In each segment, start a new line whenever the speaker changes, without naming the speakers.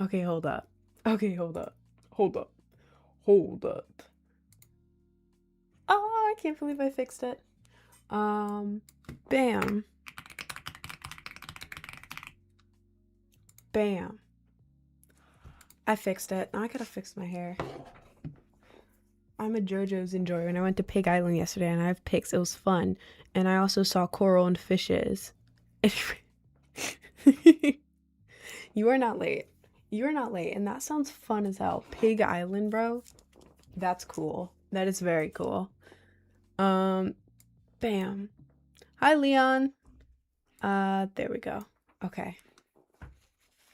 Okay, hold up. Okay, hold up. Hold up. Hold up. Oh, I can't believe I fixed it. Bam. Bam. I fixed it. Now I gotta fix my hair. I'm a JoJo's enjoyer, and I went to Pig Island yesterday, and I have pigs. It was fun. And I also saw coral and fishes. You are not late. You are not late, and that sounds fun as hell. Pig Island, bro. That's cool. That is very cool. Bam. Hi, Leon. There we go. Okay.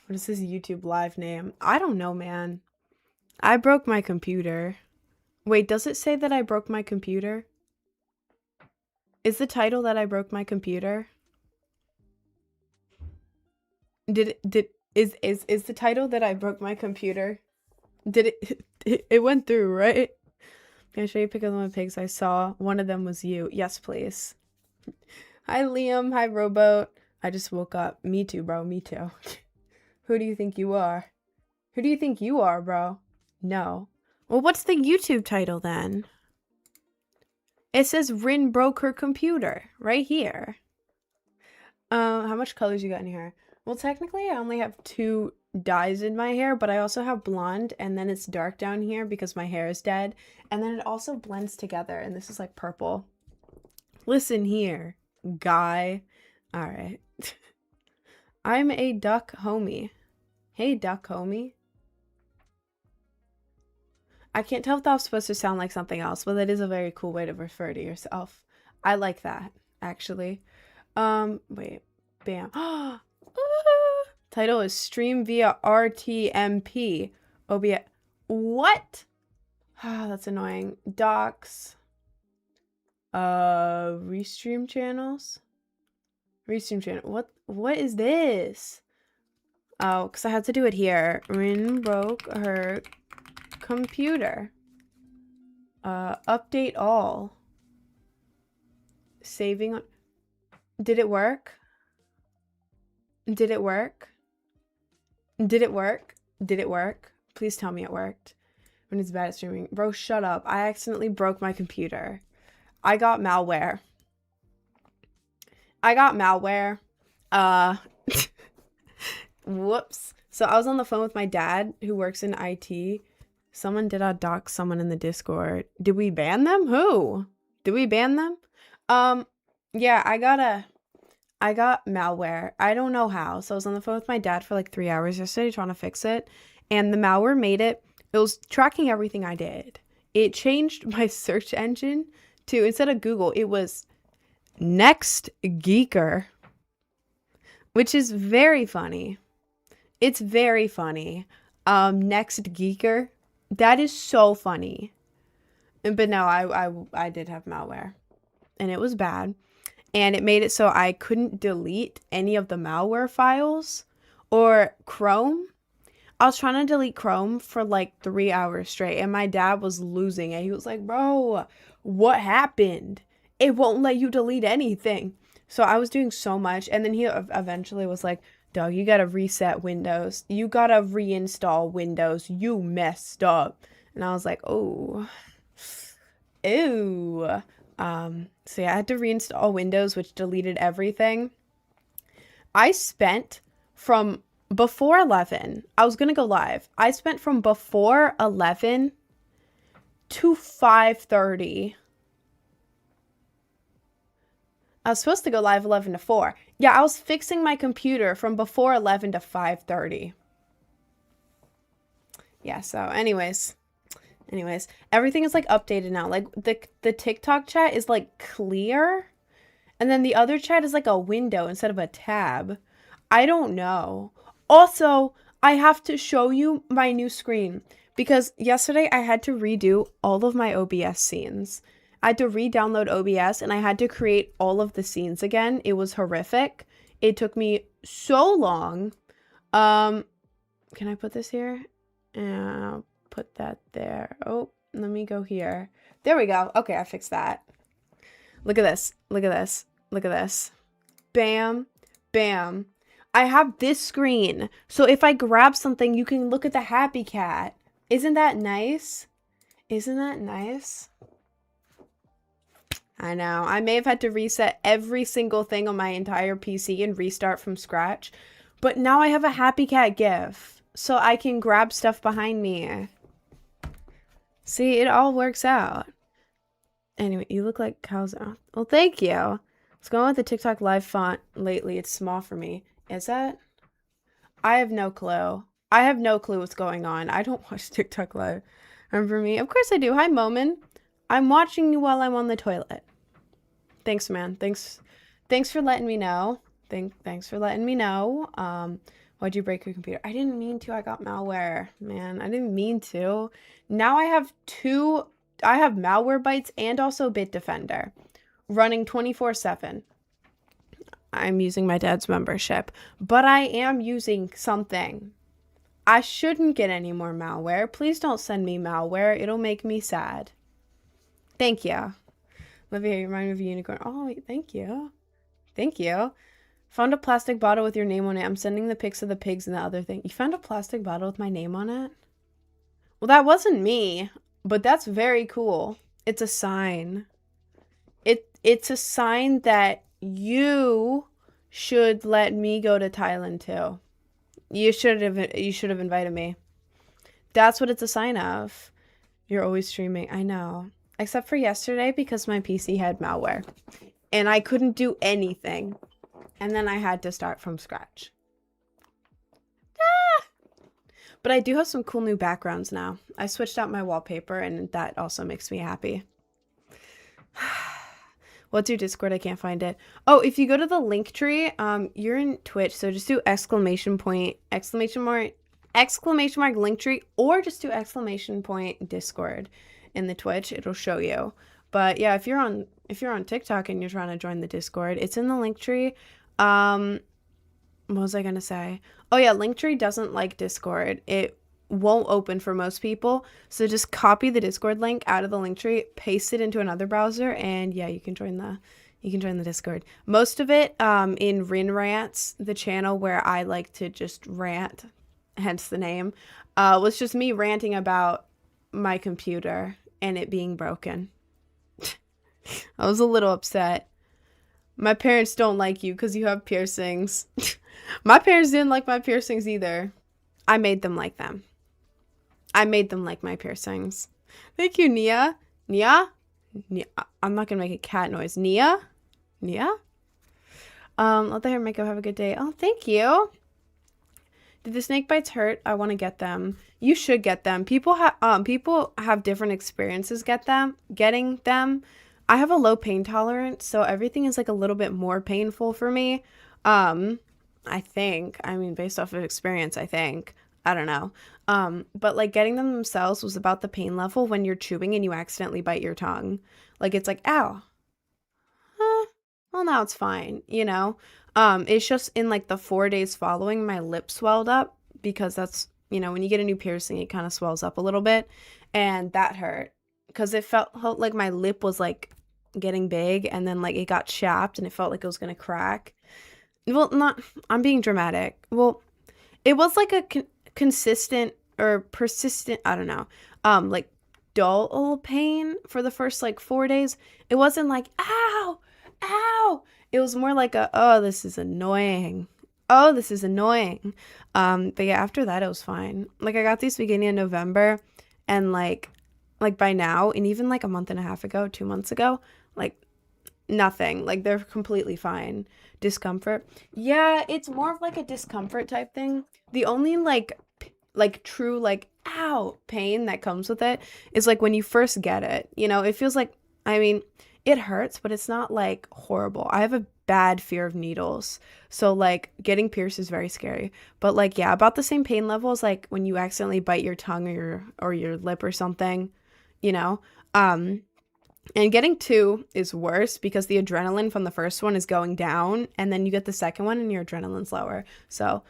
What is this YouTube live name? I don't know, man. I broke my computer. Wait, does it say that I broke my computer? Is the title that I broke my computer? Is the title that I broke my computer? Did it went through, right? Can I show you a picture of the pigs I saw? One of them was you. Yes, please. Hi, Liam. Hi, Rowboat. I just woke up. Me too, bro. Me too. Who do you think you are? Who do you think you are, bro? No. Well, what's the YouTube title then? It says Rin broke her computer right here. How much colors you got in here? Well, technically, I only have 2 dyes in my hair, but I also have blonde, and then it's dark down here because my hair is dead, and then it also blends together, and this is like purple. Listen here, guy. All right. I'm a duck homie. Hey, duck homie. I can't tell if that was supposed to sound like something else, but that is a very cool way to refer to yourself. I like that, actually. Wait. Bam. Title is Stream via RTMP. OBS. What? That's annoying. Docs. Restream channels. Restream channel. What is this? Oh, because I had to do it here. Rin broke her computer. Update all. Saving on. Did it work? Did it work? Did it work? Did it work? Please tell me it worked. When it's bad at streaming. Bro, shut up. I accidentally broke my computer. I got malware. Whoops. So I was on the phone with my dad who works in IT. Someone did dox someone in the Discord. Did we ban them? Who? Did we ban them? Yeah, I got malware. I don't know how. So I was on the phone with my dad for like 3 hours yesterday trying to fix it. And the malware made it. It was tracking everything I did. It changed my search engine to, instead of Google, it was Next Geeker. Which is very funny. It's very funny. Next Geeker. That is so funny. But no, I did have malware. And it was bad. And it made it so I couldn't delete any of the malware files or Chrome. I was trying to delete Chrome for like 3 hours straight, and my dad was losing it. He was like, bro, what happened? It won't let you delete anything. So I was doing so much, and then he eventually was like, dog, you gotta reset Windows. You gotta reinstall Windows. You messed up. And I was like, oh, ew. So yeah, I had to reinstall Windows, which deleted everything. I spent from before 11, I was gonna go live. I spent from before 11 to 5:30. I was supposed to go live 11 to 4. Yeah, I was fixing my computer from before 11 to 5:30. Yeah, so anyways, everything is like updated now. Like the TikTok chat is like clear, and then the other chat is like a window instead of a tab. I don't know. Also, I have to show you my new screen because yesterday I had to redo all of my OBS scenes. I had to re-download OBS and I had to create all of the scenes again. It was horrific. It took me so long. Can I put this here? And I'll put that there. Oh, let me go here. There we go. Okay, I fixed that. Look at this. Look at this. Look at this. Bam. Bam. I have this screen. So if I grab something, you can look at the happy cat. Isn't that nice? Isn't that nice? I know. I may have had to reset every single thing on my entire PC and restart from scratch. But now I have a happy cat GIF. So I can grab stuff behind me. See, it all works out. Anyway, you look like Calzo. Well, thank you. It's going with the TikTok live font lately. It's small for me. Is that? I have no clue. I have no clue what's going on. I don't watch TikTok live. Remember me? Of course I do. Hi, Momin. I'm watching you while I'm on the toilet. Thanks, man. Thanks for letting me know. Thanks for letting me know. Why'd you break your computer? I didn't mean to. I got malware, man. I didn't mean to. Now I have malware bytes and also Bitdefender running 24/7. I'm using my dad's membership, but I am using something. I shouldn't get any more malware. Please don't send me malware. It'll make me sad. Thank you. Olivia, you remind me of a unicorn. Oh, thank you. Thank you. Found a plastic bottle with your name on it. I'm sending the pics of the pigs and the other thing. You found a plastic bottle with my name on it? Well, that wasn't me, but that's very cool. It's a sign. It's a sign that you should let me go to Thailand too. You should have invited me. That's what it's a sign of. You're always streaming. I know. Except for yesterday because my PC had malware. And I couldn't do anything. And then I had to start from scratch. Ah! But I do have some cool new backgrounds now. I switched out my wallpaper and that also makes me happy. What's your Discord? I can't find it. Oh, if you go to the link tree, you're in Twitch, so just do exclamation mark link tree, or just do exclamation point Discord in the Twitch. It'll show you. But yeah, if you're on TikTok and you're trying to join the Discord, it's in the link tree. What was I gonna say? Oh yeah, Linktree doesn't like Discord. It won't open for most people. So just copy the Discord link out of the Linktree, paste it into another browser, and yeah, you can join the Discord. Most of it in Rin Rants, the channel where I like to just rant, hence the name, was just me ranting about my computer and it being broken. I was a little upset. My parents don't like you because you have piercings. My parents didn't like my piercings either. I made them like them. I made them like my piercings. Thank you, Nia. Nia? I'm not going to make a cat noise. Nia? Nia? Let the hair makeup have a good day. Oh, thank you. Did the snake bites hurt? I want to get them. You should get them. People have different experiences getting them. I have a low pain tolerance, so everything is like a little bit more painful for me. I think. I mean, based off of experience, I think. I don't know. But like getting them themselves was about the pain level when you're chewing and you accidentally bite your tongue. Like it's like, ow. Well, now it's fine, you know? It's just in like the 4 days following, my lip swelled up because that's, you know, when you get a new piercing, it kind of swells up a little bit. And that hurt because it felt like my lip was like getting big and then like it got chapped and it felt like it was going to crack. Well, I'm being dramatic. Well, it was like a consistent or persistent, I don't know, like dull pain for the first like 4 days. It wasn't like, ow, ow. It was more like oh, this is annoying. Oh, this is annoying. But yeah, after that, it was fine. Like I got these beginning of November and like by now, and even like a month and a half ago, 2 months ago, like nothing. Like they're completely fine. Discomfort. Yeah, it's more of like a discomfort type thing. The only like true like ow pain that comes with it is like when you first get it. You know, it feels like, I mean, it hurts, but it's not like horrible. I have a bad fear of needles. So like getting pierced is very scary. But like yeah, about the same pain level as like when you accidentally bite your tongue or your lip or something, you know. And getting two is worse because the adrenaline from the first one is going down and then you get the second one and your adrenaline's lower. So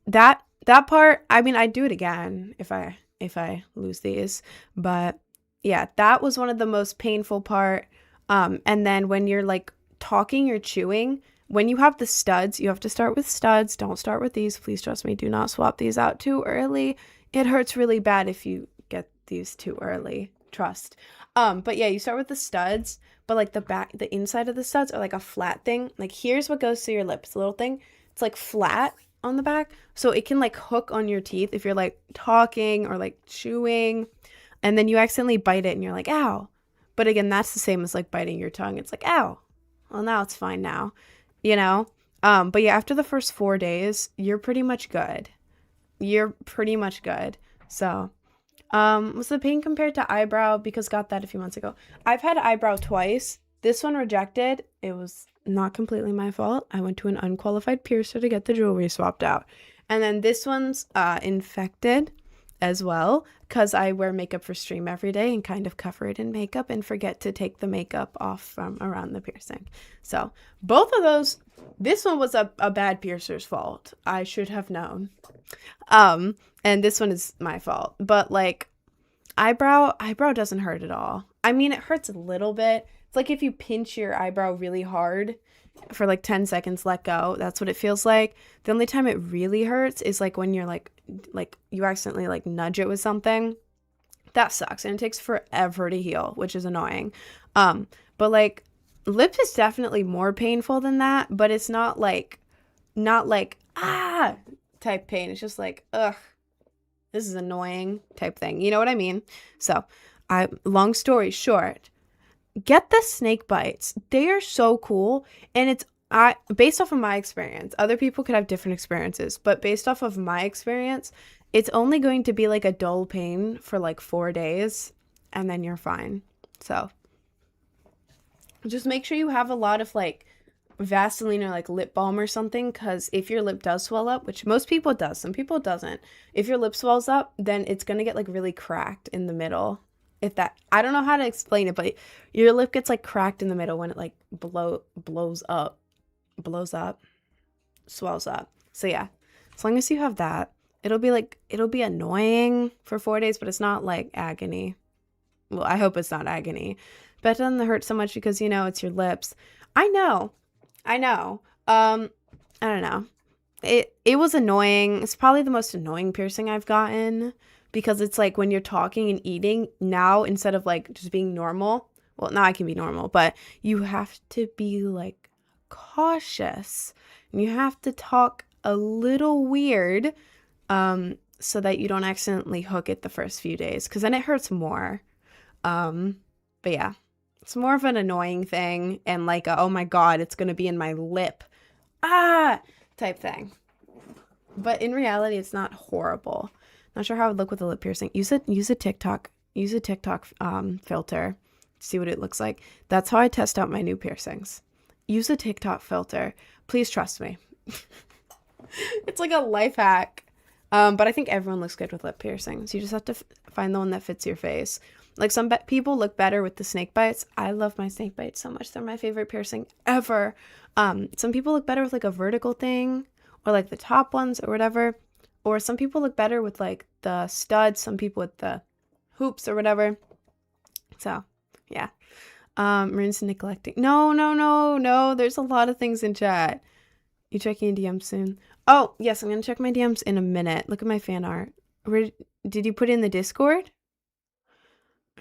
that part, I mean, I'd do it again if I lose these. But yeah, that was one of the most painful part. And then when you're like talking or chewing, when you have the studs, you have to start with studs. Don't start with these. Please trust me. Do not swap these out too early. It hurts really bad if you get these too early. Trust. But yeah, you start with the studs, but like the inside of the studs are like a flat thing. Like here's what goes through your lips, a little thing. It's like flat on the back, so it can like hook on your teeth if you're like talking or like chewing, and then you accidentally bite it and you're like, ow. But again, that's the same as like biting your tongue. It's like, ow. Well, now it's fine now, you know? But yeah, after the first 4 days, you're pretty much good. You're pretty much good. So, was the pain compared to eyebrow? Because got that a few months ago. I've had eyebrow twice. This one rejected. It was not completely my fault. I went to an unqualified piercer to get the jewelry swapped out. And then this one's infected as well because I wear makeup for stream every day and kind of cover it in makeup and forget to take the makeup off from around the piercing. So both of those, this one was a bad piercer's fault. I should have known. And this one is my fault. But like eyebrow doesn't hurt at all. I mean, it hurts a little bit. It's like if you pinch your eyebrow really hard for like 10 seconds, let go. That's what it feels like. The only time it really hurts is like when you're like you accidentally like nudge it with something. That sucks. And it takes forever to heal, which is annoying. But like lip is definitely more painful than that, but it's not like type pain. It's just like, ugh, this is annoying type thing. You know what I mean? So long story short, get the snake bites. They are so cool. And it's based off of my experience. Other people could have different experiences, but based off of my experience, it's only going to be like a dull pain for like 4 days and then you're fine. So just make sure you have a lot of like Vaseline or like lip balm or something, because if your lip does swell up, which most people does, some people doesn't, if your lip swells up, then it's going to get like really cracked in the middle. I don't know how to explain it, but your lip gets like cracked in the middle when it like blows up, swells up. So yeah, as long as you have that, it'll be annoying for 4 days, but it's not like agony. Well, I hope it's not agony, but it doesn't hurt so much because, you know, it's your lips. I know. I don't know. It was annoying. It's probably the most annoying piercing I've gotten. Because it's like when you're talking and eating now, instead of like just being normal. Well, now I can be normal, but you have to be like cautious. And you have to talk a little weird so that you don't accidentally hook it the first few days. Because then it hurts more. But yeah, it's more of an annoying thing. And like, oh my God, it's going to be in my lip. Type thing. But in reality, it's not horrible. Not sure how it would look with a lip piercing. Use a TikTok filter. See what it looks like. That's how I test out my new piercings. Use a TikTok filter. Please trust me. It's like a life hack. But I think everyone looks good with lip piercings. You just have to find the one that fits your face. Like some people look better with the snake bites. I love my snake bites so much. They're my favorite piercing ever. Some people look better with like a vertical thing or like the top ones or whatever. Or some people look better with like the studs, some people with the hoops or whatever. So, yeah. Marin's neglecting. No. There's a lot of things in chat. You checking your DMs soon? Oh, yes, I'm going to check my DMs in a minute. Look at my fan art. Did you put it in the Discord?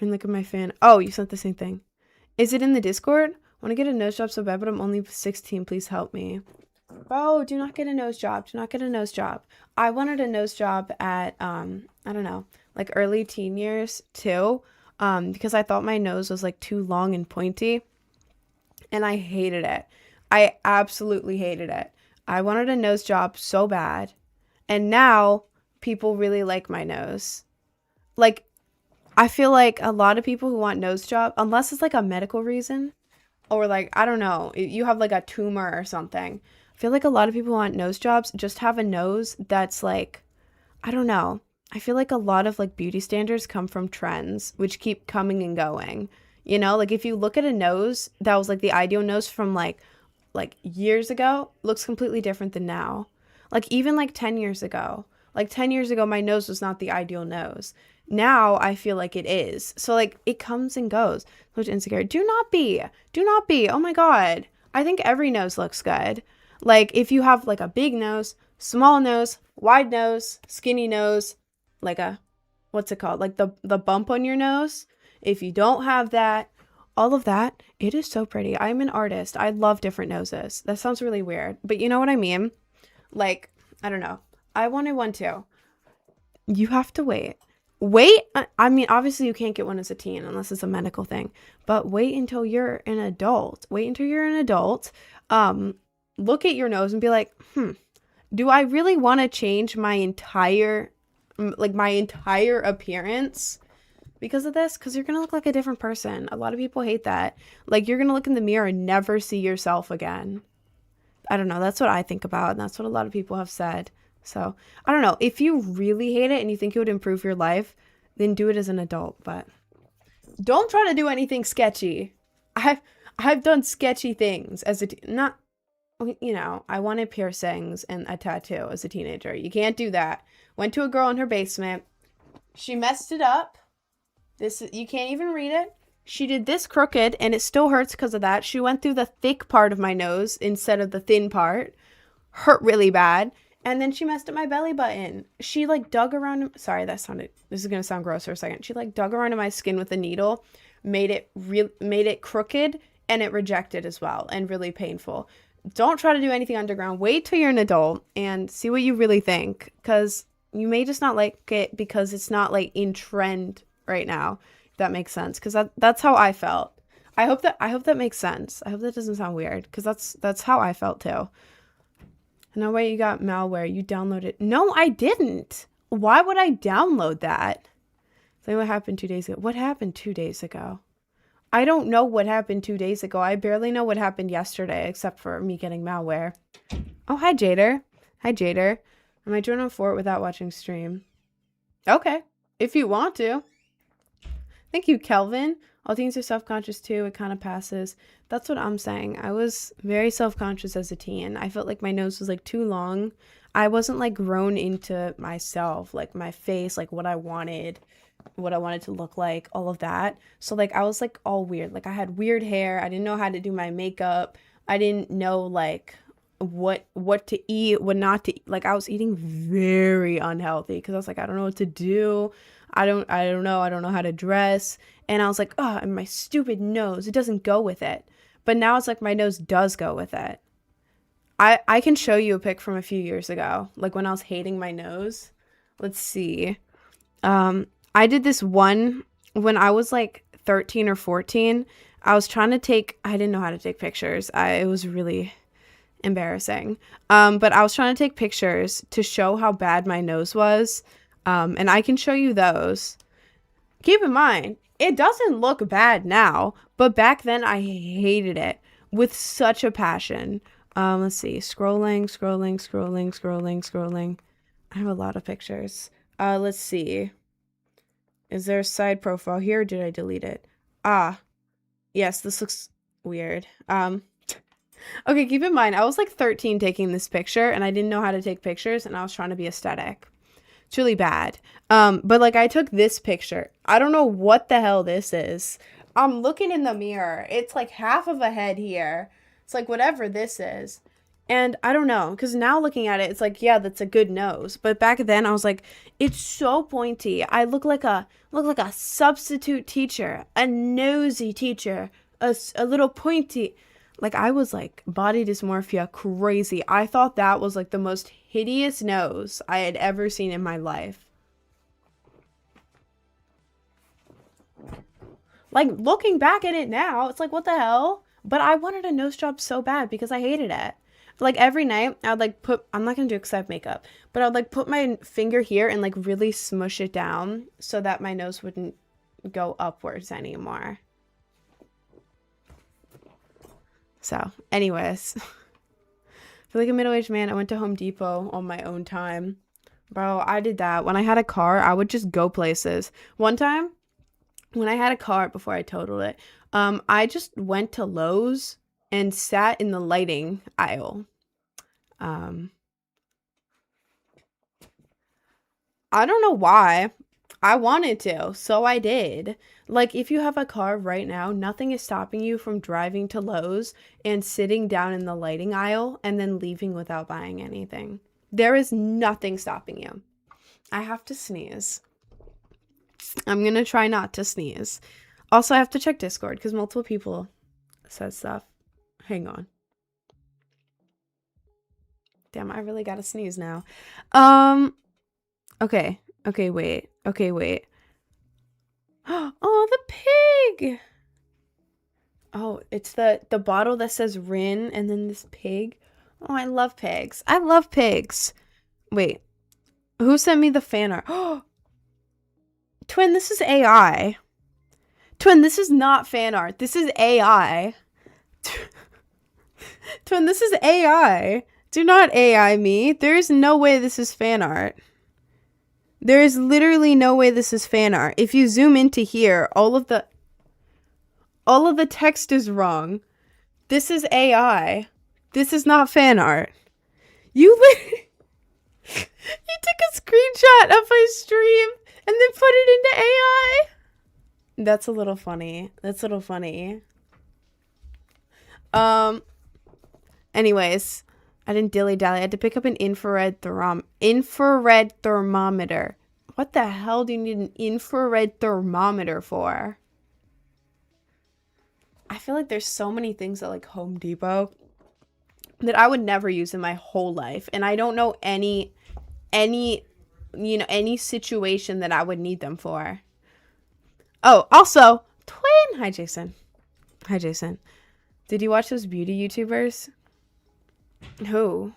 And look at my fan. Oh, you sent the same thing. Is it in the Discord? I want to get a nose job so bad, but I'm only 16. Please help me. Bro, do not get a nose job. Do not get a nose job. I wanted a nose job at, I don't know, like early teen years too, because I thought my nose was like too long and pointy, and I hated it. I absolutely hated it. I wanted a nose job so bad, and now people really like my nose. Like, I feel like a lot of people who want nose job, unless it's like a medical reason, or like, I don't know, you have like a tumor or something. I feel like a lot of people who want nose jobs just have a nose that's like, I don't know. I feel like a lot of like beauty standards come from trends, which keep coming and going. You know, like if you look at a nose that was like the ideal nose from like years ago, looks completely different than now. Like even like 10 years ago. Like 10 years ago, my nose was not the ideal nose. Now I feel like it is. So like it comes and goes. So insecure. Do not be. Oh my God. I think every nose looks good. Like if you have like a big nose, small nose, wide nose, skinny nose, like a, what's it called? Like the bump on your nose. If you don't have that, all of that, it is so pretty. I'm an artist. I love different noses. That sounds really weird, but you know what I mean? Like, I don't know. I wanted one too. You have to wait. Wait. I mean, obviously, you can't get one as a teen unless it's a medical thing, but wait until you're an adult. Wait until you're an adult. Look at your nose and be like, do I really want to change my entire appearance because of this? Because you're going to look like a different person. A lot of people hate that. Like, you're going to look in the mirror and never see yourself again. I don't know. That's what I think about. And that's what a lot of people have said. So I don't know. If you really hate it and you think it would improve your life, then do it as an adult. But don't try to do anything sketchy. I've done sketchy things as not, you know, I wanted piercings and a tattoo as a teenager. You can't do that. Went to a girl in her basement. She messed it up. You can't even read it. She did this crooked and it still hurts because of that. She went through the thick part of my nose instead of the thin part. Hurt really bad. And then she messed up my belly button. She like dug around. Sorry, this is going to sound gross for a second. She like dug around in my skin with a needle, made it crooked, and it rejected as well, and really painful. Don't try to do anything underground. Wait till you're an adult and see what you really think, because you may just not like it because it's not like in trend right now, if that makes sense, because that's how I felt. I hope that makes sense. I hope that doesn't sound weird, because that's how I felt too. No way you got malware. You downloaded. No, I didn't. Why would I download that? Say what happened 2 days ago. What happened 2 days ago? I don't know what happened 2 days ago. I barely know what happened yesterday, except for me getting malware. Oh, hi, Jader. Hi, Jader. Am I joining Fort without watching stream? Okay. If you want to. Thank you, Kelvin. All teens are self-conscious too. It kind of passes. That's what I'm saying. I was very self-conscious as a teen. I felt like my nose was like too long. I wasn't like grown into myself, like my face, like what I wanted to look like, all of that. So like I was like all weird. Like I had weird hair. I didn't know how to do my makeup. I didn't know like what to eat, what not to eat. Like I was eating very unhealthy because I was like, I don't know what to do. I don't know. I don't know how to dress. And I was like, oh, and my stupid nose, it doesn't go with it. But now it's like my nose does go with it. I can show you a pic from a few years ago, like when I was hating my nose. Let's see. I did this one when I was like 13 or 14. I didn't know how to take pictures. It was really embarrassing. But I was trying to take pictures to show how bad my nose was. And I can show you those. Keep in mind, it doesn't look bad now, but back then I hated it with such a passion. Let's see, scrolling. I have a lot of pictures. Let's see. Is there a side profile here or did I delete it? Yes, this looks weird. Okay, keep in mind, I was like 13 taking this picture and I didn't know how to take pictures and I was trying to be aesthetic. It's really bad. But like I took this picture. I don't know what the hell this is. I'm looking in the mirror. It's like half of a head here. It's like whatever this is. And I don't know, because now looking at it, it's like, yeah, that's a good nose. But back then I was like, it's so pointy. I look like a substitute teacher, a nosy teacher, a little pointy. Like I was like body dysmorphia crazy. I thought that was like the most hideous nose I had ever seen in my life. Like looking back at it now, it's like, what the hell? But I wanted a nose job so bad because I hated it. Like every night I would like I'm not gonna do it because I have makeup, but I would like put my finger here and like really smush it down so that my nose wouldn't go upwards anymore. So anyways, I feel like a middle-aged man. I went to Home Depot on my own time. Bro, I did that. When I had a car, I would just go places. One time when I had a car before I totaled it, I just went to Lowe's and sat in the lighting aisle. I don't know why. I wanted to, so I did. Like, if you have a car right now, nothing is stopping you from driving to Lowe's and sitting down in the lighting aisle and then leaving without buying anything. There is nothing stopping you. I have to sneeze. I'm gonna try not to sneeze. Also, I have to check Discord because multiple people said stuff. Hang on. Damn, I really gotta sneeze now. Okay. Okay, wait. Okay, wait. Oh, the pig! Oh, it's the bottle that says Rin and then this pig. Oh, I love pigs. I love pigs. Wait. Who sent me the fan art? Oh, Twin, this is AI. Twin, this is not fan art. This is AI. Twin, this is AI. Do not AI me. There is no way this is fan art. There is literally no way this is fan art. If you zoom into here, all of the text is wrong. This is AI. This is not fan art. You took a screenshot of my stream and then put it into AI. That's a little funny. That's a little funny. Anyways, I didn't dilly-dally. I had to pick up an infrared thermometer. What the hell do you need an infrared thermometer for? I feel like there's so many things at like Home Depot that I would never use in my whole life. And I don't know any situation that I would need them for. Oh, also, Twin. Hi, Jason. Hi, Jason. Did you watch those beauty YouTubers? Who?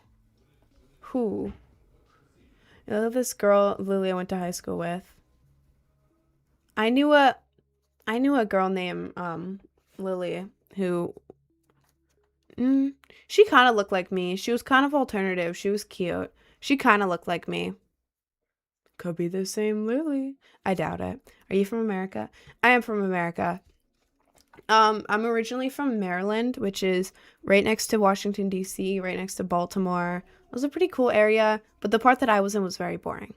You know this girl Lily I went to high school with. I knew a girl named Lily who she kind of looked like me. She was kind of alternative. She was cute. She kind of looked like me. Could be the same Lily. I doubt it. Are you from America? I am from America. I'm originally from Maryland, which is right next to Washington, D.C., right next to Baltimore. It was a pretty cool area, but the part that I was in was very boring.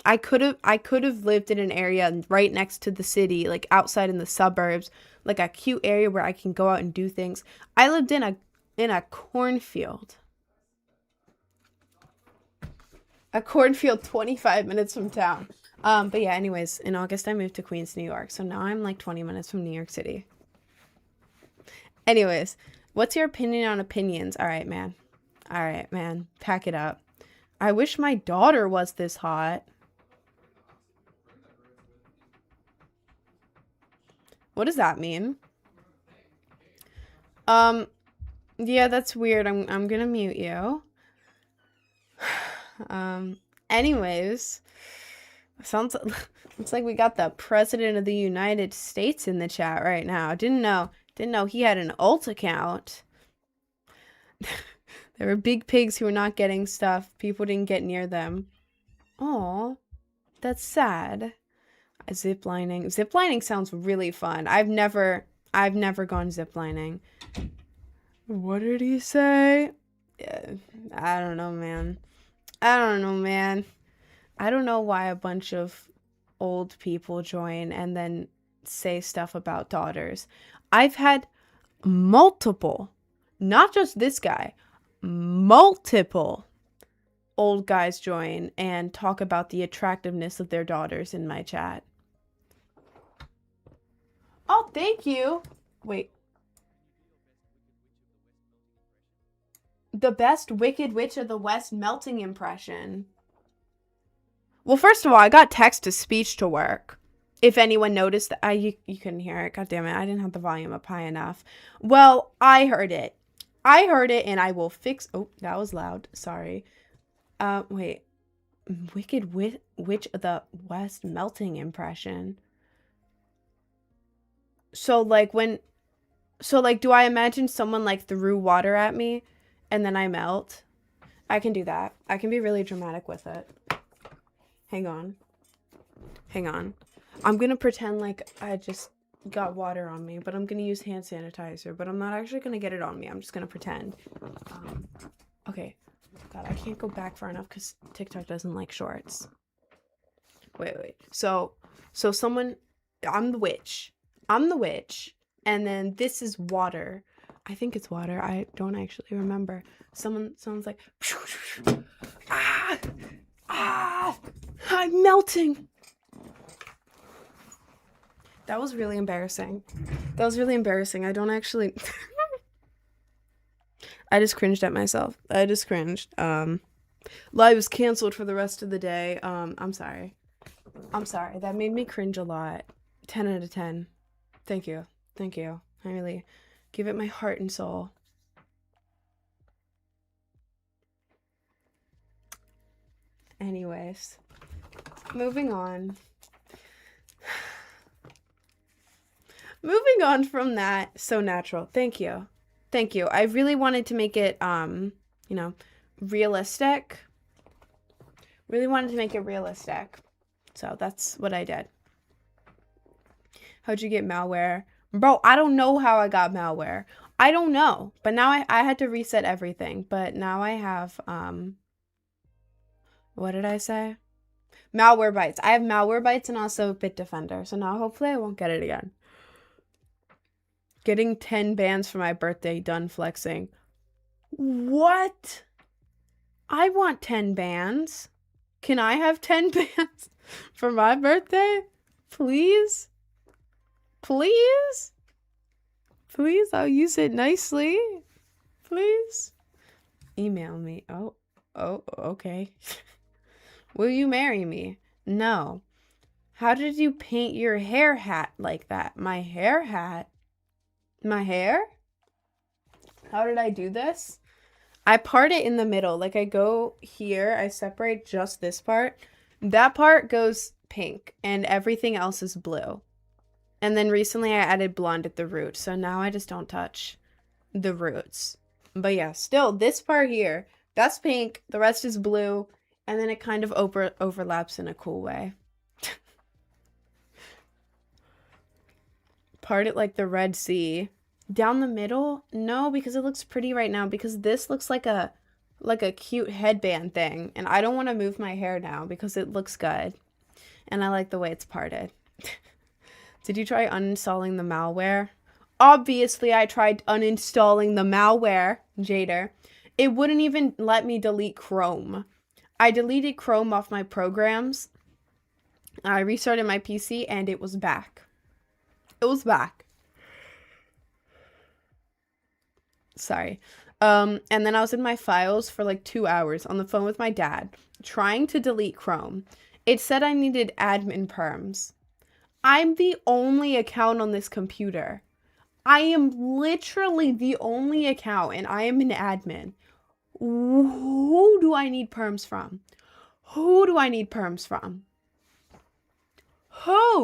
I could have lived in an area right next to the city, like outside in the suburbs, like a cute area where I can go out and do things. I lived in a cornfield. A cornfield 25 minutes from town. But yeah, anyways, in August I moved to Queens, New York. So now I'm like 20 minutes from New York City. Anyways, what's your opinion on opinions? All right, man. Pack it up. I wish my daughter was this hot. What does that mean? Yeah, that's weird. I'm gonna mute you. Anyways, looks like we got the President of the United States in the chat right now. Didn't know he had an alt account. There were big pigs who were not getting stuff. People didn't get near them. Oh, that's sad. Ziplining. Ziplining sounds really fun. I've never gone ziplining. What did he say? I don't know, man. I don't know why a bunch of old people join and then say stuff about daughters. I've had multiple, not just this guy, multiple old guys join and talk about the attractiveness of their daughters in my chat. Oh, thank you. Wait. The best Wicked Witch of the West melting impression. Well, first of all, I got text-to-speech to work. If anyone noticed that, you couldn't hear it. God damn it, I didn't have the volume up high enough. Well, I heard it. And I will fix... Oh, that was loud. Sorry. Wait. Wicked Witch of the West melting impression. So, like, do I imagine someone, like, threw water at me and then I melt? I can do that. I can be really dramatic with it. Hang on. I'm gonna pretend like I just got water on me, but I'm gonna use hand sanitizer, but I'm not actually gonna get it on me. I'm just gonna pretend. Okay. God, I can't go back far enough because TikTok doesn't like shorts. Wait. So someone, I'm the witch. And then this is water. I think it's water. I don't actually remember. Someone's like, I'm melting. That was really embarrassing. I don't actually. I just cringed at myself. Live was canceled for the rest of the day. I'm sorry. That made me cringe a lot. 10 out of 10. Thank you. I really give it my heart and soul. Anyways, moving on from that. So natural. Thank you. I really wanted to make it, realistic. So that's what I did. How'd you get malware? Bro, I don't know how I got malware. I don't know. But now I had to reset everything. But now I have, what did I say? Malwarebytes. I have Malwarebytes and also Bitdefender. So now hopefully I won't get it again. Getting 10 bands for my birthday, done flexing. What? I want 10 bands. Can I have 10 bands for my birthday? Please? I'll use it nicely. Please? Email me. Oh, okay. Will you marry me? No. How did you paint your hair hat like that? My hair hat? My hair? How did I do this? I part it in the middle. Like I go here, I separate just this part. That part goes pink and everything else is blue. And then recently I added blonde at the root. So now I just don't touch the roots. But yeah, still this part here, that's pink. The rest is blue. And then it kind of overlaps in a cool way. Part it like the Red Sea. Down the middle? No, because it looks pretty right now. Because this looks like a cute headband thing. And I don't want to move my hair now because it looks good. And I like the way it's parted. Did you try uninstalling the malware? Obviously, I tried uninstalling the malware, Jader. It wouldn't even let me delete Chrome. I deleted Chrome off my programs. I restarted my PC and it was back. Sorry. And then I was in my files for like 2 hours on the phone with my dad, trying to delete Chrome. It said I needed admin perms. I'm the only account on this computer. I am literally the only account and I am an admin. Who do I need perms from? Who,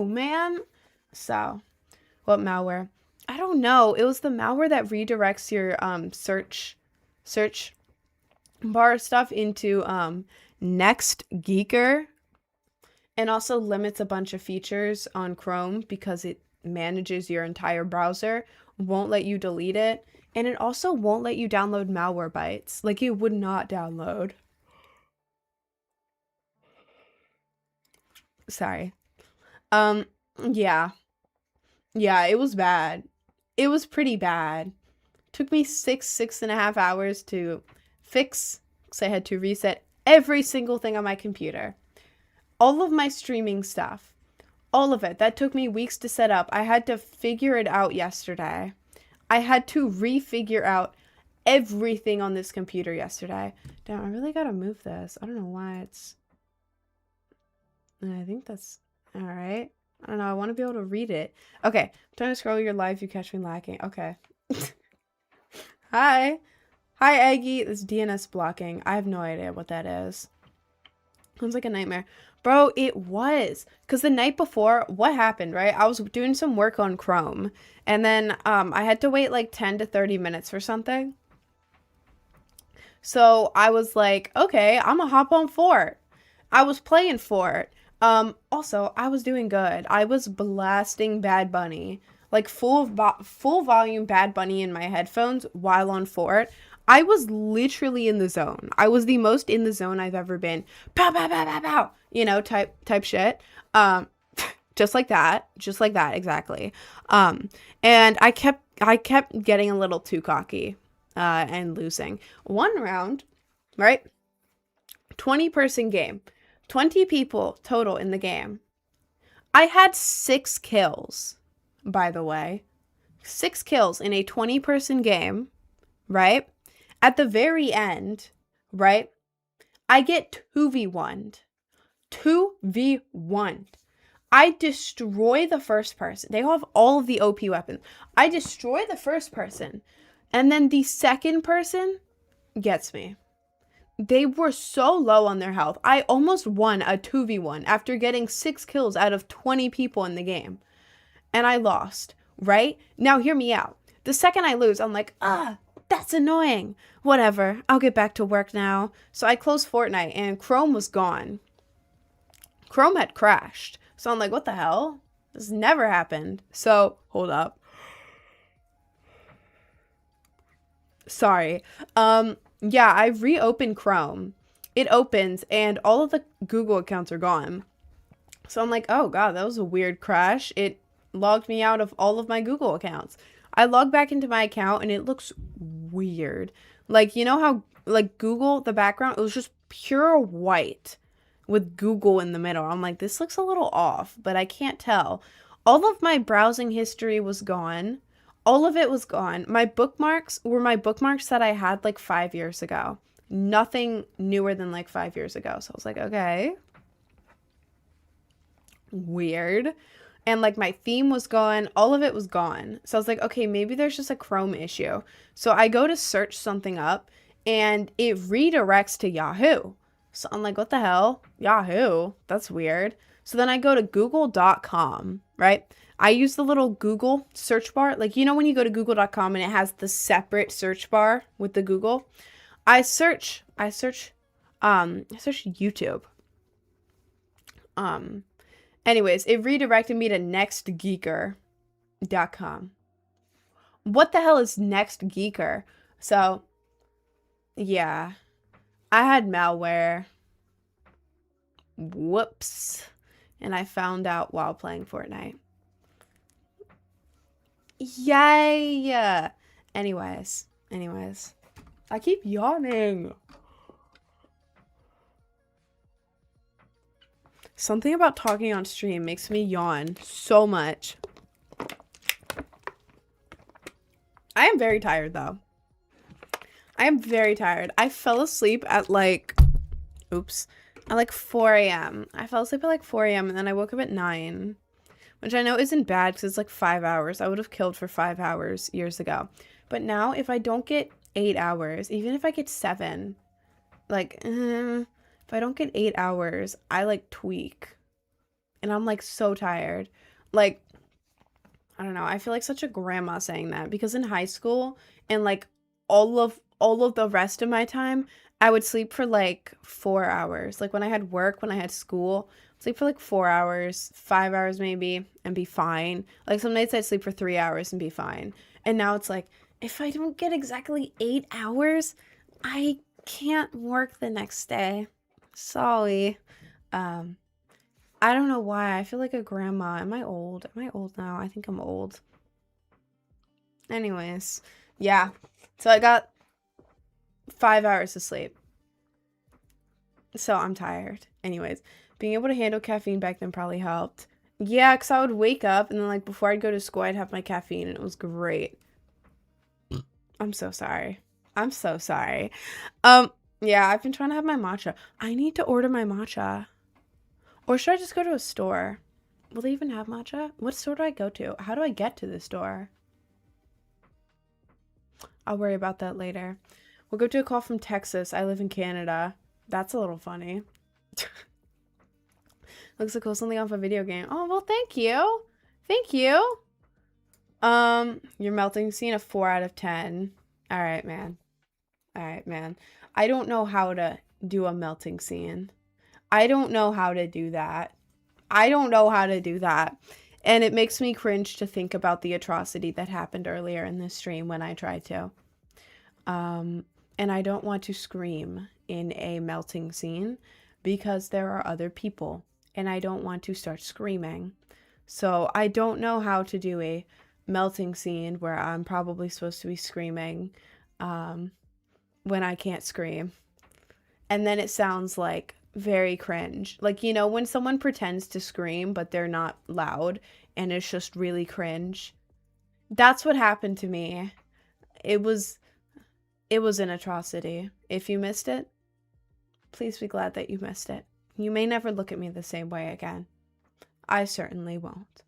man? So, what malware? I don't know. It was the malware that redirects your search bar stuff into Next Geeker. And also limits a bunch of features on Chrome because it manages your entire browser, won't let you delete it, and it also won't let you download Malwarebytes. Like, it would not download. Sorry. Yeah, it was bad. It was pretty bad. Took me 6.5 hours to fix, because I had to reset every single thing on my computer. All of my streaming stuff, all of it, that took me weeks to set up. I had to figure it out yesterday. I had to refigure out everything on this computer yesterday. Damn, I really gotta move this. I don't know why it's... I think that's... Alright. I don't know, I want to be able to read it. Okay, I'm trying to scroll your live, you catch me lacking. Okay. Hi, Aggie. This DNS blocking. I have no idea what that is. Sounds like a nightmare. Bro, it was. Because the night before, what happened, right? I was doing some work on Chrome. And then I had to wait like 10 to 30 minutes for something. So I was like, okay, I'm going to hop on Fort. I was playing Fort. Also, I was doing good. I was blasting Bad Bunny. Like full volume Bad Bunny in my headphones while on Fort. I was literally in the zone. I was the most in the zone I've ever been. Pow, pow, pow, pow, pow. you know, type shit. Just like that, exactly. And I kept getting a little too cocky, and losing. One round, right? 20-person game, 20 people total in the game. I had 6 kills, by the way. 6 kills in a 20-person game, right? At the very end, right? I get 2v1'd. 2v1'd. I destroy the first person. They have all of the OP weapons. I destroy the first person. And then the second person gets me. They were so low on their health. I almost won a 2v1 after getting 6 kills out of 20 people in the game. And I lost, right? Now hear me out. The second I lose, I'm like, that's annoying. Whatever, I'll get back to work now. So I closed Fortnite and Chrome was gone. Chrome had crashed. So I'm like, what the hell? This never happened. So, hold up. Sorry. Yeah, I reopened Chrome. It opens and all of the Google accounts are gone. So I'm like, oh god, that was a weird crash. It logged me out of all of my Google accounts. I log back into my account and it looks weird. Like, you know how, like, Google, the background, it was just pure white with Google in the middle. I'm like, this looks a little off, but I can't tell. All of my browsing history was gone. All of it was gone. My bookmarks were my bookmarks that I had like 5 years ago. Nothing newer than like 5 years ago. So I was like, okay. Weird. And like my theme was gone. All of it was gone. So I was like, okay, maybe there's just a Chrome issue. So I go to search something up and it redirects to Yahoo. So I'm like, what the hell? Yahoo? That's weird. So then I go to google.com, right? I use the little Google search bar. Like, you know when you go to google.com and it has the separate search bar with the Google? I search YouTube. Anyways, it redirected me to nextgeeker.com. What the hell is nextgeeker? So, yeah. I had malware. Whoops. And I found out while playing Fortnite. Yay! Anyways. I keep yawning. Something about talking on stream makes me yawn so much. I am very tired though. I am very tired. I fell asleep at like, at like 4 a.m. I fell asleep at like 4 a.m. and then I woke up at 9, which I know isn't bad because it's like 5 hours. I would have killed for 5 hours years ago. But now if I don't get 8 hours, even if I get 7, like, if I don't get 8 hours, I like tweak. And I'm like so tired. Like, I don't know. I feel like such a grandma saying that because in high school and like all of the rest of my time, I would sleep for like 4 hours. Like when I had work, when I had school, sleep for like 4 hours, 5 hours maybe, and be fine. Like some nights I'd sleep for 3 hours and be fine. And now it's like, if I don't get exactly 8 hours, I can't work the next day. Sorry. I don't know why. I feel like a grandma. Am I old? Am I old now? I think I'm old. Anyways, yeah. So I got 5 hours of sleep. So I'm tired. Anyways, being able to handle caffeine back then probably helped. Yeah, because I would wake up and then like before I'd go to school, I'd have my caffeine and it was great. I'm so sorry. I'm so sorry. Yeah, I've been trying to have my matcha. I need to order my matcha. Or should I just go to a store? Will they even have matcha? What store do I go to? How do I get to the store? I'll worry about that later. We'll go to a call from Texas. I live in Canada. That's a little funny. Looks like it was something off a video game. Oh, well, thank you. Thank you. Your melting scene, a 4 out of 10. All right, man. All right, man. I don't know how to do a melting scene. I don't know how to do that. I don't know how to do that. And it makes me cringe to think about the atrocity that happened earlier in this stream when I tried to. And I don't want to scream in a melting scene because there are other people and I don't want to start screaming. So I don't know how to do a melting scene where I'm probably supposed to be screaming when I can't scream. And then it sounds like very cringe. Like, you know, when someone pretends to scream but they're not loud and it's just really cringe. That's what happened to me. It was an atrocity. If you missed it, please be glad that you missed it. You may never look at me the same way again. I certainly won't.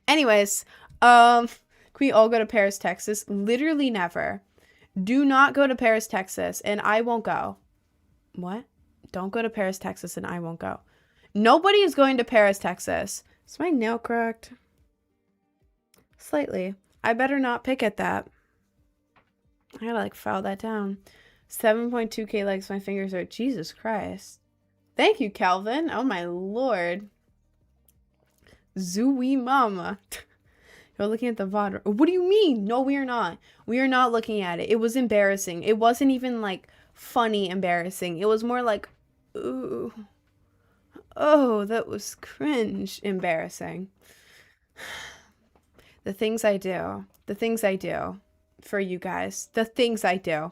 Anyways, can we all go to Paris, Texas? Literally never. Do not go to Paris, Texas, and I won't go. What? Don't go to Paris, Texas, and I won't go. Nobody is going to Paris, Texas. Is my nail cracked? Slightly. I better not pick at that. I gotta file that down. 7.2k likes. My fingers are. Jesus Christ. Thank you, Calvin. Oh my lord. Zooey mama. You're looking at the VOD. What do you mean? No, we are not. We are not looking at it. It was embarrassing. It wasn't even funny embarrassing. It was more like, ooh. Oh, that was cringe embarrassing. The things I do. The things I do for you guys. The things I do.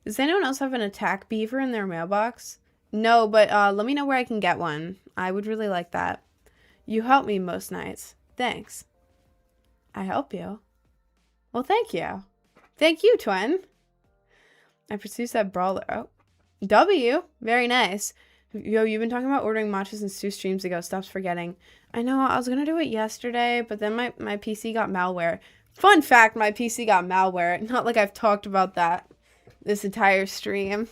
Does anyone else have an attack beaver in their mailbox? No, but let me know where I can get one. I would really like that. You help me most nights. Thanks. I help you. Well, thank you. Thank you, twin. I pursued that brawler. Oh. W. Very nice. Yo, you've been talking about ordering matchas since 2 streams ago. Stop forgetting. I know, I was going to do it yesterday, but then my PC got malware. Fun fact, my PC got malware. Not like I've talked about that this entire stream.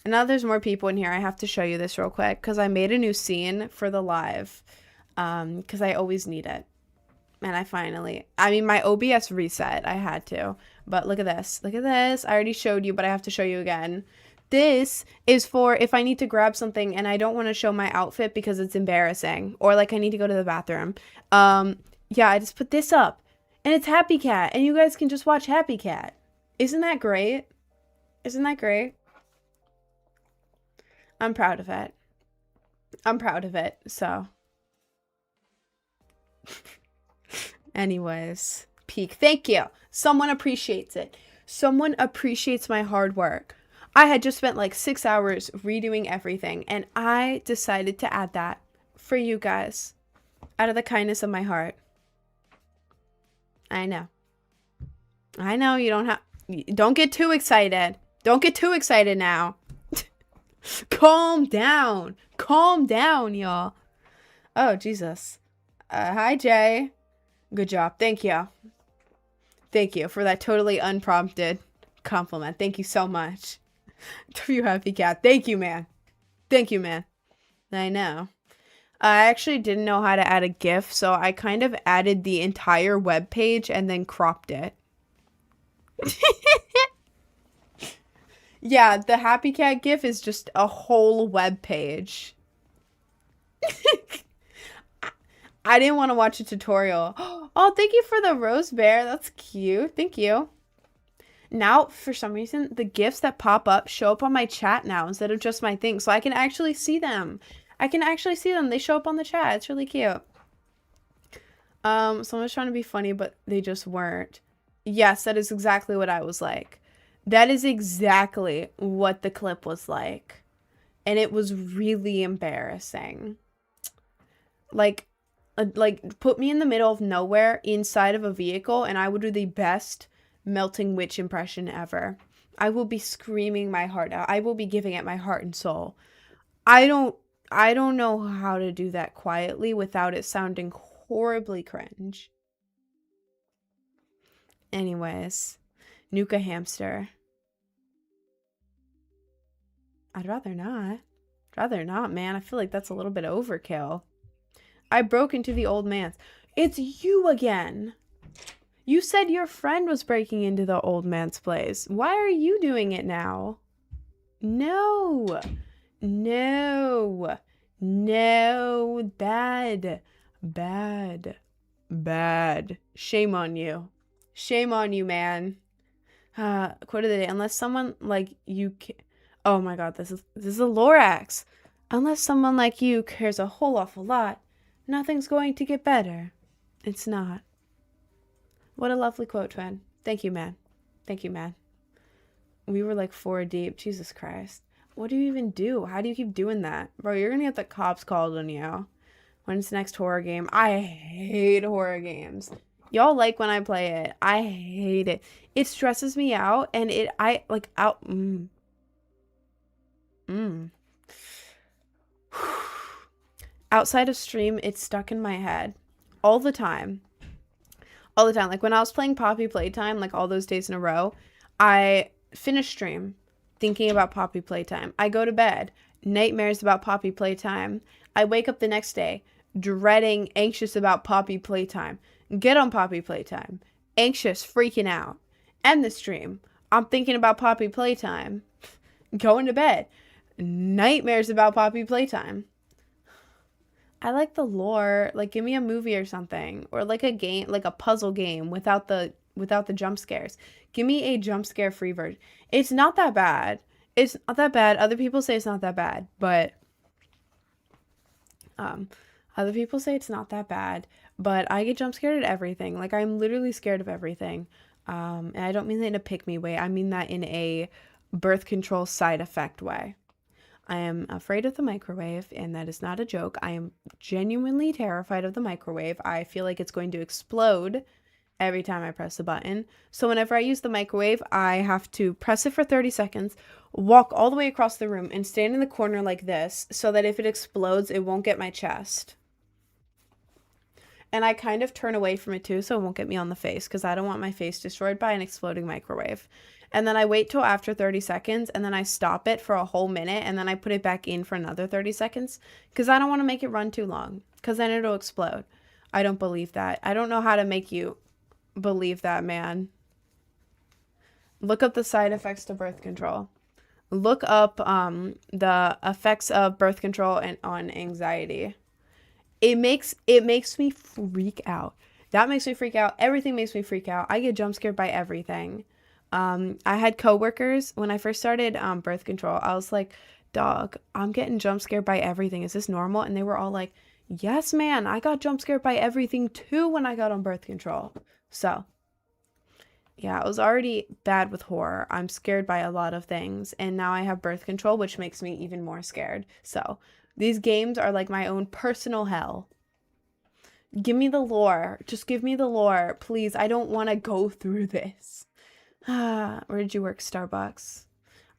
And now there's more people in here. I have to show you this real quick because I made a new scene for the live because I always need it. And my OBS reset. I had to. But look at this. Look at this. I already showed you, but I have to show you again. This is for if I need to grab something and I don't want to show my outfit because it's embarrassing. Or I need to go to the bathroom. Yeah, I just put this up. And it's Happy Cat. And you guys can just watch Happy Cat. Isn't that great? Isn't that great? I'm proud of it. I'm proud of it, so. Anyways, peak. Thank you. Someone appreciates it. Someone appreciates my hard work. I had just spent 6 hours redoing everything, and I decided to add that for you guys out of the kindness of my heart. I know. I know you don't get too excited. Don't get too excited now. Calm down. Calm down, y'all. Oh, Jesus. Hi, Jay. Good job. Thank you. Thank you for that totally unprompted compliment. Thank you so much. W Happy Cat. Thank you, man. Thank you, man. I know. I actually didn't know how to add a GIF, so I kind of added the entire web page and then cropped it. Yeah, the Happy Cat GIF is just a whole web page. I didn't want to watch a tutorial. Oh, thank you for the rose bear. That's cute. Thank you. Now, for some reason, the GIFs that pop up show up on my chat now instead of just my thing. So I can actually see them. They show up on the chat. It's really cute. Someone was trying to be funny, but they just weren't. Yes, that is exactly what I was like. That is exactly what the clip was like. And it was really embarrassing. Put me in the middle of nowhere inside of a vehicle and I would do the best melting witch impression ever. I will be screaming my heart out. I will be giving it my heart and soul. I don't know how to do that quietly without it sounding horribly cringe. Anyways, Nuka hamster. I'd rather not. Rather not, man. I feel like that's a little bit overkill. I broke into the old man's. It's you again. You said your friend was breaking into the old man's place. Why are you doing it now? No. No. No. Bad. Bad. Bad. Shame on you. Shame on you, man. Quote of the day. Unless someone you can... Oh my god, this is a Lorax. Unless someone like you cares a whole awful lot, nothing's going to get better. It's not. What a lovely quote, Twin. Thank you, man. Thank you, man. We were like 4 deep. Jesus Christ. What do you even do? How do you keep doing that? Bro, you're gonna get the cops called on you. When's the next horror game? I hate horror games. Y'all like when I play it. I hate it. It stresses me out, and outside of stream, it's stuck in my head all the time. All the time. Like when I was playing Poppy Playtime, like all those days in a row, I finish stream thinking about Poppy Playtime. I go to bed, nightmares about Poppy Playtime. I wake up the next day, dreading, anxious about Poppy Playtime. Get on Poppy Playtime. Anxious, freaking out. End the stream. I'm thinking about Poppy Playtime. Going to bed. Nightmares about Poppy Playtime. I like the lore. Like, give me a movie or something. Or like a game, like a puzzle game without the jump scares. Give me a jump scare free version. It's not that bad. It's not that bad. Other people say it's not that bad, but other people say it's not that bad, but I get jump scared at everything. Like, I'm literally scared of everything. And I don't mean that in a pick me way. I mean that in a birth control side effect way. I am afraid of the microwave, and that is not a joke. I am genuinely terrified of the microwave. I feel like it's going to explode every time I press the button. So whenever I use the microwave, I have to press it for 30 seconds, walk all the way across the room, and stand in the corner like this so that if it explodes, it won't get my chest. And I kind of turn away from it too, so it won't get me on the face, because I don't want my face destroyed by an exploding microwave. And then I wait till after 30 seconds, and then I stop it for a whole minute, and then I put it back in for another 30 seconds, because I don't want to make it run too long, because then it'll explode. I don't believe that. I don't know how to make you believe that, man. Look up the side effects to birth control. Look up the effects of birth control and on anxiety. It makes me freak out. That makes me freak out. Everything makes me freak out. I get jump scared by everything. I had coworkers when I first started birth control. I was like, dog, I'm getting jump scared by everything. Is this normal? And they were all like, yes, man, I got jump scared by everything too when I got on birth control. So, yeah, I was already bad with horror. I'm scared by a lot of things. And now I have birth control, which makes me even more scared. So, these games are like my own personal hell. Give me the lore. Just give me the lore. Please, I don't want to go through this. Where did you work? Starbucks.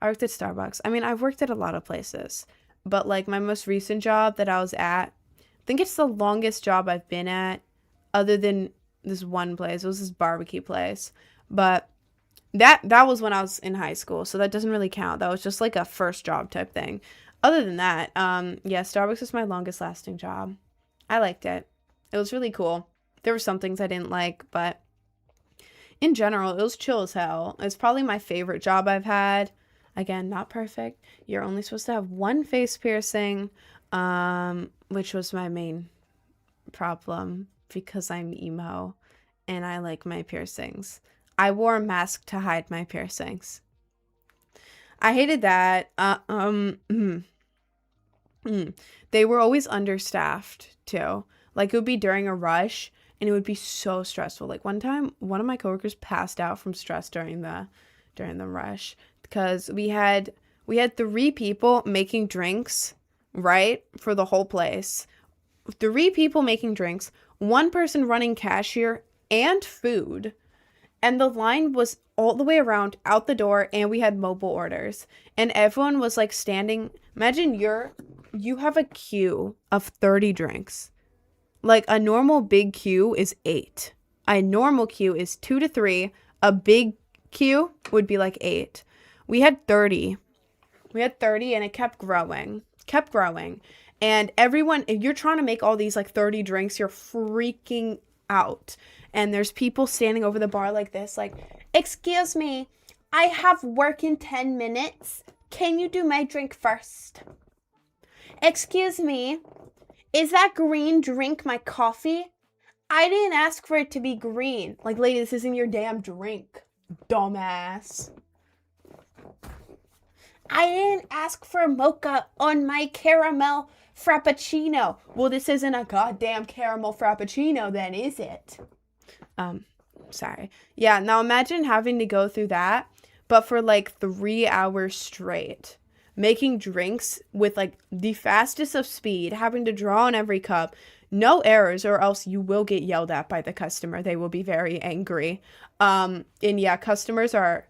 I worked at Starbucks. I mean, I've worked at a lot of places. But like my most recent job that I was at, I think it's the longest job I've been at other than this one place. It was this barbecue place. But that was when I was in high school. So that doesn't really count. That was just like a first job type thing. Other than that, yeah, Starbucks was my longest lasting job. I liked it. It was really cool. There were some things I didn't like, but in general, it was chill as hell. It's probably my favorite job I've had. Again, not perfect. You're only supposed to have one face piercing, which was my main problem because I'm emo and I like my piercings. I wore a mask to hide my piercings. I hated that. They were always understaffed too. Like it would be during a rush and it would be so stressful. Like one time, one of my coworkers passed out from stress during the rush because we had 3 people making drinks, right? For the whole place. 3 people making drinks, 1 person running cashier and food. And the line was all the way around out the door, and we had mobile orders. And everyone was like standing. Imagine you have a queue of 30 drinks. Like a normal big queue is 8. A normal queue is 2 to 3. A big queue would be like 8. We had 30. And it kept growing. And everyone, if you're trying to make all these like 30 drinks, you're freaking out. And there's people standing over the bar like this, like, excuse me, I have work in 10 minutes. Can you do my drink first? Excuse me, is that green drink my coffee? I didn't ask for it to be green. Like, lady, this isn't your damn drink, dumbass. I didn't ask for mocha on my caramel frappuccino. Well, this isn't a goddamn caramel frappuccino then, is it? Sorry. Yeah, now imagine having to go through that, but for like 3 hours straight. Making drinks with like the fastest of speed, having to draw on every cup, no errors, or else you will get yelled at by the customer. They will be very angry. And yeah, customers are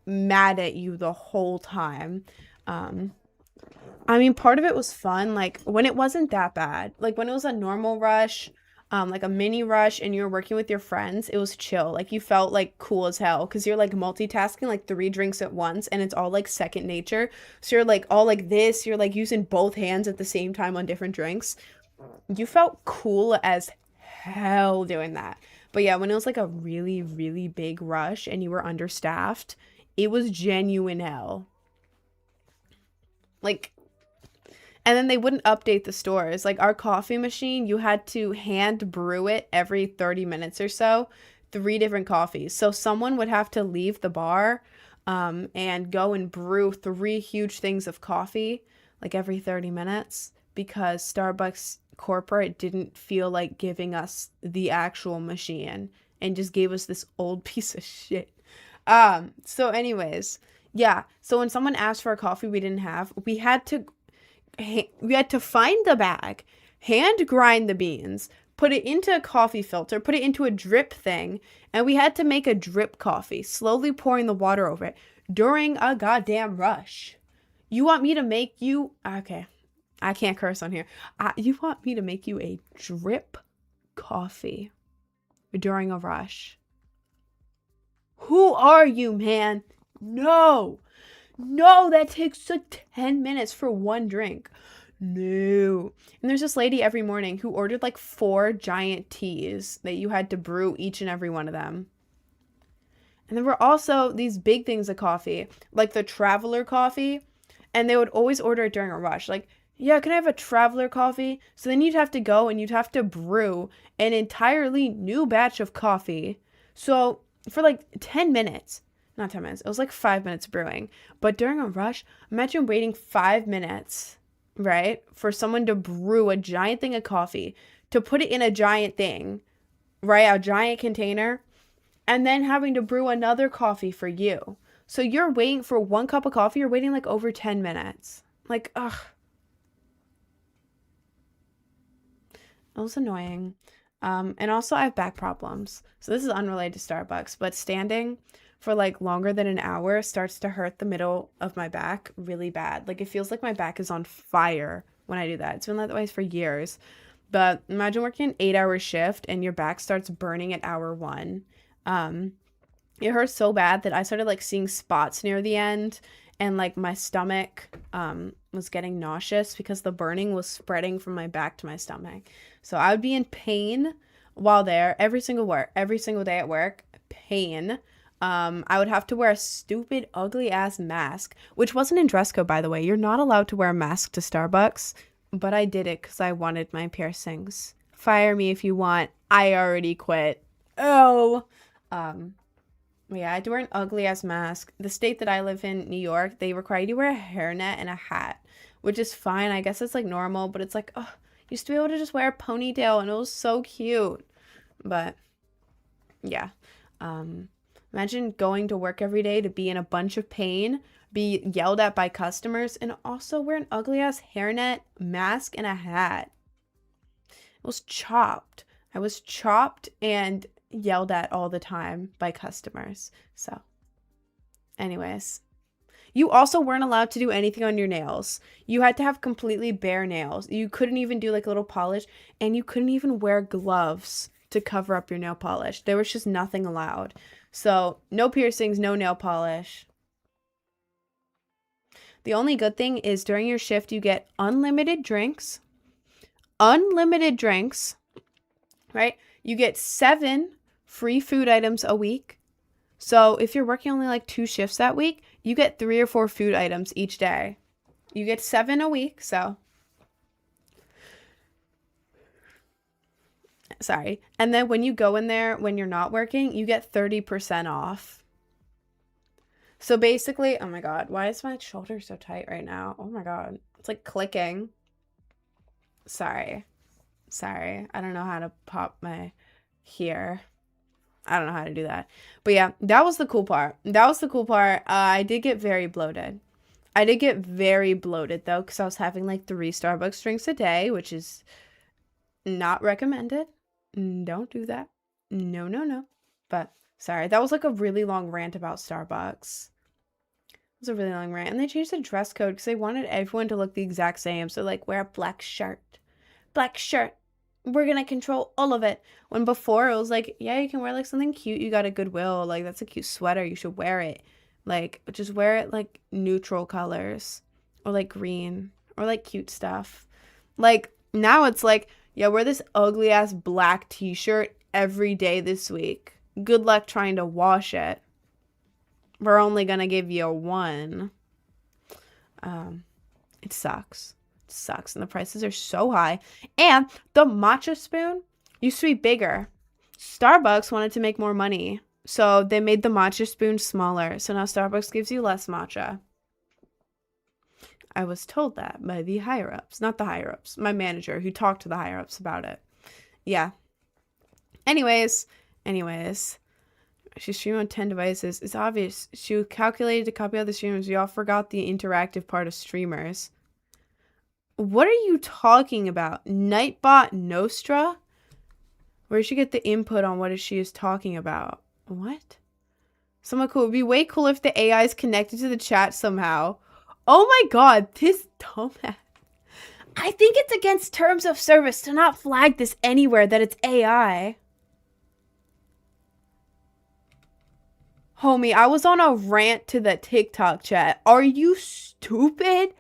mad at you the whole time. I mean, part of it was fun, like when it wasn't that bad, like when it was a normal rush, like a mini rush, and you were working with your friends, it was chill. Like you felt like cool as hell because you're like multitasking like 3 drinks at once, and it's all like second nature. So you're like all like this, you're like using both hands at the same time on different drinks. You felt cool as hell doing that. But yeah, when it was like a really, really big rush and you were understaffed, it was genuine hell. Like, and then they wouldn't update the stores. Like our coffee machine, you had to hand brew it every 30 minutes or so, 3 different coffees. So someone would have to leave the bar and go and brew 3 huge things of coffee like every 30 minutes because Starbucks corporate didn't feel like giving us the actual machine and just gave us this old piece of shit. So anyways, yeah. So when someone asked for a coffee we didn't have, we had to find the bag, hand grind the beans, put it into a coffee filter, put it into a drip thing, and we had to make a drip coffee, slowly pouring the water over it during a goddamn rush. You want me to make you... Okay, I can't curse on here. You want me to make you a drip coffee during a rush? Who are you, man? No, that takes like 10 minutes for 1 drink. No. And there's this lady every morning who ordered like 4 giant teas that you had to brew each and every one of them. And there were also these big things of coffee, like the traveler coffee, and they would always order it during a rush. Like, yeah, can I have a traveler coffee? So then you'd have to go and you'd have to brew an entirely new batch of coffee. So for like 10 minutes, not 10 minutes, it was like 5 minutes brewing. But during a rush, imagine waiting 5 minutes, right, for someone to brew a giant thing of coffee, to put it in a giant thing, right, a giant container, and then having to brew another coffee for you. So you're waiting for 1 cup of coffee, you're waiting like over 10 minutes. Like, ugh. It was annoying. And also I have back problems. So this is unrelated to Starbucks, but standing for like longer than an hour starts to hurt the middle of my back really bad. Like it feels like my back is on fire when I do that. It's been that way for years. But imagine working an 8-hour shift and your back starts burning at hour 1. It hurt so bad that I started like seeing spots near the end, and like my stomach was getting nauseous because the burning was spreading from my back to my stomach. So I would be in pain while there every single day at work, pain. I would have to wear a stupid, ugly ass mask, which wasn't in dress code, by the way. You're not allowed to wear a mask to Starbucks, but I did it because I wanted my piercings. Fire me if you want. I already quit. Oh. Yeah, I had to wear an ugly ass mask. The state that I live in, New York, they require you to wear a hairnet and a hat, which is fine. I guess it's like normal, but it's like, oh, used to be able to just wear a ponytail and it was so cute. But yeah. Imagine going to work every day to be in a bunch of pain, be yelled at by customers, and also wear an ugly ass hairnet, mask, and a hat. It was chopped. I was chopped and yelled at all the time by customers. So anyways, you also weren't allowed to do anything on your nails. You had to have completely bare nails. You couldn't even do like a little polish, and you couldn't even wear gloves to cover up your nail polish. There was just nothing allowed. So no piercings, no nail polish. The only good thing is during your shift you get unlimited drinks, right? You get 7 free food items a week. So if you're working only like 2 shifts that week, you get 3 or 4 food items each day. You get 7 a week, so. Sorry. And then when you go in there when you're not working, you get 30% off. So basically, oh my god, why is my shoulder so tight right now? Oh my god, it's like clicking. Sorry. I don't know how to pop my here. I don't know how to do that. But yeah, that was the cool part. I did get very bloated. Though, because I was having like 3 Starbucks drinks a day, which is not recommended. Don't do that. No. But sorry, that was like a really long rant about Starbucks. It was a really long rant. And they changed the dress code because they wanted everyone to look the exact same. So like, wear a black shirt. We're gonna control all of it. When before it was like, yeah, you can wear like something cute. You got a Goodwill. Like, that's a cute sweater. You should wear it. Like, just wear it like neutral colors. Or like green. Or like cute stuff. Like, now it's like, yeah, wear this ugly ass black t-shirt every day this week. Good luck trying to wash it. We're only gonna give you 1. It sucks. And the prices are so high. And the matcha spoon used to be bigger. Starbucks wanted to make more money, so they made the matcha spoon smaller. So now Starbucks gives you less matcha. I was told that by the higher-ups. Not the higher-ups. My manager, who talked to the higher-ups about it. Yeah. Anyways. She streamed on 10 devices. It's obvious. She calculated to copy other streamers. We all forgot the interactive part of streamers. What are you talking about? Nightbot Nostra? Where did she get the input on what she is talking about? What? Someone cool. It would be way cool if the AI is connected to the chat somehow. Oh my god, this dumbass. I think it's against terms of service to not flag this anywhere that it's AI. Homie, I was on a rant to the TikTok chat. Are you stupid?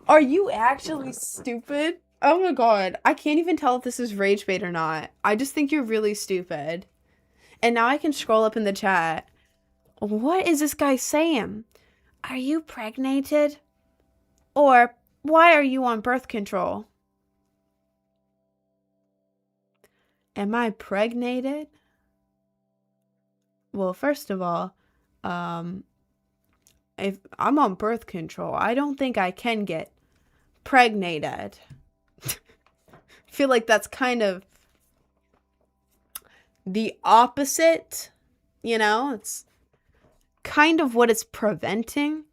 Are you actually stupid? Oh my god. I can't even tell if this is rage bait or not. I just think you're really stupid. And now I can scroll up in the chat. What is this guy saying? Are you pregnated? Or why are you on birth control? Am I pregnated? Well, first of all, if I'm on birth control, I don't think I can get pregnated. I feel like that's kind of the opposite, you know? It's kind of what it's preventing.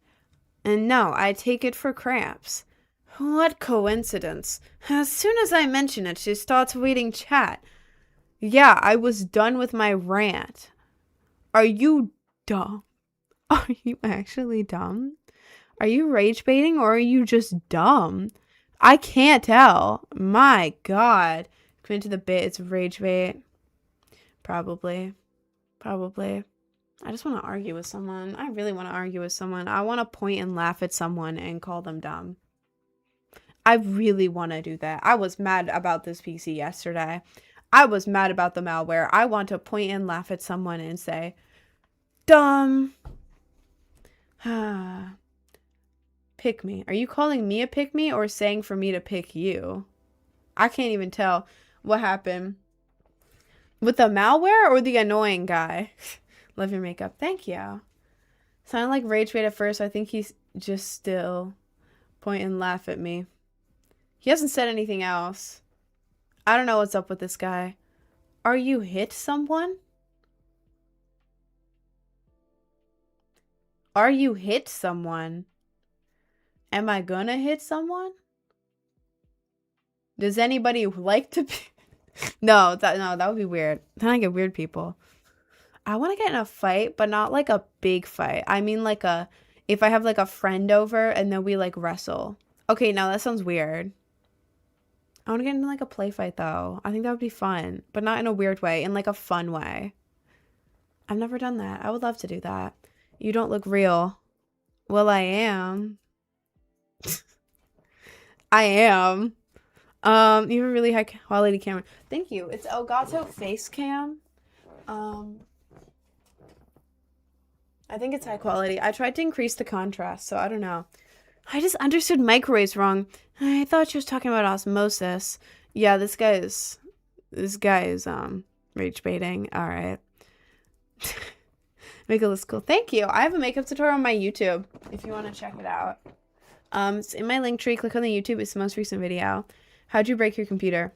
And no, I take it for cramps. What coincidence. As soon as I mention it, she starts reading chat. Yeah, I was done with my rant. Are you dumb? Are you actually dumb? Are you rage baiting or are you just dumb? I can't tell. My god. Come into the bit, it's rage bait. Probably. I just want to argue with someone. I really want to argue with someone. I want to point and laugh at someone and call them dumb. I really want to do that. I was mad about this PC yesterday. I was mad about the malware. I want to point and laugh at someone and say, dumb. Pick me. Are you calling me a pick me or saying for me to pick you? I can't even tell what happened. With the malware or the annoying guy? Love your makeup. Thank you. Sounded like rage bait at first. I think he's just still point and laugh at me. He hasn't said anything else. I don't know what's up with this guy. Are you hit someone? Are you hit someone? Am I gonna hit someone? Does anybody like to be? No, that would be weird. Then I get weird people. I want to get in a fight, but not like a big fight. I mean like if I have like a friend over and then we like wrestle. Okay, now that sounds weird. I want to get into like a play fight though. I think that would be fun, but not in a weird way, in like a fun way. I've never done that. I would love to do that. You don't look real. Well, I am. I am. You have a really high quality camera. Thank you. It's Elgato Face Cam. I think it's high quality. I tried to increase the contrast, so I don't know. I just understood microwaves wrong. I thought she was talking about osmosis. Yeah, this guy is rage baiting. All right. Make it look cool. Thank you. I have a makeup tutorial on my YouTube if you want to check it out. It's in my link tree. Click on the YouTube. It's the most recent video. How'd you break your computer?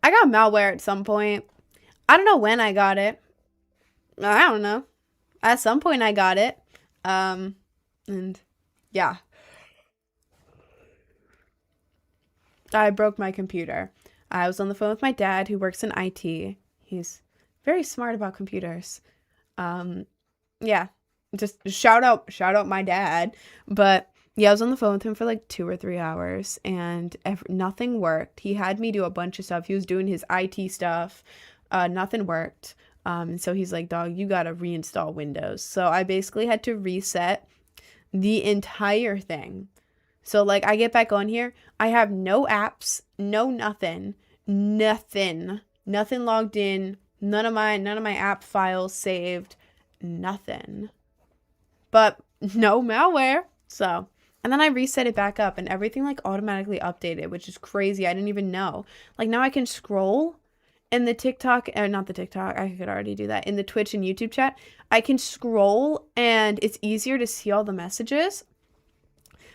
I got malware at some point. I don't know when I got it. I don't know. At some point I got it. And yeah. I broke my computer. I was on the phone with my dad who works in IT. He's very smart about computers. Yeah. Just shout out my dad. But yeah, I was on the phone with him for like 2 or 3 hours and nothing worked. He had me do a bunch of stuff. He was doing his IT stuff. Nothing worked. So he's like, dog, you gotta reinstall Windows. So I basically had to reset the entire thing. So like I get back on here, I have no apps, no nothing logged in, none of my app files saved, nothing. But no malware. So, and then I reset it back up and everything like automatically updated, which is crazy. I didn't even know. Like now I can scroll in the TikTok, not the TikTok, I could already do that. In the Twitch and YouTube chat, I can scroll and it's easier to see all the messages.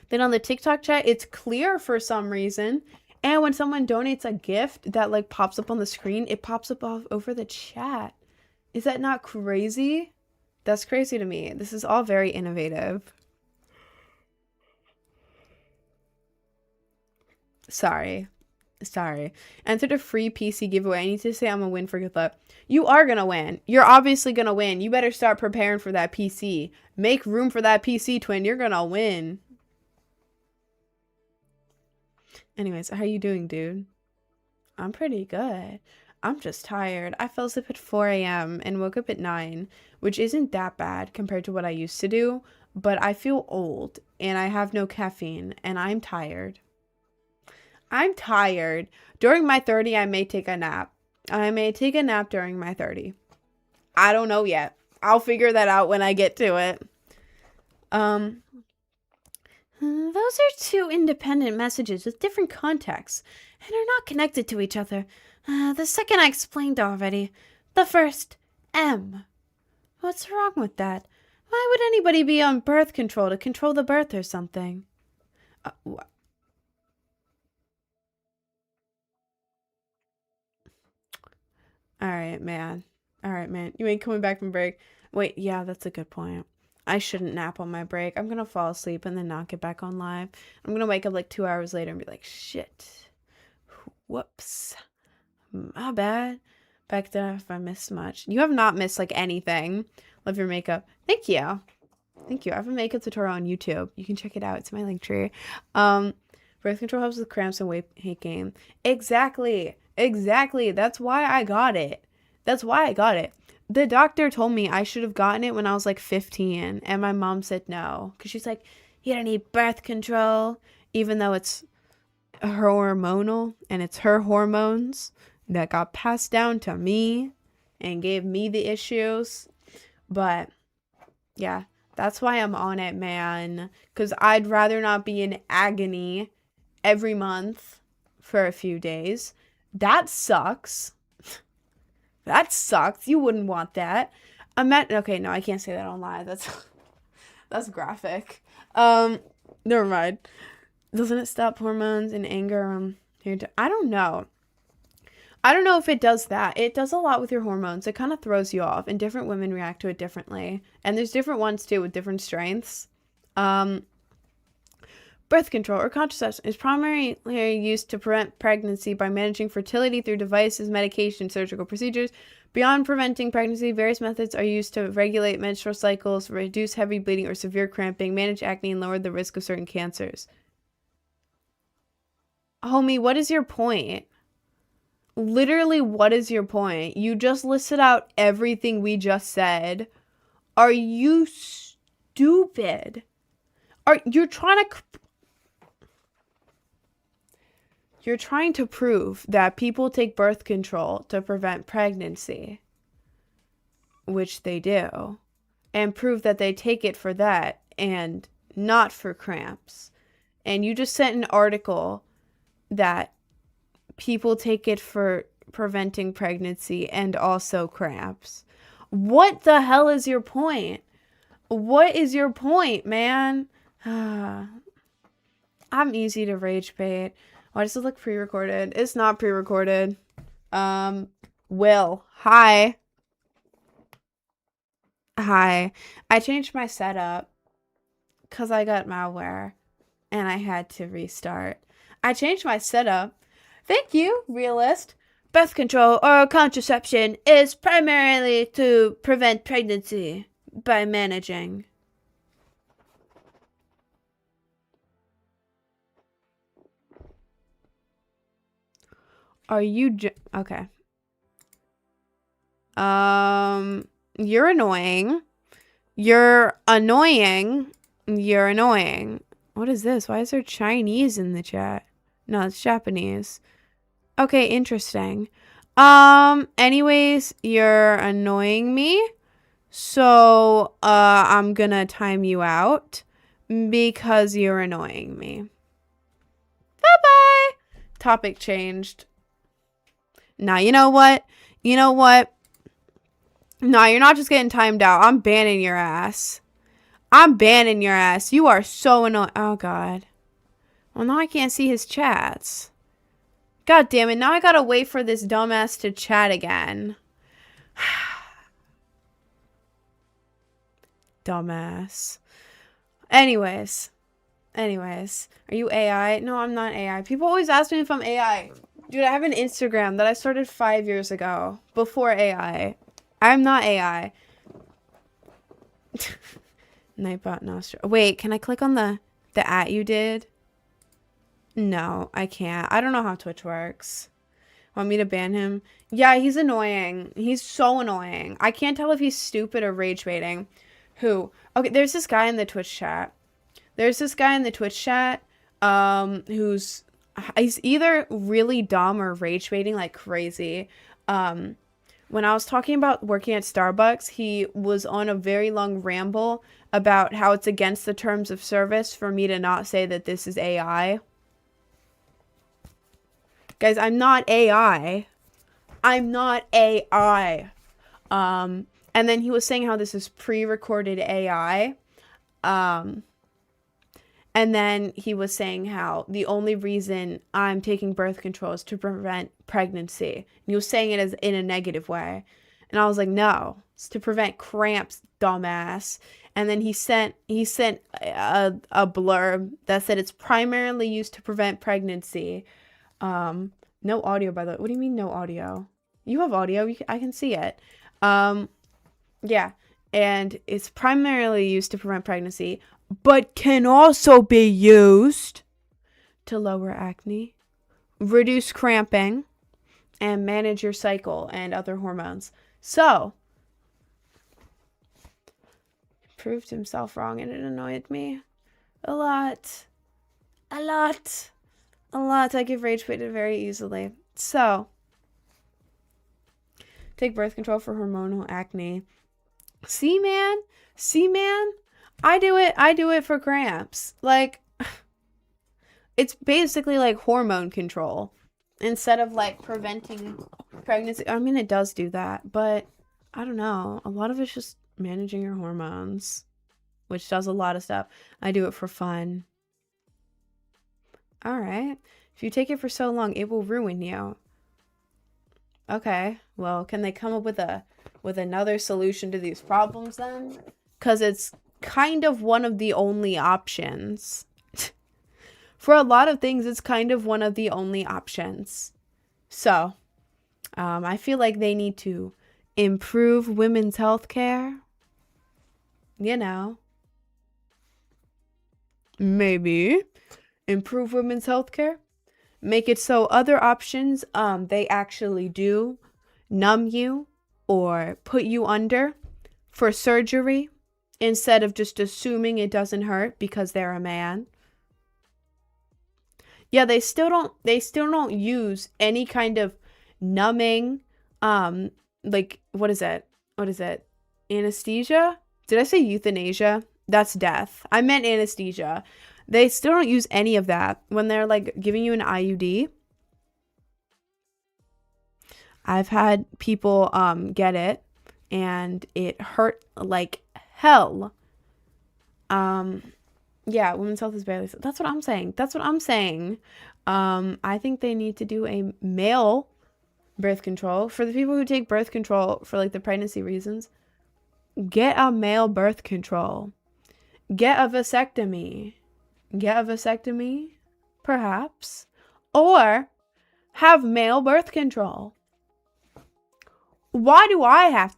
Then on the TikTok chat, it's clear for some reason. And when someone donates a gift that like pops up on the screen, it pops up over the chat. Is that not crazy? That's crazy to me. This is all very innovative. Sorry. Entered a free PC giveaway. I need to say I'm gonna win for good luck. You are gonna win. You're obviously gonna win. You better start preparing for that PC. Make room for that PC, twin. You're gonna win. Anyways, how you doing, dude? I'm pretty good. I'm just tired. I fell asleep at 4 a.m. and woke up at 9, which isn't that bad compared to what I used to do, but I feel old and I have no caffeine and I'm tired. During my 30, I may take a nap. During my 30. I don't know yet. I'll figure that out when I get to it. Those are 2 independent messages with different contexts and are not connected to each other. The second I explained already. The first, M. What's wrong with that? Why would anybody be on birth control to control the birth or something? Alright, man. You ain't coming back from break. Wait, yeah, that's a good point. I shouldn't nap on my break. I'm gonna fall asleep and then not get back on live. I'm gonna wake up like 2 hours later and be like, shit. Whoops. My bad. Back there if I missed much. You have not missed like anything. Love your makeup. Thank you. I have a makeup tutorial on YouTube. You can check it out. It's my link tree. Birth control helps with cramps and weight gain. Exactly. That's why I got it. The doctor told me I should have gotten it when I was like 15, and my mom said no, because she's like, you don't need birth control, even though it's hormonal, and it's her hormones that got passed down to me and gave me the issues. But yeah, that's why I'm on it, man, because I'd rather not be in agony every month for a few days. That sucks. You wouldn't want that. Okay, no, I can't say that on live. That's graphic. Never mind. Doesn't it stop hormones and anger? I don't know. I don't know if it does that. It does a lot with your hormones. It kind of throws you off, and different women react to it differently. And there's different ones too with different strengths. Birth control or contraception is primarily used to prevent pregnancy by managing fertility through devices, medication, surgical procedures. Beyond preventing pregnancy, various methods are used to regulate menstrual cycles, reduce heavy bleeding or severe cramping, manage acne, and lower the risk of certain cancers. Homie, what is your point? Literally, what is your point? You just listed out everything we just said. Are you stupid? You're trying to prove that people take birth control to prevent pregnancy, which they do, and prove that they take it for that and not for cramps. And you just sent an article that people take it for preventing pregnancy and also cramps. What the hell is your point? What is your point, man? I'm easy to rage bait. Why does it look pre-recorded? It's not pre-recorded. Will. Hi. Hi. I changed my setup because I got malware and I had to restart. I changed my setup. Thank you, realist. Birth control or contraception is primarily to prevent pregnancy by managing. Are you okay? You're annoying. You're annoying. You're annoying. What is this? Why is there Chinese in the chat? No, it's Japanese. Okay, interesting. Anyways, you're annoying me. So, I'm gonna time you out because you're annoying me. Bye-bye. Topic changed. Now, you know what? You know what? No, you're not just getting timed out. I'm banning your ass. I'm banning your ass. You are so annoying. Oh, God. Well, now I can't see his chats. God damn it. Now I gotta wait for this dumbass to chat again. Dumbass. Anyways. Are you AI? No, I'm not AI. People always ask me if I'm AI. Dude, I have an Instagram that I started 5 years ago. Before AI. I'm not AI. Nightbot Nostra. Wait, can I click on the at you did? No, I can't. I don't know how Twitch works. Want me to ban him? Yeah, he's annoying. He's so annoying. I can't tell if he's stupid or rage baiting. Who? Okay, there's this guy in the Twitch chat. Who's he's either really dumb or rage baiting like crazy. When I was talking about working at Starbucks, he was on a very long ramble about how it's against the terms of service for me to not say that this is AI. Guys, I'm not AI. I'm not AI. And then he was saying how this is pre-recorded AI. And then he was saying how the only reason I'm taking birth control is to prevent pregnancy. And he was saying it as in a negative way. And I was like, no, it's to prevent cramps, dumbass. And then he sent a blurb that said it's primarily used to prevent pregnancy. No audio, by the way. What do you mean no audio? You have audio. I can see it. Yeah. And it's primarily used to prevent pregnancy, but can also be used to lower acne, reduce cramping, and manage your cycle and other hormones. So, he proved himself wrong and it annoyed me a lot. I get rage baited very easily. So, take birth control for hormonal acne. See, man? I do it for cramps. Like, it's basically like hormone control instead of like preventing pregnancy. I mean, it does do that, but I don't know. A lot of it's just managing your hormones, which does a lot of stuff. I do it for fun. All right. If you take it for so long, it will ruin you. Okay. Well, can they come up with another solution to these problems then? Because it's kind of one of the only options. For a lot of things, it's kind of one of the only options. So, I feel like they need to improve women's health care. You know. Maybe. Improve women's health care. Make it so other options, they actually do numb you or put you under for surgery instead of just assuming it doesn't hurt because they're a man. Yeah, they still don't use any kind of numbing, like, what is it? Anesthesia? Did I say euthanasia? That's death. I meant anesthesia. They still don't use any of that when they're like giving you an IUD. I've had people get it and it hurt like hell. Yeah, women's health is barely. That's what I'm saying. I think they need to do a male birth control for the people who take birth control for like the pregnancy reasons. Get a male birth control. Get a vasectomy. Perhaps. Or have male birth control. Why do I have,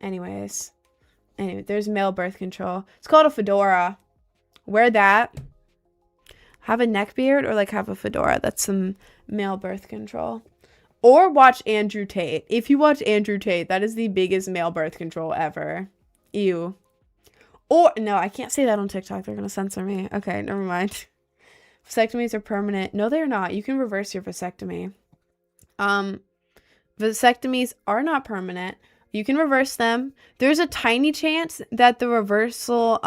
Anyway, there's male birth control. It's called a fedora. Wear that. Have a neck beard or like have a fedora. That's some male birth control. Or watch Andrew Tate. If you watch Andrew Tate, that is the biggest male birth control ever. Ew. Or, no, I can't say that on TikTok. They're going to censor me. Okay, never mind. Vasectomies are permanent. No, they're not. You can reverse your vasectomy. Vasectomies are not permanent. You can reverse them. There's a tiny chance that the reversal,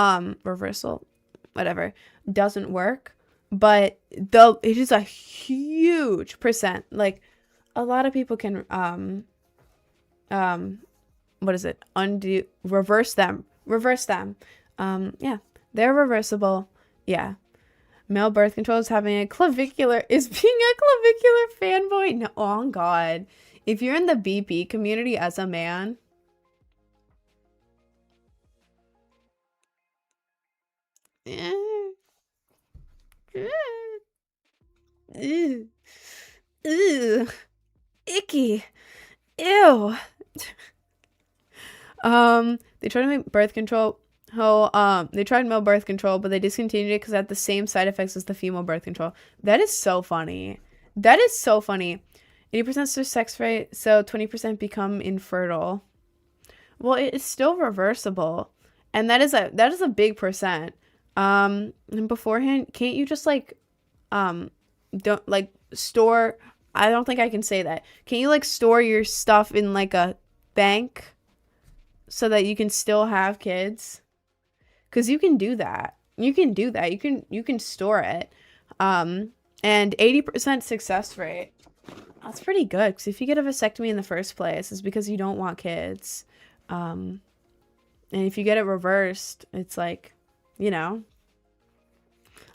whatever, doesn't work. But it is a huge percent. Like, a lot of people can, reverse them. Yeah, they're reversible. Yeah. Male birth control is being a clavicular fanboy. No, oh God. If you're in the BP community as a man, icky. Ew. They tried to make birth control. They tried male birth control, but they discontinued it because it had the same side effects as the female birth control. That is so funny. 80% is sex rate, so 20% become infertile. Well, it's still reversible, and that is a big percent. And beforehand, can't you just don't like store? I don't think I can say that. Can you like store your stuff in like a bank so that you can still have kids? Because you can do that. You can store it. And 80% success rate. That's pretty good. Because if you get a vasectomy in the first place, it's because you don't want kids. And if you get it reversed, it's like, you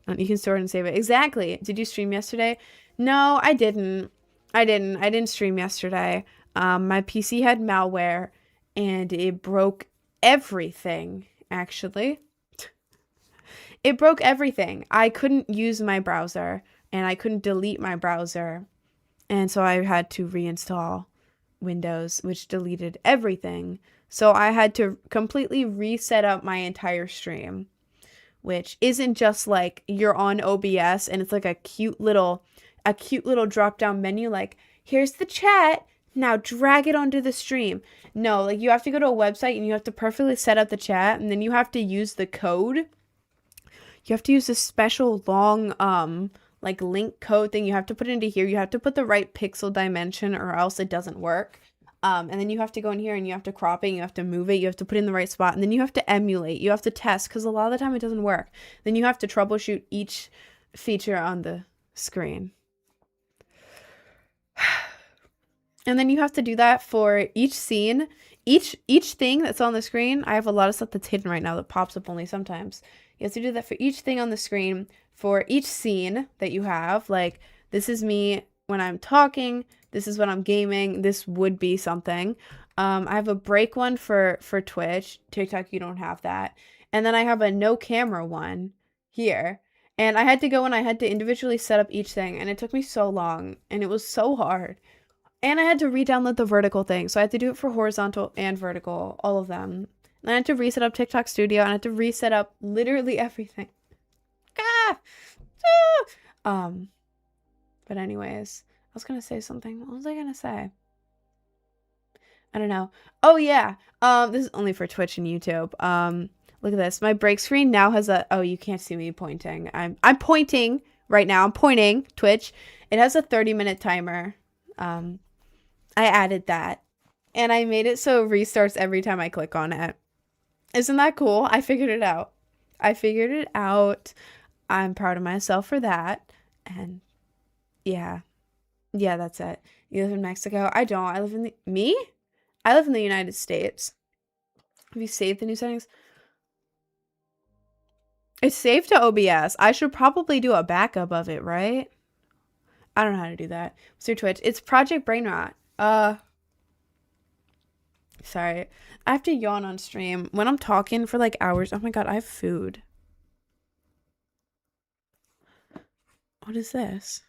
can store it and save it. Exactly. Did you stream yesterday? No, I didn't. I didn't stream yesterday. My PC had malware and it broke everything, actually. It broke everything. I couldn't use my browser and I couldn't delete my browser. And so I had to reinstall Windows, which deleted everything. So I had to completely reset up my entire stream, which isn't just like you're on OBS and it's like a cute little drop down menu. Like, here's the chat. Now drag it onto the stream. No, like you have to go to a website and you have to perfectly set up the chat, and then you have to use the code. You have to use this special long like link code thing. You have to put it into here. You have to put the right pixel dimension or else it doesn't work. And then you have to go in here and you have to crop it, and you have to move it, you have to put it in the right spot, and then you have to emulate, you have to test, because a lot of the time it doesn't work. Then you have to troubleshoot each feature on the screen. And then you have to do that for each scene, each thing that's on the screen. I have a lot of stuff that's hidden right now that pops up only sometimes. You have to do that for each thing on the screen, for each scene that you have. Like, this is me when I'm talking, this is when I'm gaming, this would be something. I have a break one for Twitch. TikTok, you don't have that. And then I have a no camera one here. And I had to go and I had to individually set up each thing, and it took me so long, and it was so hard. And I had to re-download the vertical thing. So I had to do it for horizontal and vertical, all of them. And I had to reset up TikTok Studio, and I had to reset up literally everything. But anyways, I was going to say something. What was I going to say? I don't know. Oh, yeah. This is only for Twitch and YouTube. Look at this. My break screen now has a... Oh, you can't see me pointing. I'm pointing right now. I'm pointing. Twitch. It has a 30-minute timer. I added that, and I made it so it restarts every time I click on it. Isn't that cool? I figured it out. I'm proud of myself for that. And yeah, Yeah, that's it. You live in Mexico? I don't. I live in the... Me? I live in the United States. Have you saved the new settings? It's saved to OBS. I should probably do a backup of it, right? I don't know how to do that. What's your Twitch? It's Project Brainrot. Sorry. I have to yawn on stream. When I'm talking for like hours, oh my god, I have food. What is this?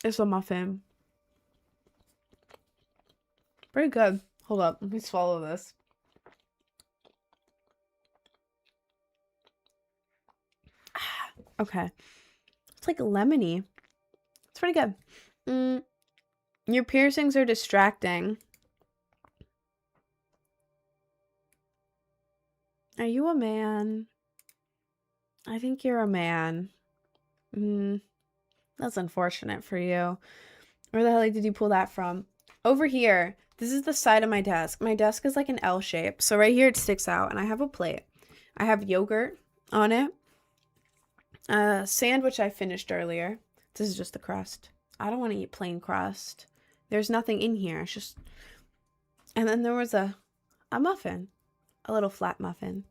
It's a muffin. Pretty good. Hold up. Let me swallow this. Okay. It's like lemony. It's pretty good. Your piercings are distracting. Are you a man? I think you're a man. That's unfortunate for you. Where the hell did you pull that from? Over here. This is the side of my desk. My desk is like an L shape. So right here it sticks out and I have a plate. I have yogurt on it. Sandwich I finished earlier. This is just the crust. I don't want to eat plain crust. There's nothing in here. It's just... And then there was a muffin. A little flat muffin.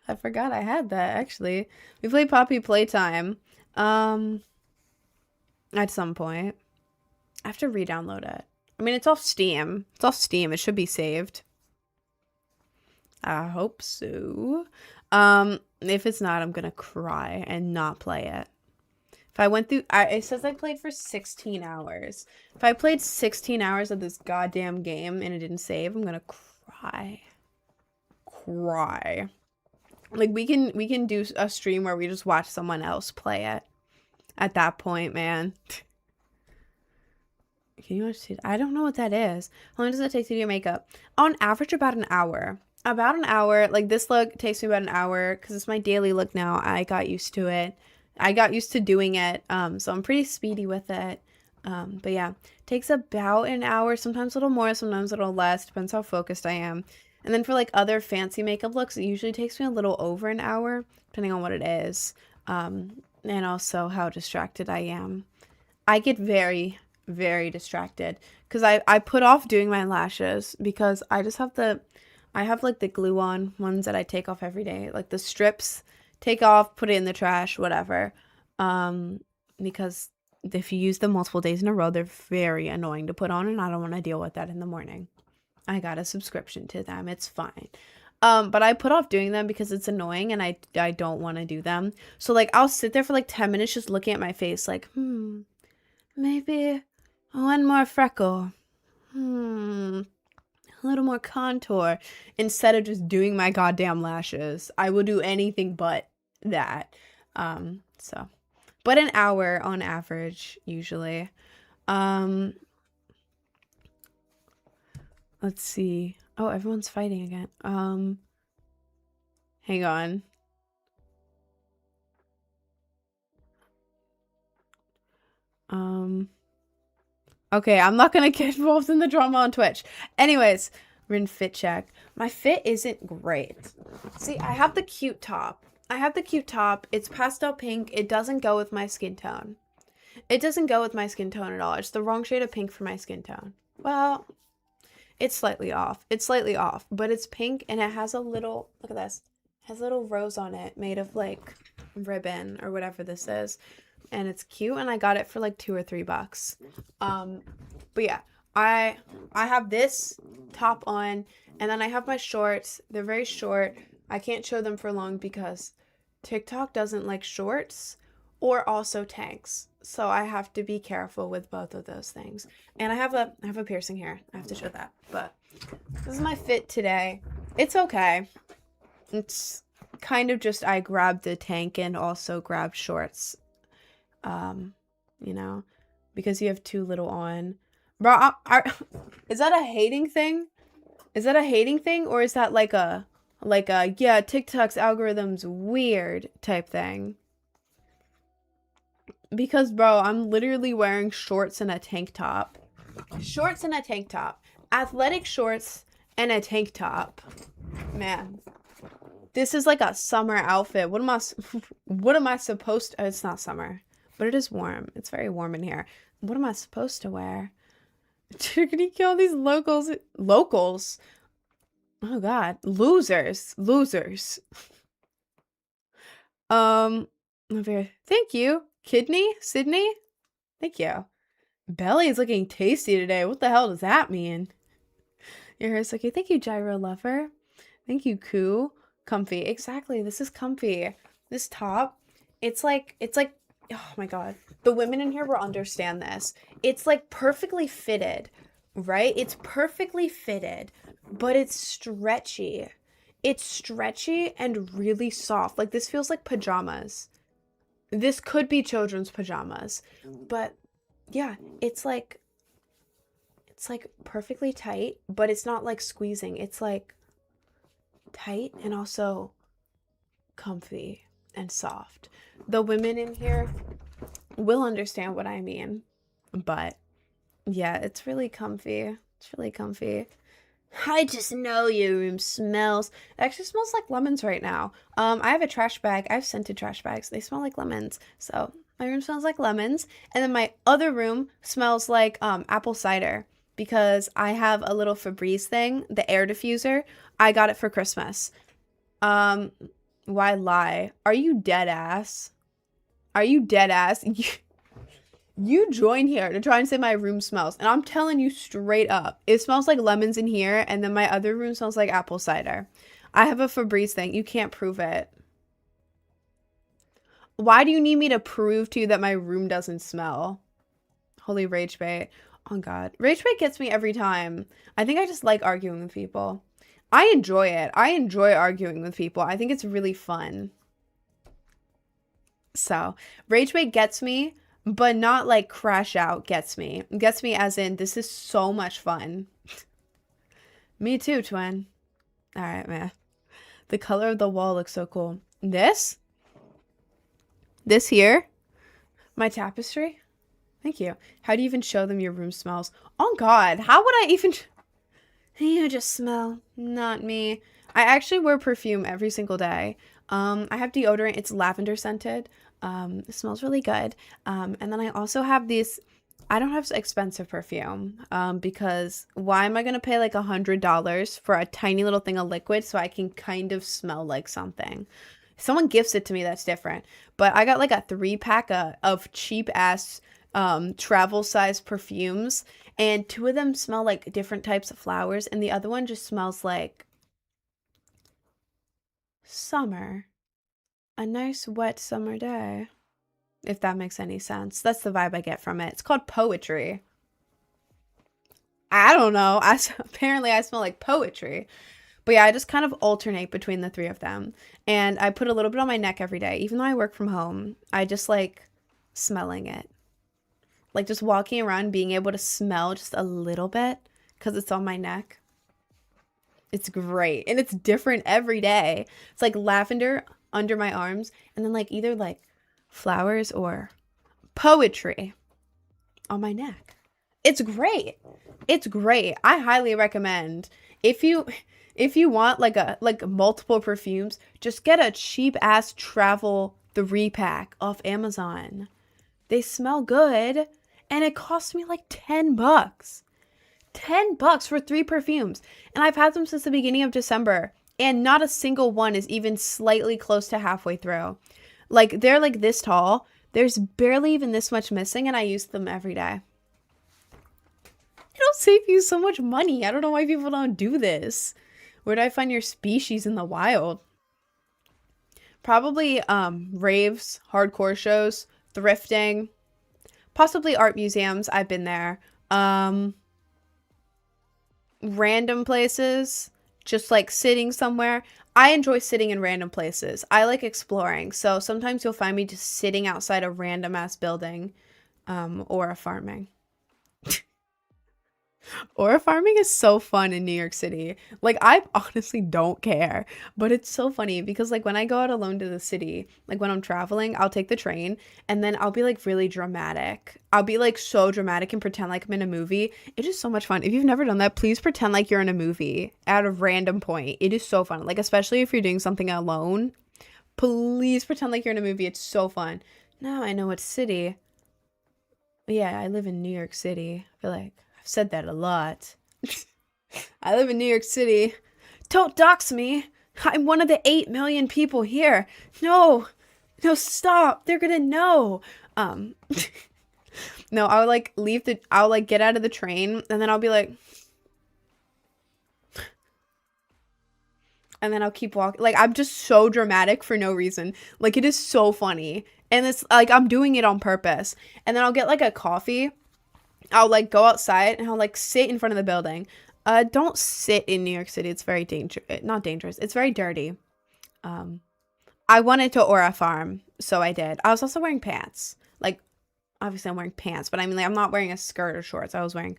I forgot I had that, actually. We played Poppy Playtime. At some point. I have to re-download it. I mean, it's off Steam. It's off Steam. It should be saved. I hope so. If it's not, I'm gonna cry and not play it. If I went through... it says I played for 16 hours. If I played 16 hours of this goddamn game and it didn't save, I'm gonna cry. Cry. Like, we can do a stream where we just watch someone else play it. At that point, man. Can you watch it? I don't know what that is. How long does it take to do your makeup? On average, about an hour. About an hour. Like, this look takes me about an hour because it's my daily look now. I got used to it. I got used to doing it. So I'm pretty speedy with it. But yeah, takes about an hour. Sometimes a little more, sometimes a little less. Depends how focused I am. And then for like other fancy makeup looks, it usually takes me a little over an hour, depending on what it is. And also how distracted I am. I get very, very distracted because I put off doing my lashes because I just have I have like the glue on ones that I take off every day, like the strips, take off, put it in the trash, whatever. Because if you use them multiple days in a row, they're very annoying to put on and I don't want to deal with that in the morning. I got a subscription to them. It's fine. But I put off doing them because it's annoying and I don't want to do them. So like I'll sit there for like 10 minutes just looking at my face like, maybe one more freckle. A little more contour instead of just doing my goddamn lashes. I will do anything but that. But an hour on average usually. Let's see. Oh, everyone's fighting again. Hang on. Okay, I'm not gonna get involved in the drama on Twitch. Anyways, we're in fit check. My fit isn't great. See, I have the cute top. It's pastel pink. It doesn't go with my skin tone. It doesn't go with my skin tone at all. It's the wrong shade of pink for my skin tone. Well, it's slightly off. But it's pink and it has a little, look at this. It has a little rose on it made of like ribbon or whatever this is. And it's cute and I got it for like $2 or $3. But yeah, I have this top on and then I have my shorts. They're very short. I can't show them for long because TikTok doesn't like shorts or also tanks. So I have to be careful with both of those things. And I have a piercing here. I have to show that. But this is my fit today. It's okay. It's kind of just I grabbed the tank and also grabbed shorts. You know, because you have too little on. Bro, is that a hating thing? Is that a hating thing or is that like a yeah, TikTok's algorithm's weird type thing? Because bro, I'm literally wearing shorts and a tank top. athletic shorts and a tank top. Man, this is like a summer outfit. What am I supposed to, it's not summer, but it is warm. It's very warm in here. What am I supposed to wear? You're gonna kill these locals. Locals? Oh God. Losers. Losers. Thank you. Kidney? Sydney? Thank you. Belly is looking tasty today. What the hell does that mean? Your hair's okay. Thank you, Gyro Lover. Thank you, Koo. Comfy. Exactly. This is comfy. This top, it's like, oh my God. The women in here will understand this. It's like perfectly fitted, right? It's perfectly fitted, but it's stretchy. It's stretchy and really soft. Like this feels like pajamas. This could be children's pajamas, but yeah, it's like perfectly tight, but it's not like squeezing. It's like tight and also comfy and soft. The women in here will understand what I mean, but yeah, it's really comfy. It's really comfy. I just know your room smells. It actually smells like lemons right now. I have a trash bag. I have scented trash bags. They smell like lemons. So my room smells like lemons. And then my other room smells like apple cider because I have a little Febreze thing, the air diffuser. I got it for Christmas. Why lie? Are you dead ass? Are you dead ass? You join here to try and say my room smells. And I'm telling you straight up, it smells like lemons in here. And then my other room smells like apple cider. I have a Febreze thing. You can't prove it. Why do you need me to prove to you that my room doesn't smell? Holy rage bait. Oh God. Rage bait gets me every time. I think I just like arguing with people. I enjoy it. I enjoy arguing with people. I think it's really fun. So, rage bait gets me, but not like crash out gets me. Gets me as in, this is so much fun. Me too, twin. All right, man. The color of the wall looks so cool. This here, my tapestry. Thank you. How do you even show them your room smells? Oh God, how would I even... You just smell. Not me. I actually wear perfume every single day. I have deodorant. It's lavender scented. It smells really good. And then I also have these... I don't have expensive perfume because why am I going to pay like $100 for a tiny little thing of liquid so I can kind of smell like something? If someone gifts it to me, that's different. But I got like a 3-pack of cheap ass travel size perfumes, and 2 of them smell like different types of flowers, and the other one just smells like summer. A nice wet summer day. If that makes any sense. That's the vibe I get from it. It's called poetry. I don't know. Apparently I smell like poetry. But yeah, I just kind of alternate between the 3 of them. And I put a little bit on my neck every day. Even though I work from home, I just like smelling it. Like just walking around, being able to smell just a little bit because it's on my neck. It's great. And it's different every day. It's like lavender under my arms and then like either like flowers or poetry on my neck. It's great. It's great. I highly recommend. If you want like multiple perfumes, just get a cheap ass travel 3-pack off Amazon. They smell good and it cost me like $10. $10 for 3 perfumes. And I've had them since the beginning of December and not a single one is even slightly close to halfway through. Like they're like this tall. There's barely even this much missing and I use them every day. It'll save you so much money. I don't know why people don't do this. Where do I find your species in the wild? Probably raves, hardcore shows, thrifting, possibly art museums. I've been there. Random places, just like sitting somewhere. I enjoy sitting in random places. I like exploring. So sometimes you'll find me just sitting outside a random ass building or a farming. Aura farming is so fun in New York City. Like, I honestly don't care, but it's so funny because, like, when I go out alone to the city, like, when I'm traveling, I'll take the train and then I'll be, like, really dramatic. I'll be, like, so dramatic and pretend like I'm in a movie. It is so much fun. If you've never done that, please pretend like you're in a movie at a random point. It is so fun. Like, especially if you're doing something alone, please pretend like you're in a movie. It's so fun. Now I know what city. Yeah, I live in New York City. I feel like I've said that a lot. I live in New York City. Don't dox me. I'm one of the 8 million people here. No. No, stop. They're gonna know. Um, no, I'll like get out of the train and then I'll be like, and then I'll keep walking. Like, I'm just so dramatic for no reason. Like, it is so funny. And it's like, I'm doing it on purpose. And then I'll get like a coffee. I'll like go outside and I'll like sit in front of the building. Don't sit in New York City. It's very not dangerous. It's very dirty. I wanted to aura farm, so I did. I was also wearing pants. Like, obviously I'm wearing pants, but I mean, like, I'm not wearing a skirt or shorts. I was wearing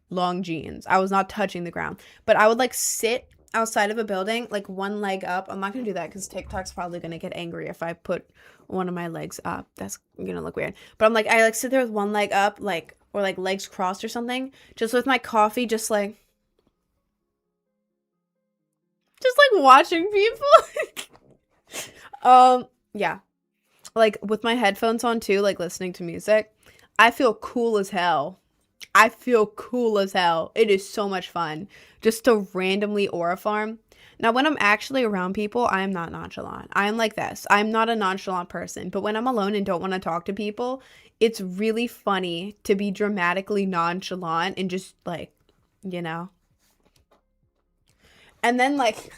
long jeans. I was not touching the ground. But I would like sit outside of a building, like one leg up. I'm not gonna do that because TikTok's probably gonna get angry if I put one of my legs up. That's gonna look weird. But I'm like, I like sit there with one leg up, like, or like legs crossed or something, just with my coffee, just like watching people. Yeah. Like with my headphones on too, like listening to music. I feel cool as hell. I feel cool as hell. It is so much fun just to randomly aura farm. Now, when I'm actually around people, I am not nonchalant. I am like this. I'm not a nonchalant person, but when I'm alone and don't want to talk to people, it's really funny to be dramatically nonchalant and just like, you know. And then like,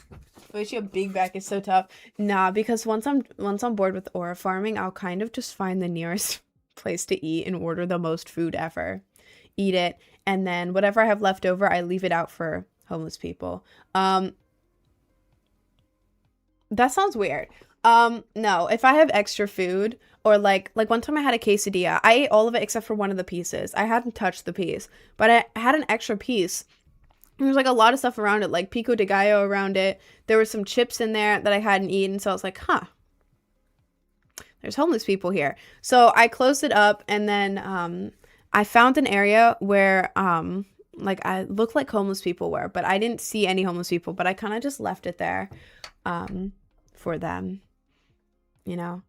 wish a big back is so tough. Nah, because once I'm bored with aura farming, I'll kind of just find the nearest place to eat and order the most food ever. Eat it, and then whatever I have left over, I leave it out for homeless people. That sounds weird. No, if I have extra food or like one time I had a quesadilla. I ate all of it except for one of the pieces. I hadn't touched the piece, but I had an extra piece. There was like a lot of stuff around it, like pico de gallo around it. There were some chips in there that I hadn't eaten, so I was like, huh, there's homeless people here. So I closed it up, and then I found an area where like I looked like homeless people were, but I didn't see any homeless people, but I kind of just left it there for them, you know.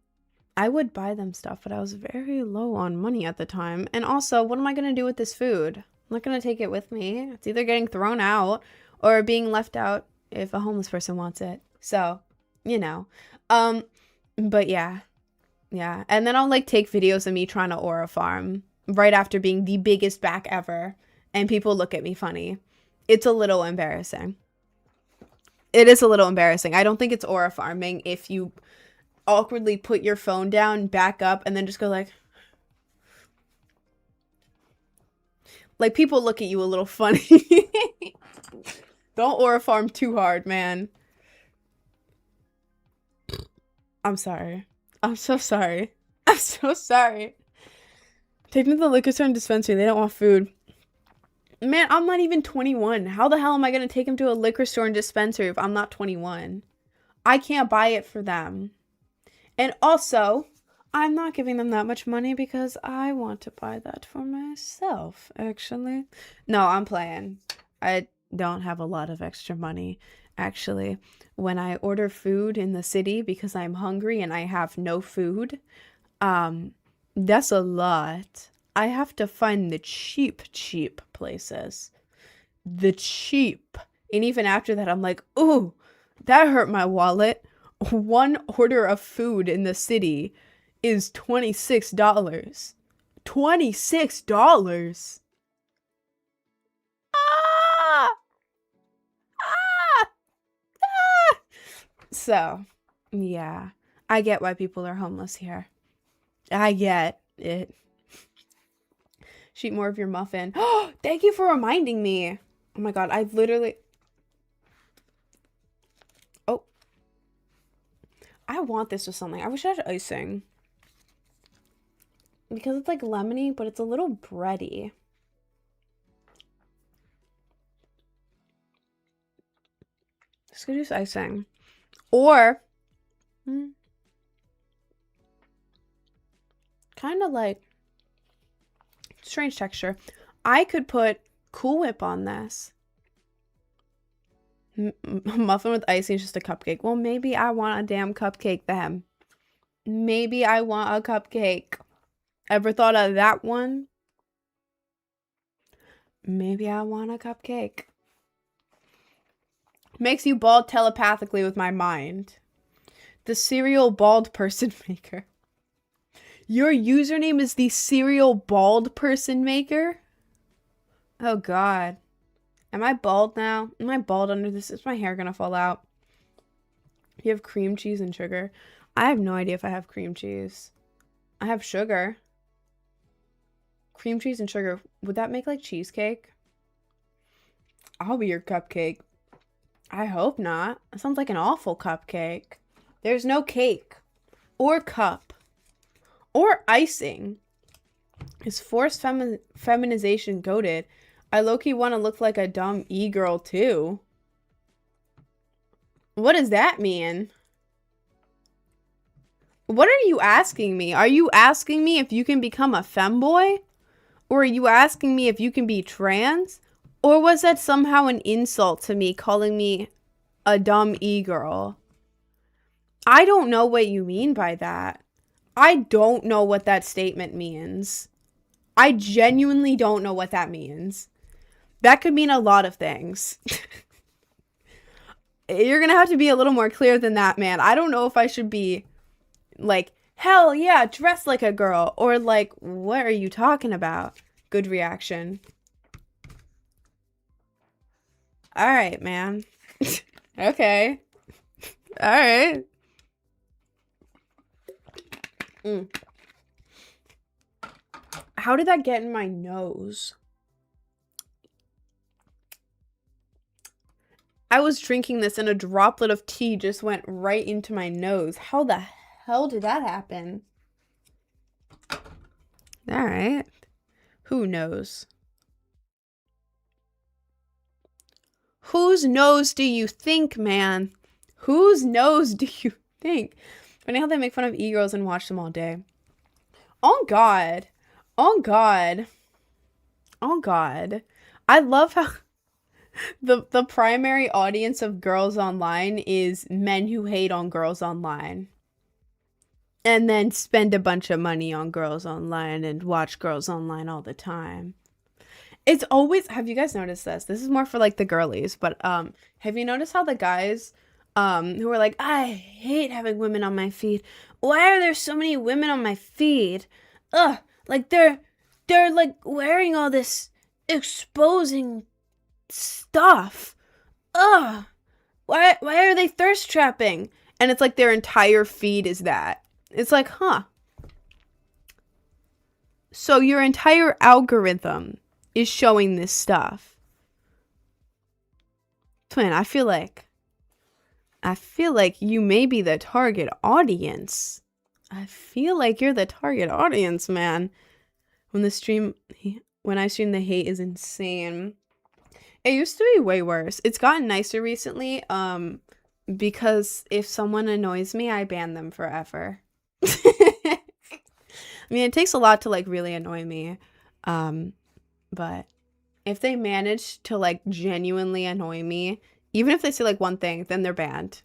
I would buy them stuff, but I was very low on money at the time. And also, what am I going to do with this food? I'm not going to take it with me. It's either getting thrown out or being left out if a homeless person wants it. So, you know. But yeah. Yeah. And then I'll like take videos of me trying to aura farm right after being the biggest back ever. And people look at me funny. It's a little embarrassing. It is a little embarrassing. I don't think it's aura farming if you awkwardly put your phone down, back up, and then just go like people look at you a little funny. Don't aura farm too hard, man. I'm sorry. I'm so sorry. I'm so sorry. Take me to the liquor store and dispensary. They don't want food. Man, I'm not even 21. How the hell am I going to take him to a liquor store and dispensary if I'm not 21? I can't buy it for them. And also, I'm not giving them that much money because I want to buy that for myself, actually. No, I'm playing. I don't have a lot of extra money, actually. When I order food in the city because I'm hungry and I have no food, that's a lot. I have to find the cheap places. The cheap. And even after that, I'm like, ooh, that hurt my wallet. One order of food in the city is $26. $26. Ah! Ah! Ah! So, yeah. I get why people are homeless here. I get it. Eat more of your muffin. Oh, thank you for reminding me. Oh my god, I've literally... Oh. I want this with something. I wish I had icing. Because it's like lemony, but it's a little bready. Let's go do icing. Or, kind of like, strange texture. I could put Cool Whip on this. Muffin with icing is just a cupcake. Well, maybe I want a damn cupcake then. Maybe I want a cupcake. Ever thought of that one? Maybe I want a cupcake. Makes you bald telepathically with my mind. The cereal bald person maker. Your username is the cereal bald person maker? Oh god. Am I bald now? Am I bald under this? Is my hair gonna fall out? You have cream cheese and sugar. I have no idea if I have cream cheese. I have sugar. Cream cheese and sugar. Would that make like cheesecake? I'll be your cupcake. I hope not. That sounds like an awful cupcake. There's no cake. Or cup. Or icing. Is forced feminization goated? I low-key want to look like a dumb e-girl too. What does that mean? What are you asking me? Are you asking me if you can become a femboy? Or are you asking me if you can be trans? Or was that somehow an insult to me, calling me a dumb e-girl? I don't know what you mean by that. I don't know what that statement means. I genuinely don't know what that means. That could mean a lot of things. You're gonna have to be a little more clear than that, man. I don't know if I should be like, hell yeah, dress like a girl. Or like, what are you talking about? Good reaction. Alright, man. Okay. Alright. How did that get in my nose? I was drinking this and a droplet of tea just went right into my nose. How the hell did that happen? Alright. Who knows? Whose nose do you think, man? Whose nose do you think? Funny how they make fun of e-girls and watch them all day. Oh god. Oh god. Oh god. I love how the primary audience of girls online is men who hate on girls online. And then spend a bunch of money on girls online and watch girls online all the time. It's always, have you guys noticed this? This is more for like the girlies, but have you noticed how the guys who are like, I hate having women on my feed. Why are there so many women on my feed? Ugh, like they're like wearing all this exposing stuff. Ugh. Why are they thirst trapping? And it's like their entire feed is that. It's like, huh. So your entire algorithm is showing this stuff. Twin, I feel like you may be the target audience. I feel like you're the target audience, man. When I stream the hate is insane. It used to be way worse. It's gotten nicer recently, because if someone annoys me, I ban them forever. I mean, it takes a lot to like really annoy me. But if they manage to like genuinely annoy me, even if they say like one thing, then they're banned.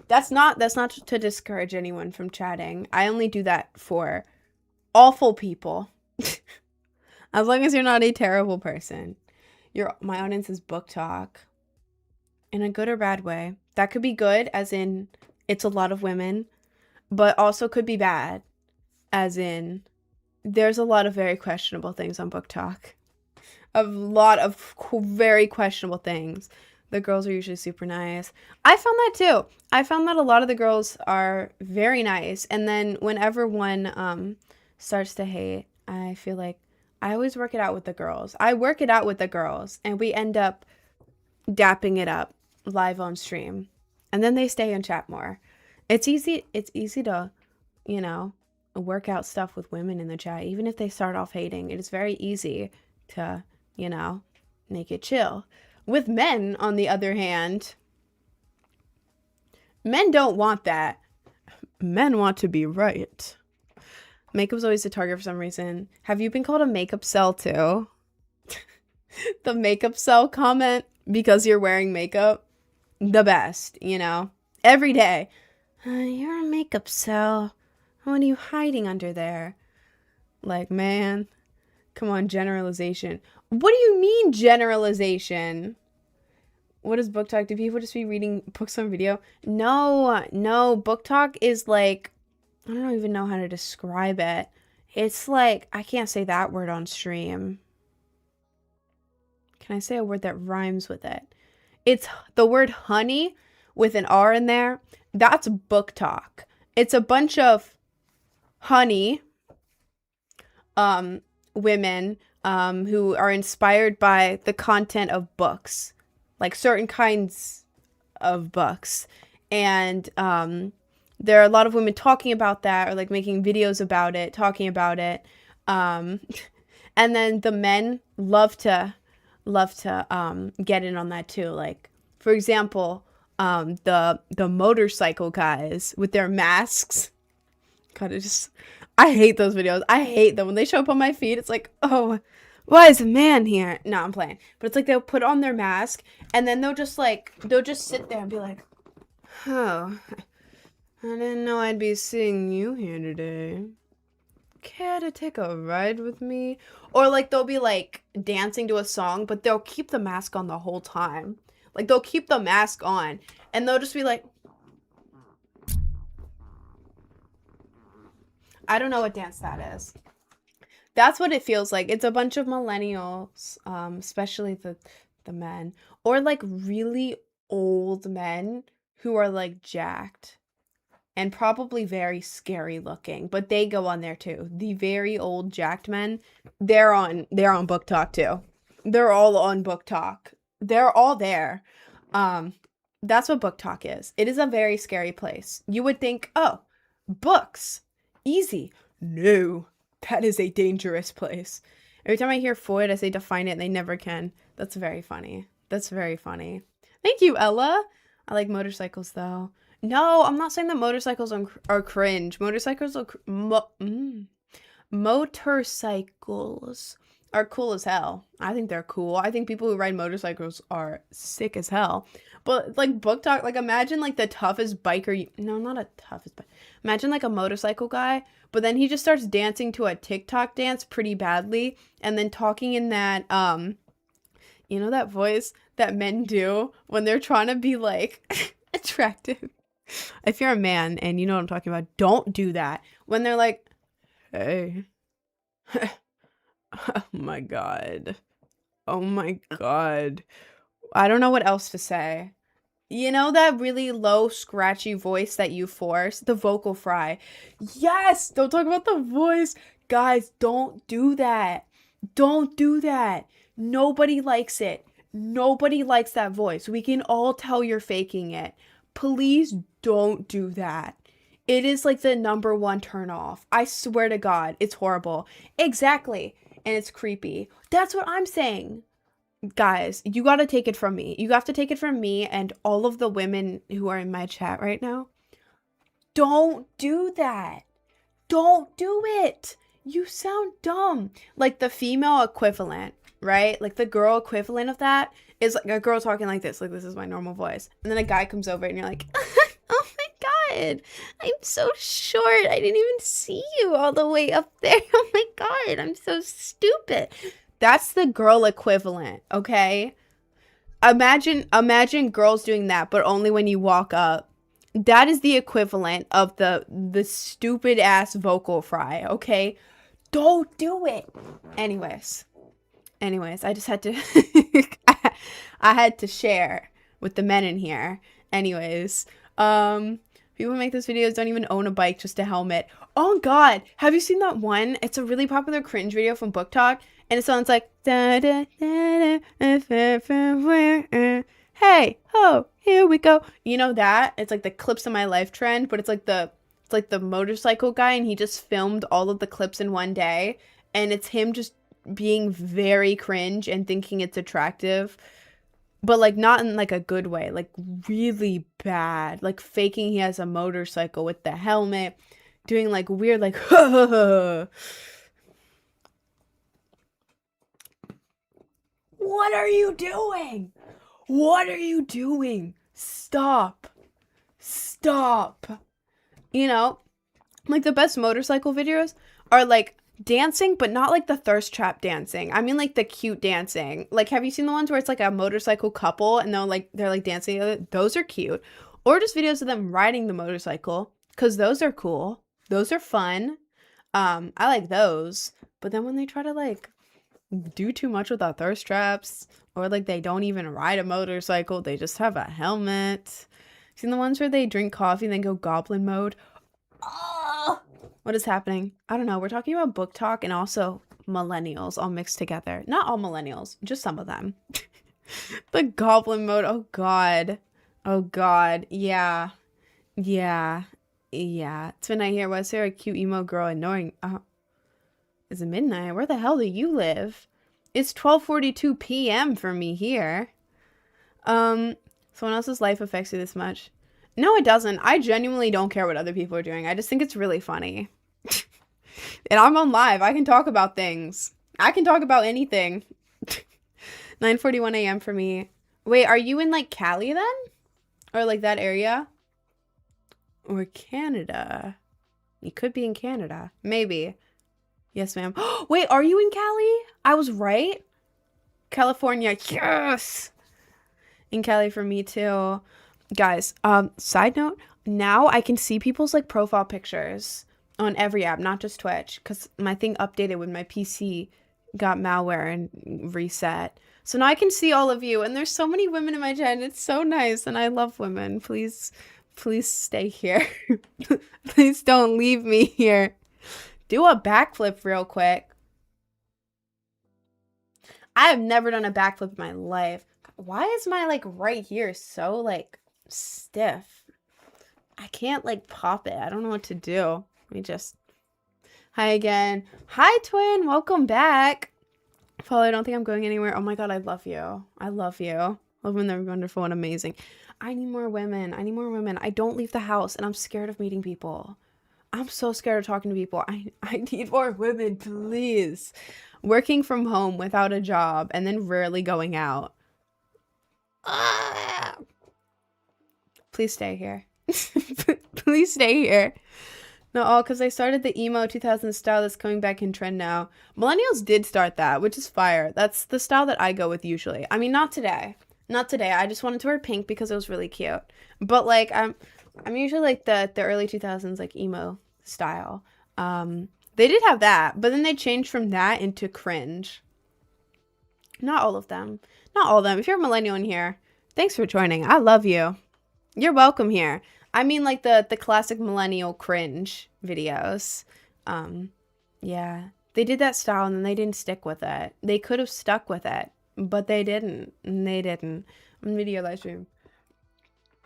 That's not to discourage anyone from chatting. I only do that for awful people. As long as you're not a terrible person. My audience is book talk. In a good or bad way. That could be good, as in it's a lot of women, but also could be bad, as in there's a lot of very questionable things on book talk. A lot of very questionable things. The girls are usually super nice. I found that too. I found that a lot of the girls are very nice. And then whenever one starts to hate, I feel like I always work it out with the girls. I work it out with the girls. And we end up dapping it up live on stream. And then they stay and chat more. It's easy to, you know, work out stuff with women in the chat. Even if they start off hating, it is very easy to, you know, make it chill. With men, on the other hand, men don't want that. Men want to be right. Makeup's always a target for some reason. Have you been called a makeup cell too? The makeup cell comment because you're wearing makeup? The best, you know? Every day. You're a makeup cell. What are you hiding under there? Like, man, come on, generalization. What do you mean generalization? What is book talk? Do people just be reading books on video? No, book talk is like, I don't even know how to describe it. It's like, I can't say that word on stream. Can I say a word that rhymes with it? It's the word honey with an R in there. That's book talk. It's a bunch of honey women who are inspired by the content of books, like certain kinds of books. And there are a lot of women talking about that, or like making videos about it, talking about it. And then the men love to get in on that too. Like, for example, the motorcycle guys with their masks. God, I hate those videos. I hate them when they show up on my feed. It's like, oh, why is a man here? No, I'm playing. But it's like they'll put on their mask and then they'll just sit there and be like, oh, I didn't know I'd be seeing you here today. Care to take a ride with me? Or like they'll be like dancing to a song, but they'll keep the mask on the whole time. Like they'll keep the mask on and they'll just be like, I don't know what dance that is. That's what it feels like. It's a bunch of millennials, especially the men, or like really old men who are like jacked and probably very scary looking, but they go on there too. The very old jacked men, they're on book talk too. They're all on book talk. They're all there. That's what book talk is. It is a very scary place. You would think, oh, books, easy. No, that is a dangerous place. Every time I hear Freud, I say define it, and they never can. That's very funny. That's very funny. Thank you, Ella. I like motorcycles, though. No, I'm not saying that motorcycles are cringe. Motorcycles are motorcycles are cool as hell. I think they're cool. I think people who ride motorcycles are sick as hell. But like book talk, like imagine like the toughest biker. No, not a toughest, but imagine like a motorcycle guy. But then he just starts dancing to a TikTok dance pretty badly, and then talking in that you know that voice that men do when they're trying to be like attractive. If you're a man and you know what I'm talking about, don't do that. When they're like, hey. Oh my god. Oh my god. I don't know what else to say. You know that really low, scratchy voice that you force? The vocal fry. Yes! Don't talk about the voice. Guys, don't do that. Don't do that. Nobody likes it. Nobody likes that voice. We can all tell you're faking it. Please don't do that. It is like the #1 turn off. I swear to God, it's horrible. Exactly. And it's creepy. That's what I'm saying. Guys, you gotta take it from me. You have to take it from me and all of the women who are in my chat right now. Don't do that. Don't do it. You sound dumb. Like the female equivalent, right? Like the girl equivalent of that is like a girl talking like this is my normal voice. And then a guy comes over and you're like, oh my God, I'm so short. I didn't even see you all the way up there. Oh my God, I'm so stupid. That's the girl equivalent, okay? Imagine girls doing that, but only when you walk up. That is the equivalent of the stupid ass vocal fry, okay? Don't do it. Anyways, I just had to I had to share with the men in here. Anyways, people who make those videos don't even own a bike, just a helmet. Oh God, have you seen that one? It's a really popular cringe video from Book Talk, and it sounds like hey ho, here we go. You know that? It's like the clips of my life trend, but it's like the motorcycle guy, and he just filmed all of the clips in one day, and it's him just being very cringe and thinking it's attractive. but like not in like a good way, like really bad, like faking he has a motorcycle with the helmet, doing like weird like what are you doing? What are you doing? Stop. Stop. You know, like the best motorcycle videos are like dancing, but not like the thirst trap dancing. I mean like the cute dancing. Like, have you seen the ones where it's like a motorcycle couple and they're like dancing together? Those are cute. Or just videos of them riding the motorcycle, because those are cool. Those are fun. I like those. But then when they try to like do too much with the thirst traps, or like they don't even ride a motorcycle, they just have a helmet. Seen the ones where they drink coffee and then go goblin mode? Oh, what is happening? I don't know. We're talking about book talk and also millennials all mixed together. Not all millennials, just some of them. The goblin mode. Oh god. Oh god. Yeah. Yeah. Yeah. It's midnight here. Was there a cute emo girl annoying? Is it midnight? Where the hell do you live? It's 12:42 p.m. for me here. Someone else's life affects you this much? No, it doesn't. I genuinely don't care what other people are doing. I just think it's really funny. And I'm on live. I can talk about things. I can talk about anything. 9:41 a.m. for me. Wait, are you in like Cali then? Or like that area? Or Canada? You could be in Canada. Maybe. Yes, ma'am. Wait, are you in Cali? I was right. California. Yes. In Cali for me too. Guys, side note, now I can see people's like profile pictures on every app, not just Twitch, because my thing updated when my PC got malware and reset. So now I can see all of you, and there's so many women in my chat. It's so nice, and I love women. Please stay here. Please don't leave me here. Do a backflip real quick. I have never done a backflip in my life. Why is my like right here so like stiff? I can't like pop it. I don't know what to do. Let me just. Hi again. Hi twin. Welcome back. Follow. I don't think I'm going anywhere. Oh my god, I love you. I love you. Love when they're wonderful and amazing. I need more women. I need more women. I don't leave the house and I'm scared of meeting people. I'm so scared of talking to people. I need more women, please. Working from home without a job and then rarely going out. Please stay here. Please stay here. No, all because I started the emo 2000 style that's coming back in trend now. Millennials did start that, which is fire. That's the style that I go with usually. I mean, not today. Not today. I just wanted to wear pink because it was really cute. But like I'm usually like the early 2000s like emo style. They did have that, but then they changed from that into cringe. Not all of them. Not all of them. If you're a millennial in here, thanks for joining. I love you. You're welcome here. I mean like the classic millennial cringe videos. Yeah. They did that style and then they didn't stick with it. They could have stuck with it, but they didn't. They didn't. I'm in video live stream.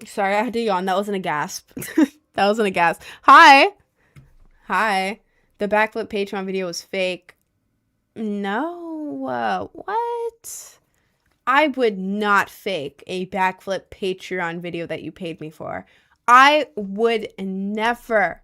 Sorry, I had to yawn. That wasn't a gasp. That wasn't a gasp. Hi. Hi. The backflip Patreon video was fake. No. What? I would not fake a backflip Patreon video that you paid me for. I would never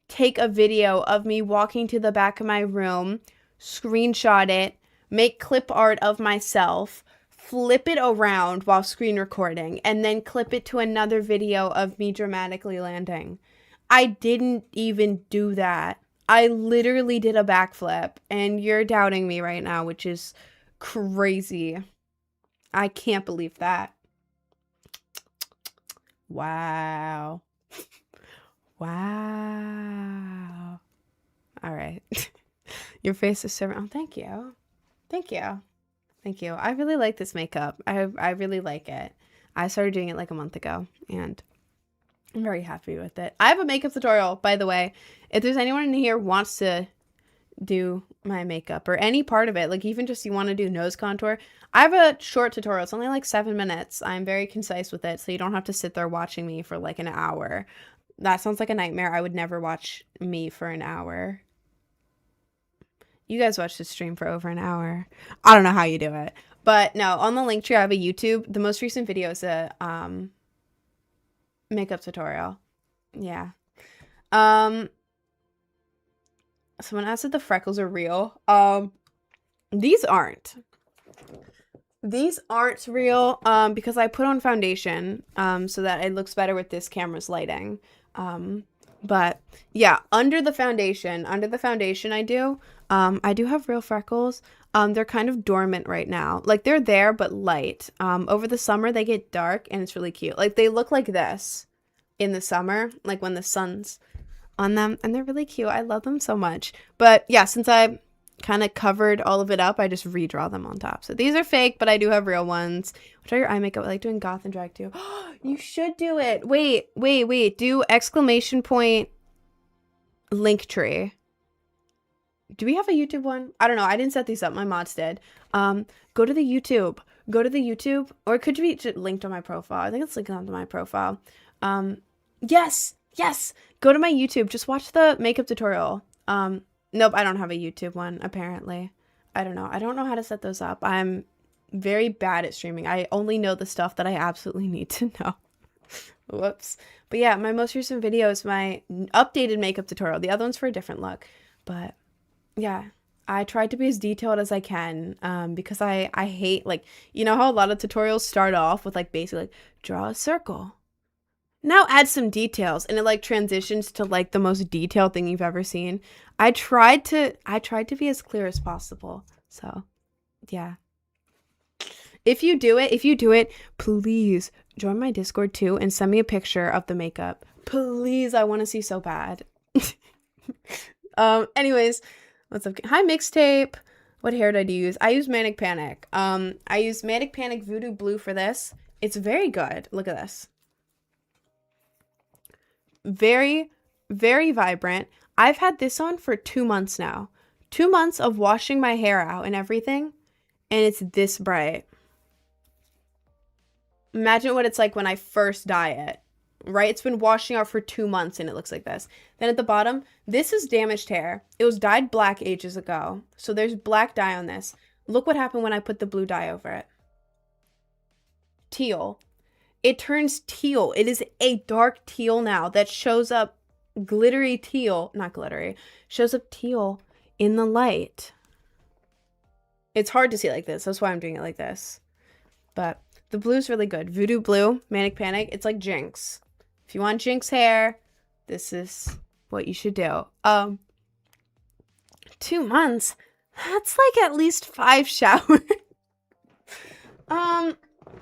take a video of me walking to the back of my room, screenshot it, make clip art of myself, flip it around while screen recording, and then clip it to another video of me dramatically landing. I didn't even do that. I literally did a backflip, and you're doubting me right now, which is crazy. I can't believe that. Wow. Wow. All right. Your face is so... Oh, thank you. Thank you. Thank you. I really like this makeup. I really like it. I started doing it like a month ago, and I'm very happy with it. I have a makeup tutorial, by the way. If there's anyone in here who wants to do my makeup or any part of it, like even just you want to do nose contour, I have a short tutorial. It's only like 7 minutes. I'm very concise with it, so you don't have to sit there watching me for like an hour. That sounds like a nightmare. I would never watch me for an hour. You guys watch the stream for over an hour. I don't know how you do it, But no, on the link tree, I have a YouTube. The most recent video is a makeup tutorial. Yeah. Someone asked if the freckles are real. These aren't. These aren't real because I put on foundation so that it looks better with this camera's lighting. But yeah, under the foundation I do have real freckles. They're kind of dormant right now. Like they're there but light. Over the summer they get dark and it's really cute. Like they look like this in the summer, like when the sun's on them, and they're really cute. I love them so much. But yeah, since I kind of covered all of it up, I just redraw them on top. So these are fake, but I do have real ones. Try your eye makeup. I like doing goth and drag too. You should do it. Wait. Do exclamation point Linktree. Do we have a YouTube one? I don't know. I didn't set these up. My mods did. Go to the YouTube. Or it could be linked on my profile. I think it's linked onto my profile. Yes. Go to my YouTube. Just watch the makeup tutorial. Nope, I don't have a YouTube one, apparently. I don't know. I don't know how to set those up. I'm very bad at streaming. I only know the stuff that I absolutely need to know. Whoops. But yeah, my most recent video is my updated makeup tutorial. The other one's for a different look. But yeah, I tried to be as detailed as I can because I hate, like, you know how a lot of tutorials start off with like basically like draw a circle. Now add some details, and it like transitions to like the most detailed thing you've ever seen. I tried to be as clear as possible. So, yeah. If you do it, please join my Discord too and send me a picture of the makeup. Please, I want to see so bad. Anyways, what's up? Hi, mixtape. What hair did I use? I used Manic Panic. I used Manic Panic Voodoo Blue for this. It's very good. Look at this. Very, very vibrant. I've had this on for 2 months now. 2 months of washing my hair out and everything, and it's this bright. Imagine what it's like when I first dye it, right? It's been washing out for 2 months and it looks like this. Then at the bottom, this is damaged hair. It was dyed black ages ago, so there's black dye on this. Look what happened when I put the blue dye over it. Teal. It turns teal. It is a dark teal now that shows up glittery teal, not glittery, shows up teal in the light. It's hard to see like this. That's why I'm doing it like this. But the blue's really good. Voodoo Blue, Manic Panic. It's like Jinx. If you want Jinx hair, this is what you should do. 2 months. That's like at least 5 showers.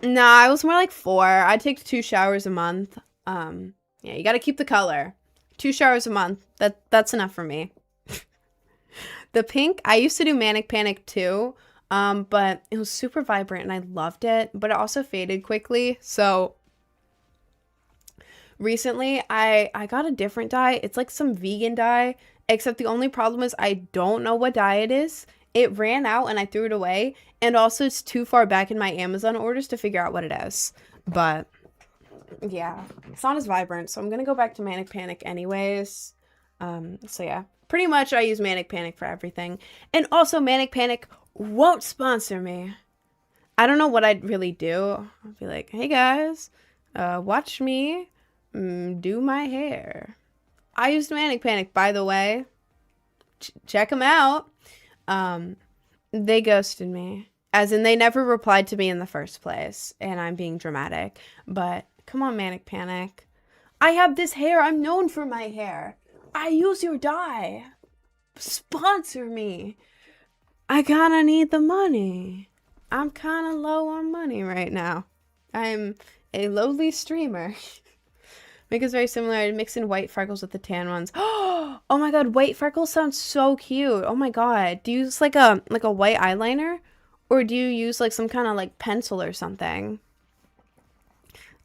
Nah, it was more like 4. I take 2 showers a month. Yeah, you gotta keep the color. 2 showers a month. That's enough for me. The pink, I used to do Manic Panic too, but it was super vibrant and I loved it, but it also faded quickly. So recently I got a different dye. It's like some vegan dye, except the only problem is I don't know what dye it is. It ran out and I threw it away. And also it's too far back in my Amazon orders to figure out what it is. But yeah, it's not as vibrant. So I'm going to go back to Manic Panic anyways. So yeah, pretty much I use Manic Panic for everything. And also Manic Panic won't sponsor me. I don't know what I'd really do. I'll be like, hey guys, watch me do my hair. I used Manic Panic, by the way. Check them out. They ghosted me. As in, they never replied to me in the first place. And I'm being dramatic. But, come on, Manic Panic. I have this hair. I'm known for my hair. I use your dye. Sponsor me. I kinda need the money. I'm kinda low on money right now. I'm a lowly streamer. Makeup's very similar. I mix in white freckles with the tan ones. Oh my god, white freckles sounds so cute. Oh my god. Do you use like a white eyeliner? Or do you use like some kind of like pencil or something?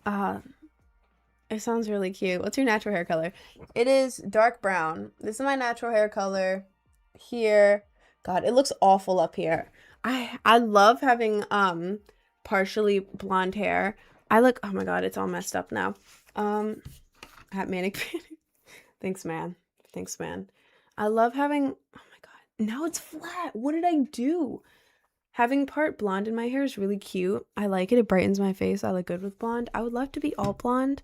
It sounds really cute. What's your natural hair color? It is dark brown. This is my natural hair color. Here. God, it looks awful up here. I love having partially blonde hair. I look, oh my god, it's all messed up now. At Manic Panic. Thanks, man. I love having, oh my god, now it's flat. What did I do? Having part blonde in my hair is really cute. I like it. It brightens my face. I look good with blonde. I would love to be all blonde.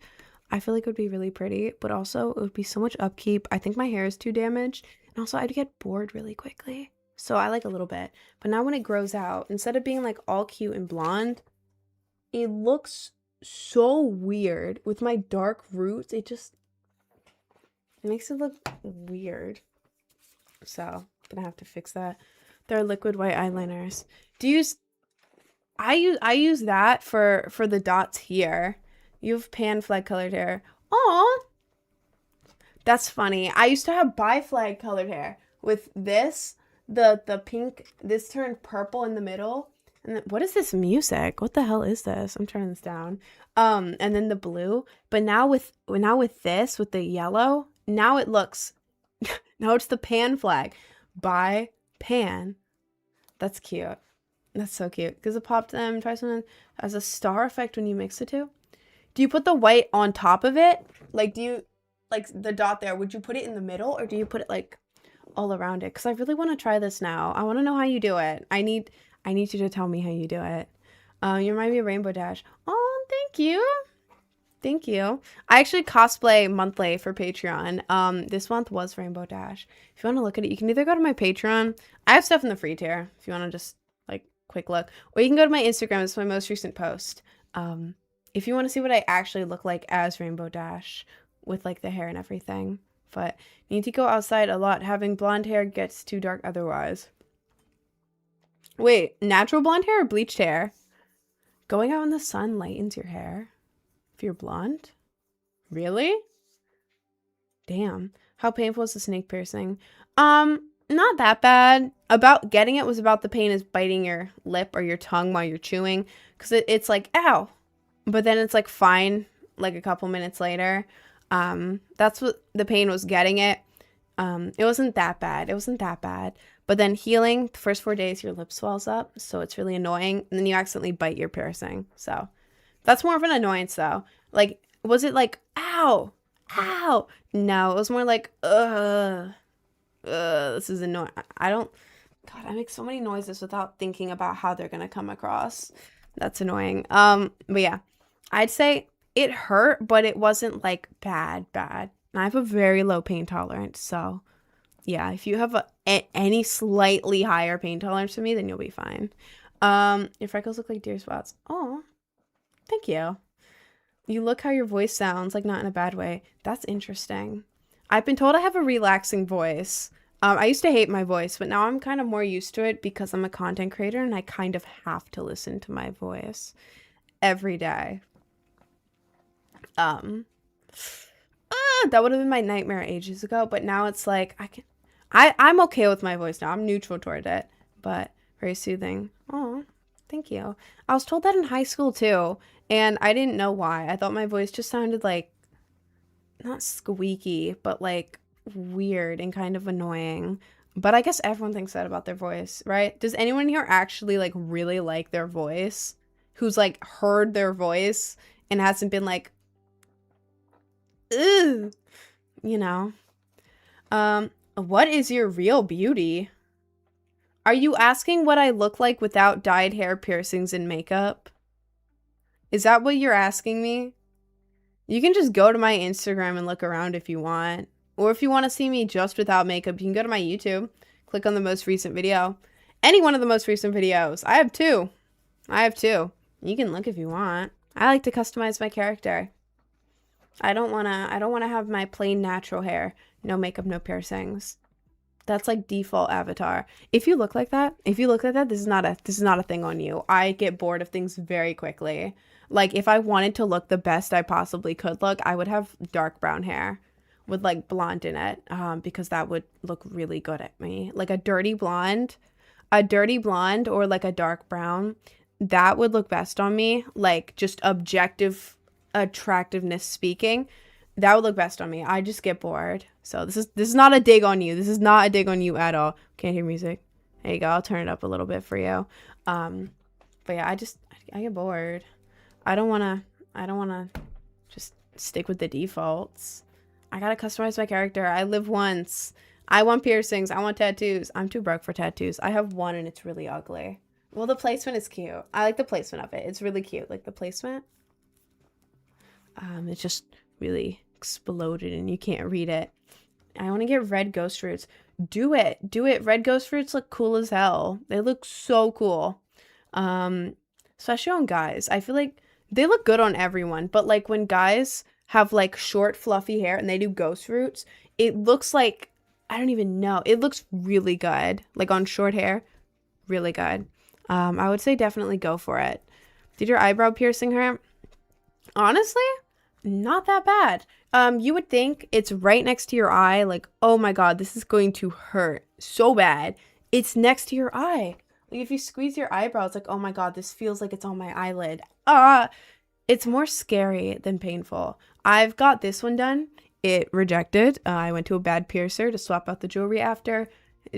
I feel like it would be really pretty, but also it would be so much upkeep. I think my hair is too damaged. And also I'd get bored really quickly. So I like a little bit. But now when it grows out, instead of being like all cute and blonde, it looks so weird with my dark roots. It makes it look weird. So I'm gonna have to fix that. They're liquid white eyeliners. I use that for the dots here. You have pan flag colored hair. Oh, that's funny. I used to have bi-flag colored hair with this, the pink. This turned purple in the middle. And then, what is this music? What the hell is this? I'm turning this down. And then the blue. But now with this, with the yellow, now it looks. Now it's the pan flag. By pan. That's cute. That's so cute. Because it popped them. Try something as a star effect when you mix the two. Do you put the white on top of it? Like, do you, like the dot there, would you put it in the middle or do you put it like all around it? Because I really want to try this now. I want to know how you do it. I need you to tell me how you do it. You remind me of Rainbow Dash. Oh, thank you. Thank you. I actually cosplay monthly for Patreon. This month was Rainbow Dash. If you want to look at it, you can either go to my Patreon. I have stuff in the free tier if you want to just like quick look, or you can go to my Instagram. It's my most recent post. If you want to see what I actually look like as Rainbow Dash with like the hair and everything. But you need to go outside a lot. Having blonde hair gets too dark otherwise. Wait, natural blonde hair or bleached hair? Going out in the sun lightens your hair. If you're blonde? Really? Damn. How painful is the snake piercing? Not that bad. About getting it was about the pain is biting your lip or your tongue while you're chewing. Because it's like, ow. But then it's like fine, like a couple minutes later. That's what the pain was getting it. It wasn't that bad. It wasn't that bad. But then healing, the first 4 days, your lip swells up. So it's really annoying. And then you accidentally bite your piercing. So that's more of an annoyance though. Like, was it like, ow, ow? No, it was more like, this is annoying. God, I make so many noises without thinking about how they're going to come across. That's annoying. But yeah, I'd say it hurt, but it wasn't like bad. And I have a very low pain tolerance. So yeah, if you have any slightly higher pain tolerance to me, then you'll be fine. Your freckles look like deer spots. Oh, thank you. You look how your voice sounds, like not in a bad way. That's interesting. I've been told I have a relaxing voice. I used to hate my voice, but now I'm kind of more used to it because I'm a content creator and I kind of have to listen to my voice every day. That would have been my nightmare ages ago, but now it's like I'm okay with my voice now. I'm neutral toward it, but very soothing. Oh, thank you. I was told that in high school too, and I didn't know why. I thought my voice just sounded like not squeaky, but like weird and kind of annoying. But I guess everyone thinks that about their voice, right? Does anyone here actually like really like their voice? Who's like heard their voice and hasn't been like, ugh, you know? What is your real beauty? Are you asking what I look like without dyed hair, piercings, and makeup? Is that what you're asking me? You can just go to my Instagram and look around if you want. Or if you want to see me just without makeup, you can go to my YouTube. Click on the most recent video. Any one of the most recent videos. I have two. You can look if you want. I like to customize my character. I don't wanna have my plain natural hair. No makeup, no piercings. That's like default avatar. If you look like that, this is not a thing on you. I get bored of things very quickly. Like if I wanted to look the best I possibly could look, I would have dark brown hair with like blonde in it, because that would look really good at me. Like a dirty blonde or like a dark brown, that would look best on me. Like just objective attractiveness speaking, that would look best on me. I just get bored. So this is not a dig on you. This is not a dig on you at all. Can't hear music. There you go. I'll turn it up a little bit for you. But yeah, I get bored. I don't wanna just stick with the defaults. I gotta customize my character. I live once. I want piercings. I want tattoos. I'm too broke for tattoos. I have one and it's really ugly. Well, the placement is cute. I like the placement of it. It's really cute. Like the placement. It just really exploded and you can't read it. I want to get red ghost fruits. Do it. Do it. Red ghost fruits look cool as hell. They look so cool. Especially on guys. I feel like they look good on everyone, but like when guys have like short fluffy hair and they do ghost fruits, it looks like, I don't even know. It looks really good. Like on short hair, really good. I would say definitely go for it. Did your eyebrow piercing hurt? Honestly, not that bad. You would think it's right next to your eye, like, oh my god, this is going to hurt so bad. It's next to your eye. Like if you squeeze your eyebrow, it's like, oh my god, this feels like it's on my eyelid. It's more scary than painful. I've got this one done. It rejected. I went to a bad piercer to swap out the jewelry after.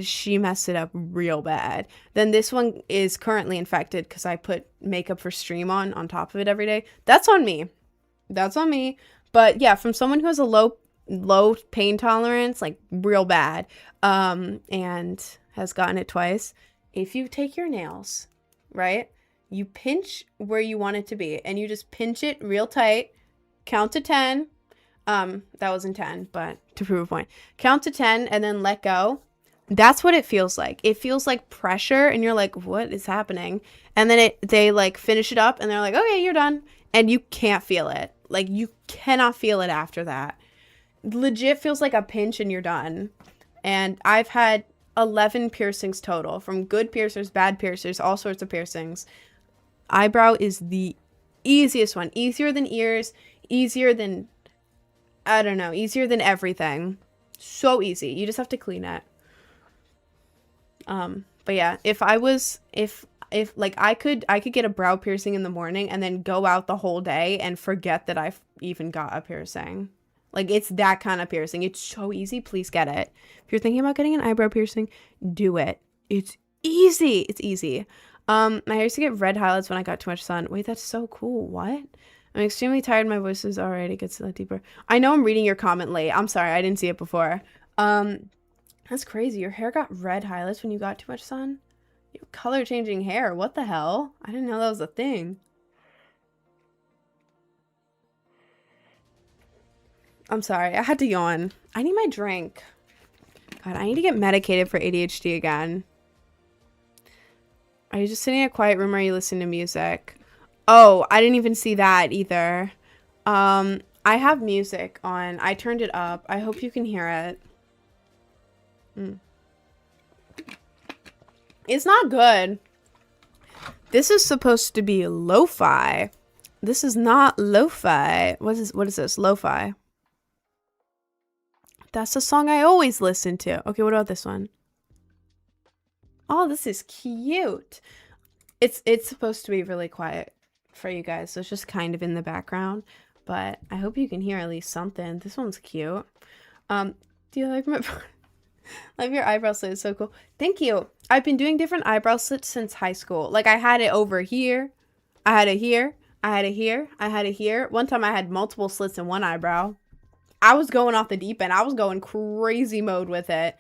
She messed it up real bad. Then this one is currently infected because I put makeup for stream on top of it every day. That's on me. That's on me. But yeah, from someone who has a low pain tolerance, like real bad, and has gotten it twice. If you take your nails, right, you pinch where you want it to be, and you just pinch it real tight, count to 10. That wasn't 10, but to prove a point. Count to 10 and then let go. That's what it feels like. It feels like pressure, and you're like, what is happening? And then they like finish it up, and they're like, okay, you're done. And you can't feel it. Like, you cannot feel it after that. Legit feels like a pinch and you're done. And I've had 11 piercings total, from good piercers, bad piercers, all sorts of piercings. Eyebrow is the easiest one. Easier than ears, easier than, I don't know, easier than everything. So easy. You just have to clean it. But yeah, if like I could get a brow piercing in the morning and then go out the whole day and forget that I've even got a piercing. Like, it's that kind of piercing. It's so easy. Please get it. If you're thinking about getting an eyebrow piercing, do it. It's easy. It's easy. My hair used to get red highlights when I got too much sun. Wait, that's so cool. What? I'm extremely tired. My voice is alright. It gets a lot deeper. I know I'm reading your comment late. I'm sorry. I didn't see it before. That's crazy. Your hair got red highlights when you got too much sun? You have color changing hair. What the hell? I didn't know that was a thing. I'm sorry. I had to yawn. I need my drink. God, I need to get medicated for ADHD again. Are you just sitting in a quiet room or are you listening to music? Oh, I didn't even see that either. I have music on. I turned it up. I hope you can hear it. It's not good. This is supposed to be lo-fi. This is not lo-fi. What is this? Lo-fi. That's the song I always listen to. Okay, what about this one? Oh, this is cute. It's supposed to be really quiet for you guys, so it's just kind of in the background. But I hope you can hear at least something. This one's cute. Do you like my... Love your eyebrow slit. It's so cool. Thank you. I've been doing different eyebrow slits since high school. Like, I had it over here. I had it here. I had it here. I had it here. One time I had multiple slits in one eyebrow. I was going off the deep end. I was going crazy mode with it.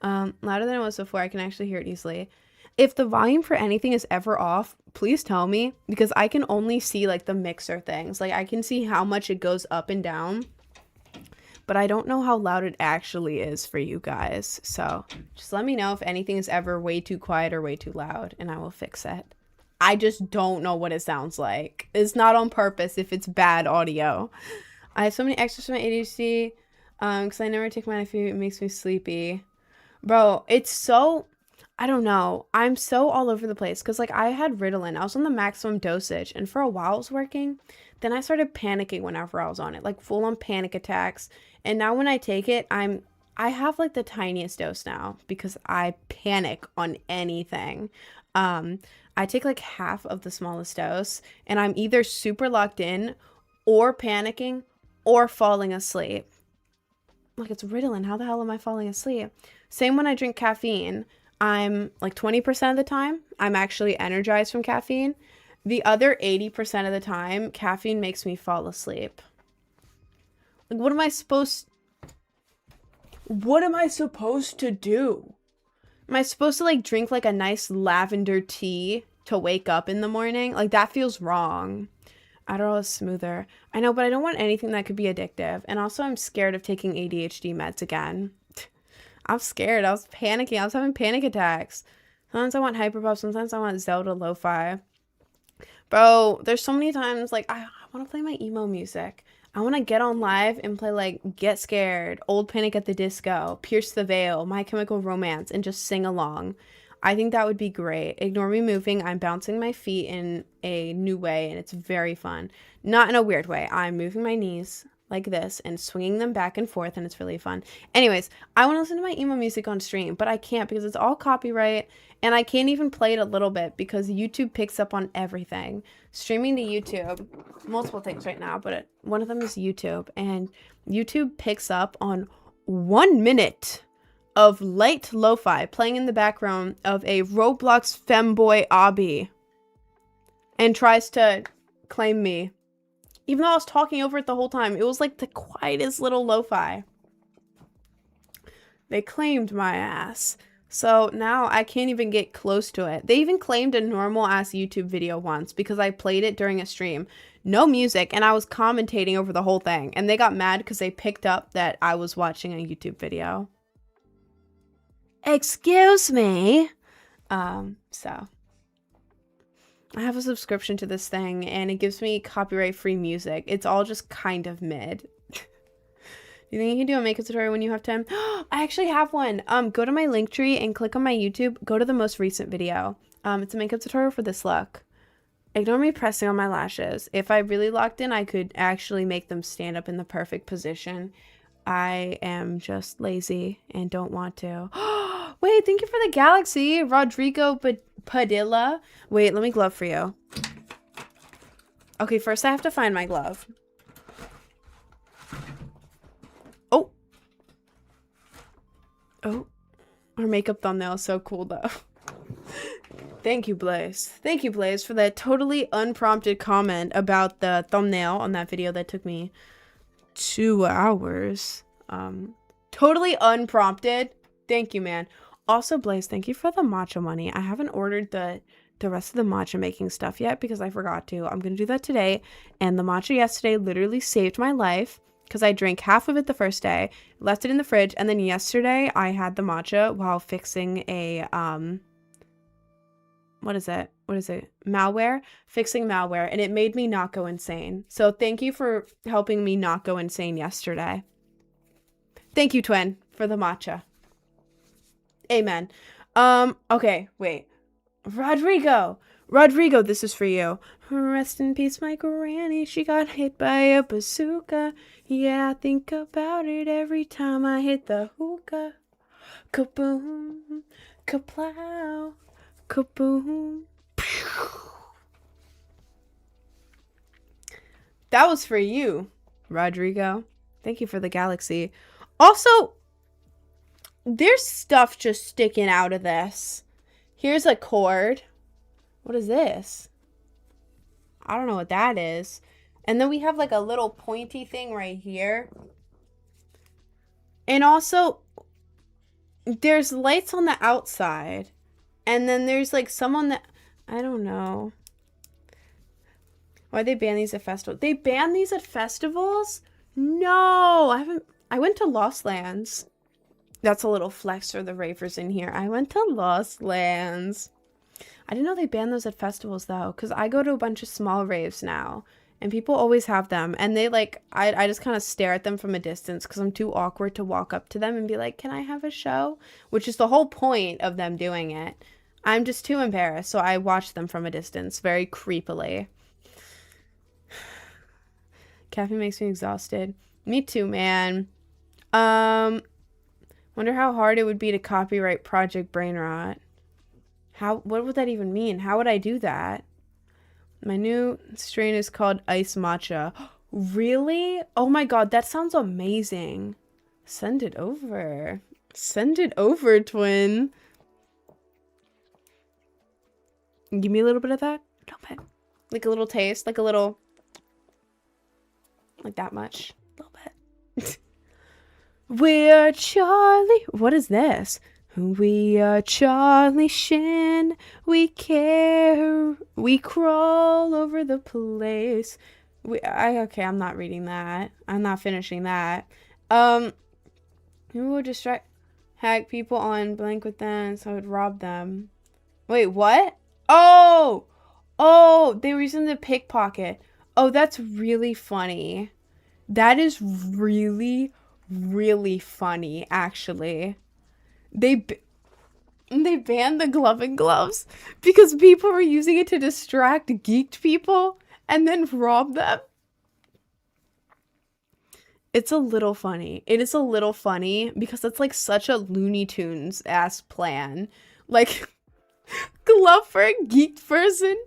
Louder than it was before. I can actually hear it easily. If the volume for anything is ever off, please tell me, because I can only see like the mixer things. Like, I can see how much it goes up and down, but I don't know how loud it actually is for you guys. So just let me know if anything is ever way too quiet or way too loud, and I will fix it. I just don't know what it sounds like. It's not on purpose if it's bad audio. I have so many extras for my ADHD, because I never take mine if it makes me sleepy. Bro, it's so... I don't know. I'm so all over the place, because like I had Ritalin. I was on the maximum dosage, and for a while it was working. Then I started panicking whenever I was on it, like full on panic attacks. And now when I take it, I have like the tiniest dose now because I panic on anything. I take like half of the smallest dose, and I'm either super locked in or panicking or falling asleep. Like, it's Ritalin. How the hell am I falling asleep? Same when I drink caffeine. I'm like 20% of the time, I'm actually energized from caffeine. The other 80% of the time, caffeine makes me fall asleep. Like, what am I supposed to do? Am I supposed to like drink like a nice lavender tea to wake up in the morning. Like, that feels wrong. Adderall is smoother. I know, but I don't want anything that could be addictive. And also, I'm scared of taking ADHD meds again. I'm scared. I was panicking. I was having panic attacks. Sometimes I want Hyperpop. Sometimes I want Zelda Lo-Fi. Bro, there's so many times, like, I want to play my emo music. I want to get on live and play, like, Get Scared, Old Panic at the Disco, Pierce the Veil, My Chemical Romance, and just sing along. I think that would be great. Ignore me moving. I'm bouncing my feet in a new way, and it's very fun. Not in a weird way. I'm moving my knees like this and swinging them back and forth, and it's really fun. Anyways, I want to listen to my emo music on stream, but I can't because it's all copyright, and I can't even play it a little bit because YouTube picks up on everything. Streaming to YouTube, multiple things right now, but one of them is YouTube, and YouTube picks up on 1 minute of light lo-fi playing in the background of a Roblox femboy obby and tries to claim me. Even though I was talking over it the whole time, it was like the quietest little lo-fi. They claimed my ass. So now I can't even get close to it. They even claimed a normal ass YouTube video once because I played it during a stream. No music, and I was commentating over the whole thing. And they got mad because they picked up that I was watching a YouTube video. Excuse me. So I have a subscription to this thing, and it gives me copyright-free music. It's all just kind of mid. You think you can do a makeup tutorial when you have time? I actually have one. Go to my link tree and click on my YouTube. Go to the most recent video. It's a makeup tutorial for this look. Ignore me pressing on my lashes. If I really locked in, I could actually make them stand up in the perfect position. I am just lazy and don't want to. Wait, thank you for the galaxy, Rodrigo Padilla. Wait, let me glove for you. Okay, first I have to find my glove. Oh. Oh. Our makeup thumbnail is so cool, though. Thank you, Blaze. Thank you, Blaze, for that totally unprompted comment about the thumbnail on that video that took me 2 hours. Totally unprompted. Thank you, man. Also, Blaze, thank you for the matcha money. I haven't ordered the rest of the matcha making stuff yet because I forgot to. I'm gonna do that today. And the matcha yesterday literally saved my life because I drank half of it the first day, left it in the fridge, and then yesterday I had the matcha while fixing a what is it? Malware? Fixing malware, and it made me not go insane. So thank you for helping me not go insane yesterday. Thank you, Twin, for the matcha. Amen. Okay, wait. Rodrigo, this is for you. Rest in peace, my granny. She got hit by a bazooka. Yeah, I think about it every time I hit the hookah. Kaboom, kaplow, kaboom. That was for you, Rodrigo. Thank you for the galaxy. Also, there's stuff just sticking out of this. Here's a cord. What is this? I don't know what that is. And then we have like a little pointy thing right here. And also, there's lights on the outside. And then there's like some on the... I don't know. Why they ban these at festivals? They ban these at festivals? No, I went to Lost Lands. That's a little flex for the ravers in here. I went to Lost Lands. I didn't know they banned those at festivals, though, because I go to a bunch of small raves now, and people always have them, and they, like, I just kind of stare at them from a distance, because I'm too awkward to walk up to them and be like, can I have a show? Which is the whole point of them doing it. I'm just too embarrassed, so I watch them from a distance, very creepily. Caffeine makes me exhausted. Me too, man. Wonder how hard it would be to copyright Project Brainrot. What would that even mean? How would I do that? My new strain is called Ice Matcha. Really? Oh my god, that sounds amazing. Send it over. Send it over, twin. Give me a little bit of that. A little bit. Like a little taste. Like a little... Like that much. A little bit. We're Charlie. What is this? We are Charlie Sheen. We care. We crawl over the place. Okay, I'm not reading that. I'm not finishing that. Who would distract hack people on blank with them so I would rob them? Wait, what? Oh! Oh, they were using the pickpocket. Oh, that's really funny. That is really, really funny, actually. They banned the gloving gloves because people were using it to distract geeked people and then rob them. It's a little funny. It is a little funny because it's like such a Looney Tunes ass plan. Like, glove for a geeked person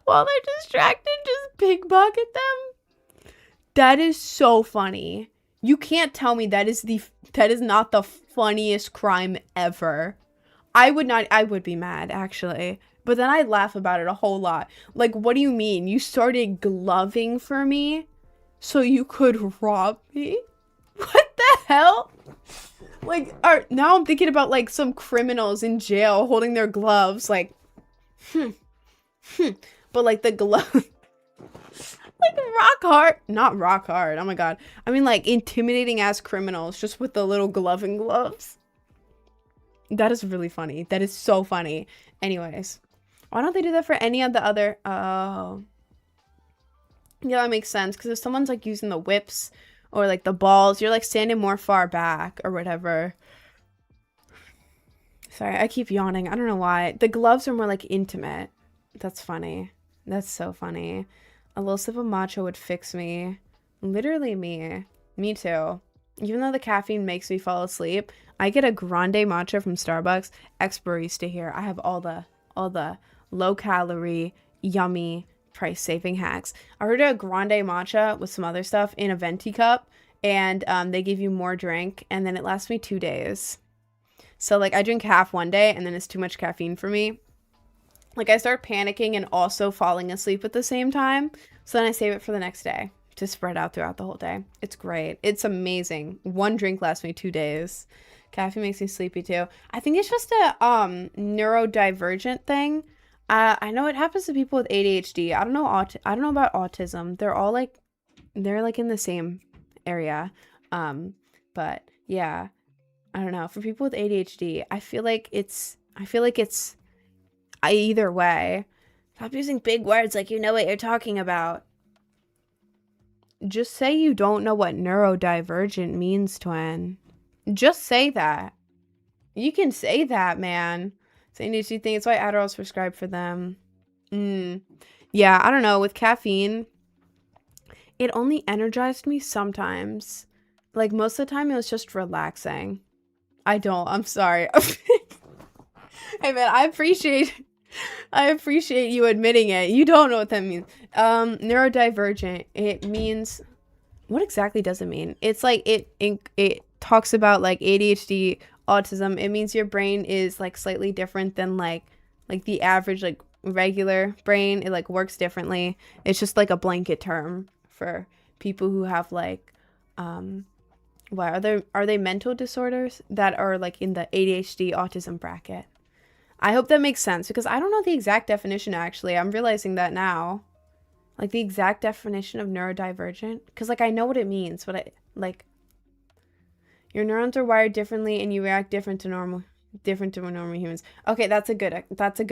while they're distracted, just pickpocket them. That is so funny. You can't tell me that is not the funniest crime ever. I would be mad, actually. But then I'd laugh about it a whole lot. Like, what do you mean? You started gloving for me so you could rob me? What the hell? Like, now I'm thinking about, like, some criminals in jail holding their gloves, like, But, like, the glove... like, rock hard. Not rock hard. Oh, my God. I mean, like, intimidating-ass criminals just with the little gloving gloves. That is really funny. That is so funny. Anyways. Why don't they do that for any of the other... Oh. Yeah, that makes sense. Because if someone's, like, using the whips or, like, the balls, you're, like, standing more far back or whatever. Sorry, I keep yawning. I don't know why. The gloves are more, like, intimate. That's funny. That's so funny. A little sip of matcha would fix me. Literally me. Me too. Even though the caffeine makes me fall asleep, I get a grande matcha from Starbucks. Ex-barista here. I have all the low-calorie, yummy, price-saving hacks. I ordered a grande matcha with some other stuff in a venti cup, and they give you more drink, and then it lasts me 2 days. So, like, I drink half one day, and then it's too much caffeine for me. Like, I start panicking and also falling asleep at the same time. So then I save it for the next day to spread out throughout the whole day. It's great. It's amazing. One drink lasts me 2 days. Caffeine makes me sleepy too. I think it's just a neurodivergent thing. I know it happens to people with ADHD. I don't know about autism. They're like in the same area. But yeah, I don't know. For people with ADHD, I feel like it's either way. Stop using big words like you know what you're talking about. Just say you don't know what neurodivergent means, twin. Just say that. You can say that, man. It's an ADHD thing. It's why Adderall's prescribed for them. Yeah, I don't know. With caffeine, it only energized me sometimes. Like, most of the time, it was just relaxing. I'm sorry. Hey, man, I appreciate you admitting it. You don't know what that means. Neurodivergent. It means... What exactly does it mean? It's like, it talks about, like, ADHD, autism. It means your brain is, like, slightly different than, like the average, like, regular brain. It, like, works differently. It's just, like, a blanket term for people who have, like, what are they mental disorders that are, like, in the ADHD autism bracket? I hope that makes sense, because I don't know the exact definition, actually. I'm realizing that now. Like, the exact definition of neurodivergent. Because, like, I know what it means, but your neurons are wired differently and you react different to normal humans. Okay, that's a good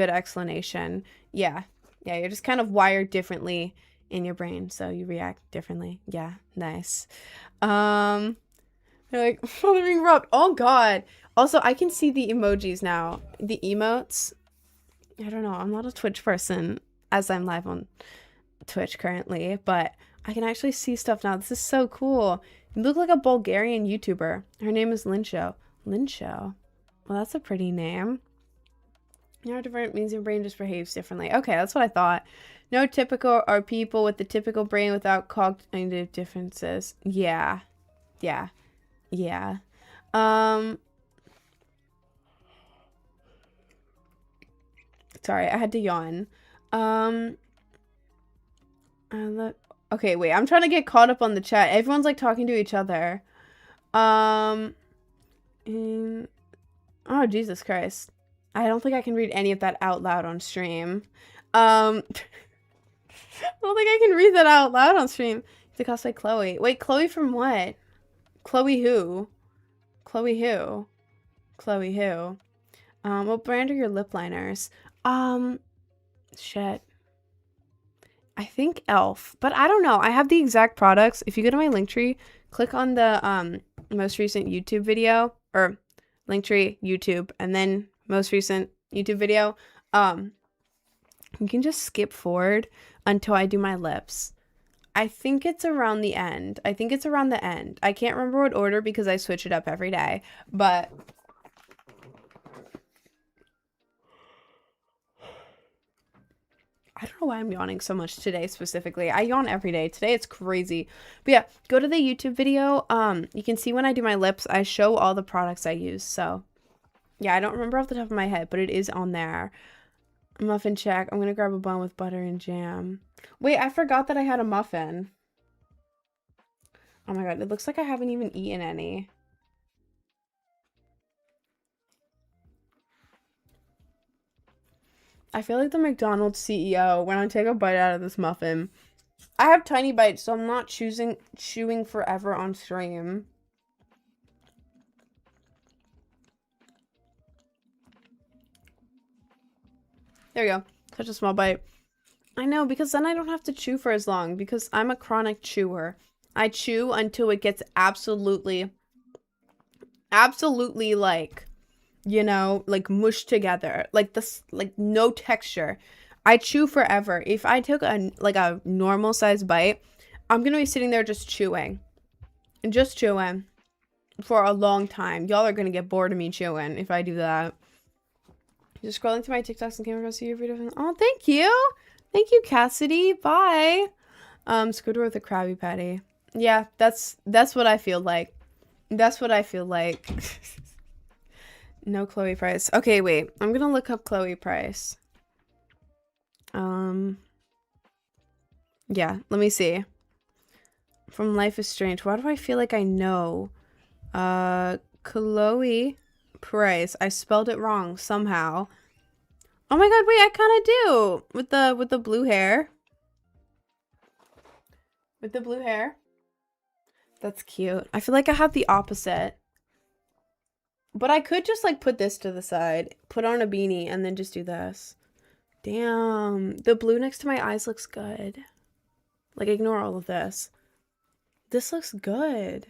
explanation. Yeah, you're just kind of wired differently in your brain, so you react differently. Yeah, nice. They're like, following Rob. Oh, God. Also, I can see the emojis now. The emotes. I don't know. I'm not a Twitch person, as I'm live on Twitch currently, but I can actually see stuff now. This is so cool. You look like a Bulgarian YouTuber. Her name is Linsho. Linsho? Well, that's a pretty name. Neurodivergent means your brain just behaves differently. Okay, that's what I thought. Neurotypical are people with the typical brain without cognitive differences. Yeah. Sorry, I had to yawn. Okay, wait, I'm trying to get caught up on the chat. Everyone's, like, talking to each other. Oh, Jesus Christ. I don't think I can read any of that out loud on stream. I don't think I can read that out loud on stream. To cosplay Chloe. Wait, Chloe from what? Chloe who? Chloe who? Chloe who? What brand are your lip liners? Shit. I think Elf, but I don't know. I have the exact products. If you go to my Linktree, click on the most recent YouTube video, or Linktree, YouTube, and then most recent YouTube video. You can just skip forward until I do my lips. I think it's around the end. I think it's around the end. I can't remember what order because I switch it up every day, but I don't know why I'm yawning so much today specifically. I yawn every day. Today it's crazy. But yeah, go to the YouTube video. You can see when I do my lips, I show all the products I use. So yeah, I don't remember off the top of my head, but it is on there. Muffin check. I'm gonna grab a bun with butter and jam. Wait, I forgot that I had a muffin. Oh my god, it looks like I haven't even eaten any. I feel like the McDonald's CEO when I take a bite out of this muffin. I have tiny bites, so I'm not chewing forever on stream. There you go. Such a small bite. I know, because then I don't have to chew for as long, because I'm a chronic chewer. I chew until it gets absolutely like, you know, like mushed together, like this, like no texture. I chew forever. If I took a normal size bite, I'm gonna be sitting there just chewing for a long time. Y'all are gonna get bored of me chewing if I do that. Just scrolling through my TikToks and came across your video. Oh, thank you, Cassidy. Bye. Squidward with a Krabby Patty. Yeah, that's what I feel like. That's what I feel like. No Chloe Price. Okay, wait. I'm gonna look up Chloe Price. Yeah, let me see. From Life is Strange. Why do I feel like I know? Chloe Price. I spelled it wrong somehow. Oh my god, wait, I kind of do. With the blue hair. With the blue hair. That's cute. I feel like I have the opposite. But I could just like put this to the side, put on a beanie, and then just do this. Damn. The blue next to my eyes looks good. Like, ignore all of this. This looks good.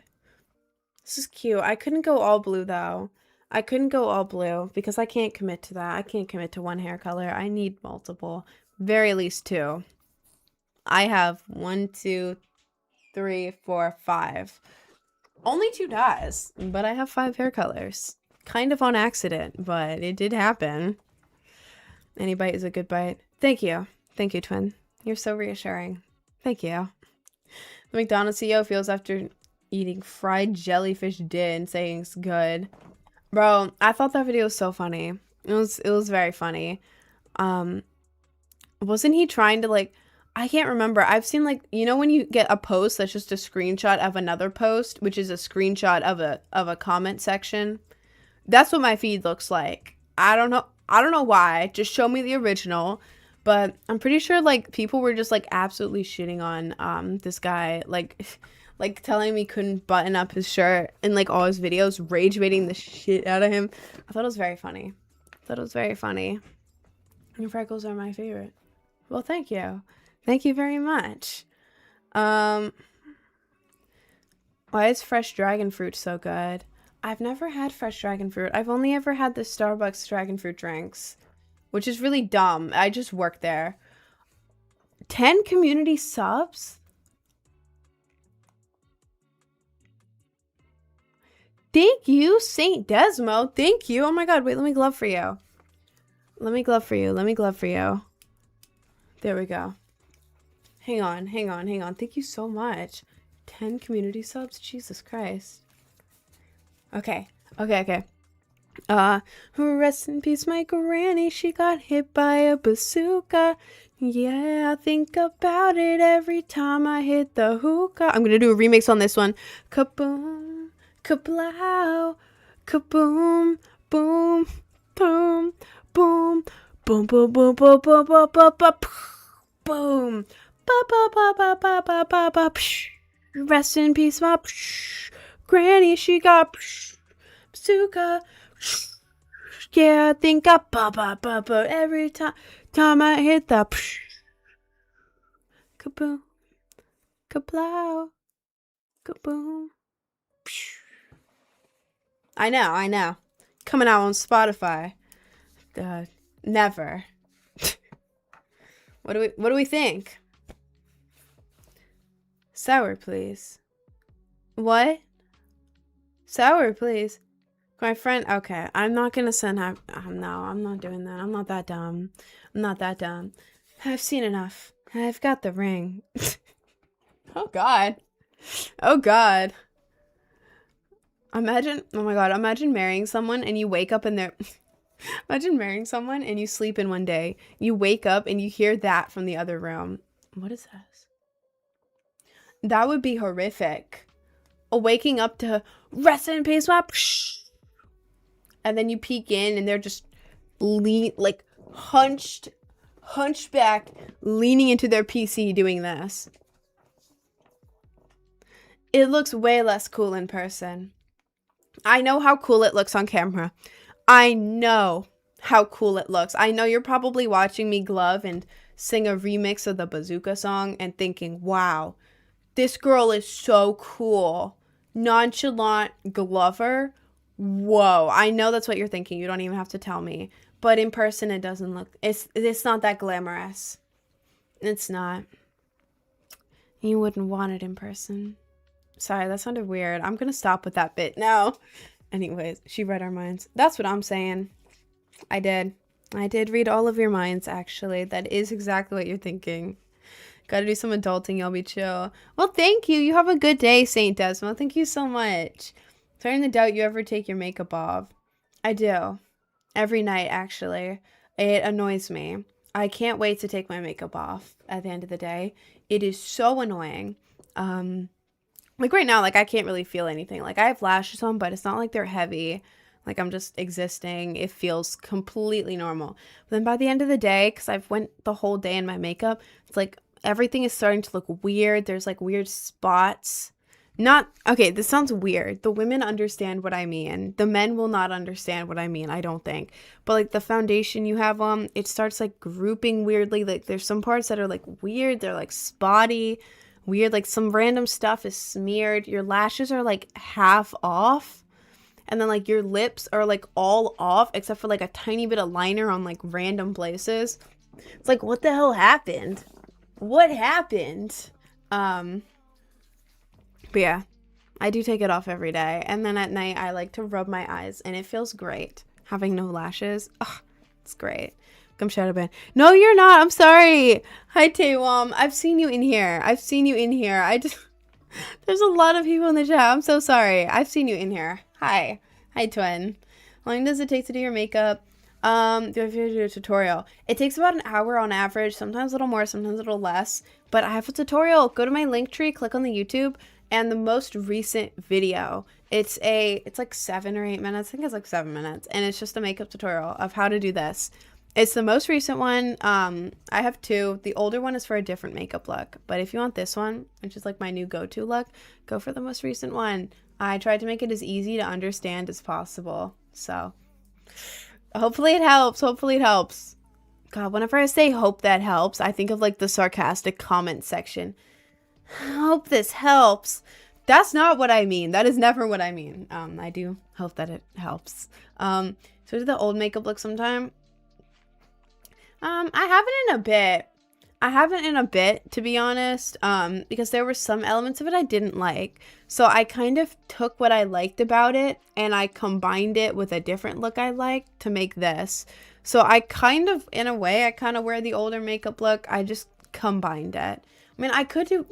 This is cute. I couldn't go all blue though. I couldn't go all blue because I can't commit to that. I can't commit to one hair color. I need multiple. Very least two. I have 1, 2, 3, 4, 5. Only 2 dyes, but I have 5 hair colors. Kind of on accident, but it did happen. Any bite is a good bite. Thank you. Thank you, twin. You're so reassuring. Thank you. The McDonald's CEO feels after eating fried jellyfish and saying it's good. Bro, I thought that video was so funny. It was very funny. Wasn't he trying to like, I can't remember. I've seen like, you know when you get a post that's just a screenshot of another post, which is a screenshot of a comment section? That's what my feed looks like. I don't know why. Just show me the original. But I'm pretty sure like people were just like absolutely shitting on this guy, like telling me he couldn't button up his shirt in like all his videos, rage baiting the shit out of him. I thought it was very funny. Your freckles are my favorite. Well, thank you. Thank you very much. Why is fresh dragon fruit so good? I've never had fresh dragon fruit. I've only ever had the Starbucks dragon fruit drinks, which is really dumb. I just work there. 10 community subs? Thank you, Saint Desmo. Thank you. Oh my god, wait, let me glove for you. Let me glove for you. There we go. Hang on. Thank you so much. 10 community subs? Jesus Christ. Okay. Rest in peace, my granny. She got hit by a bazooka. Yeah, I think about it every time I hit the hookah. I'm gonna do a remix on this one. Kaboom, kablow, kaboom, boom, boom, boom, boom, boom, boom, boom, boom, boom, boom, boom, boom, ba ba ba ba ba ba ba ba. Rest in peace, my granny. She got bazooka. Yeah, I think I ba ba ba ba every time I hit the kaboom, kablow, kaboom. I know. Coming out on Spotify. Never. What do we think? Sour, please. What? Sour, please. My friend. Okay, I'm not gonna send her. No, I'm not doing that. I'm not that dumb. I've seen enough. I've got the ring. Oh God. Imagine. Oh my God. Imagine marrying someone and you wake up and they're. Imagine marrying someone and you sleep in one day. You wake up and you hear that from the other room. What is this? That would be horrific. Waking up to rest in peace, and then you peek in and they're just hunchback, leaning into their PC doing this. It looks way less cool in person. I know how cool it looks on camera. I know how cool it looks. I know you're probably watching me glove and sing a remix of the Bazooka song and thinking, wow, this girl is so cool. Nonchalant Glover. Whoa. I know that's what you're thinking. You don't even have to tell me. But in person, it doesn't look... It's not that glamorous. It's not. You wouldn't want it in person. Sorry, that sounded weird. I'm going to stop with that bit now. Anyways, she read our minds. That's what I'm saying. I did read all of your minds, actually. That is exactly what you're thinking. Gotta do some adulting, you'll be chill. Well, thank you. You have a good day, Saint Desmond. Thank you so much. Starting to doubt you ever take your makeup off. I do. Every night, actually. It annoys me. I can't wait to take my makeup off at the end of the day. It is so annoying. Like right now, like I can't really feel anything. Like I have lashes on, but it's not like they're heavy. Like I'm just existing. It feels completely normal. But then by the end of the day, because I've went the whole day in my makeup, it's like everything is starting to look weird. There's like weird spots. Okay, this sounds weird. The women understand what I mean. The men will not understand what I mean, I don't think. But like the foundation you have on, it starts like grouping weirdly. Like there's some parts that are like weird. They're like spotty. Weird, like some random stuff is smeared. Your lashes are like half off. And then like your lips are like all off except for like a tiny bit of liner on like random places. It's like, what the hell happened? What happened? But yeah, I do take it off every day. And then at night I like to rub my eyes and it feels great. Having no lashes. Ugh, it's great. Come shadow ban. No, you're not. I'm sorry. Hi, Taewam. I've seen you in here. There's a lot of people in the chat. I'm so sorry. I've seen you in here. Hi, twin. How long does it take to do your makeup? Do I have to do a tutorial? It takes about an hour on average. Sometimes a little more, sometimes a little less. But I have a tutorial. Go to my link tree, click on the YouTube, and the most recent video. It's like 7 or 8 minutes. I think it's like 7 minutes, and it's just a makeup tutorial of how to do this. It's the most recent one. I have 2. The older one is for a different makeup look. But if you want this one, which is like my new go-to look, go for the most recent one. I tried to make it as easy to understand as possible. So hopefully it helps. God, whenever I say hope that helps, I think of like the sarcastic comment section. Hope this helps. That's not what I mean. That is never what I mean. I do hope that it helps. So do the old makeup look sometime. I haven't in a bit, to be honest, because there were some elements of it I didn't like. So I kind of took what I liked about it and I combined it with a different look I liked to make this. So I kind of, in a way, I kind of wear the older makeup look. I just combined it. I mean, I could do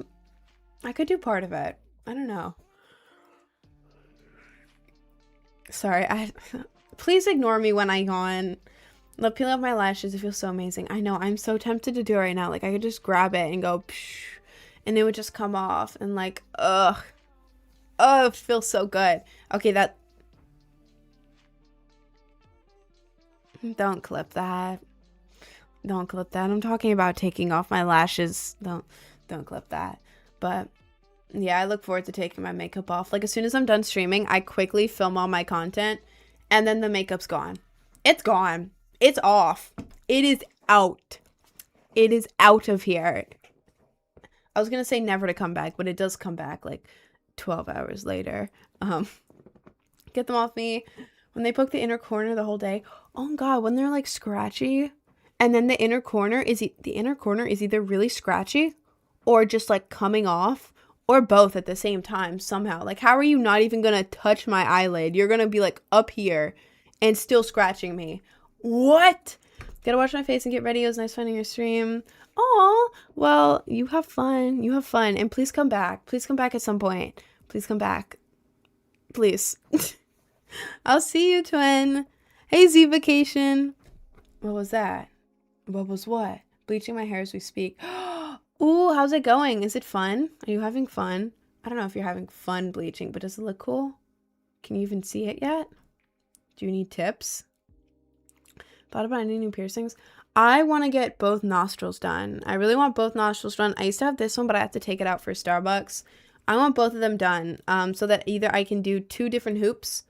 part of it. I don't know. Sorry, please ignore me when I yawn. Love peeling off my lashes. It feels so amazing. I know. I'm so tempted to do it right now. Like, I could just grab it and go, psh, and it would just come off. And like, ugh. Oh, it feels so good. Okay, Don't clip that. Don't clip that. I'm talking about taking off my lashes. Don't clip that. But yeah, I look forward to taking my makeup off. Like, as soon as I'm done streaming, I quickly film all my content, and then the makeup's gone. It's gone. It's off. It is out. It is out of here. I was gonna say never to come back, but it does come back like 12 hours later. Get them off me. When they poke the inner corner the whole day. Oh god, when they're like scratchy, and then the inner corner is either really scratchy or just like coming off, or both at the same time somehow. Like, how are you not even gonna touch my eyelid? You're gonna be like up here and still scratching me. What? Gotta wash my face and get ready. It was nice finding your stream. Aw, well, you have fun. You have fun. And please come back. Please come back at some point. Please come back. Please. I'll see you, twin. Hey, Z Vacation. What was that? What was what? Bleaching my hair as we speak. Ooh, how's it going? Is it fun? Are you having fun? I don't know if you're having fun bleaching, but does it look cool? Can you even see it yet? Do you need tips? Thought about any new piercings? I want to get both nostrils done. I really want both nostrils done. I used to have this one, but I have to take it out for Starbucks. I want both of them done so that either I can do two hoops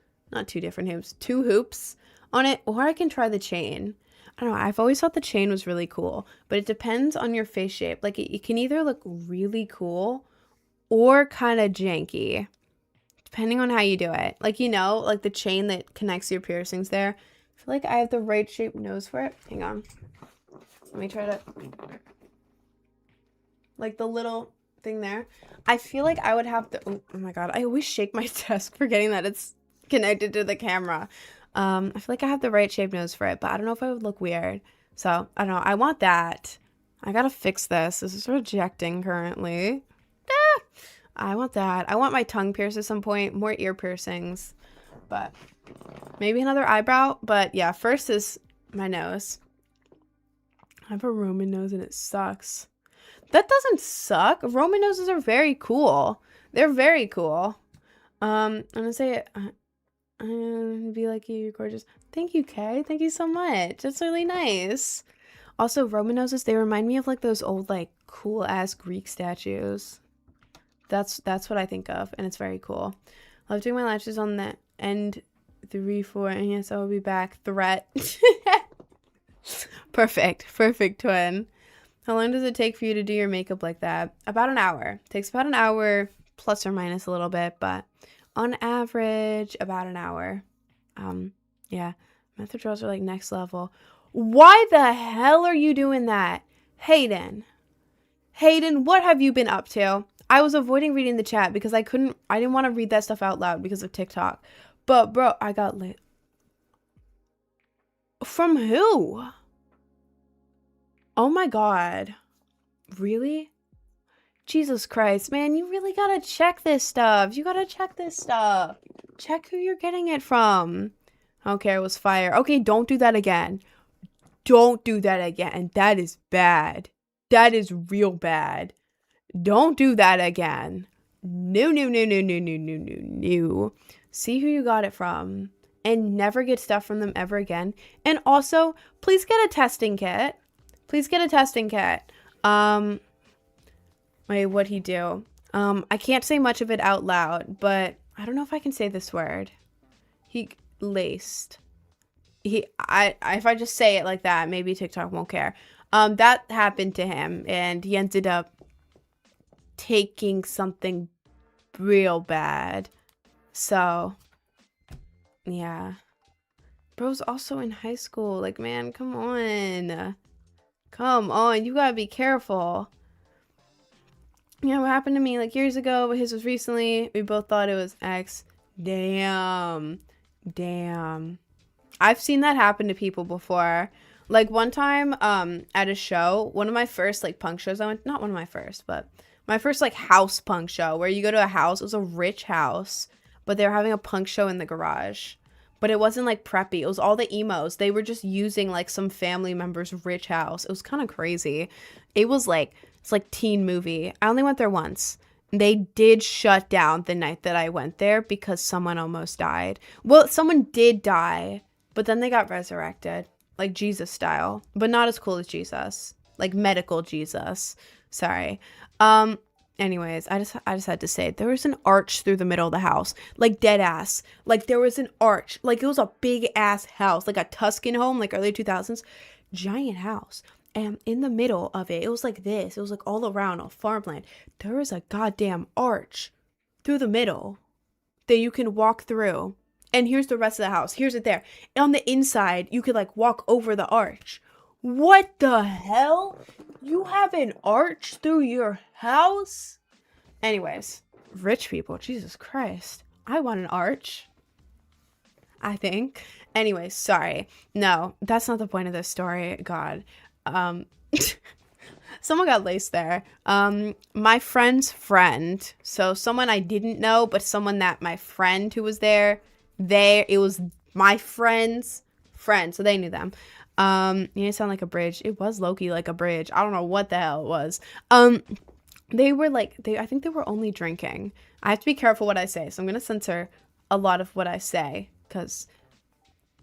on it, or I can try the chain. I don't know. I've always thought the chain was really cool, but it depends on your face shape. Like, it can either look really cool or kind of janky, depending on how you do it. Like, you know, like the chain that connects your piercings there. I feel like I have the right shaped nose for it. Hang on. Let me try to, like the little thing there. I feel like I would have the, oh my god, I always shake my desk forgetting that it's connected to the camera. I feel like I have the right shaped nose for it, but I don't know if I would look weird. So, I don't know. I want that. I gotta fix this. This is rejecting currently. Ah! I want that. I want my tongue pierced at some point. More ear piercings. But maybe another eyebrow. But yeah, first is my nose. I have a Roman nose and it sucks. That doesn't suck. Roman noses are very cool. They're very cool. I'm gonna say it. Be like you, you're gorgeous. Thank you, Kay. Thank you so much. That's really nice. Also, Roman noses, they remind me of like those old, like, cool ass Greek statues. That's what I think of, and it's very cool. Love doing my lashes on the end 3, 4, and yes, I will be back. Threat. Perfect, twin. How long does it take for you to do your makeup like that? About an hour. Takes about an hour, plus or minus a little bit, but on average, about an hour. Yeah, method draws are like next level. Why the hell are you doing that? Hayden, what have you been up to? I was avoiding reading the chat because I didn't want to read that stuff out loud because of TikTok. But bro, I got lit. From who? Oh my god. Really? Jesus Christ, man, you really gotta check this stuff. You gotta check this stuff. Check who you're getting it from. Okay, it was fire. Okay, don't do that again. Don't do that again. That is bad. That is real bad. Don't do that again. No. See who you got it from. And never get stuff from them ever again. And also, please get a testing kit. Wait, what'd he do? I can't say much of it out loud, but I don't know if I can say this word. He laced. If I just say it like that, maybe TikTok won't care. That happened to him, and he ended up taking something real bad. So, yeah. Bro's also in high school. Like, man, come on. Come on, you gotta be careful. Yeah, what happened to me like years ago, but his was recently. We both thought it was X. Damn. I've seen that happen to people before. Like one time, at a show, one of my first like punk shows I went, not one of my first, but my first like house punk show where you go to a house. It was a rich house, but they were having a punk show in the garage. But it wasn't like preppy. It was all the emos. They were just using like some family member's rich house. It was kind of crazy. It was like, it's like teen movie. I only went there once. They did shut down the night that I went there because someone almost died. Well, someone did die, but then they got resurrected. like Jesus style, but not as cool as Jesus, like medical Jesus. Sorry. Anyways, I just had to say there was an arch through the middle of the house, like dead ass. Like there was an arch, like it was a big ass house, like a Tuscan home, like early 2000s, giant house. And in the middle of it, it was like this. It was like all around a farmland. There was a goddamn arch through the middle that you can walk through. And here's the rest of the house. Here's it there. And on the inside, you could like walk over the arch. What the hell? You have an arch through your house? Anyways, rich people, Jesus Christ. I want an arch, I think. Anyways, sorry. No, that's not the point of this story. God. Someone got laced there. My friend's friend. So someone I didn't know, but someone that my friend who was there, it was my friend's friend. So they knew them. You sound like a bridge. It was low-key like a bridge. I don't know what the hell it was. They were like, I think they were only drinking. I have to be careful what I say. So I'm going to censor a lot of what I say because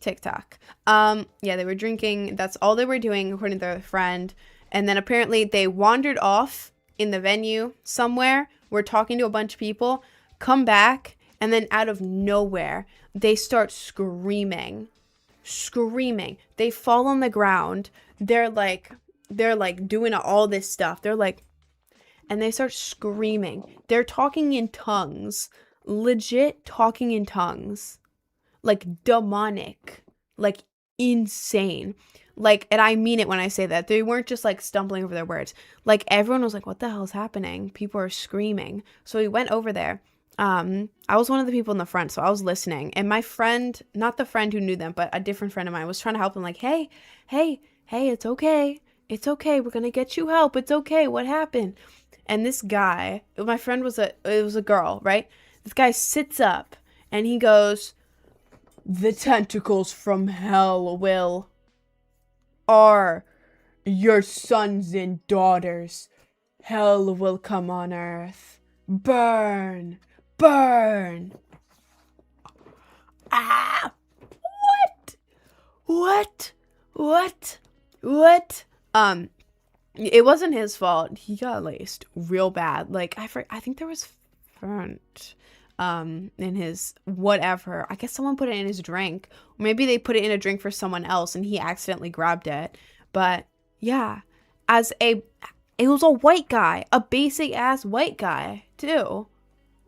TikTok. Yeah, they were drinking. That's all they were doing according to their friend. And then apparently they wandered off in the venue somewhere. We're talking to a bunch of people, come back, and then out of nowhere, they start screaming. They fall on the ground. They're like doing all this stuff. They're like, and they start screaming. They're talking in tongues, legit talking in tongues, like demonic, like insane. Like, and I mean it when I say that. They weren't just like stumbling over their words. Like everyone was like, what the hell is happening? People are screaming. So we went over there. I was one of the people in the front, so I was listening. And my friend, not the friend who knew them, but a different friend of mine was trying to help them like, hey, it's okay. It's okay. We're going to get you help. It's okay. What happened? And this guy, my friend it was a girl, right? This guy sits up and he goes, the tentacles from hell are your sons and daughters. Hell will come on earth. Burn. Ah! What? It wasn't his fault. He got laced real bad. Like, I think there was front in his whatever. I guess someone put it in his drink. Maybe they put it in a drink for someone else and he accidentally grabbed it. But yeah, it was a white guy, a basic ass white guy too.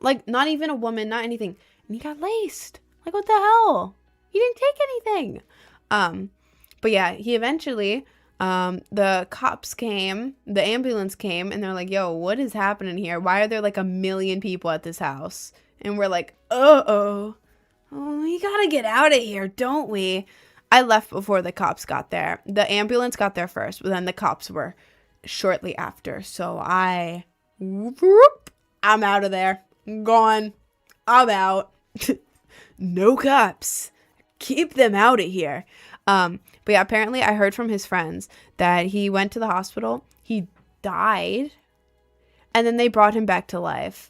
Like not even a woman, not anything. And he got laced. Like what the hell? He didn't take anything. But yeah, he eventually the cops came, the ambulance came, and they're like, yo, what is happening here? Why are there like 1 million people at this house? And we're like, oh, we gotta get out of here, don't we? I left before the cops got there. The ambulance got there first, but then the cops were shortly after. So I'm out of there. I'm gone. I'm out. No cops. Keep them out of here. But yeah, apparently I heard from his friends that he went to the hospital. He died. And then they brought him back to life.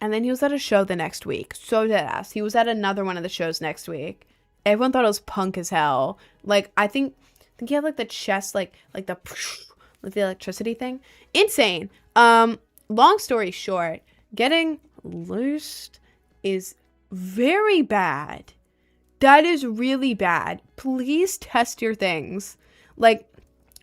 And then he was at a show the next week. So deadass. He was at another one of the shows next week. Everyone thought it was punk as hell. Like, I think he had like the chest, like the electricity thing. Insane. Long story short, getting loosed is very bad. That is really bad. Please test your things. Like,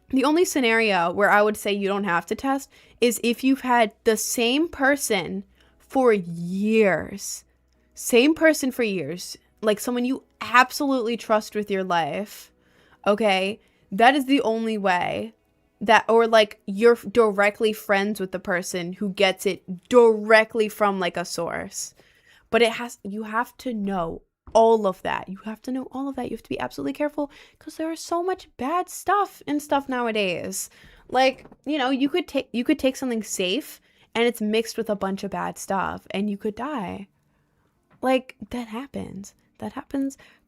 the only scenario where I would say you don't have to test is if you've had the same person for years. Same person for years. Like someone you absolutely trust with your life. Okay? That is the only way that, or like you're directly friends with the person who gets it directly from like a source. But you have to know all of that. You have to know all of that. You have to be absolutely careful because there is so much bad stuff and stuff nowadays. Like, you know, you could take something safe and it's mixed with a bunch of bad stuff and you could die. Like, that happens.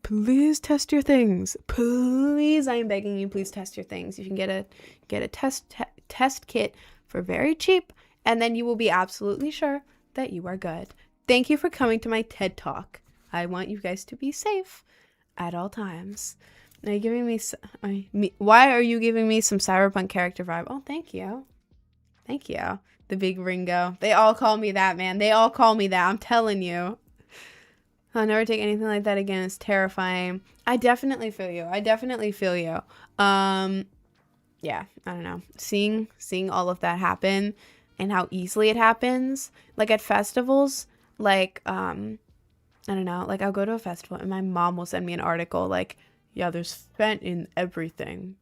Please test your things. Please, I am begging you, please test your things. You can get a test kit for very cheap, and then you will be absolutely sure that you are good. Thank you for coming to my TED Talk. I want you guys to be safe at all times. Are you giving me, why are you giving me some cyberpunk character vibe? Oh, thank you. Thank you. The big Ringo. They all call me that, man. They all call me that. I'm telling you. I'll never take anything like that again. It's terrifying. I definitely feel you. I definitely feel you. Yeah, I don't know. Seeing all of that happen and how easily it happens, like at festivals, like I don't know, like I'll go to a festival and my mom will send me an article like, yeah, there's fent in everything.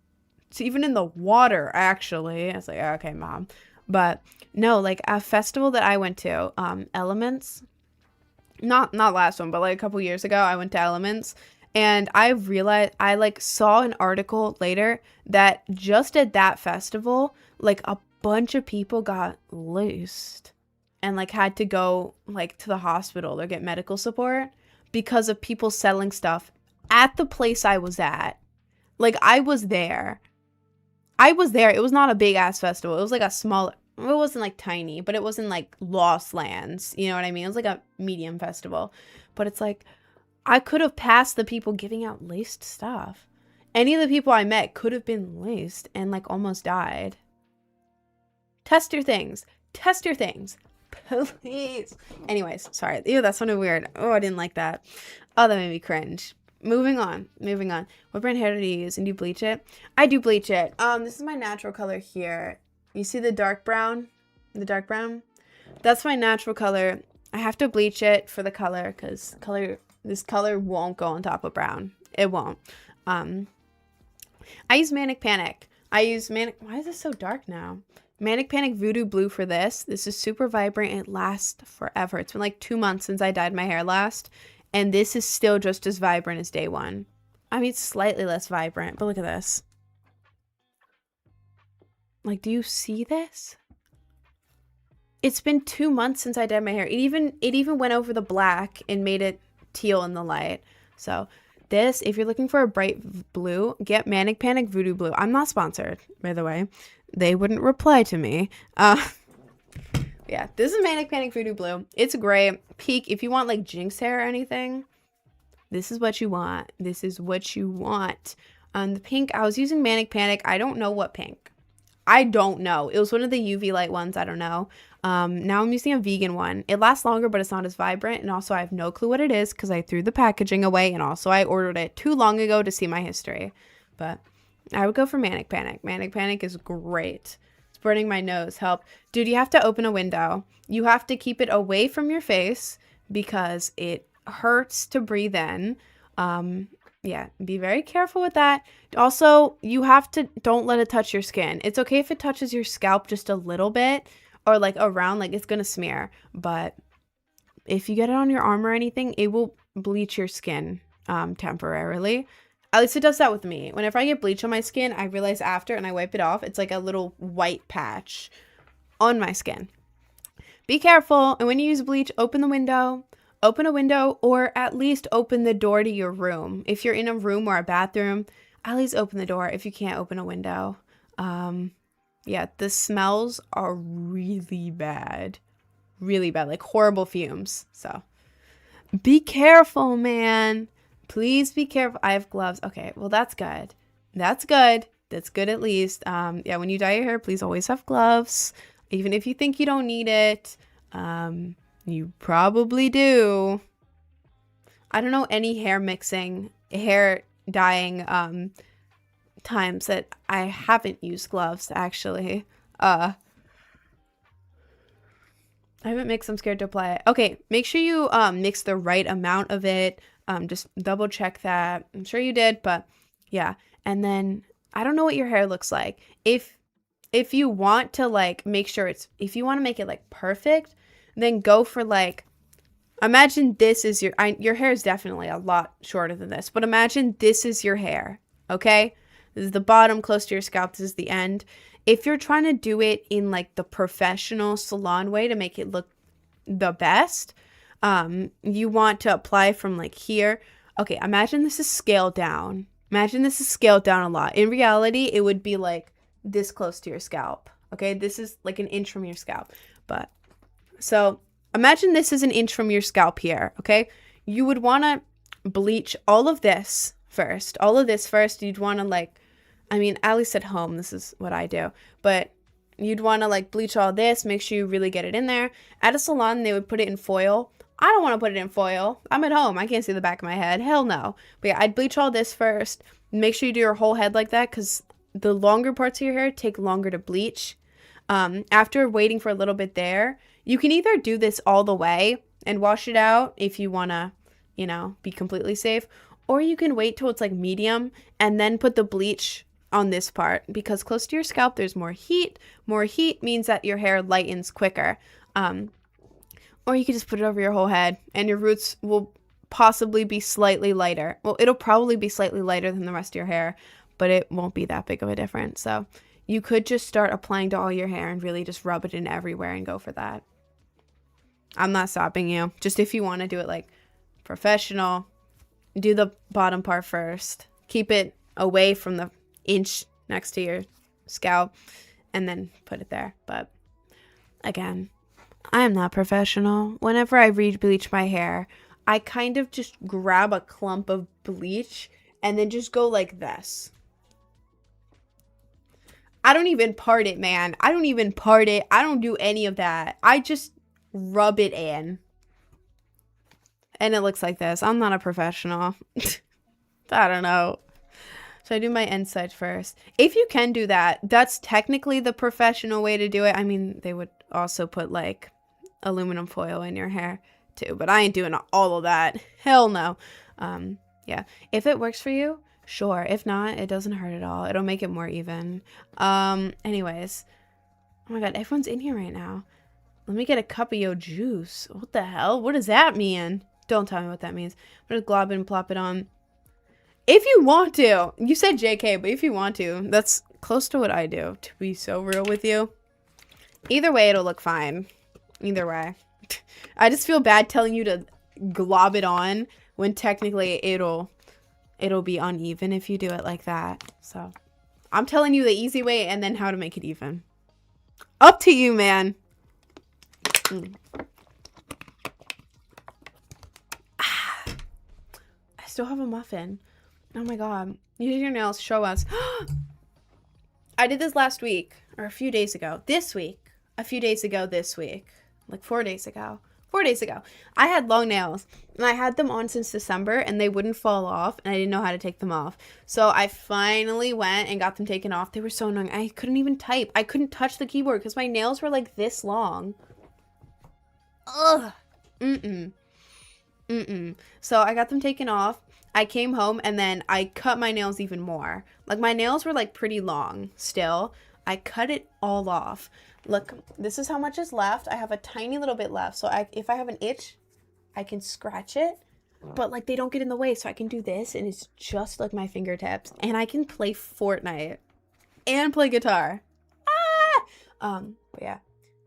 It's even in the water, actually. I was like, okay, mom. But no, like a festival that I went to, Elements, not last one, but like a couple years ago, I went to Elements, and I realized, I like saw an article later that just at that festival, like a bunch of people got loosed and like had to go like to the hospital or get medical support because of people selling stuff at the place I was at. Like I was there. It was not a big ass festival. It was like a small, it wasn't like tiny, but it wasn't like Lost Lands. You know what I mean? It was like a medium festival. But it's like, I could have passed the people giving out laced stuff. Any of the people I met could have been laced and like almost died. Test your things. Test your things. Please. Anyways, sorry. Ew, that sounded weird. Oh, I didn't like that. Oh, that made me cringe. Moving on. What brand hair do you use? And do you bleach it? I do bleach it. This is my natural color here. You see the dark brown? The dark brown? That's my natural color. I have to bleach it for the color because this color won't go on top of brown. It won't. I use Manic Panic. Why is this so dark now? Manic Panic Voodoo Blue for this. This is super vibrant. It lasts forever. It's been like 2 months since I dyed my hair last. And this is still just as vibrant as day one. I mean, it's slightly less vibrant, but look at this. Like, do you see this? It's been 2 months since I dyed my hair. It even went over the black and made it teal in the light. So this, if you're looking for a bright blue, get Manic Panic Voodoo Blue. I'm not sponsored, by the way. They wouldn't reply to me. Yeah, this is Manic Panic Voodoo Blue. It's great. Peak, if you want like Jinx hair or anything, this is what you want. This is what you want. The pink, I was using Manic Panic. I don't know what pink. I don't know. It was one of the UV light ones. I don't know. Now I'm using a vegan one. It lasts longer, but it's not as vibrant. And also I have no clue what it is because I threw the packaging away. And also I ordered it too long ago to see my history. But I would go for Manic Panic. Manic Panic is great. It's burning my nose. Help. Dude, you have to open a window. You have to keep it away from your face because it hurts to breathe in. Yeah, be very careful with that. Also, you have to, don't let it touch your skin. It's okay if it touches your scalp just a little bit or like around, like it's gonna smear. But if you get it on your arm or anything, it will bleach your skin temporarily. At least it does that with me. Whenever I get bleach on my skin, I realize after and I wipe it off, it's like a little white patch on my skin. Be careful. And when you use bleach, open a window, or at least open the door to your room. If you're in a room or a bathroom, at least open the door if you can't open a window. Yeah, the smells are really bad, like horrible fumes. So be careful, man. Please be careful. I have gloves. Okay, well, that's good. That's good at least. Yeah, when you dye your hair, please always have gloves. Even if you think you don't need it, you probably do. I don't know any hair dyeing times that I haven't used gloves, actually. I haven't mixed. I'm scared to apply it. Okay, make sure you mix the right amount of it. Just double check that. I'm sure you did, but yeah. And then I don't know what your hair looks like. If you want to like make sure if you want to make it like perfect, then go for like, imagine this is your hair is definitely a lot shorter than this, but imagine this is your hair. Okay. This is the bottom close to your scalp. This is the end. If you're trying to do it in like the professional salon way to make it look the best, you want to apply from like here. Okay, imagine this is scaled down. Imagine this is scaled down a lot. In reality, it would be like this close to your scalp. Okay, this is like an inch from your scalp. But so imagine this is an inch from your scalp here. Okay, you would want to bleach all of this first. All of this first. You'd want to like, I mean, at least at home, this is what I do. But you'd want to like bleach all this. Make sure you really get it in there. At a salon, they would put it in foil. I don't want to put it in foil. I'm at home. I can't see the back of my head. Hell no. But yeah, I'd bleach all this first. Make sure you do your whole head like that because the longer parts of your hair take longer to bleach. After waiting for a little bit there, you can either do this all the way and wash it out if you want to, you know, be completely safe. Or you can wait till it's like medium and then put the bleach on this part because close to your scalp there's more heat. More heat means that your hair lightens quicker. Or you can just put it over your whole head and your roots will possibly be slightly lighter. Well, it'll probably be slightly lighter than the rest of your hair, but it won't be that big of a difference. So you could just start applying to all your hair and really just rub it in everywhere and go for that. I'm not stopping you. Just if you want to do it like professional, do the bottom part first. Keep it away from the inch next to your scalp and then put it there. But again, I am not professional. Whenever I re-bleach my hair, I kind of just grab a clump of bleach and then just go like this. I don't even part it, man. I don't even part it. I don't do any of that. I just rub it in. And it looks like this. I'm not a professional. I don't know. So I do my inside first. If you can do that, that's technically the professional way to do it. I mean, they would also put like aluminum foil in your hair too, but I ain't doing all of that. Hell no. Yeah. If it works for you, sure. If not, it doesn't hurt at all. It'll make it more even. Anyways. Oh my god, everyone's in here right now. Let me get a cup of your juice. What the hell? What does that mean? Don't tell me what that means. I'm gonna glob it and plop it on. If you want to. You said JK, but if you want to. That's close to what I do, to be so real with you. Either way, it'll look fine. Either way. I just feel bad telling you to glob it on when technically it'll be uneven if you do it like that. So I'm telling you the easy way and then how to make it even. Up to you, man. I still have a muffin. Oh my god. You did your nails. Show us. I did this last week. Or a few days ago. This week. A few days ago this week. Like 4 days ago. 4 days ago. I had long nails. And I had them on since December. And they wouldn't fall off. And I didn't know how to take them off. So I finally went and got them taken off. They were so annoying. I couldn't even type. I couldn't touch the keyboard. Because my nails were like this long. Ugh. So I got them taken off. I came home and then I cut my nails even more. Like my nails were like pretty long still. I cut it all off. Look, this is how much is left. I have a tiny little bit left. So if I have an itch, I can scratch it. But like they don't get in the way. So I can do this and it's just like my fingertips. And I can play Fortnite and play guitar. But yeah.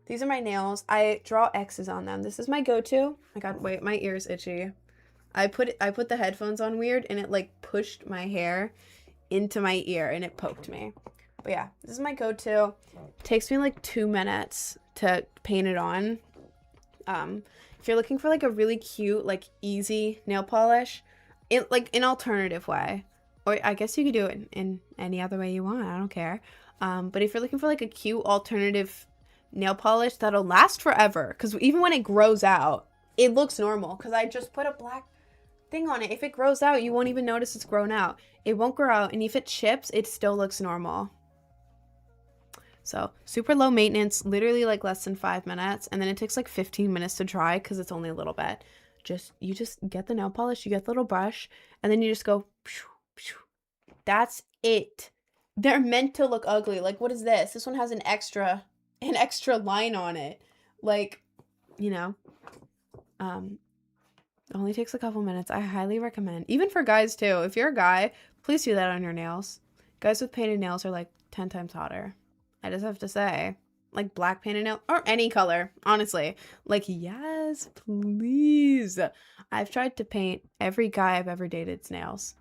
These are my nails. I draw X's on them. This is my go-to. Wait, my ear's itchy. I put the headphones on weird and it like pushed my hair into my ear and it poked me. But yeah, this is my go-to. Takes me like 2 minutes to paint it on. If you're looking for like a really cute, like easy nail polish, like an alternative way, or I guess you could do it in any other way you want. I don't care. But if you're looking for like a cute alternative nail polish that'll last forever, because even when it grows out, it looks normal. Because I just put a black thing on it. If it grows out, you won't even notice it's grown out. It won't grow out, and if it chips, it still looks normal. So super low maintenance, literally like less than 5 minutes, and then it takes like 15 minutes to dry because it's only a little bit. You just get the nail polish, you get the little brush, and then you just go. That's it. They're meant to look ugly. Like, what is this? This one has an extra line on it. Like, you know, it only takes a couple minutes. I highly recommend, even for guys too. If you're a guy, please do that on your nails. Guys with painted nails are like 10 times hotter. I just have to say, like black painted nail or any color, honestly. Like, yes, please. I've tried to paint every guy I've ever dated's nails.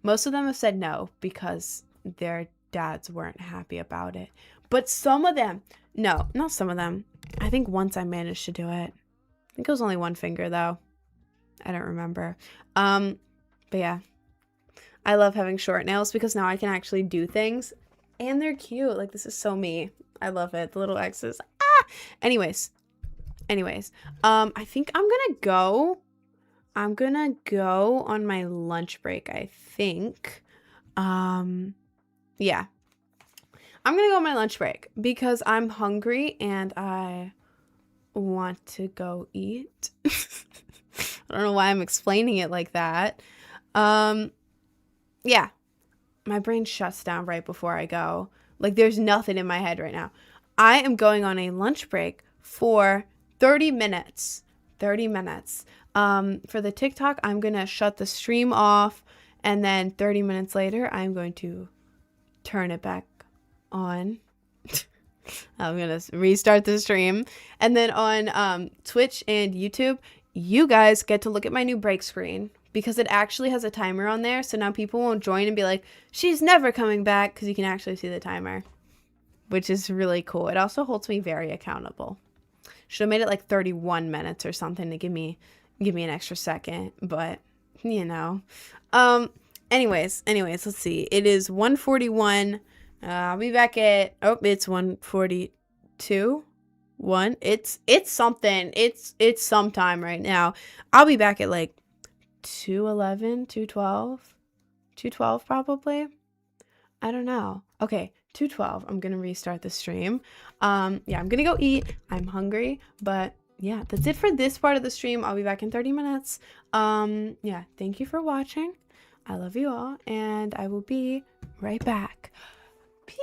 Most of them have said no because their dads weren't happy about it. But some of them, no, not some of them. I think once I managed to do it. I think it was only one finger though. I don't remember. But yeah, I love having short nails because now I can actually do things and they're cute. Like, this is so me. I love it. The little X's. Ah! Anyways. I think I'm gonna go on my lunch break, I think. Yeah. I'm gonna go on my lunch break because I'm hungry and I want to go eat. I don't know why I'm explaining it like that. Yeah. My brain shuts down right before I go. Like, there's nothing in my head right now. I am going on a lunch break for 30 minutes. 30 minutes. For the TikTok, I'm going to shut the stream off. And then 30 minutes later, I'm going to turn it back on. I'm going to restart the stream. And then on Twitch and YouTube, you guys get to look at my new break screen because it actually has a timer on there. So now people won't join and be like, she's never coming back, because you can actually see the timer, which is really cool. It also holds me very accountable. Should have made it like 31 minutes or something to give me an extra second, but you know. Anyways, let's see. It is 1:41. I'll be back at, it's 1:42. It's something. It's sometime right now. I'll be back at like 2:11, 2:12 probably. I don't know. Okay, 2:12. I'm gonna restart the stream. Yeah, I'm gonna go eat. I'm hungry, but yeah, that's it for this part of the stream. I'll be back in 30 minutes. Yeah, thank you for watching. I love you all, and I will be right back. Peace.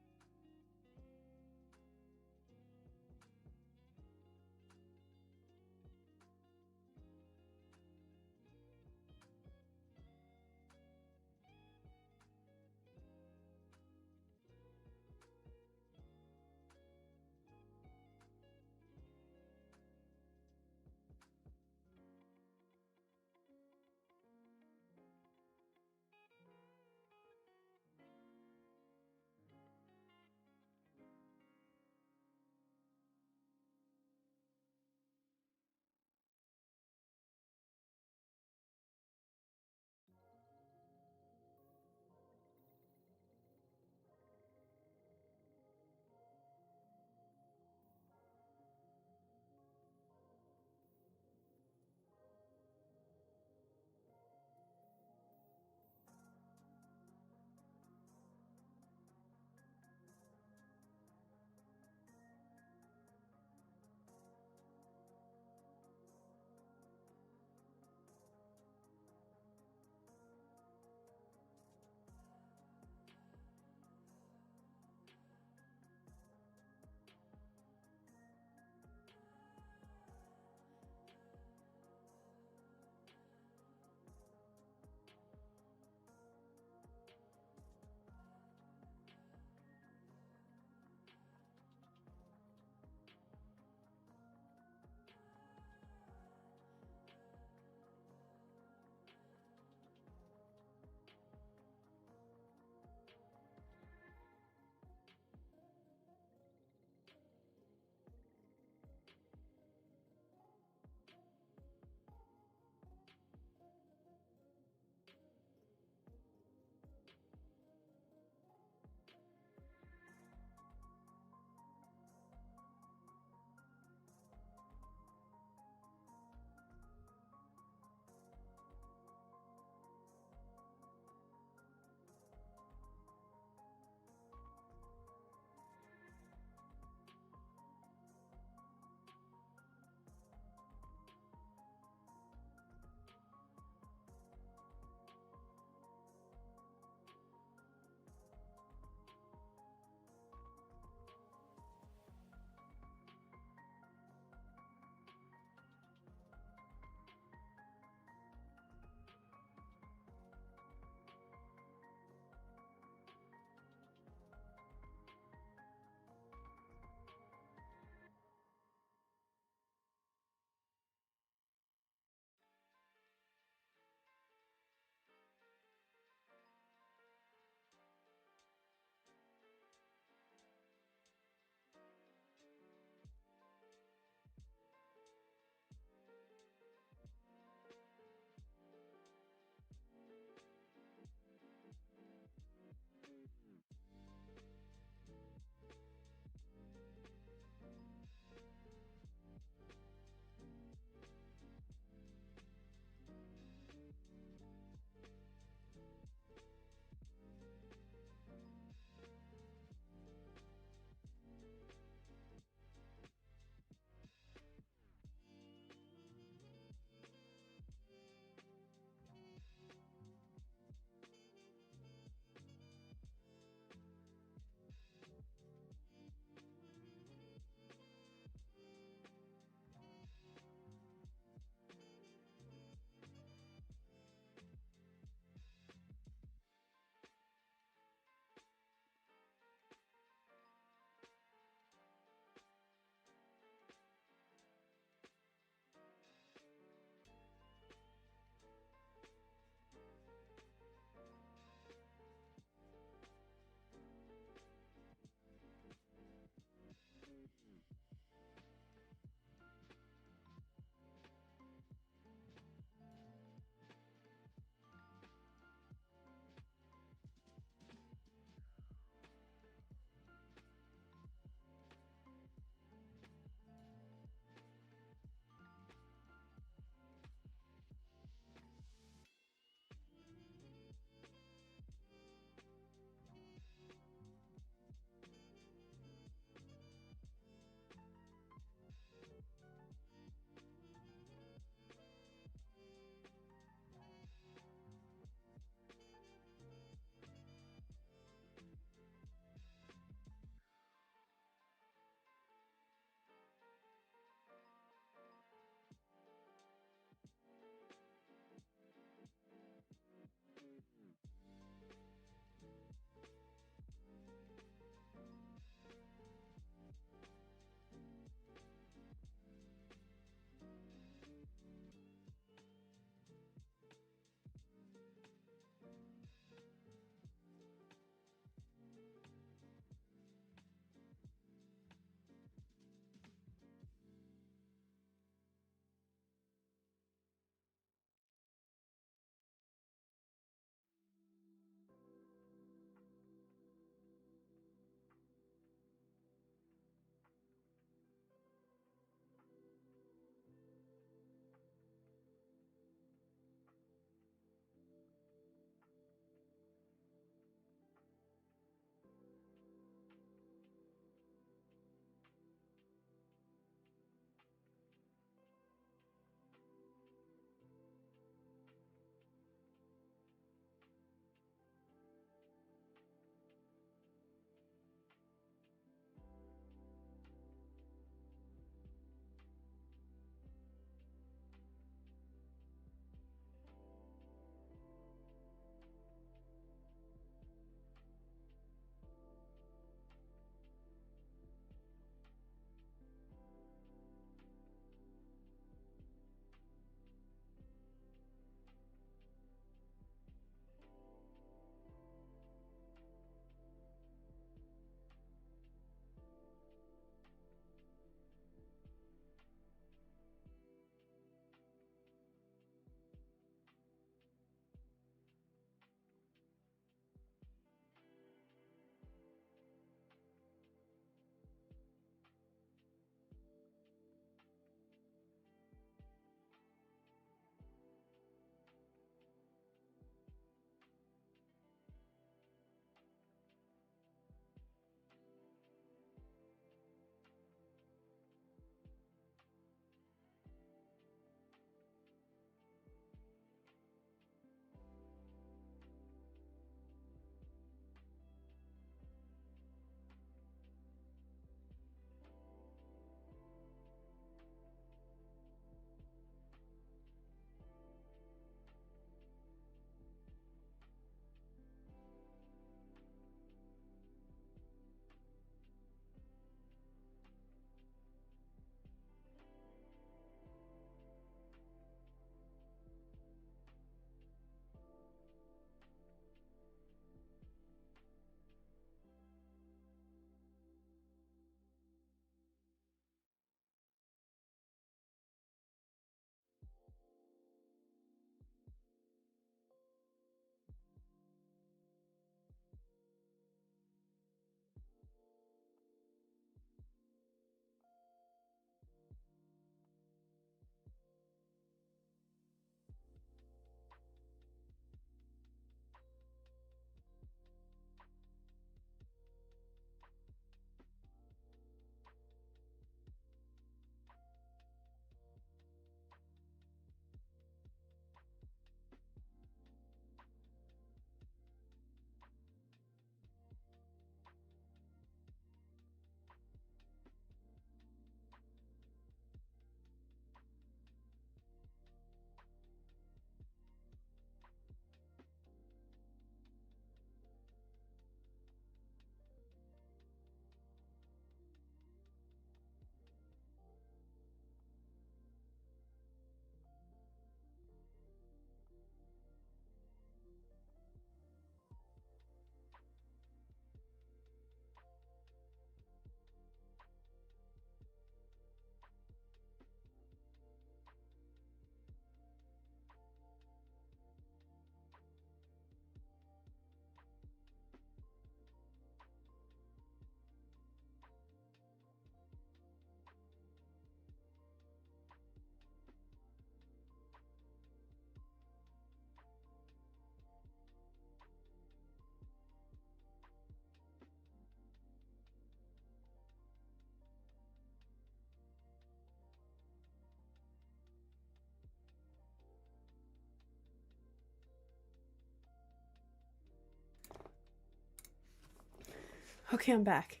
Okay, I'm back.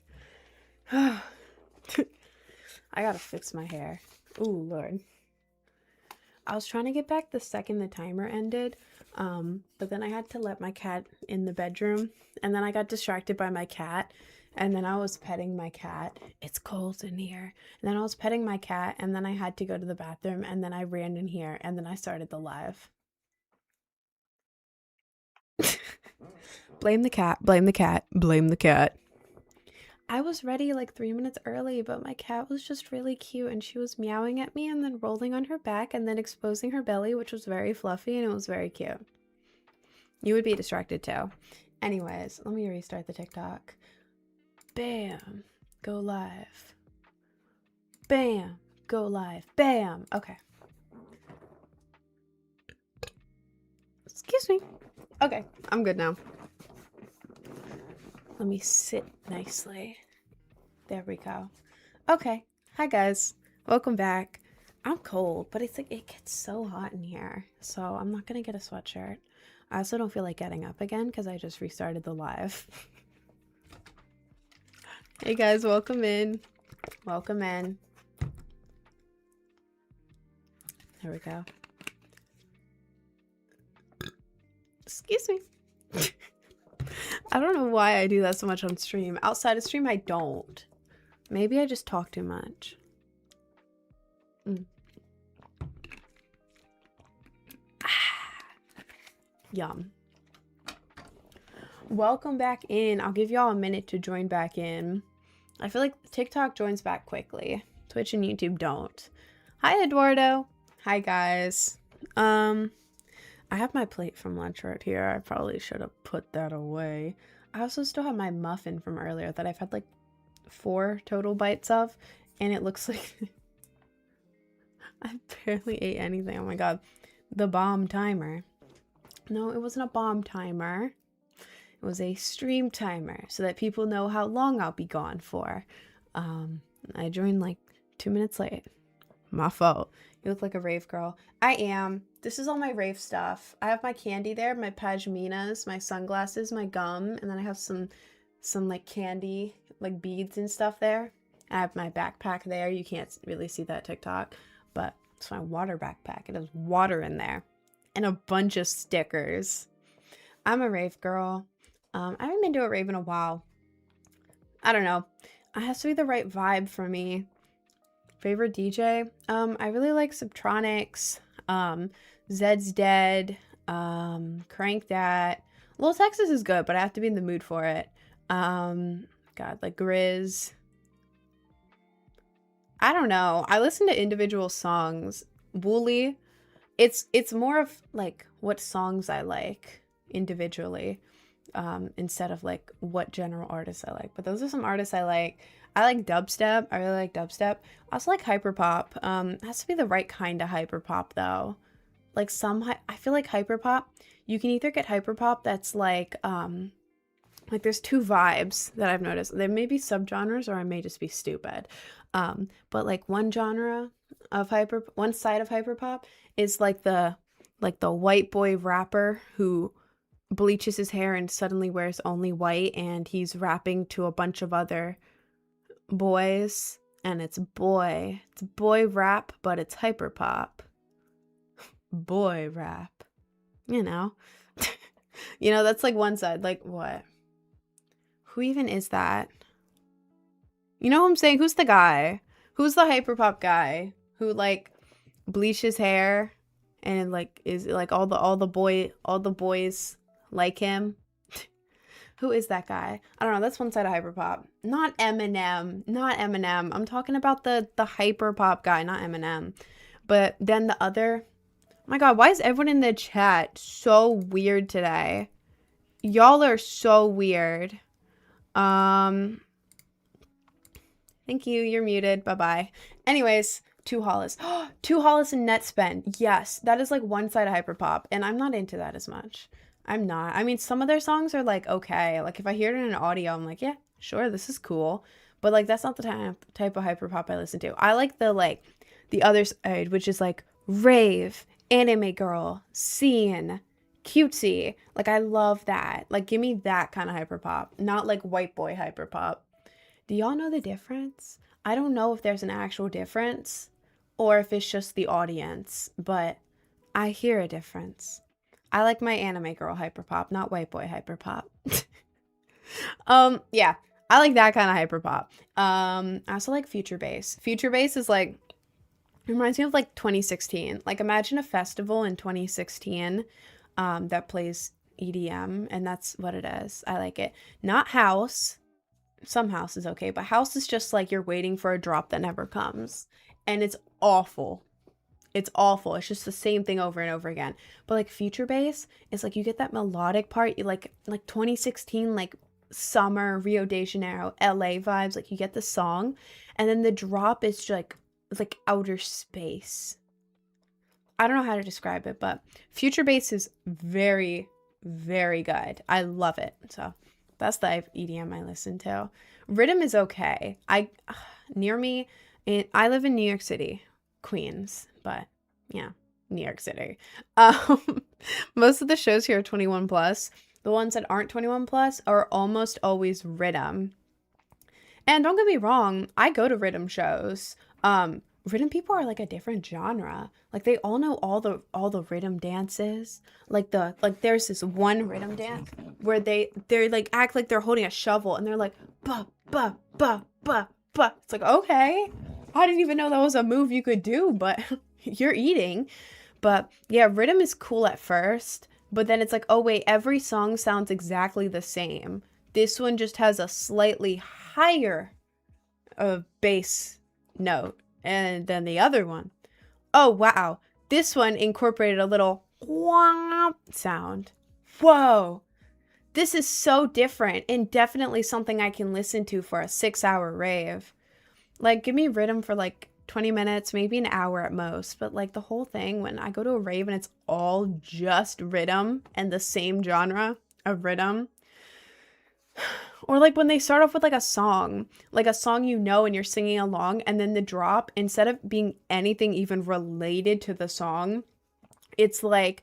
I gotta fix my hair. Ooh, Lord. I was trying to get back the second the timer ended, but then I had to let my cat in the bedroom, and then I got distracted by my cat, and then I was petting my cat. It's cold in here. And then I was petting my cat, and then I had to go to the bathroom, and then I ran in here, and then I started the live. Blame the cat, blame the cat, blame the cat. I was ready like 3 minutes early, but my cat was just really cute and she was meowing at me and then rolling on her back and then exposing her belly, which was very fluffy and it was very cute. You would be distracted too. Anyways, let me restart the TikTok. Bam, go live. Bam, go live. Bam. Okay. Excuse me. Okay, I'm good now. Let me sit nicely. There we go. Okay. Hi guys. Welcome back. I'm cold, but it's like it gets so hot in here. So I'm not gonna get a sweatshirt. I also don't feel like getting up again because I just restarted the live. Hey guys, welcome in. Welcome in. There we go. Excuse me. I don't know why I do that so much on stream. Outside of stream, I don't. Maybe I just talk too much. Yum. Welcome back in. I'll give y'all a minute to join back in. I feel like TikTok joins back quickly. Twitch and YouTube don't. Hi, Eduardo. Hi, guys. I have my plate from lunch right here. I probably should have put that away. I also still have my muffin from earlier that I've had like 4 total bites of, and it looks like I barely ate anything. Oh my god. The bomb timer. No, it wasn't a bomb timer. It was a stream timer so that people know how long I'll be gone for. I joined like 2 minutes late. My fault. You look like a rave girl. I am. This is all my rave stuff. I have my candy there, my pashminas, my sunglasses, my gum, and then I have some like candy, like beads and stuff there. I have my backpack there. You can't really see that TikTok, but it's my water backpack. It has water in there and a bunch of stickers. I'm a rave girl. I haven't been to a rave in a while. I don't know. It has to be the right vibe for me. Favorite DJ? I really like Subtronics, Zed's Dead, Crank That. Lil Texas is good, but I have to be in the mood for it. God, like Grizz. I don't know. I listen to individual songs. Wooly. It's more of like what songs I like individually, instead of like what general artists I like. But those are some artists I like. I like dubstep. I really like dubstep. I also like hyperpop. It has to be the right kind of hyperpop though. Like I feel like hyperpop, you can either get hyperpop that's like there's 2 vibes that I've noticed. There may be subgenres or I may just be stupid. But like one side of hyperpop is like the white boy rapper who bleaches his hair and suddenly wears only white and he's rapping to a bunch of other boys, and it's boy rap, but it's hyperpop. Boy rap, you know. You know, that's like one side. Like what? Who even is that? You know what I'm saying? Who's the guy? Who's the hyperpop guy who like bleaches hair and like is like all the boys like him? Who is that guy? I don't know. That's one side of hyperpop. Not Eminem. Not Eminem. I'm talking about the hyperpop guy, not Eminem. But then the other... Oh my god, why is everyone in the chat so weird today? Y'all are so weird. Thank you. You're muted. Bye-bye. Anyways, 2 Hollis. 2 Hollis and Net Spend. Yes, that is like one side of hyperpop. And I'm not into that as much. I'm not. I mean, some of their songs are like, okay. Like, if I hear it in an audio, I'm like, yeah, sure, this is cool. But, like, that's not the type of hyperpop I listen to. I like the other side, which is, like, rave, anime girl, scene, cutesy. Like, I love that. Like, give me that kind of hyperpop, not like white boy hyperpop. Do y'all know the difference? I don't know if there's an actual difference or if it's just the audience, but I hear a difference. I like my anime girl hyperpop, not white boy hyperpop. Yeah, I like that kind of hyperpop. I also like future bass. Future bass is like, it reminds me of like 2016. Like, imagine a festival in 2016 that plays EDM, and that's what it is. I like it. Not house. Some house is okay, but house is just like you're waiting for a drop that never comes. And it's awful. It's awful. It's just the same thing over and over again. But like future bass, it's like you get that melodic part, you like 2016, like summer, Rio de Janeiro, LA vibes. Like you get the song, and then the drop is just like it's like outer space. I don't know how to describe it, but future bass is very, very good. I love it. So that's the EDM I listen to. Rhythm is okay. Near me, I live in New York City, Queens, but yeah, New York City. Most of the shows here are 21 plus. The ones that aren't 21 plus are almost always rhythm. And don't get me wrong, I go to rhythm shows. Rhythm people are like a different genre. Like they all know all the rhythm dances. Like there's this one rhythm dance where they're like act like they're holding a shovel and they're like ba ba ba ba ba. It's like, okay, I didn't even know that was a move you could do, but you're eating. But yeah, rhythm is cool at first, but then it's like, oh wait, every song sounds exactly the same. This one just has a slightly higher bass note. And then the other one, oh wow, this one incorporated a little womp sound. Whoa, this is so different and definitely something I can listen to for a 6-hour rave. Like, give me rhythm for like 20 minutes, maybe an hour at most. But like the whole thing, when I go to a rave and it's all just rhythm and the same genre of rhythm, or like when they start off with like a song you know, and you're singing along, and then the drop, instead of being anything even related to the song, it's like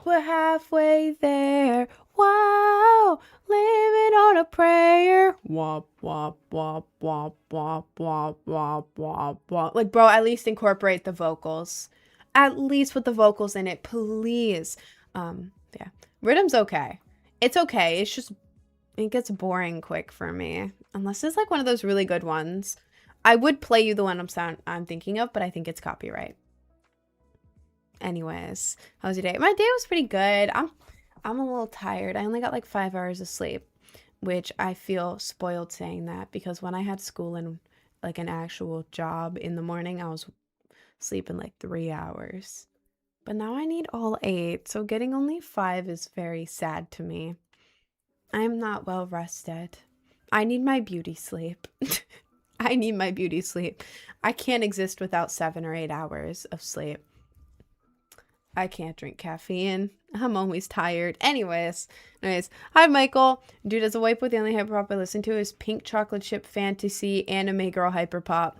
we're halfway there, wow, living on a prayer, wop wop wop wop wop wop wop wop wop. Like, bro, at least incorporate the vocals, at least with the vocals in it, please. Yeah, rhythm's okay. It's okay. It's just, it gets boring quick for me, unless it's like one of those really good ones. I would play you the one I'm thinking of, but I think it's copyright. Anyways, how was your day? My day was pretty good. I'm a little tired. I only got like 5 hours of sleep, which I feel spoiled saying that, because when I had school and like an actual job in the morning, I was sleeping like 3 hours. But now I need all 8, so getting only 5 is very sad to me. I am not well rested. I need my beauty sleep. I need my beauty sleep. I can't exist without 7 or 8 hours of sleep. I can't drink caffeine. I'm always tired. Anyways. Hi, Michael. Dude, as a white boy, the only hyperpop I listen to is Pink Chocolate Chip Fantasy Anime Girl Hyperpop.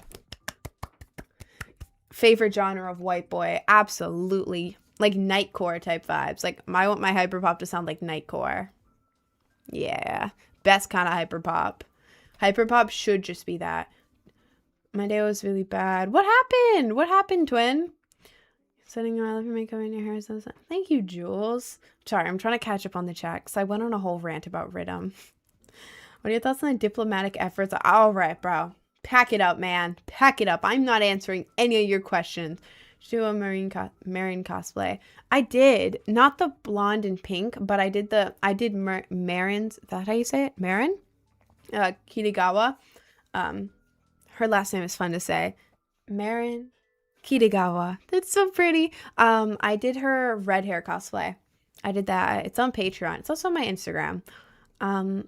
Favorite genre of white boy? Absolutely. Like nightcore type vibes. Like, I want my hyperpop to sound like nightcore. Yeah, best kind of hyperpop. Hyperpop should just be that. My day was really bad. What happened? What happened, twin? Setting I love your makeup and your hair. So thank you, Jules. Sorry, I'm trying to catch up on the chat because I went on a whole rant about rhythm. What are your thoughts on the diplomatic efforts? All right, bro. Pack it up, man. Pack it up. I'm not answering any of your questions. Do a Marine cosplay. I did, not the blonde and pink, but I did Marin's, is that how you say it? Marin? Kitagawa. Her last name is fun to say. Marin Kitagawa. That's so pretty. I did her red hair cosplay. I did that. It's on Patreon. It's also on my Instagram. I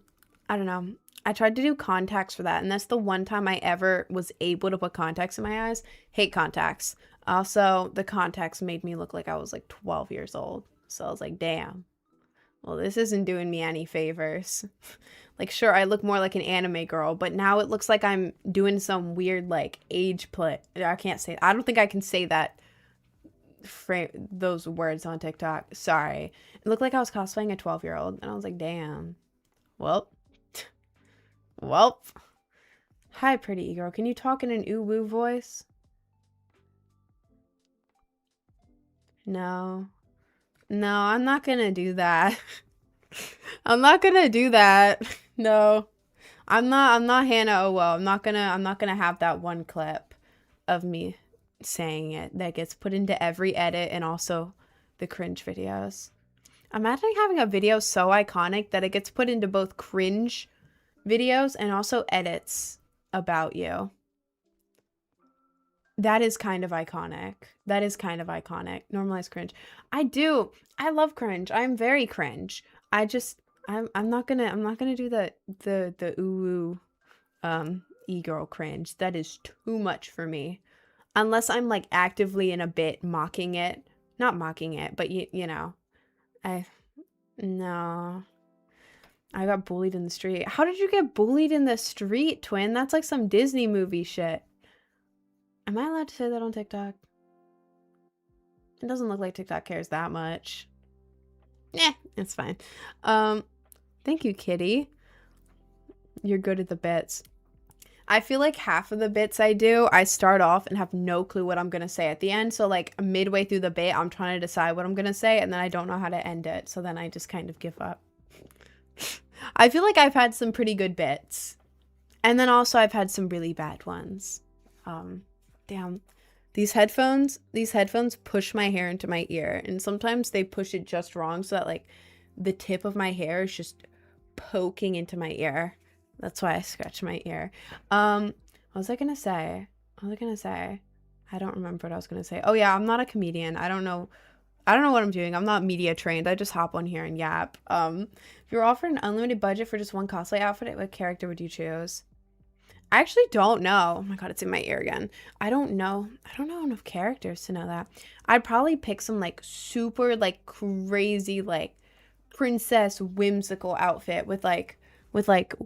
don't know. I tried to do contacts for that, and that's the one time I ever was able to put contacts in my eyes. Hate contacts. Also, the contacts made me look like I was like 12 years old. So I was like, damn. Well, this isn't doing me any favors. Like, sure, I look more like an anime girl, but now it looks like I'm doing some weird, like, age play. I can't say, I don't think I can say that those words on TikTok. Sorry. It looked like I was cosplaying a 12-year-old, and I was like, damn. Well. Well. Hi, pretty girl. Can you talk in an ooh-woo voice? No. No, I'm not gonna do that. I'm not gonna do that. No. I'm not Hannah Oh well. I'm not gonna have that one clip of me saying it that gets put into every edit and also the cringe videos. Imagine having a video so iconic that it gets put into both cringe videos and also edits about you. That is kind of iconic. That is kind of iconic. Normalize cringe. I do. I love cringe. I'm very cringe. I'm not gonna do the ooh e-girl cringe. That is too much for me. Unless I'm like actively in a bit mocking it. Not mocking it, but you know. No. I got bullied in the street. How did you get bullied in the street, twin? That's like some Disney movie shit. Am I allowed to say that on TikTok? It doesn't look like TikTok cares that much. Yeah, it's fine. Thank you, kitty. You're good at the bits. I feel like half of the bits I do, I start off and have no clue what I'm going to say at the end. So like midway through the bit, I'm trying to decide what I'm going to say and then I don't know how to end it. So then I just kind of give up. I feel like I've had some pretty good bits. And then also I've had some really bad ones. Damn. These headphones push my hair into my ear. And sometimes they push it just wrong so that like the tip of my hair is just poking into my ear. That's why I scratch my ear. What was I gonna say? I don't remember what I was gonna say. Oh yeah, I'm not a comedian. I don't know what I'm doing. I'm not media trained. I just hop on here and yap. If you're offered an unlimited budget for just one cosplay outfit, what character would you choose? I actually don't know. Oh my god, it's in my ear again. I don't know enough characters to know that. I'd probably pick some like super like crazy like princess whimsical outfit with like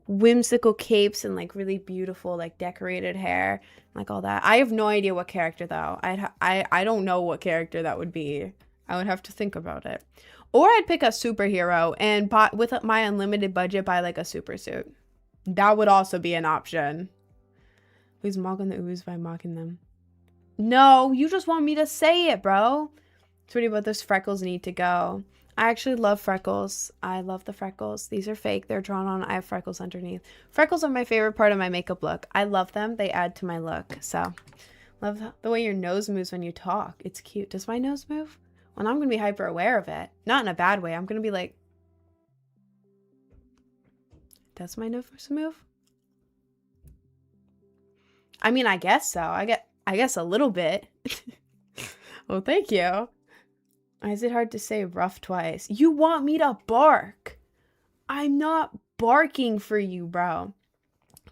whimsical capes and like really beautiful like decorated hair, like all that. I have no idea what character though. I don't know what character that would be. I would have to think about it. Or I'd pick a superhero and with my unlimited budget buy like a super suit. That would also be an option. Please mocking the ooze by mocking them. No, you just want me to say it, bro. Sweetie, but those freckles need to go. I actually love freckles. I love the freckles. These are fake. They're drawn on. I have freckles underneath. Freckles are my favorite part of my makeup look. I love them. They add to my look. So, love the way your nose moves when you talk. It's cute. Does my nose move? Well, I'm going to be hyper aware of it. Not in a bad way. I'm going to be like, does my nose move? I mean, I guess so. I guess a little bit. Well, thank you. Why is it hard to say rough twice? You want me to bark. I'm not barking for you, bro.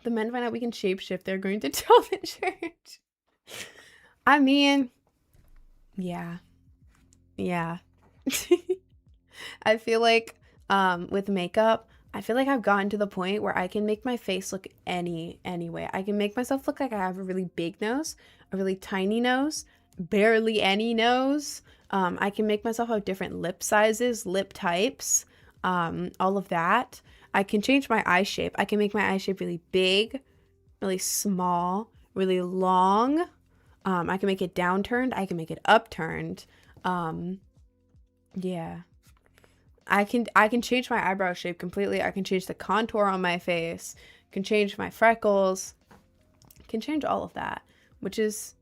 The men find out we can shapeshift. They're going to tell the church. I mean, yeah. I feel like with makeup, I feel like I've gotten to the point where I can make my face look any way. I can make myself look like I have a really big nose, a really tiny nose, barely any nose. I can make myself have different lip sizes, lip types, all of that. I can change my eye shape. I can make my eye shape really big, really small, really long. I can make it downturned. I can make it upturned. Yeah. I can change my eyebrow shape completely. I can change the contour on my face. I can change my freckles. I can change all of that, which is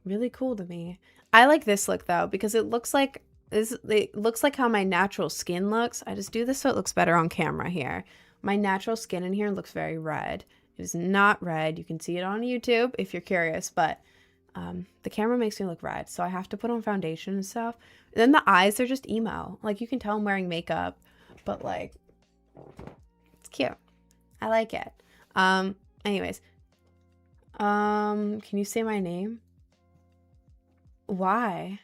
really cool to me. I like this look though because it looks like how my natural skin looks. I just do this so it looks better on camera here. My natural skin in here looks very red. It is not red. You can see it on YouTube if you're curious, but the camera makes me look red, so I have to put on foundation and stuff. And then the eyes are just emo. Like you can tell I'm wearing makeup, but like it's cute. I like it. Anyways. Can you say my name? Why?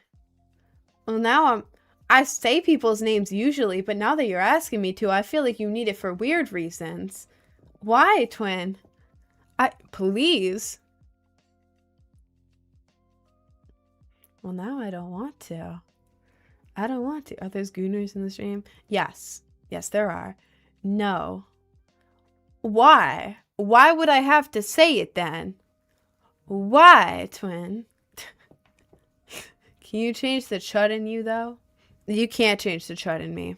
Well, now I say people's names usually, but now that you're asking me to, I feel like you need it for weird reasons. Why, twin? Please. Well, now I don't want to. I don't want to. Are there gooners in the stream? Yes. Yes, there are. No. Why? Why would I have to say it then? Why, twin? Can you change the chud in you, though? You can't change the chud in me.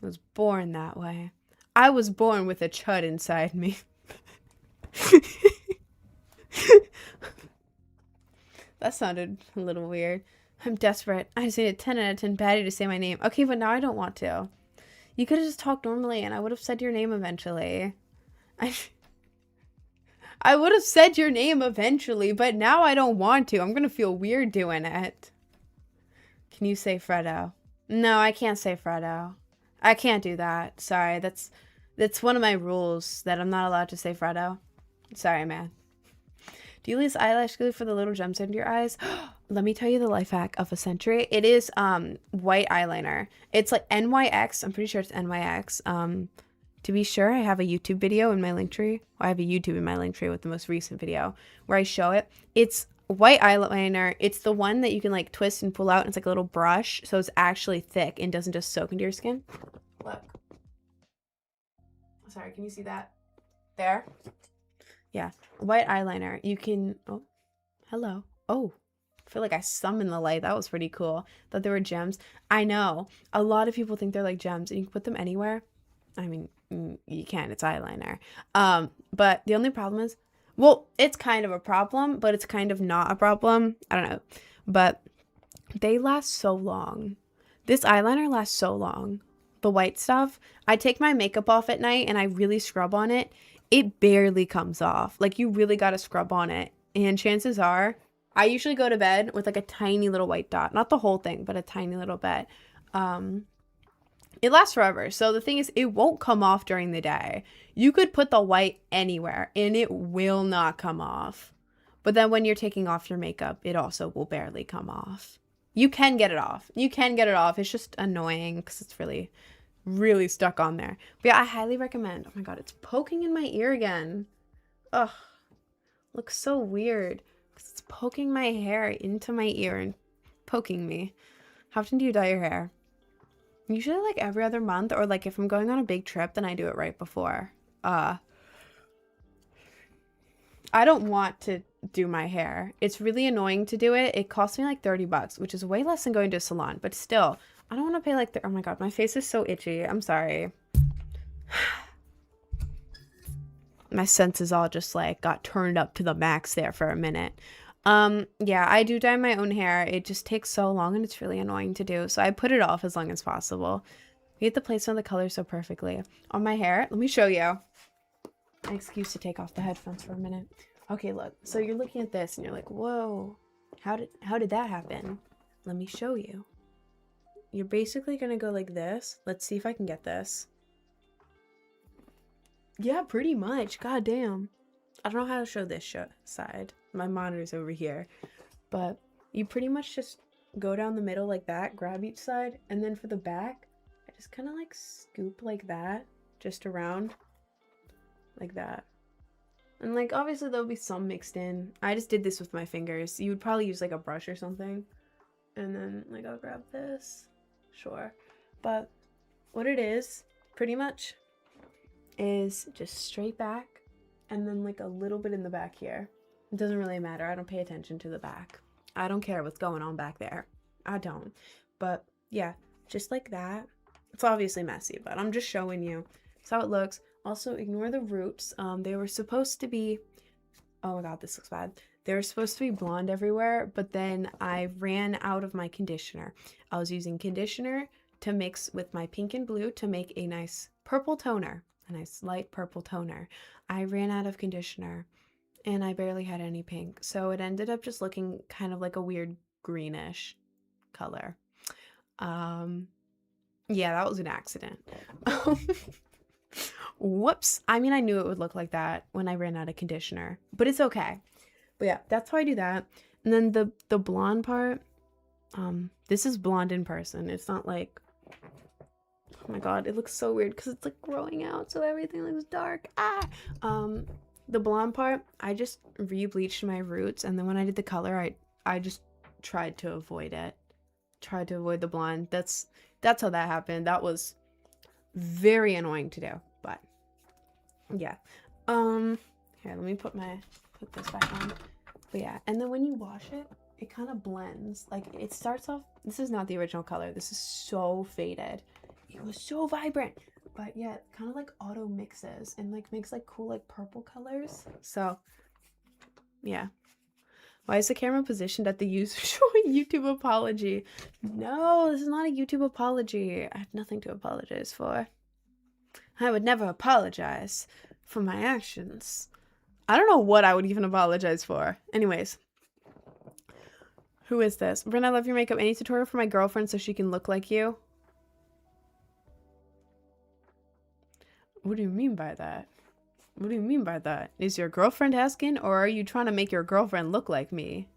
I was born that way. I was born with a chud inside me. That sounded a little weird. I'm desperate. I just need a 10 out of 10 baddie to say my name. Okay, but now I don't want to. You could have just talked normally and I would have said your name eventually. I would have said your name eventually, but now I don't want to. I'm going to feel weird doing it. Can you say Fredo? No, I can't say Fredo. I can't do that. Sorry, that's one of my rules, that I'm not allowed to say Fredo. Sorry, man. Do you use eyelash glue for the little gems under your eyes? Let me tell you the life hack of a century. It is white eyeliner. It's like NYX. I'm pretty sure it's NYX. To be sure, I have a YouTube video in my link tree. I have a YouTube in my link tree with the most recent video where I show it. It's white eyeliner. It's the one that you can like twist and pull out. And it's like a little brush, so it's actually thick and doesn't just soak into your skin. Look. Sorry, can you see that? There? Yeah, white eyeliner. You can, oh, hello. Oh, I feel like I summoned the light. That was pretty cool. Thought they were gems. I know. A lot of people think they're like gems and you can put them anywhere. I mean, you can. It's eyeliner. But the only problem is, well, it's kind of a problem, but it's kind of not a problem. I don't know. But they last so long. This eyeliner lasts so long. The white stuff. I take my makeup off at night and I really scrub on it. It barely comes off. Like, you really got to scrub on it. And chances are, I usually go to bed with like a tiny little white dot. Not the whole thing, but a tiny little bit. It lasts forever. So the thing is, it won't come off during the day. You could put the white anywhere and it will not come off. But then when you're taking off your makeup, it also will barely come off. You can get it off. You can get it off. It's just annoying because it's really stuck on there. But yeah, I highly recommend. Oh my god, it's poking in my ear again. Ugh. Looks so weird. Because it's poking my hair into my ear and poking me. How often do you dye your hair? Usually like every other month, or like if I'm going on a big trip, then I do it right before. I don't want to do my hair. It's really annoying to do it. It costs me like $30, which is way less than going to a salon, but still, I don't want to pay like oh my god, my face is so itchy. I'm sorry. My senses all just like got turned up to the max there for a minute. Yeah, I do dye my own hair. It just takes so long and it's really annoying to do. So I put it off as long as possible. We get the placement of the color so perfectly. On my hair, let me show you. An excuse to take off the headphones for a minute. Okay, look. So you're looking at this and you're like, whoa, how did that happen? Let me show you. You're basically gonna go like this. Let's see if I can get this. Yeah, pretty much. God damn. I don't know how to show this side. My monitor's over here. But you pretty much just go down the middle like that, grab each side, and then for the back, I just kind of like scoop like that, just around, like that. And like, obviously there'll be some mixed in. I just did this with my fingers. You would probably use like a brush or something. And then like, I'll grab this. Sure. But what it is, pretty much, is just straight back and then like a little bit in the back here. It doesn't really matter. I don't pay attention to the back. I don't care what's going on back there. I don't. But yeah, just like that. It's obviously messy, but I'm just showing you. That's how it looks. Also, ignore the roots. They were supposed to be, oh my god, this looks bad. They were supposed to be blonde everywhere, but then I ran out of my conditioner. I was using conditioner to mix with my pink and blue to make a nice purple toner. A nice light purple toner. I ran out of conditioner and I barely had any pink. So it ended up just looking kind of like a weird greenish color. Yeah, that was an accident. Whoops. I mean, I knew it would look like that when I ran out of conditioner, but it's okay. But yeah, that's how I do that. And then the blonde part, this is blonde in person. It's not like, oh my god, it looks so weird because it's like growing out, so everything looks dark. The blonde part, I just re-bleached my roots, and then when I did the color, I just tried to avoid it. Tried to avoid the blonde. That's how that happened. That was very annoying to do, but yeah. Here, let me put this back on. But yeah, and then when you wash it, it kind of blends. Like, it starts off, this is not the original color. This is so faded. It was so vibrant. But yeah, it kind of like auto mixes and like makes like cool like purple colors. So yeah. Why is the camera positioned at the usual YouTube apology? No, this is not a YouTube apology. I have nothing to apologize for. I would never apologize for my actions. I don't know what I would even apologize for. Anyways. Who is this? Bryn, I love your makeup. Any tutorial for my girlfriend so she can look like you? What do you mean by that? What do you mean by that? Is your girlfriend asking, or are you trying to make your girlfriend look like me?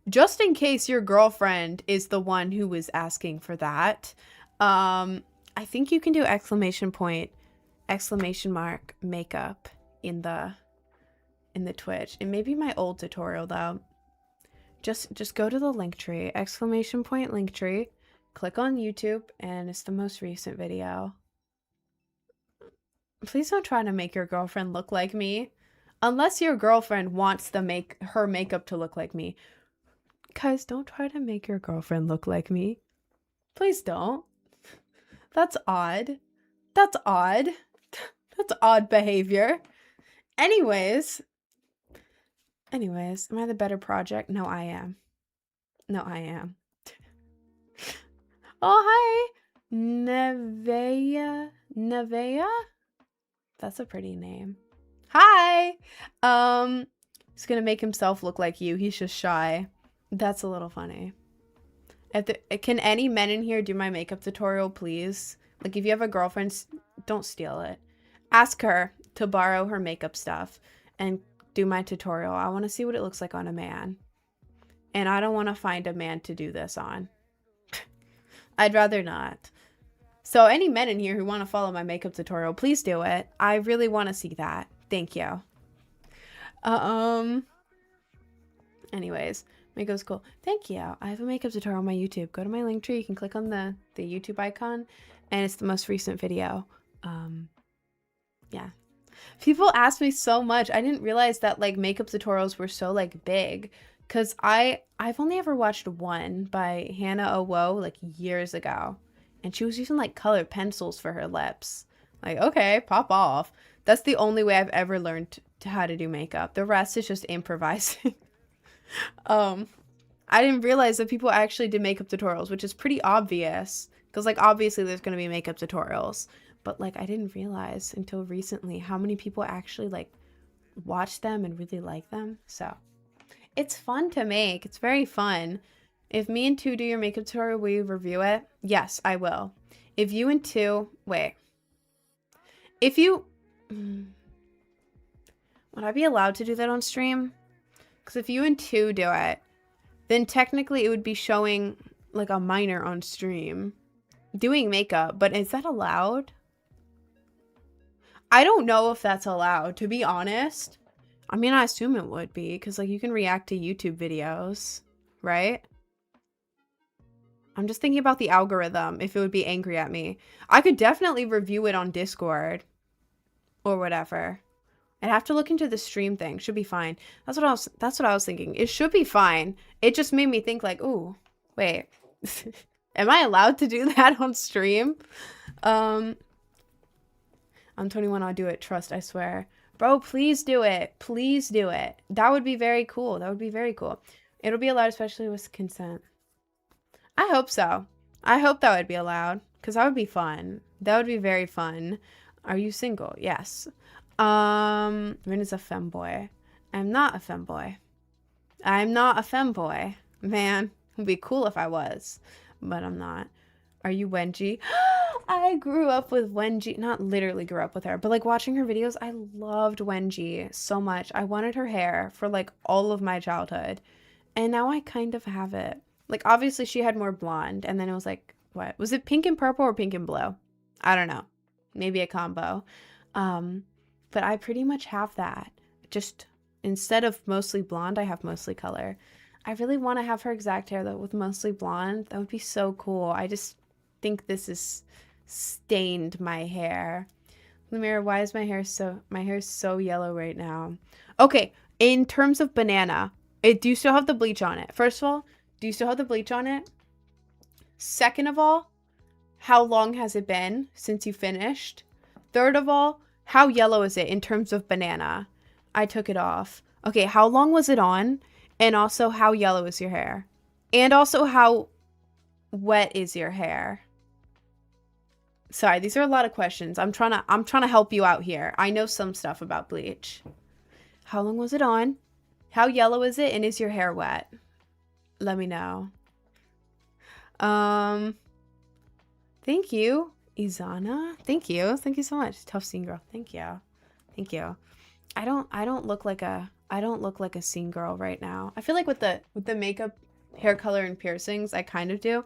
Just in case your girlfriend is the one who was asking for that, I think you can do exclamation mark makeup in the Twitch. It may be my old tutorial though. Just go to the link tree, exclamation point link tree, click on YouTube, and it's the most recent video. Please don't try to make your girlfriend look like me. Unless your girlfriend wants her makeup to look like me. Guys, don't try to make your girlfriend look like me. Please don't. That's odd. That's odd. That's odd behavior. Anyways, am I the better project? No, I am. No, I am. Oh, hi. Nevea? That's a pretty name. Hi. He's gonna make himself look like you. He's just shy. That's a little funny. Can any men in here do my makeup tutorial, please? Like, if you have a girlfriend, don't steal it. Ask her to borrow her makeup stuff and do my tutorial. I want to see what it looks like on a man. And I don't want to find a man to do this on. I'd rather not. So any men in here who want to follow my makeup tutorial, please do it. I really want to see that. Thank you. Anyways, makeup's cool. Thank you. I have a makeup tutorial on my YouTube. Go to my link tree. You can click on the YouTube icon, and it's the most recent video. Yeah. People ask me so much. I didn't realize that like makeup tutorials were so like big, because I've only ever watched one by Hannah Owo like years ago, and she was using like colored pencils for her lips. Like, okay, pop off. That's the only way I've ever learned how to do makeup. The rest is just improvising. I didn't realize that people actually did makeup tutorials, which is pretty obvious, because like obviously there's going to be makeup tutorials, but like I didn't realize until recently how many people actually like watch them and really like them. So it's fun to make. It's very fun. If me and Tu do your makeup tutorial, will you review it? Yes, I will. If you and Tu, wait. If you, would I be allowed to do that on stream? Because if you and Tu do it, then technically it would be showing like a minor on stream doing makeup, but is that allowed? I don't know if that's allowed, to be honest. I mean, I assume it would be, because like you can react to YouTube videos, right? I'm just thinking about the algorithm, if it would be angry at me. I could definitely review it on Discord or whatever. I'd have to look into the stream thing. Should be fine. That's what I was thinking. It should be fine. It just made me think like, ooh, wait. Am I allowed to do that on stream? I'm 21, I'll do it. Trust, I swear. Bro, please do it. Please do it. That would be very cool. That would be very cool. It'll be allowed, especially with consent. I hope so. I hope that would be allowed, because that would be fun. That would be very fun. Are you single? Yes. Rin is a femboy. I'm not a femboy. I'm not a femboy. Man, it would be cool if I was, but I'm not. Are you Wenji? I grew up with Wenji. Not literally grew up with her, but like watching her videos, I loved Wenji so much. I wanted her hair for like all of my childhood, and now I kind of have it. Like obviously she had more blonde, and then it was like, what? Was it pink and purple or pink and blue? I don't know. Maybe a combo. But I pretty much have that. just instead of mostly blonde, I have mostly color. I really want to have her exact hair though with mostly blonde. That would be so cool. I just think this is stained my hair. Lumiere, why is my hair is so yellow right now? Okay, in terms of banana, do you still have the bleach on it? First of all, do you still have the bleach on it? Second of all, how long has it been since you finished? Third of all, how yellow is it in terms of banana? I took it off. Okay, how long was it on? And also, how yellow is your hair? And also, how wet is your hair? Sorry, these are a lot of questions. I'm trying to help you out here. I know some stuff about bleach. How long was it on? How yellow is it? And is your hair wet? Let me know. Thank you, Izana. Thank you. Thank you so much. Tough scene girl. Thank you. Thank you. I don't look like a scene girl right now. I feel like with the makeup, hair color, and piercings, I kind of do.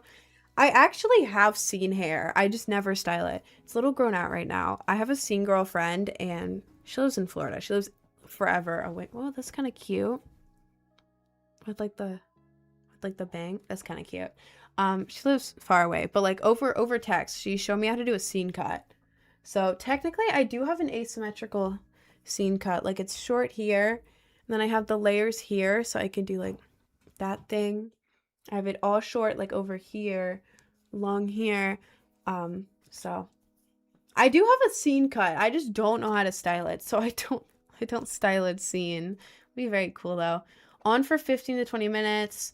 I actually have scene hair. I just never style it. It's a little grown out right now. I have a scene girl friend, and she lives in Florida. She lives forever away. Well, that's kind of cute. With like the bang. That's kind of cute. She lives far away, but like over text, she showed me how to do a scene cut. So technically, I do have an asymmetrical scene cut. Like it's short here, and then I have the layers here, so I can do like that thing. I have it all short, like over here, long here. So I do have a scene cut. I just don't know how to style it, so I don't style it scene. It'd be very cool though. On for 15 to 20 minutes.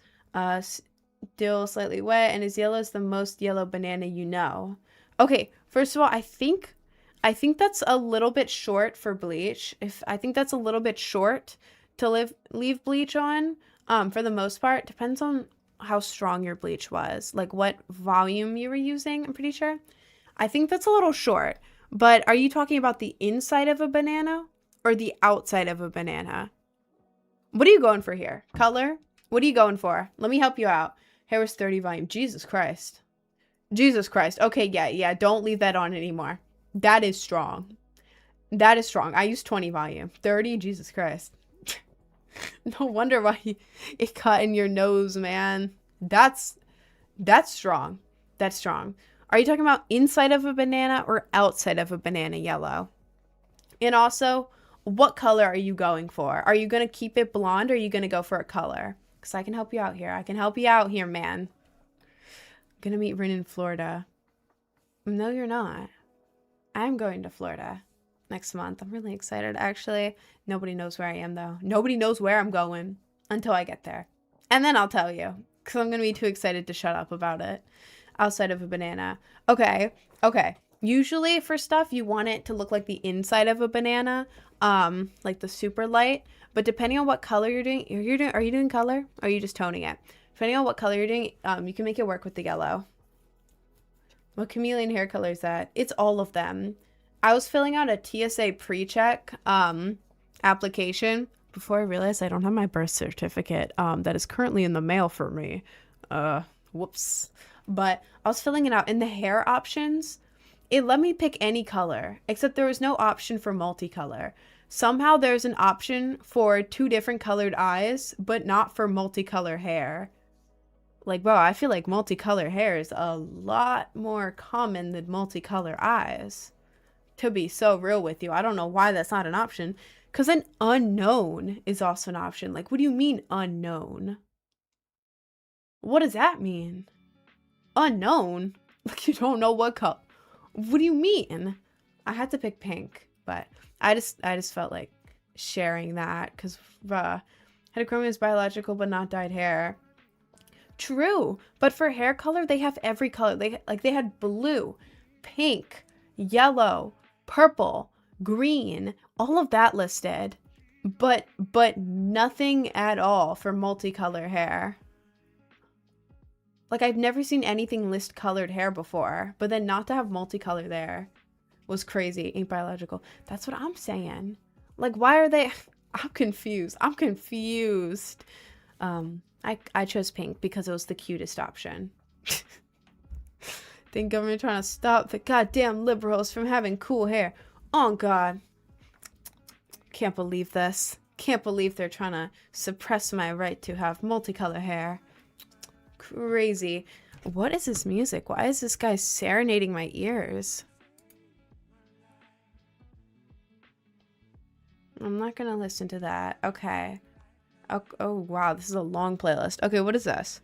Still slightly wet, and as yellow as the most yellow banana you know. Okay, first of all, I think that's a little bit short for bleach. I think that's a little bit short to leave bleach on. For the most part, depends on how strong your bleach was, like what volume you were using. I'm pretty sure. I think that's a little short. But are you talking about the inside of a banana or the outside of a banana? What are you going for here? Color? What are you going for? Let me help you out. Hair was 30 volume. Jesus Christ. Jesus Christ. Okay, yeah. Don't leave that on anymore. That is strong. That is strong. I use 20 volume. 30? Jesus Christ. No wonder why it cut in your nose, man. That's strong. That's strong. Are you talking about inside of a banana or outside of a banana yellow? And also, what color are you going for? Are you going to keep it blonde or are you going to go for a color? Because I can help you out here. I can help you out here, man. I'm going to meet Rin in Florida. No, you're not. I'm going to Florida next month. I'm really excited, actually. Nobody knows where I am, though. Nobody knows where I'm going until I get there. And then I'll tell you, because I'm going to be too excited to shut up about it. Outside of a banana. Okay. Usually for stuff, you want it to look like the inside of a banana, like the super light. But depending on what color you're doing, are you doing color? Or are you just toning it? Depending on what color you're doing, you can make it work with the yellow. What chameleon hair color is that? It's all of them. I was filling out a TSA pre-check application before I realized I don't have my birth certificate that is currently in the mail for me. Whoops. But I was filling it out. In the hair options, it let me pick any color, except there was no option for multicolor. Somehow there's an option for 2 different colored eyes, but not for multicolor hair. Like, bro, I feel like multicolor hair is a lot more common than multicolor eyes. To be so real with you, I don't know why that's not an option. Because an unknown is also an option. Like, what do you mean unknown? What does that mean? Unknown? Like, you don't know what color. What do you mean? I had to pick pink, but I just felt like sharing that because heterochromia is biological but not dyed hair. True, but for hair color they have every color. They had blue, pink, yellow, purple, green, all of that listed, but nothing at all for multicolor hair. Like, I've never seen anything list colored hair before, but then not to have multicolor there was crazy. Ain't biological. That's what I'm saying. Like, why are they... I'm confused. I chose pink because it was the cutest option. Think government trying to stop the goddamn liberals from having cool hair. Oh, God. Can't believe this. Can't believe they're trying to suppress my right to have multicolor hair. Crazy. What is this music? Why is this guy serenading my ears? I'm not gonna listen to that. Okay. Oh, wow, this is a long playlist. Okay, what is this?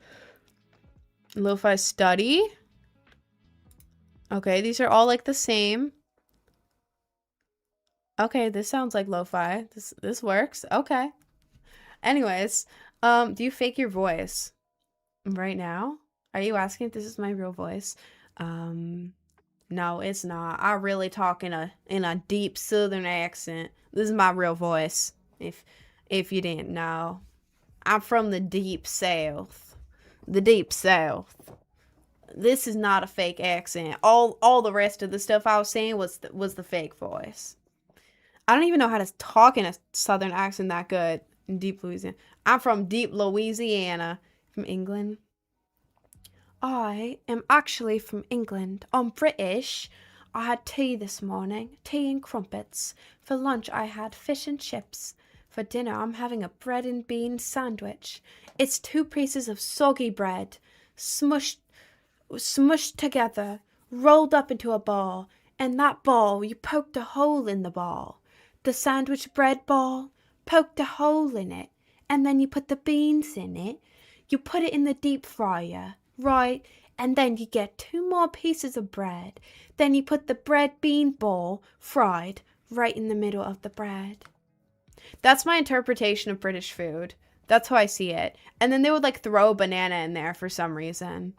Lo-fi study? Okay, these are all like the same. Okay, this sounds like lo-fi. This works. Okay. Anyways, do you fake your voice right now? Are you asking if this is my real voice? No, it's not. I really talk in a deep southern accent. This is my real voice. If you didn't know. I'm from the deep south. The deep south. This is not a fake accent. All the rest of the stuff I was saying was the fake voice. I don't even know how to talk in a southern accent that good in deep Louisiana. I'm from deep Louisiana. From England. I am actually from England. I'm British. I had tea this morning. Tea and crumpets. For lunch I had fish and chips. For dinner I'm having a bread and bean sandwich. It's 2 pieces of soggy bread, smushed together, rolled up into a ball, and that ball you poked a hole in the ball. The sandwich bread ball, poked a hole in it, and then you put the beans in it. You put it in the deep fryer, right? And then you get 2 more pieces of bread. Then you put the bread bean ball, fried, right in the middle of the bread. That's my interpretation of British food. That's how I see it. And then they would like throw a banana in there for some reason.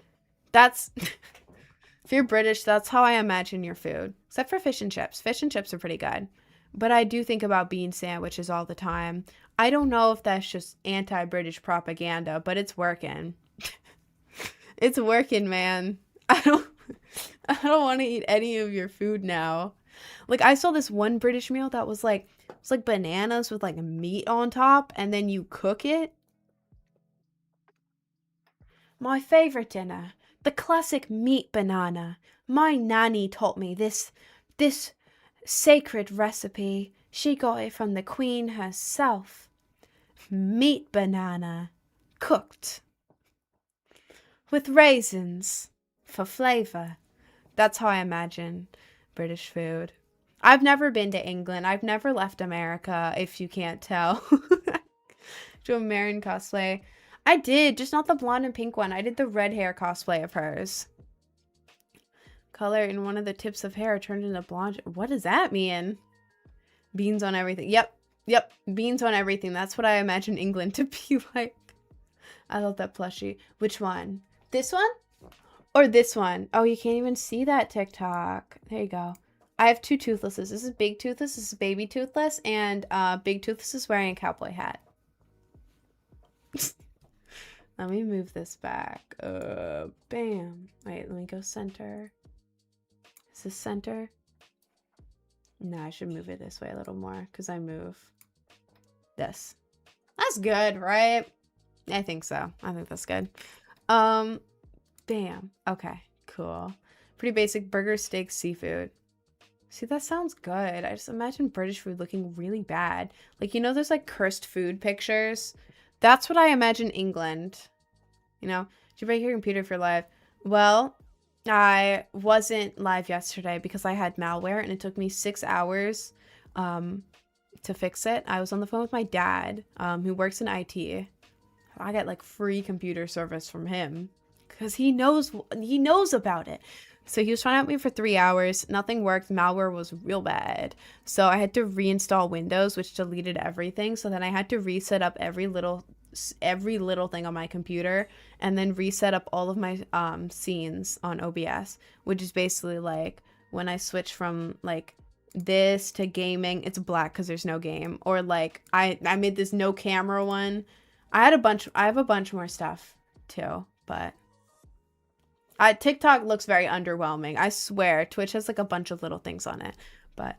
That's... If you're British, that's how I imagine your food. Except for fish and chips. Fish and chips are pretty good. But I do think about bean sandwiches all the time. I don't know if that's just anti-British propaganda, but it's working. It's working, man. I don't want to eat any of your food now. Like, I saw this one British meal that was like, it's like bananas with like meat on top, and then you cook it. My favorite dinner, the classic meat banana. My nanny taught me this sacred recipe. She got it from the Queen herself. Meat banana, cooked with raisins for flavor. That's how I imagine British food. I've never been to England. I've never left America, if you can't tell. Do a Marin cosplay. I did, just not the blonde and pink one. I did the red hair cosplay of hers. Color in one of the tips of hair turned into blonde. What does that mean? Beans on everything. Yep. Beans on everything. That's what I imagine England to be like. I love that plushie. Which one? This one? Or this one? Oh, you can't even see that TikTok. There you go. I have 2 toothlesses. This is Big Toothless. This is Baby Toothless. And Big Toothless is wearing a cowboy hat. Let me move this back. Bam. Wait, let me go center. Is this center? No, I should move it this way a little more because I move this. That's good, right? I think so. I think that's good. Bam. Okay, cool. Pretty basic burger, steak, seafood. See, that sounds good. I just imagine British food looking really bad. Like, you know, there's like cursed food pictures. That's what I imagine England. You know, did you break your computer for live? Well, I wasn't live yesterday because I had malware and it took me 6 hours to fix it. I was on the phone with my dad, who works in IT. I got like free computer service from him because he knows about it. So he was trying to help me for 3 hours. Nothing worked. Malware was real bad. So I had to reinstall Windows, which deleted everything. So then I had to reset up every little thing on my computer and then reset up all of my scenes on OBS, which is basically like when I switch from like this to gaming, it's black because there's no game. Or like I made this no camera one. I have a bunch more stuff too, but TikTok looks very underwhelming. I swear, Twitch has like a bunch of little things on it. But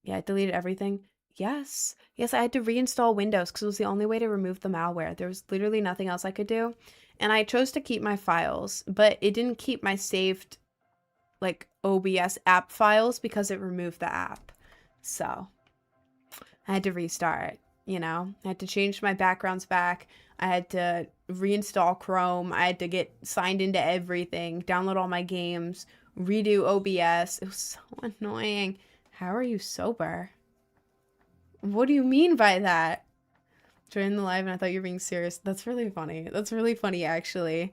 yeah, I deleted everything. Yes, I had to reinstall Windows because it was the only way to remove the malware. There was literally nothing else I could do. And I chose to keep my files, but it didn't keep my saved like OBS app files because it removed the app. So I had to restart, you know? I had to change my backgrounds back. I had to reinstall Chrome. I had to get signed into everything, download all my games, redo OBS. It was so annoying. How are you sober? What do you mean by that? Joined the live and I thought you were being serious. That's really funny. That's really funny, actually.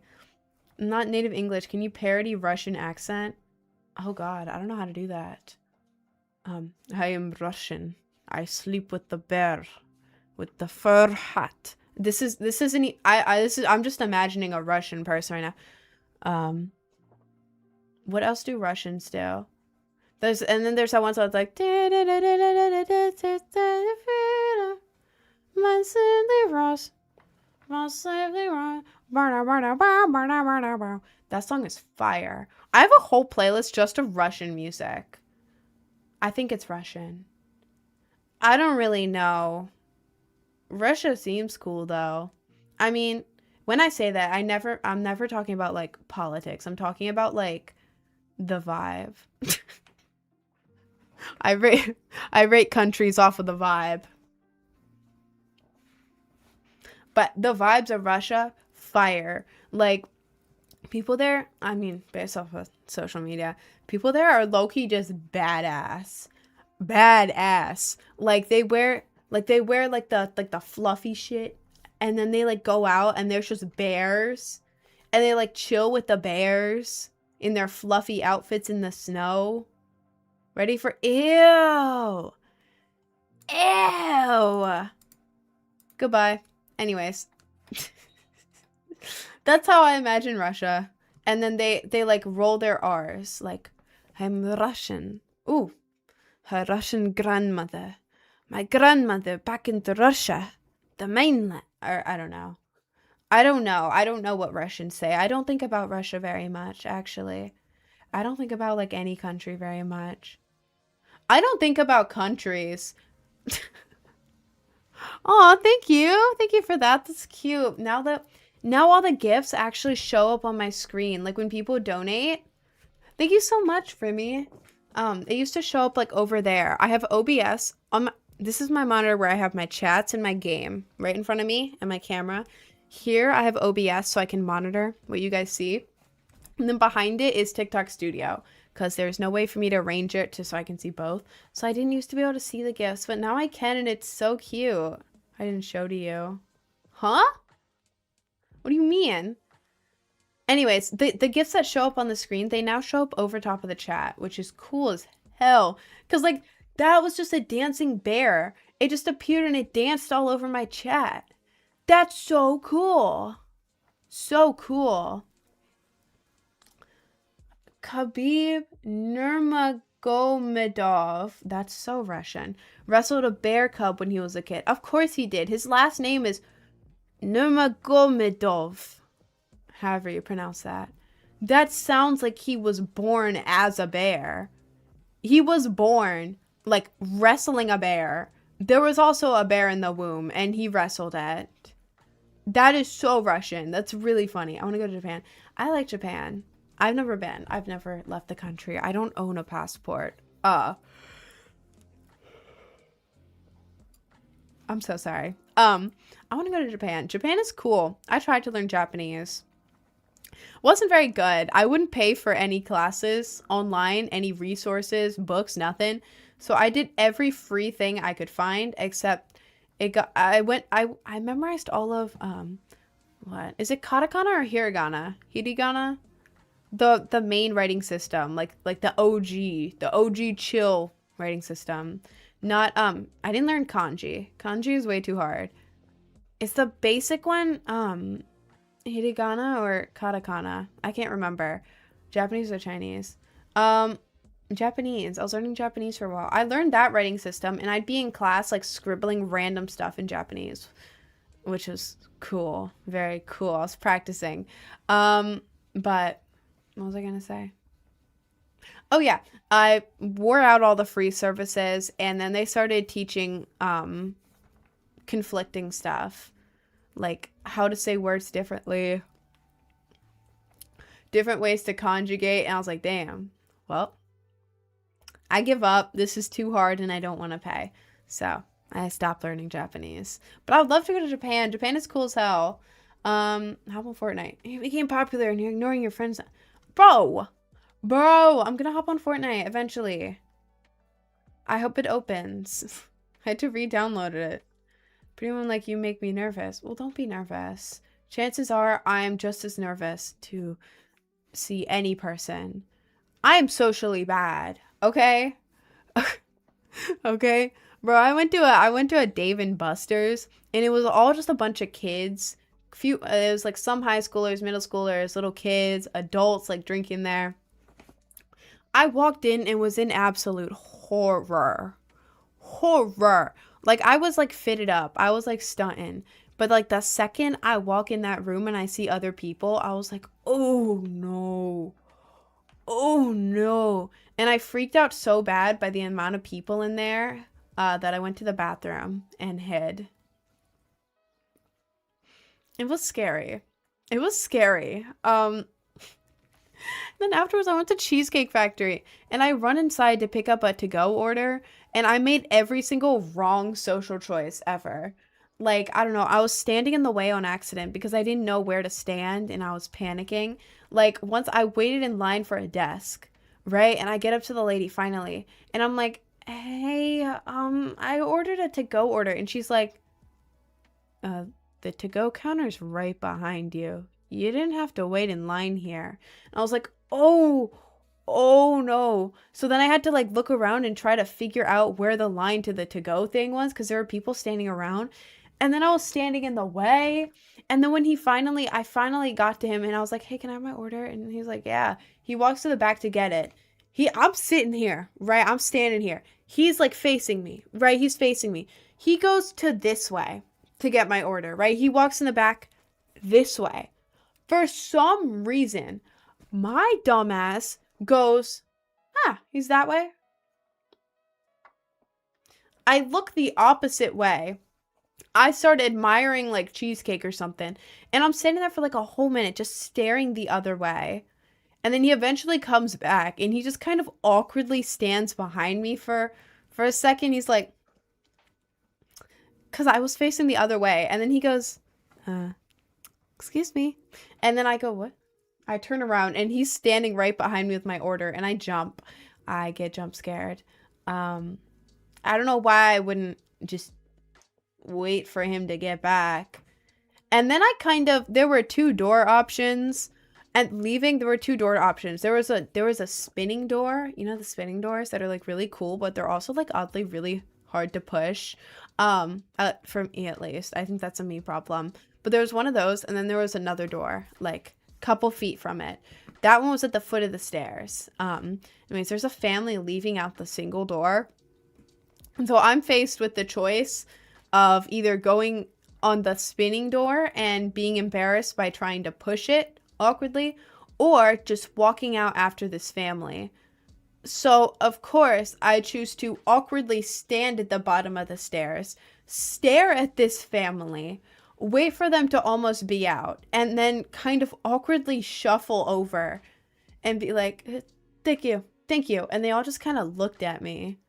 I'm not native English. Can you parody Russian accent? Oh God, I don't know how to do that. I am Russian. I sleep with the bear, with the fur hat. I'm just imagining a Russian person right now. What else do Russians do? And then there's that one song that's like that song is fire. I have a whole playlist just of Russian music. I think it's Russian. I don't really know. Russia seems cool though. I mean, when I say that, I'm never talking about like politics. I'm talking about like the vibe. I rate countries off of the vibe. But the vibes of Russia, fire. Like, people there, I mean, based off of social media, people there are low-key just badass. Badass. Like, they wear like the fluffy shit, and then they like go out and there's just bears, and they like chill with the bears in their fluffy outfits in the snow. Ready for ew. Ew. Goodbye. Anyways. That's how I imagine Russia. And then they like roll their R's. Like, I'm Russian. Ooh. Her Russian grandmother. My grandmother back into Russia. The mainland. Or I don't know. I don't know what Russians say. I don't think about Russia very much, actually. I don't think about like any country very much. I don't think about countries. Oh, thank you. Thank you for that. That's cute. Now all the gifts actually show up on my screen. Like when people donate. Thank you so much, Frimmy. It used to show up like over there. I have OBS on my, this is my monitor where I have my chats and my game right in front of me and my camera. Here I have OBS so I can monitor what you guys see. And then behind it is TikTok Studio, because there's no way for me to arrange it so I can see both. So I didn't used to be able to see the gifts, but now I can, and it's so cute. I didn't show to you. Huh? What do you mean? Anyways, the gifts that show up on the screen, they now show up over top of the chat, which is cool as hell. Because, like, that was just a dancing bear. It just appeared and it danced all over my chat. That's so cool. So cool. Khabib Nurmagomedov, that's so Russian, wrestled a bear cub when he was a kid. Of course he did. His last name is Nurmagomedov, however you pronounce that. That sounds like he was born as a bear. He was born, like, wrestling a bear. There was also a bear in the womb, and he wrestled it. That is so Russian. That's really funny. I want to go to Japan. I like Japan. I've never been. I've never left the country. I don't own a passport. I'm so sorry. I want to go to Japan. Japan is cool. I tried to learn Japanese. Wasn't very good. I wouldn't pay for any classes online, any resources, books, nothing. So I did every free thing I could find, except I memorized all of, what? Is it katakana or hiragana? Hiragana? The main writing system, like the OG chill writing system. Not I didn't learn kanji. Kanji is way too hard. It's the basic one, hiragana or katakana. I can't remember. Japanese or Chinese. Japanese. I was learning Japanese for a while. I learned that writing system, and I'd be in class like scribbling random stuff in Japanese, which was cool. Very cool. I was practicing. But what was I gonna say? Oh yeah, I wore out all the free services, and then they started teaching conflicting stuff, like how to say words differently, different ways to conjugate, and I was like, damn, well, I give up. This is too hard, and I don't want to pay. So I stopped learning Japanese. But I would love to go to Japan. Japan is cool as hell. Hop on Fortnite. You became popular and you're ignoring your friends. Bro! Bro! I'm gonna hop on Fortnite eventually. I hope it opens. I had to re-download it. Pretty much like you make me nervous. Well, don't be nervous. Chances are I am just as nervous to see any person. I am socially bad. Okay? Okay? Bro, I went to a Dave and Buster's and it was all just a bunch of kids. It was like some high schoolers, middle schoolers, little kids, adults like drinking there. I walked in and was in absolute horror. Horror. Like I was like fitted up. I was like stunting. But like the second I walk in that room and I see other people, I was like, "Oh no. Oh no." And I freaked out so bad by the amount of people in there that I went to the bathroom and hid. It was scary. It was scary. Then afterwards, I went to Cheesecake Factory and I run inside to pick up a to-go order and I made every single wrong social choice ever. Like, I don't know, I was standing in the way on accident because I didn't know where to stand and I was panicking. Like, once I waited in line for a desk, right? And I get up to the lady finally and I'm like, "Hey, I ordered a to-go order." And she's like, uh, "The to-go counter's right behind you. You didn't have to wait in line here." And I was like, oh no. So then I had to like look around and try to figure out where the line to the to-go thing was because there were people standing around. And then I was standing in the way. And then when I finally got to him and I was like, "Hey, can I have my order?" And he's like, "Yeah." He walks to the back to get it. I'm sitting here, right? I'm standing here. He's like facing me, right? He's facing me. He goes to this way to get my order, right? He walks in the back this way. For some reason, my dumbass goes, he's that way. I look the opposite way. I start admiring like cheesecake or something. And I'm standing there for like a whole minute just staring the other way. And then he eventually comes back and he just kind of awkwardly stands behind me for a second. He's like, because I was facing the other way. And then he goes, "Excuse me." And then I go, "What?" I turn around and he's standing right behind me with my order and I jump. I get jump scared. I don't know why I wouldn't just wait for him to get back. And then there were two door options. And leaving, there were two door options. There was a spinning door. You know the spinning doors that are like really cool, but they're also like oddly really hard to push. For me at least. I think that's a me problem. But there was one of those, and then there was another door, like couple feet from it. That one was at the foot of the stairs. Anyways, there's a family leaving out the single door. And so I'm faced with the choice of either going on the spinning door and being embarrassed by trying to push it awkwardly, or just walking out after this family. So, of course, I choose to awkwardly stand at the bottom of the stairs, stare at this family, wait for them to almost be out, and then kind of awkwardly shuffle over and be like, thank you. And they all just kind of looked at me.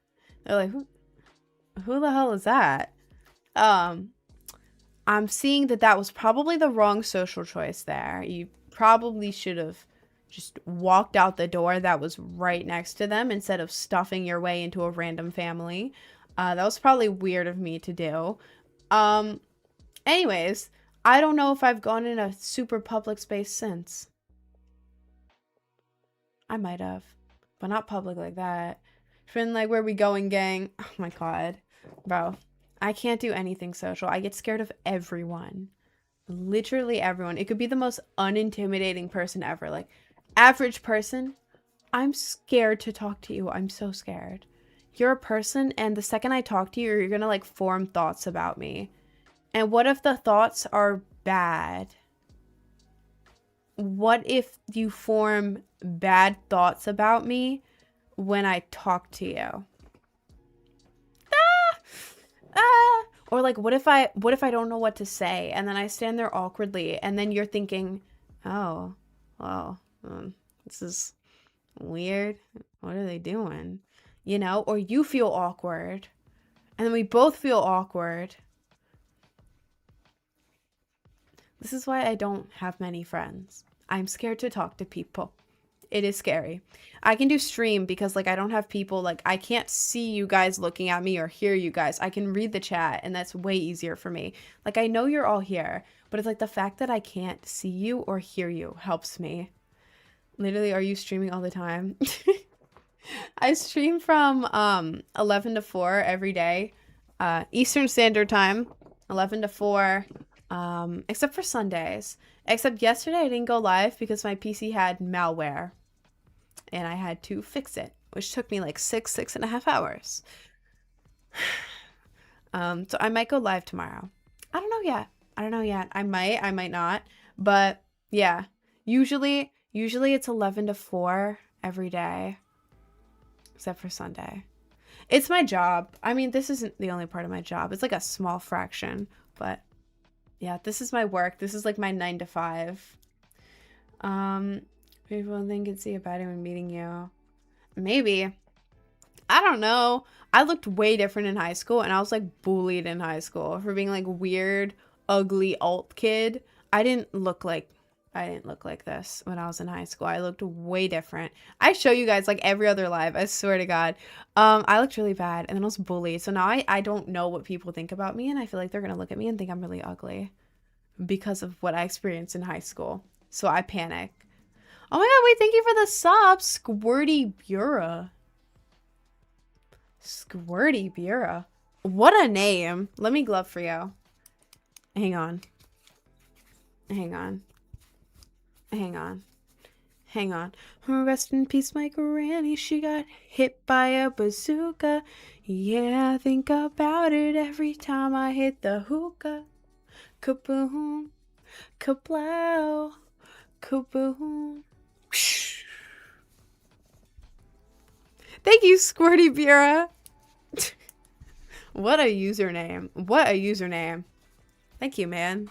They're like, who the hell is that? I'm seeing that was probably the wrong social choice there. You probably should have just walked out the door that was right next to them instead of stuffing your way into a random family. That was probably weird of me to do. Anyways, I don't know if I've gone in a super public space since. I might have, but not public like that. It's been like, "Where we going, gang?" Oh my god. Bro, I can't do anything social. I get scared of everyone. Literally everyone. It could be the most unintimidating person ever. Like, average person, I'm scared to talk to you. I'm so scared. You're a person, and the second I talk to you, you're gonna like form thoughts about me. And what if the thoughts are bad? What if you form bad thoughts about me when I talk to you? Or like, what if I don't know what to say and then I stand there awkwardly and then you're thinking, "Oh, well, this is weird. What are they doing?" You know, or you feel awkward And then we both feel awkward. This is why I don't have many friends. I'm scared to talk to people. It is scary. I can do stream because like I don't have people, like I can't see you guys looking at me or hear you guys. I can read the chat and that's way easier for me. Like I know you're all here, but it's like the fact that I can't see you or hear you helps me. Literally, are you streaming all the time? I stream from 11 to 4 every day. Eastern Standard Time, 11 to 4. Except for Sundays. Except yesterday I didn't go live because my PC had malware. And I had to fix it, which took me like 6.5 hours. So I might go live tomorrow. I don't know yet. I might not. But yeah, usually it's 11 to 4 every day. Except for Sunday. It's my job. I mean, this isn't the only part of my job. It's like a small fraction. But yeah, this is my work. This is like my 9 to 5. People think it's see about it when meeting you. Maybe. I don't know. I looked way different in high school, and I was like bullied in high school for being like weird, ugly alt kid. I didn't look like this when I was in high school. I looked way different. I show you guys like every other live. I swear to God. I looked really bad, and then I was bullied. So now I don't know what people think about me, and I feel like they're gonna look at me and think I'm really ugly because of what I experienced in high school. So I panic. Oh my God, wait, thank you for the sub, Squirty Bura. Squirty Bura. What a name. Let me glove for you. Hang on. Rest in peace, my granny. She got hit by a bazooka. Yeah, I think about it every time I hit the hookah. Kaboom. Kablow. Kaboom. Thank you, Squirty Bura. What a username. Thank you, man.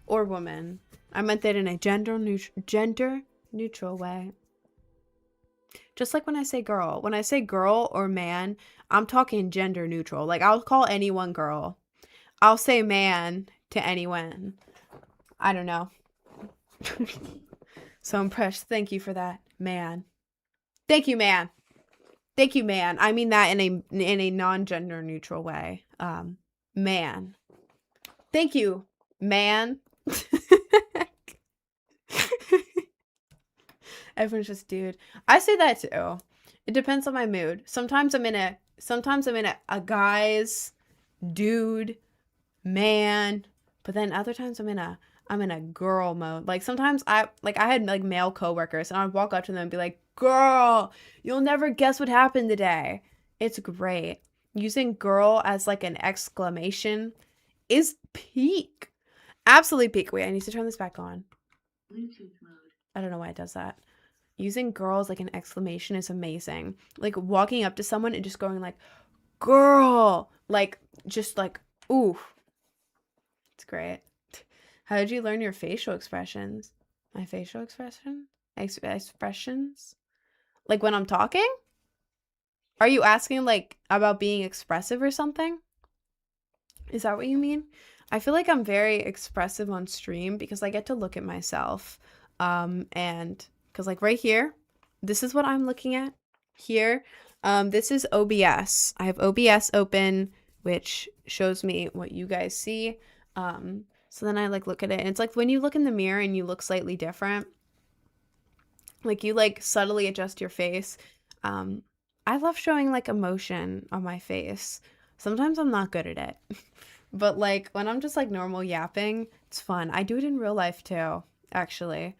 Or woman. I meant that in a gender neutral way. Just like when I say girl. When I say girl or man, I'm talking gender neutral. Like, I'll call anyone girl. I'll say man to anyone. I don't know. So impressed. Thank you for that, man. Thank you, man. I mean that in a non-gender neutral way. Man. Thank you, man. Everyone's just dude. I say that too. It depends on my mood. Sometimes I'm in a guy's dude, man, but then other times I'm in a girl mode. Like sometimes I had like male coworkers and I'd walk up to them and be like, girl, you'll never guess what happened today. It's great. Using girl as like an exclamation is peak. Absolutely peak. Wait, I need to turn this back on. Bluetooth mode. I don't know why it does that. Using girl as like an exclamation is amazing. Like walking up to someone and just going like, girl, like just like, ooh. It's great. How did you learn your facial expressions? My facial expression? Expressions? Like when I'm talking? Are you asking like about being expressive or something? Is that what you mean? I feel like I'm very expressive on stream because I get to look at myself. And because like right here, this is what I'm looking at here. This is OBS. I have OBS open, which shows me what you guys see. So then I like look at it and it's like when you look in the mirror and you look slightly different, like you like subtly adjust your face. I love showing like emotion on my face. Sometimes I'm not good at it, but like when I'm just like normal yapping, it's fun. I do it in real life too, actually.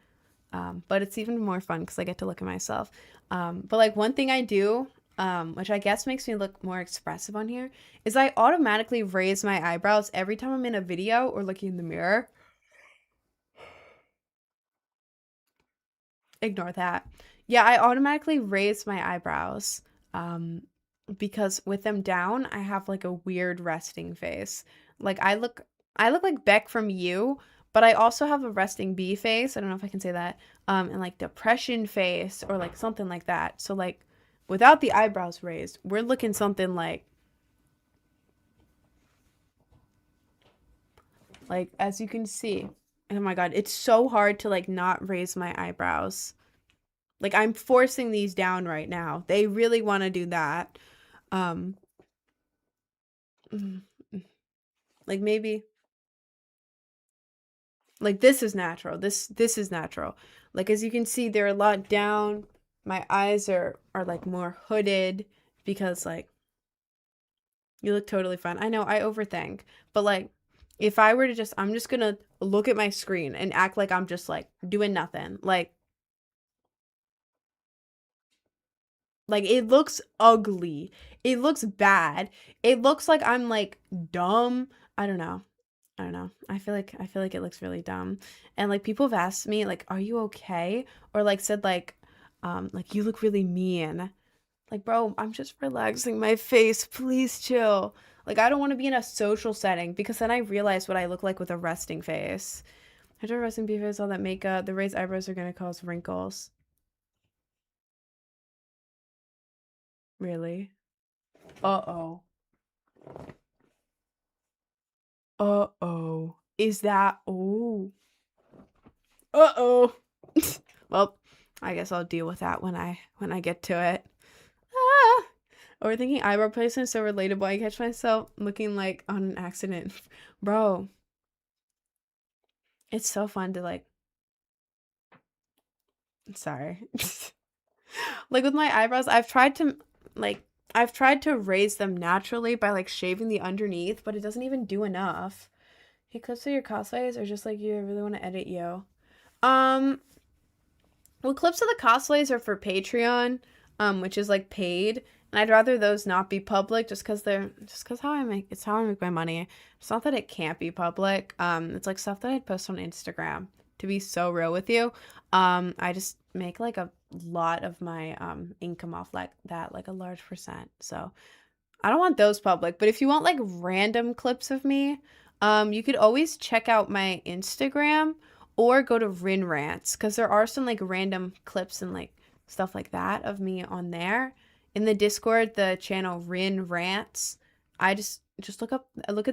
But it's even more fun because I get to look at myself. But like one thing I do, which I guess makes me look more expressive on here, is I automatically raise my eyebrows every time I'm in a video or looking in the mirror. Ignore that. Yeah, I automatically raise my eyebrows because with them down, I have like a weird resting face. Like I look like Beck from You, but I also have a resting bee face. I don't know if I can say that. And like depression face or like something like that. So like without the eyebrows raised, we're looking something like Like, as you can see. Oh my god, it's so hard to, like, not raise my eyebrows. Like, I'm forcing these down right now. They really want to do that. Um, like, maybe, like, this is natural. This is natural. Like, as you can see, they're a lot down. My eyes are like more hooded because, like, you look totally fine. I know I overthink, but like if I were to just I'm just gonna look at my screen and act like I'm just like doing nothing. Like it looks ugly. It looks bad. It looks like I'm like dumb. I don't know. I don't know. I feel like it looks really dumb. And like people have asked me like, "Are you okay?" Or like said like you look really mean. Like, bro, I'm just relaxing my face. Please chill. Like, I don't want to be in a social setting because then I realize what I look like with a resting face. After a resting face, all that makeup, the raised eyebrows are going to cause wrinkles. Really? Uh-oh. Uh-oh. Is that... Oh. Uh-oh. Well, I guess I'll deal with that when I get to it. Ah! Overthinking eyebrow placement is so relatable. I catch myself looking like on an accident. Bro, it's so fun to like sorry. Like with my eyebrows, like I've tried to raise them naturally by like shaving the underneath, but it doesn't even do enough. Hey, clips of your cosplays or just like you, I really want to edit you. Um, well, clips of the cosplays are for Patreon, which is like paid, and I'd rather those not be public just because how I make my money. It's not that it can't be public. It's like stuff that I'd post on Instagram. To be so real with you, I just make like a lot of my income off like that, like a large percent. So I don't want those public, but if you want like random clips of me, you could always check out my Instagram or go to Rin Rants because there are some like random clips and like stuff like that of me on there. In the Discord, the channel Rin Rants, I just look at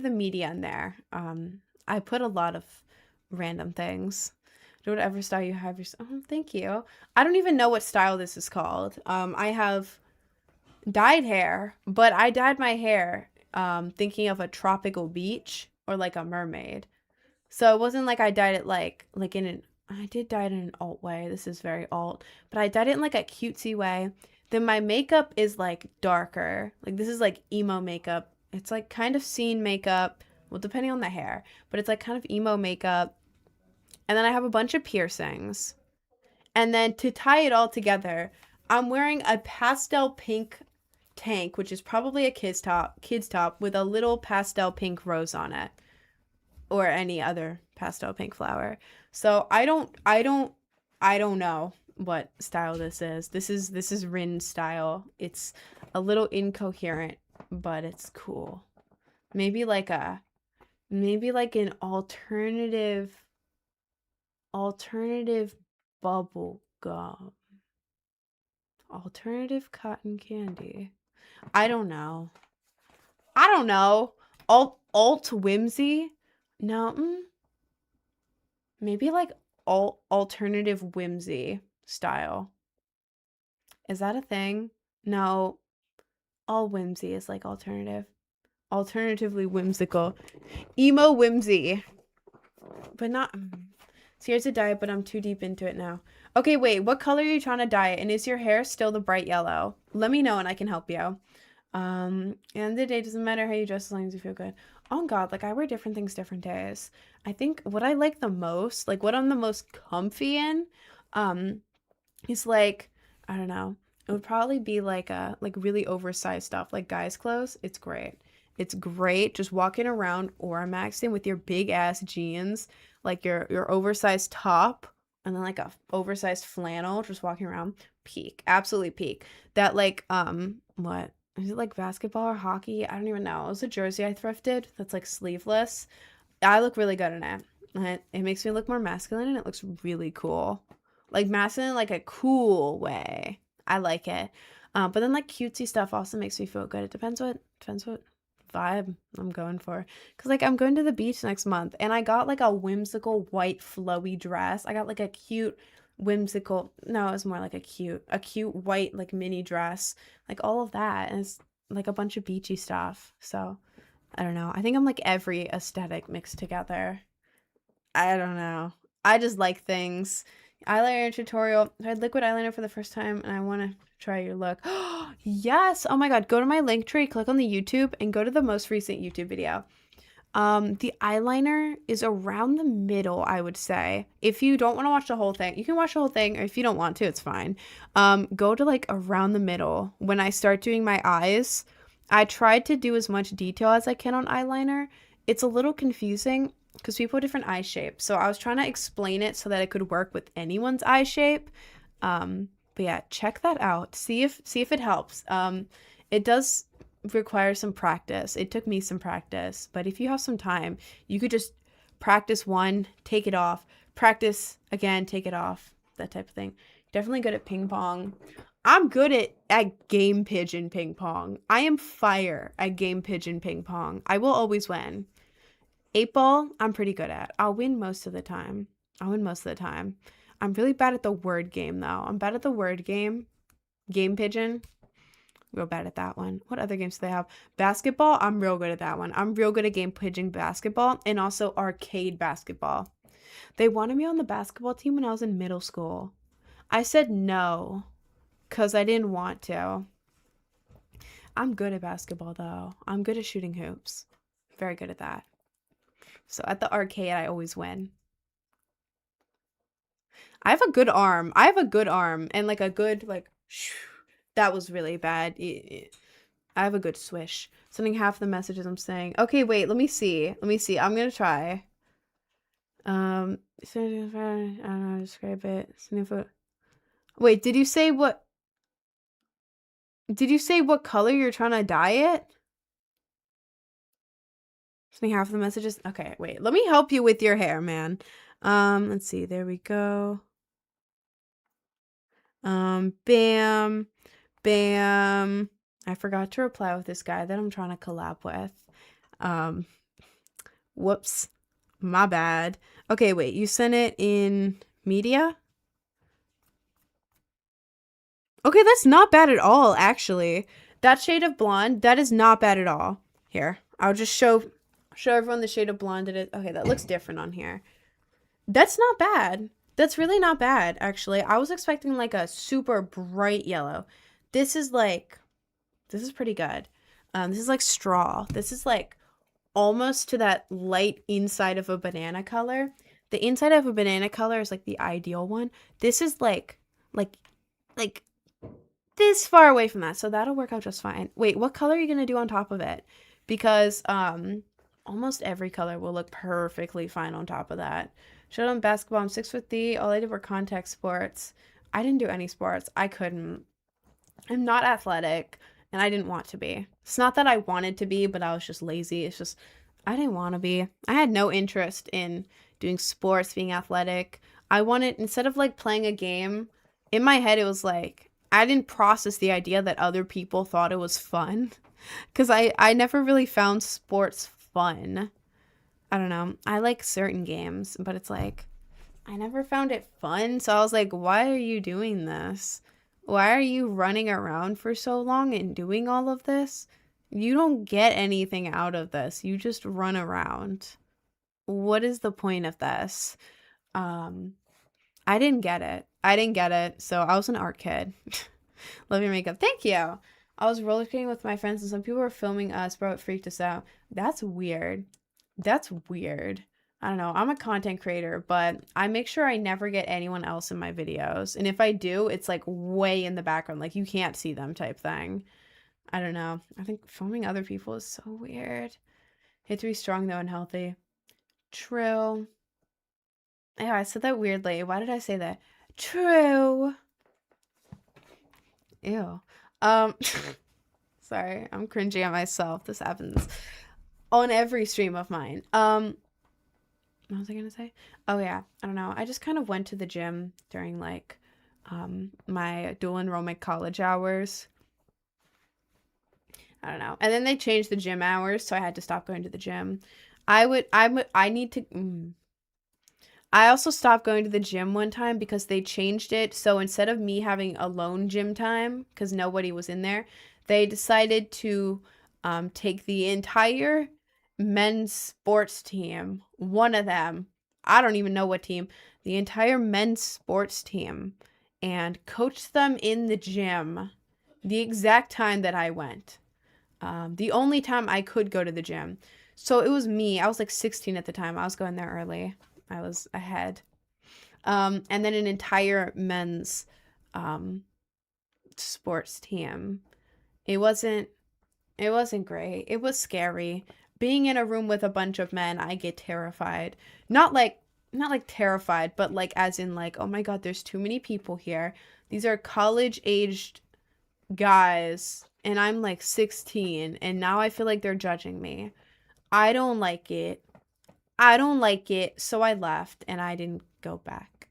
the media in there. I put a lot of random things. Do whatever style you have. Oh, thank you. I don't even know what style this is called. I have dyed hair, but I dyed my hair thinking of a tropical beach or like a mermaid. So it wasn't like I dyed it like in an I did dye it in an alt way. This is very alt, but I dyed it in like a cutesy way. Then my makeup is like darker. Like this is like emo makeup. It's like kind of scene makeup, well depending on the hair, but it's like kind of emo makeup. And then I have a bunch of piercings. And then to tie it all together, I'm wearing a pastel pink tank, which is probably a kid's top with a little pastel pink rose on it or any other pastel pink flower. So I don't know what style this is. This is Rin style. It's a little incoherent, but it's cool. Maybe like an alternative bubble gum. Alternative cotton candy. I don't know. I don't know. Alt whimsy? No, maybe like alternative whimsy style. Is that a thing? No, all whimsy is like alternative. Alternatively whimsical. Emo whimsy. But not so here's a dye, but I'm too deep into it now. Okay, wait, what color are you trying to dye it? And is your hair still the bright yellow? Let me know and I can help you. And the day doesn't matter how you dress as long as you feel good. Oh God, like I wear different things different days. I think what I like the most, like what I'm the most comfy in, is like, I don't know. It would probably be like like really oversized stuff, like guys' clothes. It's great. It's great just walking around Oramaxing with your big ass jeans, like your oversized top, and then like a oversized flannel, just walking around. Peak, absolutely peak. That like what is it like basketball or hockey? I don't even know. It was a jersey I thrifted that's like sleeveless. I look really good in it. It makes me look more masculine and it looks really cool. Like masculine in like a cool way. I like it. But then like cutesy stuff also makes me feel good. It depends what vibe I'm going for. Because, like, I'm going to the beach next month, and I got, like, a whimsical white flowy dress. I got, like, a cute whimsical, no, it was more like a cute white, like, mini dress. Like, all of that. And it's, like, a bunch of beachy stuff. So, I don't know. I think I'm, like, every aesthetic mixed together. I don't know. I just like things. Eyeliner tutorial. I had liquid eyeliner for the first time and I want to try your look. Yes. Oh my god. Go to my link tree, click on the YouTube, and go to the most recent YouTube video. The eyeliner is around the middle, I would say. If you don't want to watch the whole thing, you can watch the whole thing, or if you don't want to, it's fine. Go to like around the middle. When I start doing my eyes, I tried to do as much detail as I can on eyeliner. It's a little confusing because people have different eye shapes. So I was trying to explain it so that it could work with anyone's eye shape. But yeah, check that out. See if it helps. It does require some practice. It took me some practice, but if you have some time, you could just practice one, take it off, practice again, take it off, that type of thing. Definitely good at ping pong. I'm good at game pigeon ping pong. I am fire at game pigeon ping pong. I will always win. 8-ball, I'm pretty good at. I'll win most of the time. I'm really bad at the word game, though. I'm bad at the word game. Game pigeon. Real bad at that one. What other games do they have? Basketball, I'm real good at that one. I'm real good at game pigeon basketball and also arcade basketball. They wanted me on the basketball team when I was in middle school. I said no because I didn't want to. I'm good at basketball, though. I'm good at shooting hoops. Very good at that. So at the arcade, I always win. I have a good arm. And like a good, like, that was really bad. I have a good swish. Sending half the messages I'm saying. Okay, wait, let me see. I'm gonna try. I don't know how to describe it. Wait, did you say what color you're trying to dye it? Sending half the messages. Okay, wait. Let me help you with your hair, man. Let's see. There we go. Bam. Bam. I forgot to reply with this guy that I'm trying to collab with. Whoops. My bad. Okay, wait. You sent it in media? Okay, that's not bad at all, actually. That shade of blonde, that is not bad at all. Here, I'll just show everyone the shade of blonde it is. Okay, that looks different on here. That's not bad. That's really not bad, actually. I was expecting like a super bright yellow. This is pretty good. This is like straw. This is like almost to that light inside of a banana color. The inside of a banana color is like the ideal one. This is like this far away from that, so that'll work out just fine. Wait, what color are you gonna do on top of it? Because almost every color will look perfectly fine on top of that. Showed on basketball. I'm 6'3". All I did were contact sports. I didn't do any sports. I couldn't. I'm not athletic, and I didn't want to be. It's not that I wanted to be, but I was just lazy. It's just I didn't want to be. I had no interest in doing sports, being athletic. I wanted, instead of like playing a game, in my head it was like I didn't process the idea that other people thought it was fun, because I never really found sports fun. I don't know. I like certain games, but it's like I never found it fun. So I was like, why are you doing this? Why are you running around for so long and doing all of this? You don't get anything out of this. You just run around. What is the point of this? I didn't get it. So I was an art kid. Love your makeup. Thank you. I was rollerblading with my friends and some people were filming us, bro. It freaked us out. That's weird. I don't know. I'm a content creator, but I make sure I never get anyone else in my videos. And if I do, it's like way in the background. Like you can't see them type thing. I don't know. I think filming other people is so weird. Hate to be strong though and healthy. True. Yeah, I said that weirdly. Why did I say that? True. Ew. Sorry, I'm cringing at myself. This happens on every stream of mine. What was I gonna say? Oh yeah, I don't know. I just kind of went to the gym during like my dual enrollment college hours. I don't know. And then they changed the gym hours, so I had to stop going to the gym. I need to. I also stopped going to the gym one time because they changed it. So instead of me having alone gym time, because nobody was in there, they decided to take the entire men's sports team, one of them, I don't even know what team, the entire men's sports team, and coach them in the gym the exact time that I went. The only time I could go to the gym. So it was me. I was like 16 at the time. I was going there early. I was ahead. And then an entire men's sports team. It wasn't great. It was scary. Being in a room with a bunch of men, I get terrified. Not like terrified, but like as in like, oh my God, there's too many people here. These are college-aged guys and I'm like 16 and now I feel like they're judging me. I don't like it. I don't like it. So I left and I didn't go back.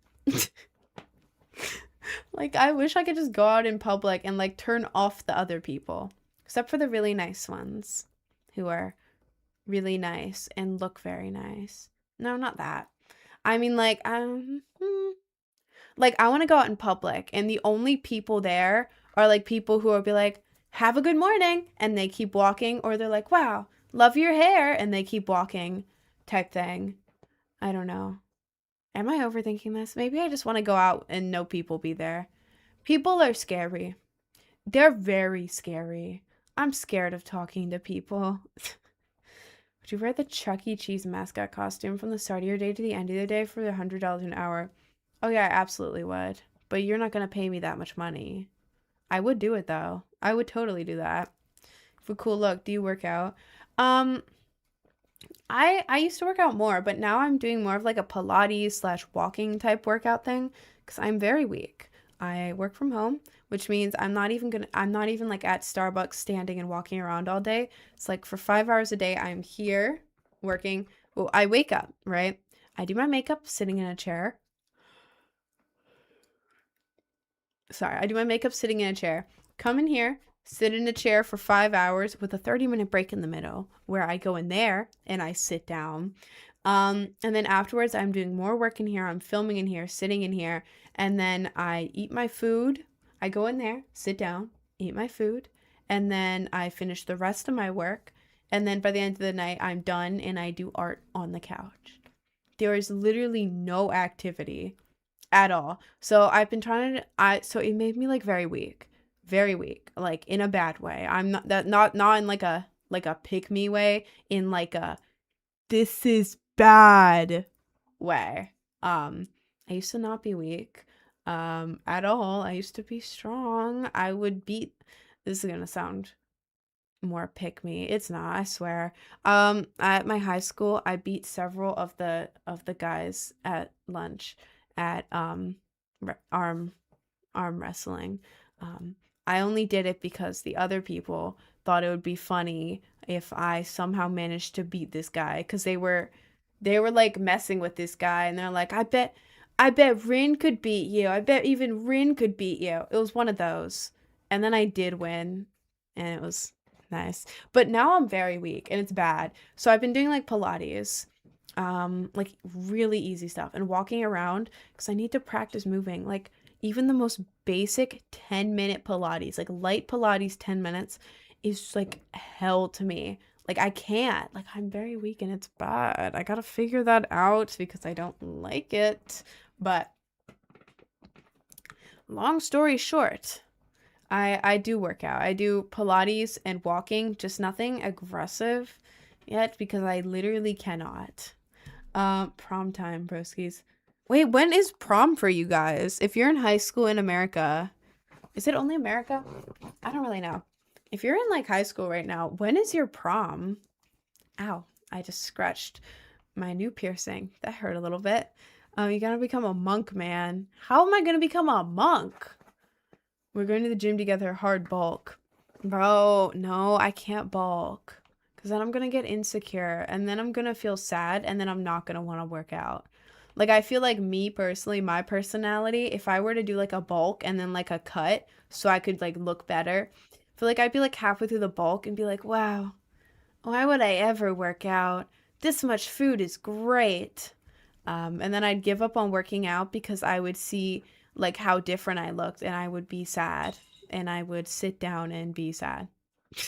Like, I wish I could just go out in public and like turn off the other people, except for the really nice ones who are really nice and look very nice. No, not that. I mean, like I want to go out in public and the only people there are like people who will be like, have a good morning, and they keep walking, or they're like, wow, love your hair, and they keep walking type thing. I don't know. Am I overthinking this? Maybe I just want to go out and no people be there. People are scary. They're very scary. I'm scared of talking to people. Would you wear the Chuck E. Cheese mascot costume from the start of your day to the end of the day for $100 an hour? Oh yeah, I absolutely would. But you're not going to pay me that much money. I would do it though. I would totally do that. For cool look, do you work out? Um, I used to work out more, but now I'm doing more of like a Pilates slash walking type workout thing because I'm very weak. I work from home, which means I'm not even like at Starbucks standing and walking around all day. It's like for 5 hours a day, I'm here working. Well, I wake up, right? I do my makeup sitting in a chair. Sorry, I do my makeup sitting in a chair. Come in here, sit in a chair for 5 hours with a 30-minute break in the middle where I go in there and I sit down. And then afterwards, I'm doing more work in here. I'm filming in here, sitting in here. And then I eat my food. I go in there, sit down, eat my food. And then I finish the rest of my work. And then by the end of the night, I'm done and I do art on the couch. There is literally no activity at all. So I've been trying to, so it made me like very weak, like in a bad way. I'm not in like a pick me way, in like a this is bad way. I used to not be weak at all. I used to be strong. I would beat, this is gonna sound more pick me. It's not, I swear. At my high school, I beat several of the guys at lunch at arm wrestling. I only did it because the other people thought it would be funny if I somehow managed to beat this guy, because they were like messing with this guy and they're like, I bet Rin could beat you. I bet even Rin could beat you. It was one of those. And then I did win and it was nice. But now I'm very weak and it's bad. So I've been doing like Pilates, like really easy stuff, and walking around because I need to practice moving. Like even the most basic 10-minute Pilates, like light Pilates 10 minutes is like hell to me. Like I can't. Like I'm very weak and it's bad. I gotta figure that out because I don't like it. But long story short, I do work out. I do Pilates and walking, just nothing aggressive yet because I literally cannot. Prom time, broskies. Wait, when is prom for you guys? If you're in high school in America, is it only America? I don't really know. If you're in like high school right now, when is your prom? Ow, I just scratched my new piercing. That hurt a little bit. You gotta become a monk, man. How am I gonna become a monk? We're going to the gym together, hard bulk. Bro, no, I can't bulk. Because then I'm going to get insecure. And then I'm going to feel sad. And then I'm not going to want to work out. Like, I feel like me personally, my personality, if I were to do like a bulk and then like a cut so I could like look better. feel like I'd be like halfway through the bulk and be like, wow, why would I ever work out? This much food is great. And then I'd give up on working out because I would see like how different I looked and I would be sad and I would sit down and be sad. I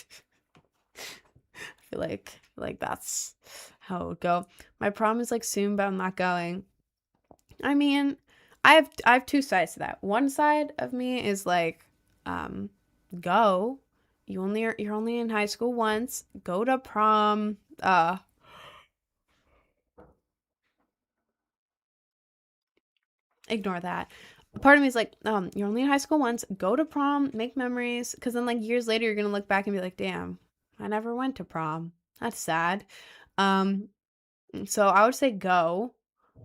feel like that's how it would go. My prom is like soon, but I'm not going. I mean, I have two sides to that. One side of me is like, um, go. You're only in high school once. Go to prom. Ignore that. Part of me is like, you're only in high school once. Go to prom, make memories, because then like years later you're gonna look back and be like, damn, I never went to prom. That's sad. Um, so I would say go.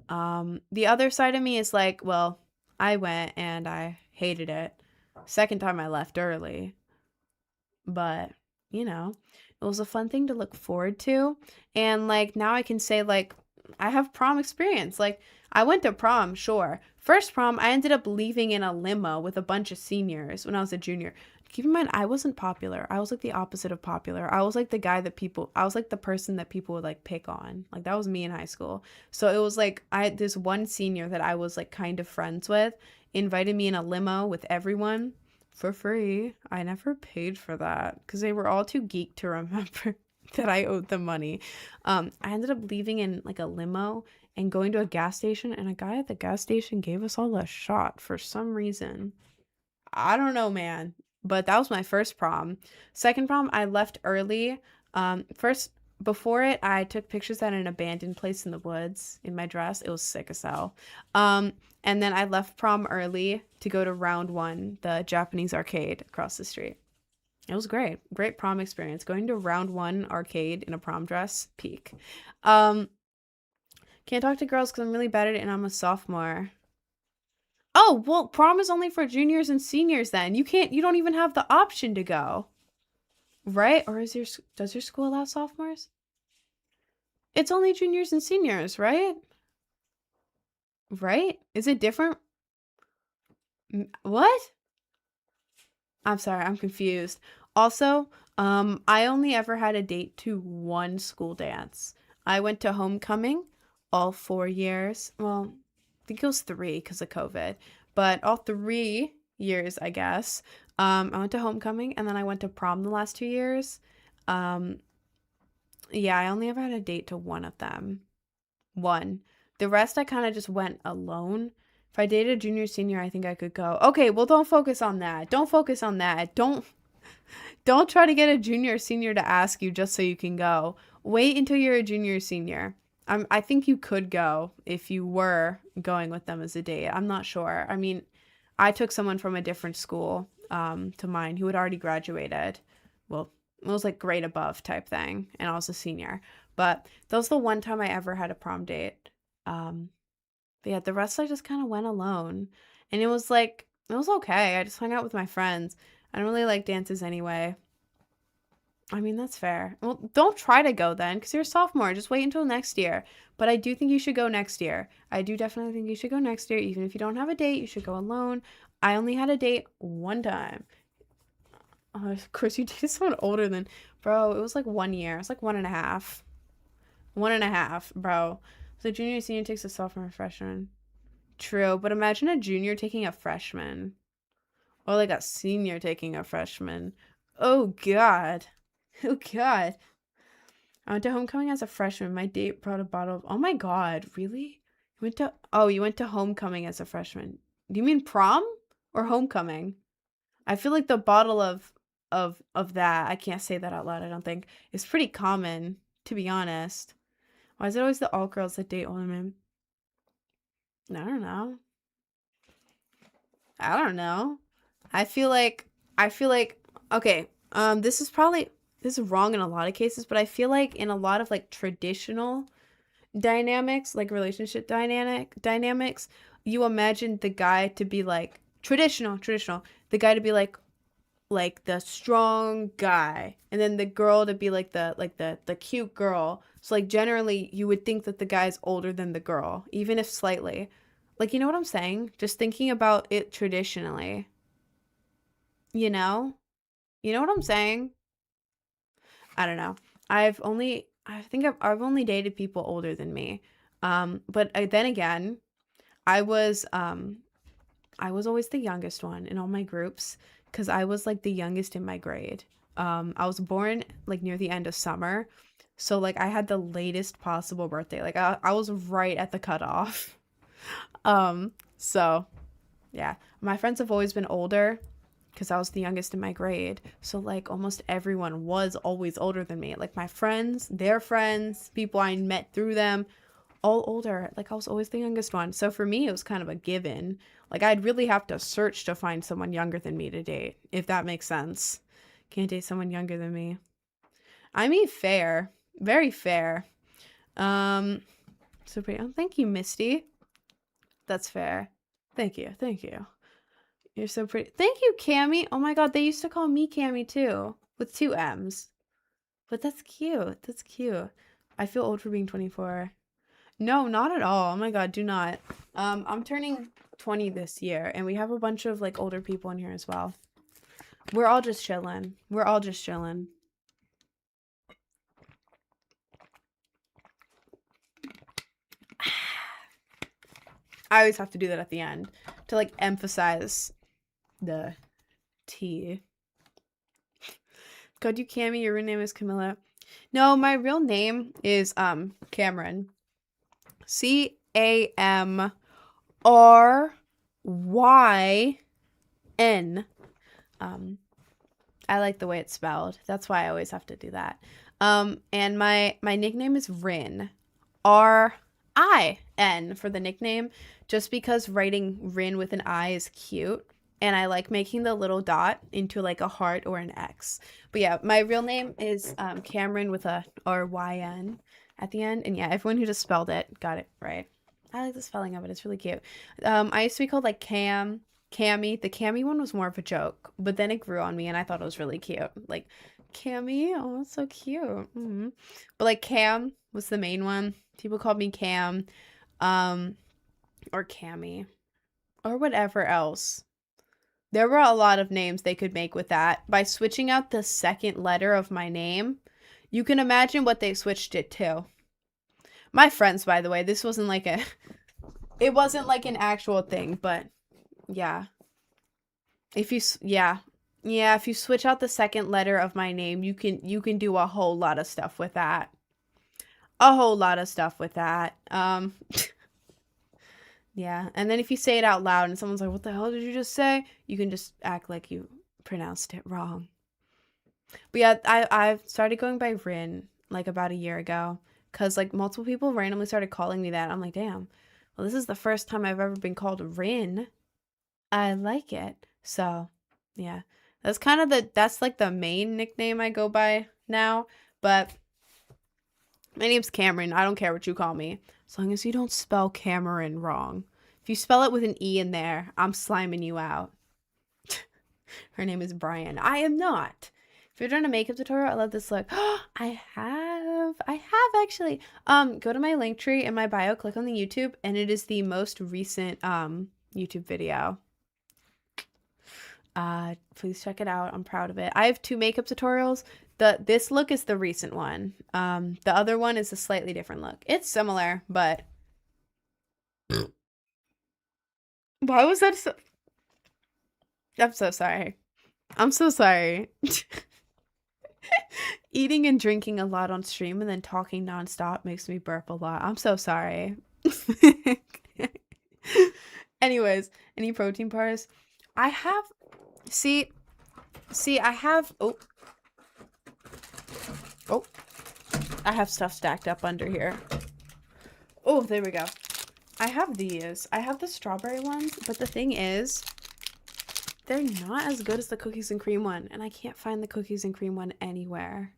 The other side of me is like, well, I went and I hated it. Second time I left early, but you know, it was a fun thing to look forward to. And like now I can say like I have prom experience. Like I went to prom, sure. First prom, I ended up leaving in a limo with a bunch of seniors when I was a junior. Keep in mind, I wasn't popular. I was like the opposite of popular. I was like the guy that people, I was like the person that people would like pick on. Like that was me in high school. So it was like this one senior that I was like kind of friends with invited me in a limo with everyone for free. I never paid for that because they were all too geek to remember that I owed them money. I ended up leaving in like a limo and going to a gas station, and a guy at the gas station gave us all a shot for some reason. I don't know, man. But that was my first prom. Second prom, I left early. First, before it, I took pictures at an abandoned place in the woods in my dress. It was sick as hell. And then I left prom early to go to Round One, the Japanese arcade across the street. It was great. Great prom experience. Going to Round One arcade in a prom dress, peak. Um, can't talk to girls because I'm really bad at it and I'm a sophomore. Oh, well, prom is only for juniors and seniors then. You don't even have the option to go. Right? Or does your school allow sophomores? It's only juniors and seniors, right? Right? Is it different? What? I'm sorry, I'm confused. Also, I only ever had a date to one school dance. I went to homecoming all 4 years. Well, I think it was three because of COVID, but all 3 years, I guess. I went to homecoming and then I went to prom the last 2 years. Um, yeah, I only ever had a date to one of them. One. The rest I kind of just went alone. If I dated junior senior, I think I could go. Okay, well don't focus on that. Don't focus on that. Don't try to get a junior or senior to ask you just so you can go. Wait until you're a junior or senior. I think you could go if you were going with them as a date. I'm not sure. I mean, I took someone from a different school to mine who had already graduated. Well, it was like grade above type thing, and I was a senior. But that was the one time I ever had a prom date. Um, but yeah, the rest I just kind of went alone, and it was like it was okay. I just hung out with my friends. I don't really like dances anyway. I mean, that's fair. Well, don't try to go then because you're a sophomore. Just wait until next year. But I do think you should go next year. I do definitely think you should go next year. Even if you don't have a date, you should go alone. I only had a date one time. Of course, you dated someone older than, bro, it was like 1 year. It was like 1.5. 1.5, bro. So junior, senior takes a sophomore, freshman. True, but imagine a junior taking a freshman. Or like a senior taking a freshman. Oh, God. Oh, God. I went to homecoming as a freshman. My date brought a bottle of. Oh my God, really? You went to homecoming as a freshman. Do you mean prom or homecoming? I feel like the bottle of that. I can't say that out loud. I don't think it's pretty common, to be honest. Why is it always the all girls that date women? I don't know. I don't know. I feel like okay. This is wrong in a lot of cases, but I feel like in a lot of like traditional dynamics, like relationship dynamics, you imagine the guy to be like traditional, the guy to be like the strong guy, and then the girl to be like the cute girl. So like generally you would think that the guy's older than the girl, even if slightly. Like, you know what I'm saying? Just thinking about it traditionally, you know? You know what I'm saying? I don't know. I've only dated people older than me. But then again, I was um I was always the youngest one in all my groups because I was like the youngest in my grade. I was born like near the end of summer. So like I had the latest possible birthday. Like I was right at the cutoff. So yeah, my friends have always been older because I was the youngest in my grade. So like almost everyone was always older than me. Like my friends, their friends, people I met through them, all older. Like I was always the youngest one. So for me, it was kind of a given. Like I'd really have to search to find someone younger than me to date, if that makes sense. Can't date someone younger than me. I mean, fair, very fair. Um, so pretty. Oh, thank you, Misty. That's fair. Thank you, thank you. You're so pretty. Thank you, Cammy. Oh my God, they used to call me Cammy too, with two M's. But that's cute. That's cute. I feel old for being 24. No, not at all. Oh my God, do not. I'm turning 20 this year, and we have a bunch of like older people in here as well. We're all just chilling. We're all just chilling. I always have to do that at the end to like emphasize the T. God, you Cammy, your real name is Camilla. No, my real name is Cameron. CAMRYN. I like the way it's spelled. That's why I always have to do that. And my nickname is Rin. RIN for the nickname, just because writing Rin with an I is cute. And I like making the little dot into like a heart or an X. But yeah, my real name is Cameron with a RYN at the end. And yeah, everyone who just spelled it got it right. I like the spelling of it. It's really cute. I used to be called like Cammy. The Cammy one was more of a joke, but then it grew on me and I thought it was really cute. Like, Cammy, oh, that's so cute. Mm-hmm. But like Cam was the main one. People called me Cam, or Cammy, or whatever else. There were a lot of names they could make with that. By switching out the second letter of my name, you can imagine what they switched it to. My friends, by the way, this wasn't like it wasn't like an actual thing, but yeah. If you if you switch out the second letter of my name, you can do a whole lot of stuff with that. A whole lot of stuff with that. Yeah, and then if you say it out loud and someone's like, "What the hell did you just say?" You can just act like you pronounced it wrong. But yeah, I started going by Rin like about a year ago because like multiple people randomly started calling me that. I'm like, damn. Well, this is the first time I've ever been called Rin. I like it. So, yeah. That's like the main nickname I go by now, but my name's Cameron. I don't care what you call me. As long as you don't spell Cameron wrong. If you spell it with an E in there, I'm sliming you out. Her name is Brian. I am not. If you're doing a makeup tutorial, I love this look. I have actually. Go to my link tree in my bio, click on the YouTube, and it is the most recent YouTube video. Please check it out. I'm proud of it. I have 2 makeup tutorials. This look is the recent one. The other one is a slightly different look. It's similar, but why was that so? I'm so sorry. I'm so sorry. Eating and drinking a lot on stream and then talking nonstop makes me burp a lot. I'm so sorry. Anyways, any protein bars? I have see I have oh I have stuff stacked up under here. Oh, there we go. I have these. I have the strawberry ones, but the thing is, they're not as good as the cookies and cream one, and I can't find the cookies and cream one anywhere.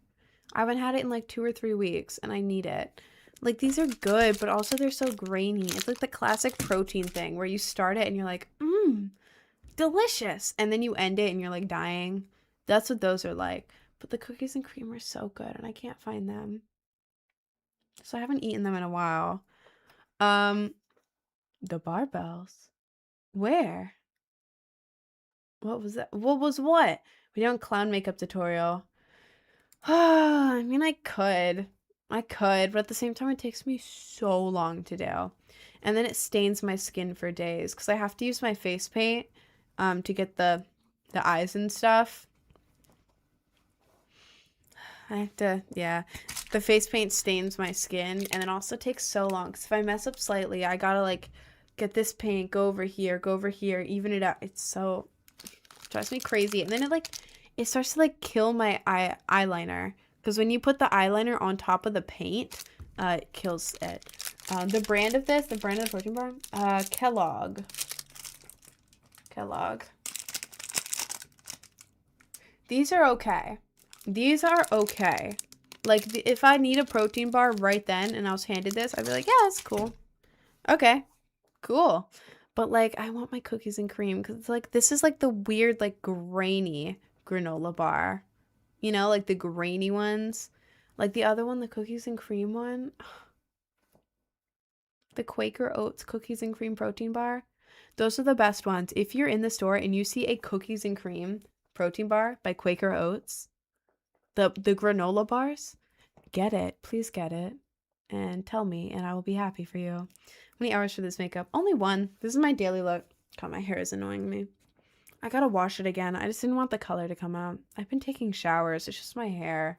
I haven't had it in like 2 or 3 weeks, and I need it. Like, these are good, but also they're so grainy. It's like the classic protein thing where you start it and you're like, delicious. And then you end it and you're like dying. That's what those are like. But the cookies and cream are so good, and I can't find them. So I haven't eaten them in a while. The barbells. Where? What was that? What was what? Video on clown makeup tutorial. I mean, I could, but at the same time, it takes me so long to do. And then it stains my skin for days because I have to use my face paint to get the eyes and stuff. I have to, yeah. The face paint stains my skin and it also takes so long because if I mess up slightly, I gotta like get this paint, go over here, even it out. It's so, it drives me crazy. And then it starts to like kill my eyeliner because when you put the eyeliner on top of the paint, it kills it. The brand of the protein bar, Kellogg. These are okay. Like, if I need a protein bar right then and I was handed this, I'd be like, yeah, that's cool. Okay, cool. But, like, I want my cookies and cream because it's like, this is like the weird, like, grainy granola bar. You know, like the grainy ones. Like the other one, the cookies and cream one. The Quaker Oats cookies and cream protein bar. Those are the best ones. If you're in the store and you see a cookies and cream protein bar by Quaker Oats, the granola bars, get it. Please get it. And tell me, and I will be happy for you. How many hours for this makeup? Only 1. This is my daily look. God, my hair is annoying me. I gotta wash it again. I just didn't want the color to come out. I've been taking showers. It's just my hair.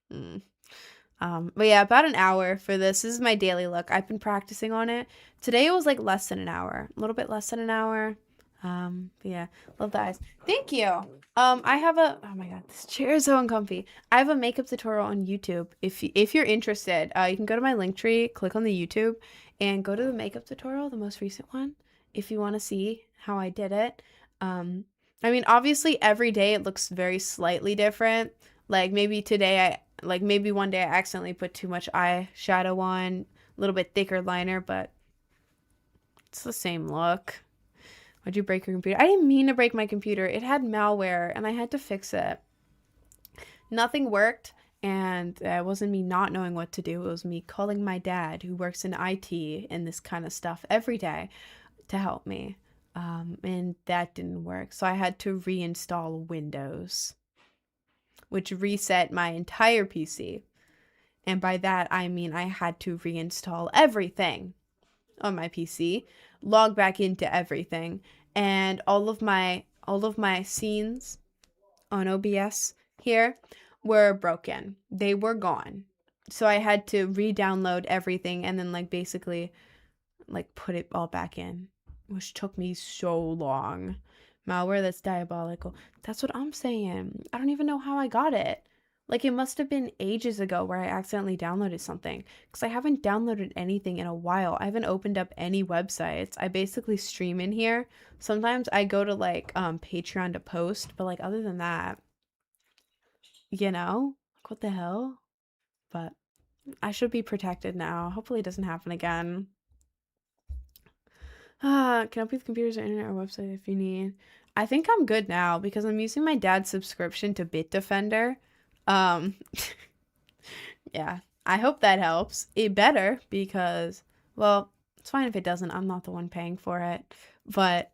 But yeah, about an hour for this. This is my daily look. I've been practicing on it. Today it was like less than an hour. A little bit less than an hour. But yeah, love the eyes. Thank you. I have a, oh my God, this chair is so uncomfy. I have a makeup tutorial on YouTube. If you're interested, you can go to my link tree, click on the YouTube, and go to the makeup tutorial, the most recent one, if you want to see how I did it. I mean, obviously every day it looks very slightly different. Like maybe maybe one day I accidentally put too much eyeshadow on, a little bit thicker liner, but it's the same look. Why'd you break your computer? I didn't mean to break my computer. It had malware and I had to fix it. Nothing worked, and it wasn't me not knowing what to do. It was me calling my dad, who works in IT and this kind of stuff every day, to help me. And that didn't work. So I had to reinstall Windows, which reset my entire PC. And by that, I mean I had to reinstall everything on my PC, log back into everything, and all of my scenes on OBS here were broken. They were gone. So I had to re-download everything and then like basically like put it all back in, which took me so long. Malware, that's diabolical. That's what I'm saying. I don't even know how I got it. Like, it must have been ages ago where I accidentally downloaded something. Because I haven't downloaded anything in a while. I haven't opened up any websites. I basically stream in here. Sometimes I go to, like, Patreon to post. But, like, other than that, you know? Like, what the hell? But I should be protected now. Hopefully it doesn't happen again. Can help you with computers or internet or website if you need. I think I'm good now because I'm using my dad's subscription to Bitdefender. Yeah, I hope that helps. It better because, well, it's fine if it doesn't. I'm not the one paying for it. But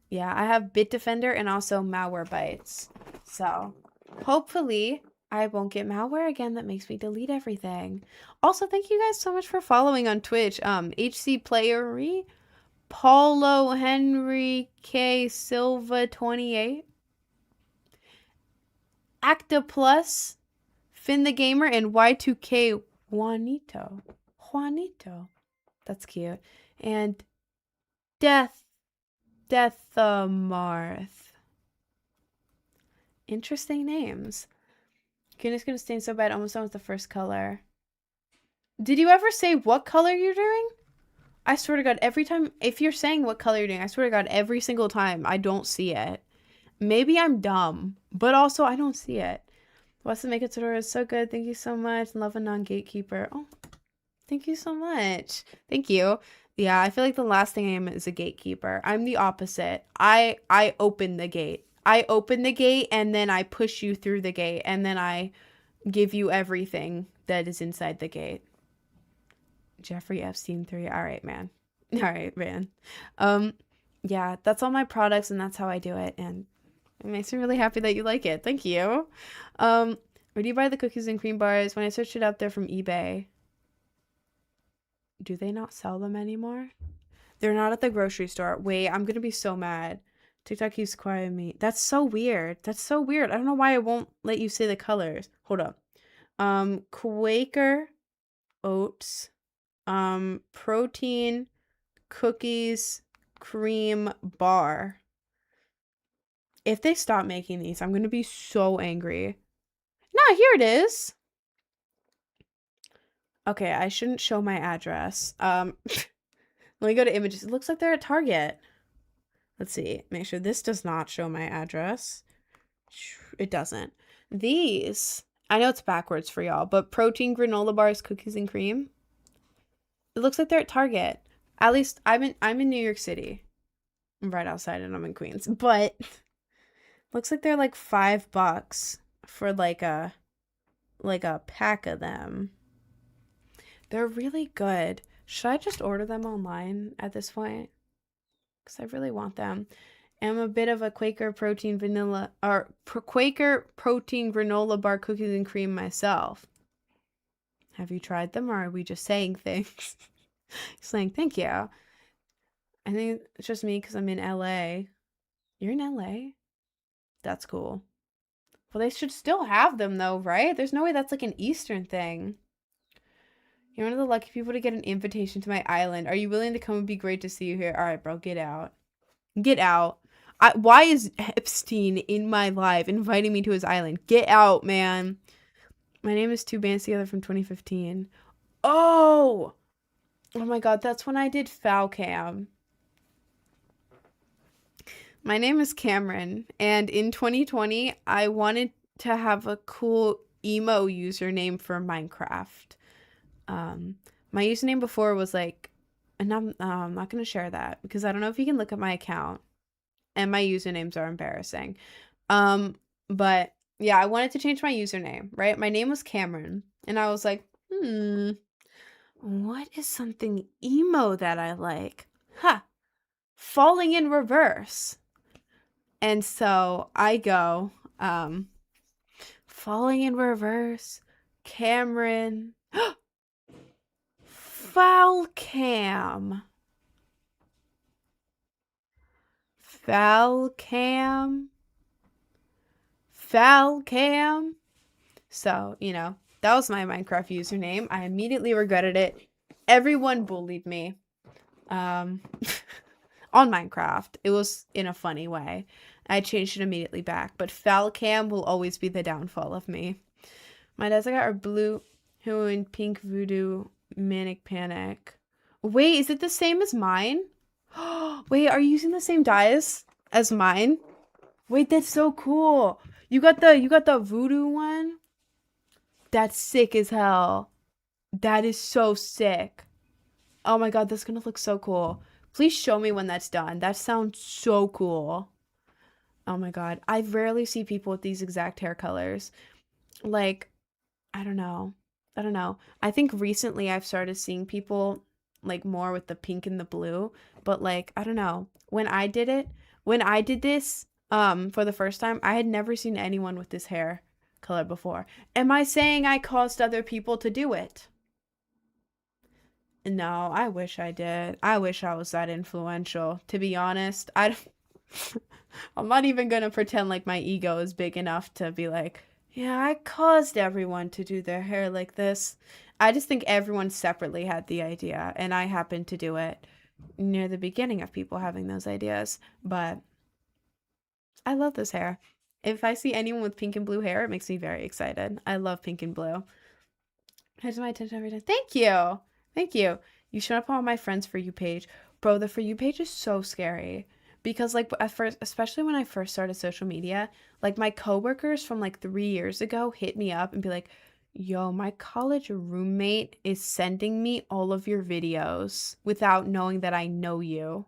yeah, I have Bitdefender and also Malwarebytes. So hopefully I won't get malware again that makes me delete everything. Also, thank you guys so much for following on Twitch. HC Playery, Paulo Henry K Silva 28, Acta Plus, Finn the Gamer, and Y2K Juanito. That's cute. And Deathmarth. Interesting names. Goodness gonna stain so bad, almost done with the first color. Did you ever say what color you're doing? I swear to God, every time, if you're saying what color you're doing, I swear to God, every single time, I don't see it. Maybe I'm dumb, but also I don't see it. What's the makeup tutorial? Is so good. Thank you so much. Love a non-gatekeeper. Oh, thank you so much. Thank you. Yeah, I feel like the last thing I am is a gatekeeper. I'm the opposite. I open the gate. I open the gate and then I push you through the gate and then I give you everything that is inside the gate. Jeffrey Epstein 3. All right, man. Yeah, that's all my products and that's how I do it. And It makes me really happy that you like it. Thank you. Where do you buy the cookies and cream bars? When I searched it up, they're from eBay. Do they not sell them anymore? They're not at the grocery store. Wait, I'm gonna be so mad. TikTok keeps quiet me. That's so weird. That's so weird. I don't know why it won't let you say the colors. Hold up. Quaker oats, protein, cookies, cream bar. If they stop making these, I'm gonna be so angry. Nah, here it is. Okay, I shouldn't show my address. Let me go to images. It looks like they're at Target. Let's see. Make sure this does not show my address. It doesn't. These, I know it's backwards for y'all, but protein granola bars, cookies and cream. It looks like they're at Target. At least I'm in New York City. I'm right outside and I'm in Queens. But looks like they're like $5 for like a pack of them. They're really good. Should I just order them online at this point? Because I really want them. I'm a bit of a Quaker protein Quaker protein granola bar cookies and cream myself. Have you tried them, or are we just saying things? Saying thank you. I think it's just me because I'm in LA. You're in LA? That's cool. Well, they should still have them though, right? There's no way that's like an Eastern thing. You're one of the lucky people to get an invitation to my island. Are you willing to come? It'd be great to see you here. All right, bro, get out. Get out. Why is Epstein in my life inviting me to his island? Get out, man. My name is Two Bands Together from 2015. Oh! Oh my god, that's when I did Foul Cam. My name is Cameron, and in 2020, I wanted to have a cool emo username for Minecraft. My username before was like, and I'm not going to share that because I don't know if you can look at my account, and my usernames are embarrassing. But yeah, I wanted to change my username, right? My name was Cameron, and I was like, what is something emo that I like? Falling in Reverse. And so I go, Falling in Reverse, Cameron, Foul Cam. Foul Cam. Foul Cam. So, you know, that was my Minecraft username. I immediately regretted it. Everyone bullied me. On Minecraft. It was in a funny way. I changed it immediately back, but Foul Cam will always be the downfall of me. My dad's are blue, who in pink voodoo, manic panic. Wait, is it the same as mine? Wait, are you using the same dyes as mine? Wait, that's so cool. You got the voodoo one? That's sick as hell. That is so sick. Oh my god, that's gonna look so cool. Please show me when that's done. That sounds so cool. Oh my god. I rarely see people with these exact hair colors. Like, I don't know. I think recently I've started seeing people like more with the pink and the blue, but like, I don't know. When I did this for the first time, I had never seen anyone with this hair color before. Am I saying I caused other people to do it? No, I wish I did. I wish I was that influential. To be honest, I'm not even gonna pretend like my ego is big enough to be like, yeah, I caused everyone to do their hair like this. I just think everyone separately had the idea, and I happened to do it near the beginning of people having those ideas. But I love this hair. If I see anyone with pink and blue hair, it makes me very excited. I love pink and blue. Has my attention every time. Thank you. Thank you. You showed up on my friends For You page. Bro, the For You page is so scary. Because like at first, especially when I first started social media, like my coworkers from like 3 years ago hit me up and be like, yo, my college roommate is sending me all of your videos without knowing that I know you.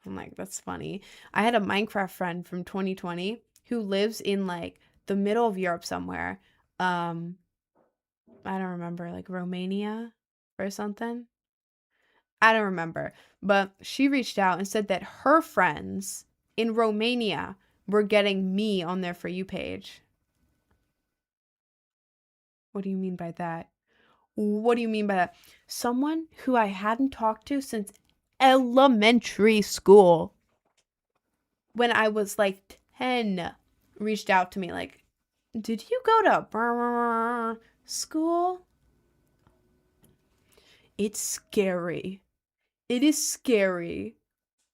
I'm like, that's funny. I had a Minecraft friend from 2020 who lives in like the middle of Europe somewhere. I don't remember, like Romania or something. I don't remember. But she reached out and said that her friends in Romania were getting me on their For You page. What do you mean by that? What do you mean by that? Someone who I hadn't talked to since elementary school, when I was like 10, reached out to me like, did you go to school? It's scary. It is scary.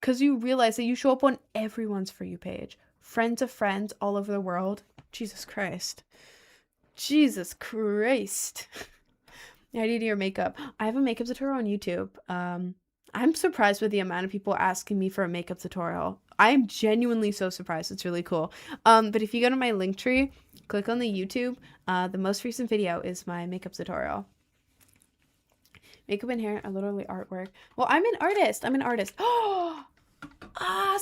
Because you realize that you show up on everyone's For You page. Friends of friends all over the world. Jesus Christ. Jesus Christ. I need your makeup. I have a makeup tutorial on YouTube. I'm surprised with the amount of people asking me for a makeup tutorial. I am genuinely so surprised. It's really cool. But if you go to my link tree, click on the YouTube. The most recent video is my makeup tutorial. Makeup and hair are literally artwork. Well, I'm an artist.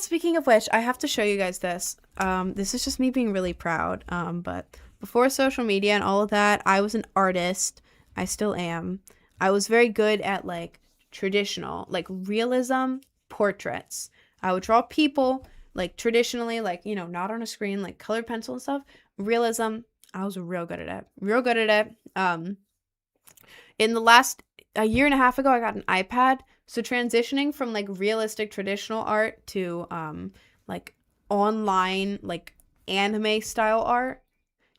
Speaking of which, I have to show you guys this. This is just me being really proud. But before social media and all of that, I was an artist. I still am. I was very good at like traditional, like realism portraits. I would draw people like traditionally, like, you know, not on a screen, like colored pencil and stuff. Realism, I was real good at it. Real good at it. In the last a year and a half ago, I got an iPad. So transitioning from like realistic traditional art to like online, like anime style art,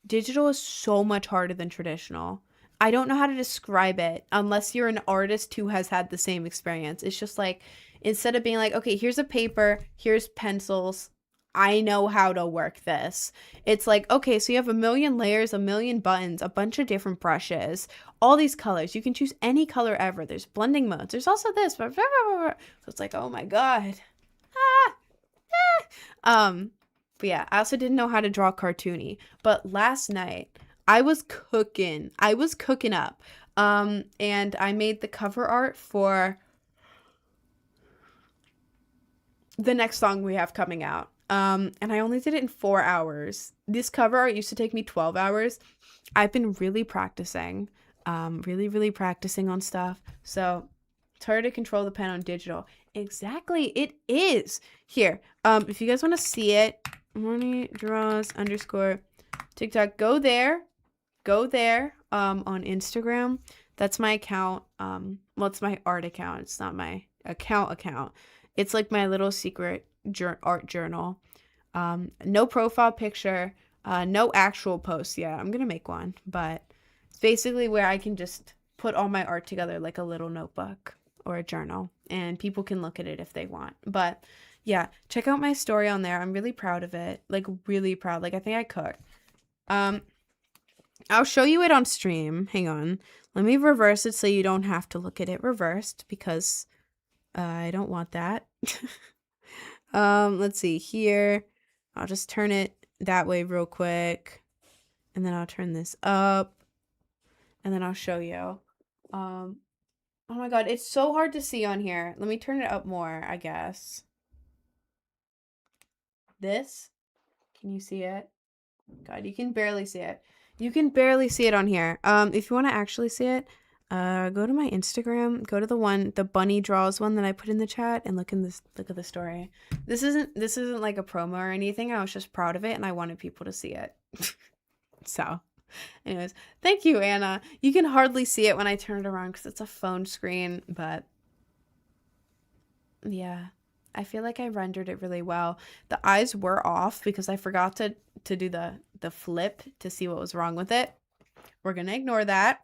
digital is so much harder than traditional. I don't know how to describe it unless you're an artist who has had the same experience. It's just like, instead of being like, okay, here's a paper, here's pencils, I know how to work this. It's like, okay, so you have a million layers, a million buttons, a bunch of different brushes, all these colors. You can choose any color ever. There's blending modes. There's also this. So it's like, oh my God. But yeah, I also didn't know how to draw cartoony. But last night, I was cooking up. And I made the cover art for the next song we have coming out. And I only did it in 4 hours. This cover art used to take me 12 hours. I've been really practicing, really practicing on stuff. So it's hard to control the pen on digital. Exactly, it is. Here, if you guys want to see it, Morning Draws _. TikTok, go there on Instagram. That's my account. Well, it's my art account. It's not my account. It's like my little secret art journal. No profile picture, no actual posts yet. I'm gonna make one, but it's basically where I can just put all my art together like a little notebook or a journal, and people can look at it if they want. But yeah, check out my story on there. I'm really proud of it. Like really proud. Like I think I cooked. I'll show you it on stream. Hang on. Let me reverse it so you don't have to look at it reversed because I don't want that. Let's see here. I'll just turn it that way real quick. And then I'll turn this up. And then I'll show you. Oh my God, it's so hard to see on here. Let me turn it up more, I guess. This? Can you see it? God, you can barely see it. You can barely see it on here. If you want to actually see it, go to my Instagram, go to the bunny draws one that I put in the chat, and look at the story. This isn't like a promo or anything. I was just proud of it and I wanted people to see it. So anyways, thank you, Anna. You can hardly see it when I turn it around because it's a phone screen, but yeah, I feel like I rendered it really well. The eyes were off because I forgot to do the flip to see what was wrong with it. We're gonna ignore that.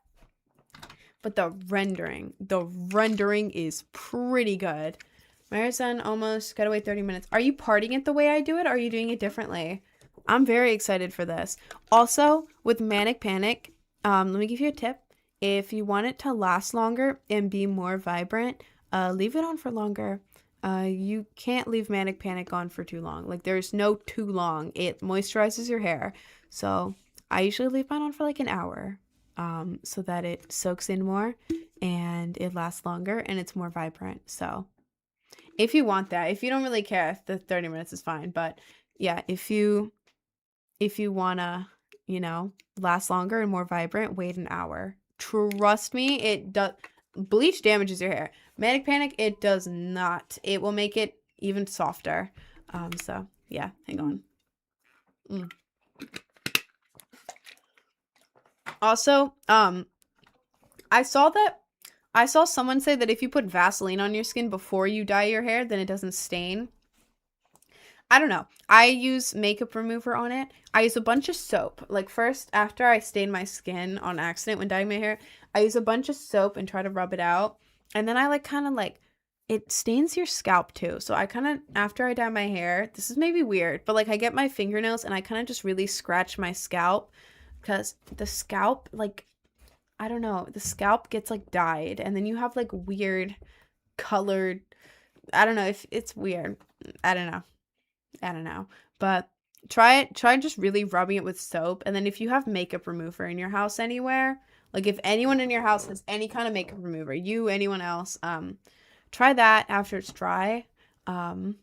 But the rendering is pretty good. Marathon almost gotta wait 30 minutes. Are you partying it the way I do it, or are you doing it differently? I'm very excited for this. Also, with Manic Panic, let me give you a tip. If you want it to last longer and be more vibrant, leave it on for longer. You can't leave Manic Panic on for too long. Like, there's no too long. It moisturizes your hair. So I usually leave mine on for like an hour, so that it soaks in more and it lasts longer and it's more vibrant. So if you want that, if you don't really care, the 30 minutes is fine. But yeah, if you wanna, you know, last longer and more vibrant, wait an hour. Trust me, it does. Bleach damages your hair. Manic Panic, it does not. It will make it even softer. So yeah, hang on. Also, I saw someone say that if you put Vaseline on your skin before you dye your hair, then it doesn't stain. I don't know. I use makeup remover on it. I use a bunch of soap. Like first, after I stain my skin on accident when dyeing my hair, I use a bunch of soap and try to rub it out. And then I like kind of like it stains your scalp too. So I kind of after I dye my hair, this is maybe weird, but like I get my fingernails and I kind of just really scratch my scalp because the scalp like I don't know, the scalp gets like dyed and then you have like weird colored I don't know if it's weird. I don't know. I don't know. But try just really rubbing it with soap. And then if you have makeup remover in your house anywhere, like if anyone in your house has any kind of makeup remover, you, anyone else, try that after it's dry. Or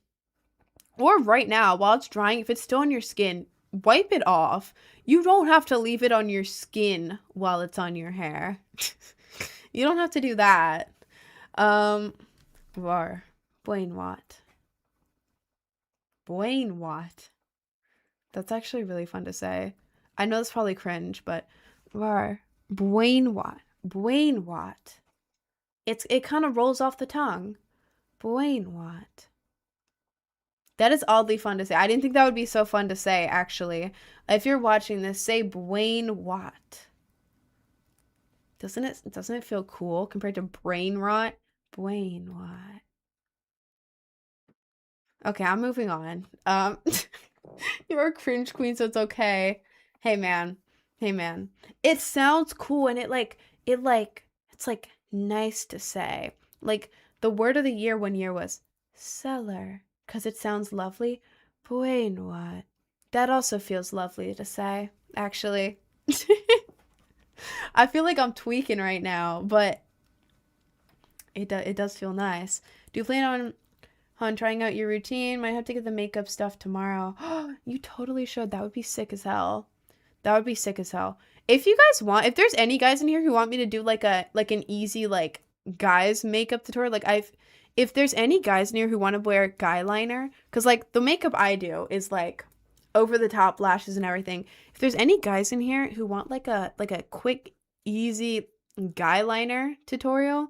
right now, while it's drying, if it's still on your skin, wipe it off. You don't have to leave it on your skin while it's on your hair. You don't have to do that. Var. Blaine what? Blaine what? That's actually really fun to say. I know it's probably cringe, but var. Blaine what? Blaine what? It kind of rolls off the tongue. Blaine what? That is oddly fun to say. I didn't think that would be so fun to say, actually. If you're watching this, say Blaine what? Doesn't it feel cool compared to brain rot? Blaine what? Okay, I'm moving on. You're a cringe queen, so it's okay. Hey man. Hey man. It sounds cool and it's like nice to say. Like the word of the year one year was cellar, because it sounds lovely. Buen what? That also feels lovely to say, actually. I feel like I'm tweaking right now, but it does feel nice. Do you plan on trying out your routine? Might have to get the makeup stuff tomorrow. You totally should. That would be sick as hell. That would be sick as hell. If you guys want, if there's any guys in here who want me to do like an easy like guys makeup tutorial, if there's any guys in here who want to wear guy liner, because like the makeup I do is like over the top lashes and everything. If there's any guys in here who want like a quick, easy guy liner tutorial,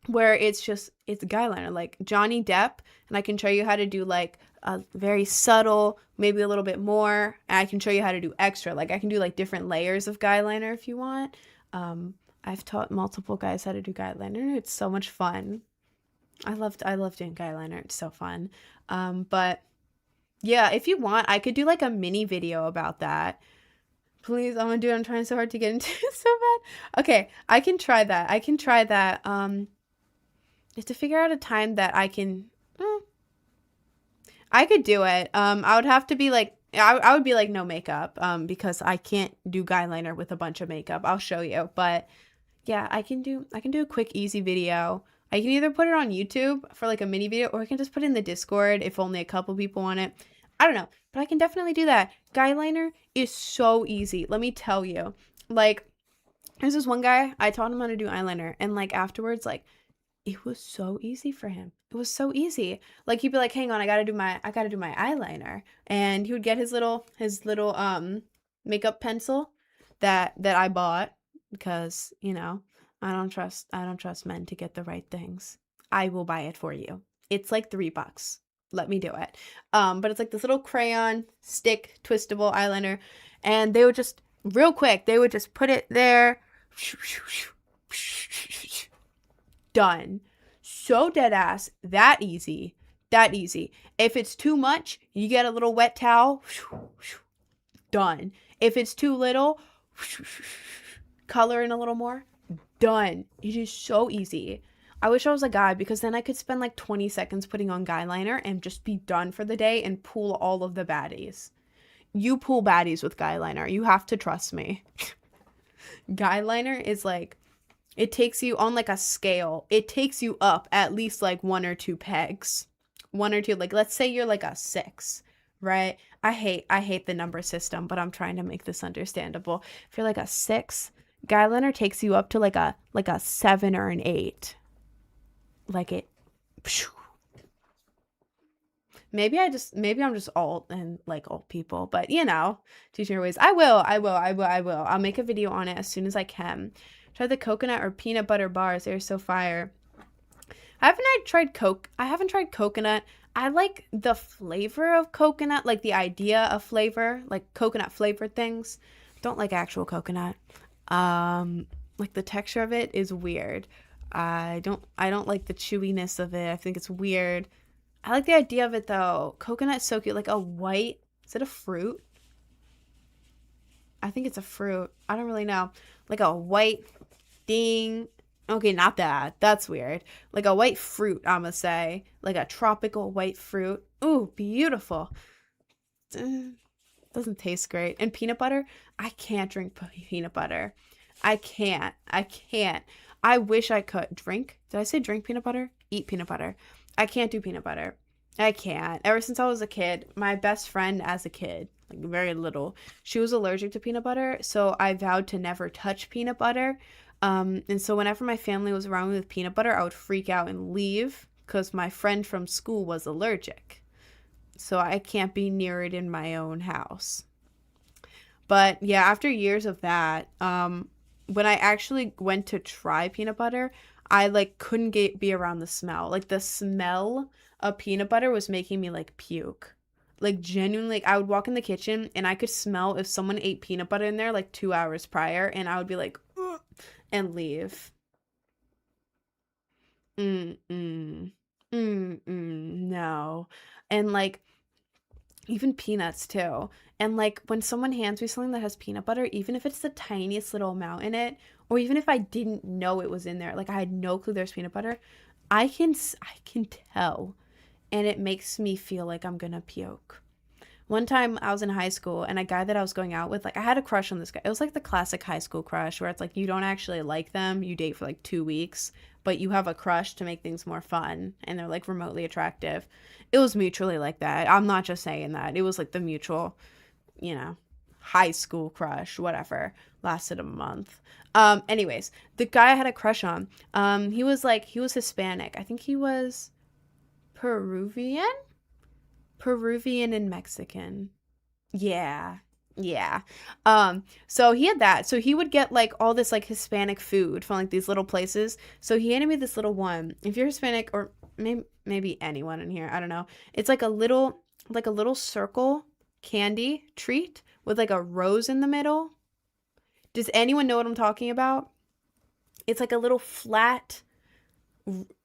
where it's guy liner like Johnny Depp, and I can show you how to do like a very subtle, maybe a little bit more, and I can show you how to do extra, like I can do like different layers of guy liner if you want. I've taught multiple guys how to do guy liner. It's so much fun. I love doing guy liner. It's so fun. But yeah, if you want, I could do like a mini video about that. Please, I'm gonna do it. I'm trying so hard to get into it so bad. Okay, I can try that. Just to figure out a time that I can I could do it. I would have to be like I would be like no makeup because I can't do guy liner with a bunch of makeup. I'll show you. But yeah, I can do a quick easy video. I can either put it on YouTube for like a mini video, or I can just put it in the Discord if only a couple people want it. I don't know, but I can definitely do that. Guy liner is so easy. Let me tell you. Like there's this one guy, I taught him how to do eyeliner, and like afterwards, like it was so easy for him. It was so easy. Like he'd be like, "Hang on, I gotta do my eyeliner," and he would get his little makeup pencil that I bought because I don't trust men to get the right things. I will buy it for you. It's like $3. Let me do it. But it's like this little crayon stick twistable eyeliner, and they would just real quick. They would just put it there. Done. So dead ass. That easy. If it's too much, you get a little wet towel. Done. If it's too little, color in a little more. Done. It is so easy. I wish I was a guy, because then I could spend like 20 seconds putting on guy liner and just be done for the day and pull all of the baddies. You pull baddies with guy liner. You have to trust me. Guy liner is like, it takes you on like a scale. It takes you up at least like 1 or 2 pegs. 1 or 2, like let's say you're like a 6, right? I hate the number system, but I'm trying to make this understandable. If you're like a 6, guy liner takes you up to like a 7 or an 8. Like it. Maybe I'm just old and like old people, but you know, teach your ways. I will. I'll make a video on it as soon as I can. Try the coconut or peanut butter bars. They're so fire. I haven't tried coconut. I like the flavor of coconut, like the idea of flavor, like coconut flavored things. Don't like actual coconut. Like the texture of it is weird. I don't like the chewiness of it. I think it's weird. I like the idea of it though. Coconut's so cute. Like a white, is it a fruit? I think it's a fruit. I don't really know. Like a white thing. Okay, not that. That's weird. Like a white fruit, I'm gonna say. Like a tropical white fruit. Ooh, beautiful. Doesn't taste great. And peanut butter? I can't drink peanut butter. I can't. I can't. I wish I could. Drink? Did I say drink peanut butter? Eat peanut butter. I can't do peanut butter. I can't. Ever since I was a kid, my best friend as a kid, like very little, she was allergic to peanut butter. So I vowed to never touch peanut butter. And so whenever my family was around me with peanut butter, I would freak out and leave because my friend from school was allergic. So I can't be near it in my own house. But yeah, after years of that, when I actually went to try peanut butter, I like couldn't be around the smell. Like the smell of peanut butter was making me like puke. Like genuinely, like, I would walk in the kitchen and I could smell if someone ate peanut butter in there like 2 hours prior, and I would be like, ugh, and leave. Mm-mm. Mm-mm. No. And like even peanuts too. And like when someone hands me something that has peanut butter, even if it's the tiniest little amount in it, or even if I didn't know it was in there, like I had no clue there's peanut butter, I can tell, and it makes me feel like I'm gonna puke. One time I was in high school and a guy that I was going out with, like I had a crush on this guy. It was like the classic high school crush where it's like you don't actually like them, you date for like 2 weeks, but you have a crush to make things more fun and they're like remotely attractive. It was mutually like that. I'm not just saying that. It was like the mutual, you know, high school crush, whatever. Lasted a month. Anyways, the guy I had a crush on, he was Hispanic. I think he was Peruvian? Peruvian and Mexican. Yeah. Yeah. So he had that. So he would get like all this like Hispanic food from like these little places. So he handed me this little one. If you're Hispanic or maybe anyone in here, I don't know. It's like a little circle candy treat with like a rose in the middle. Does anyone know what I'm talking about? It's like a little flat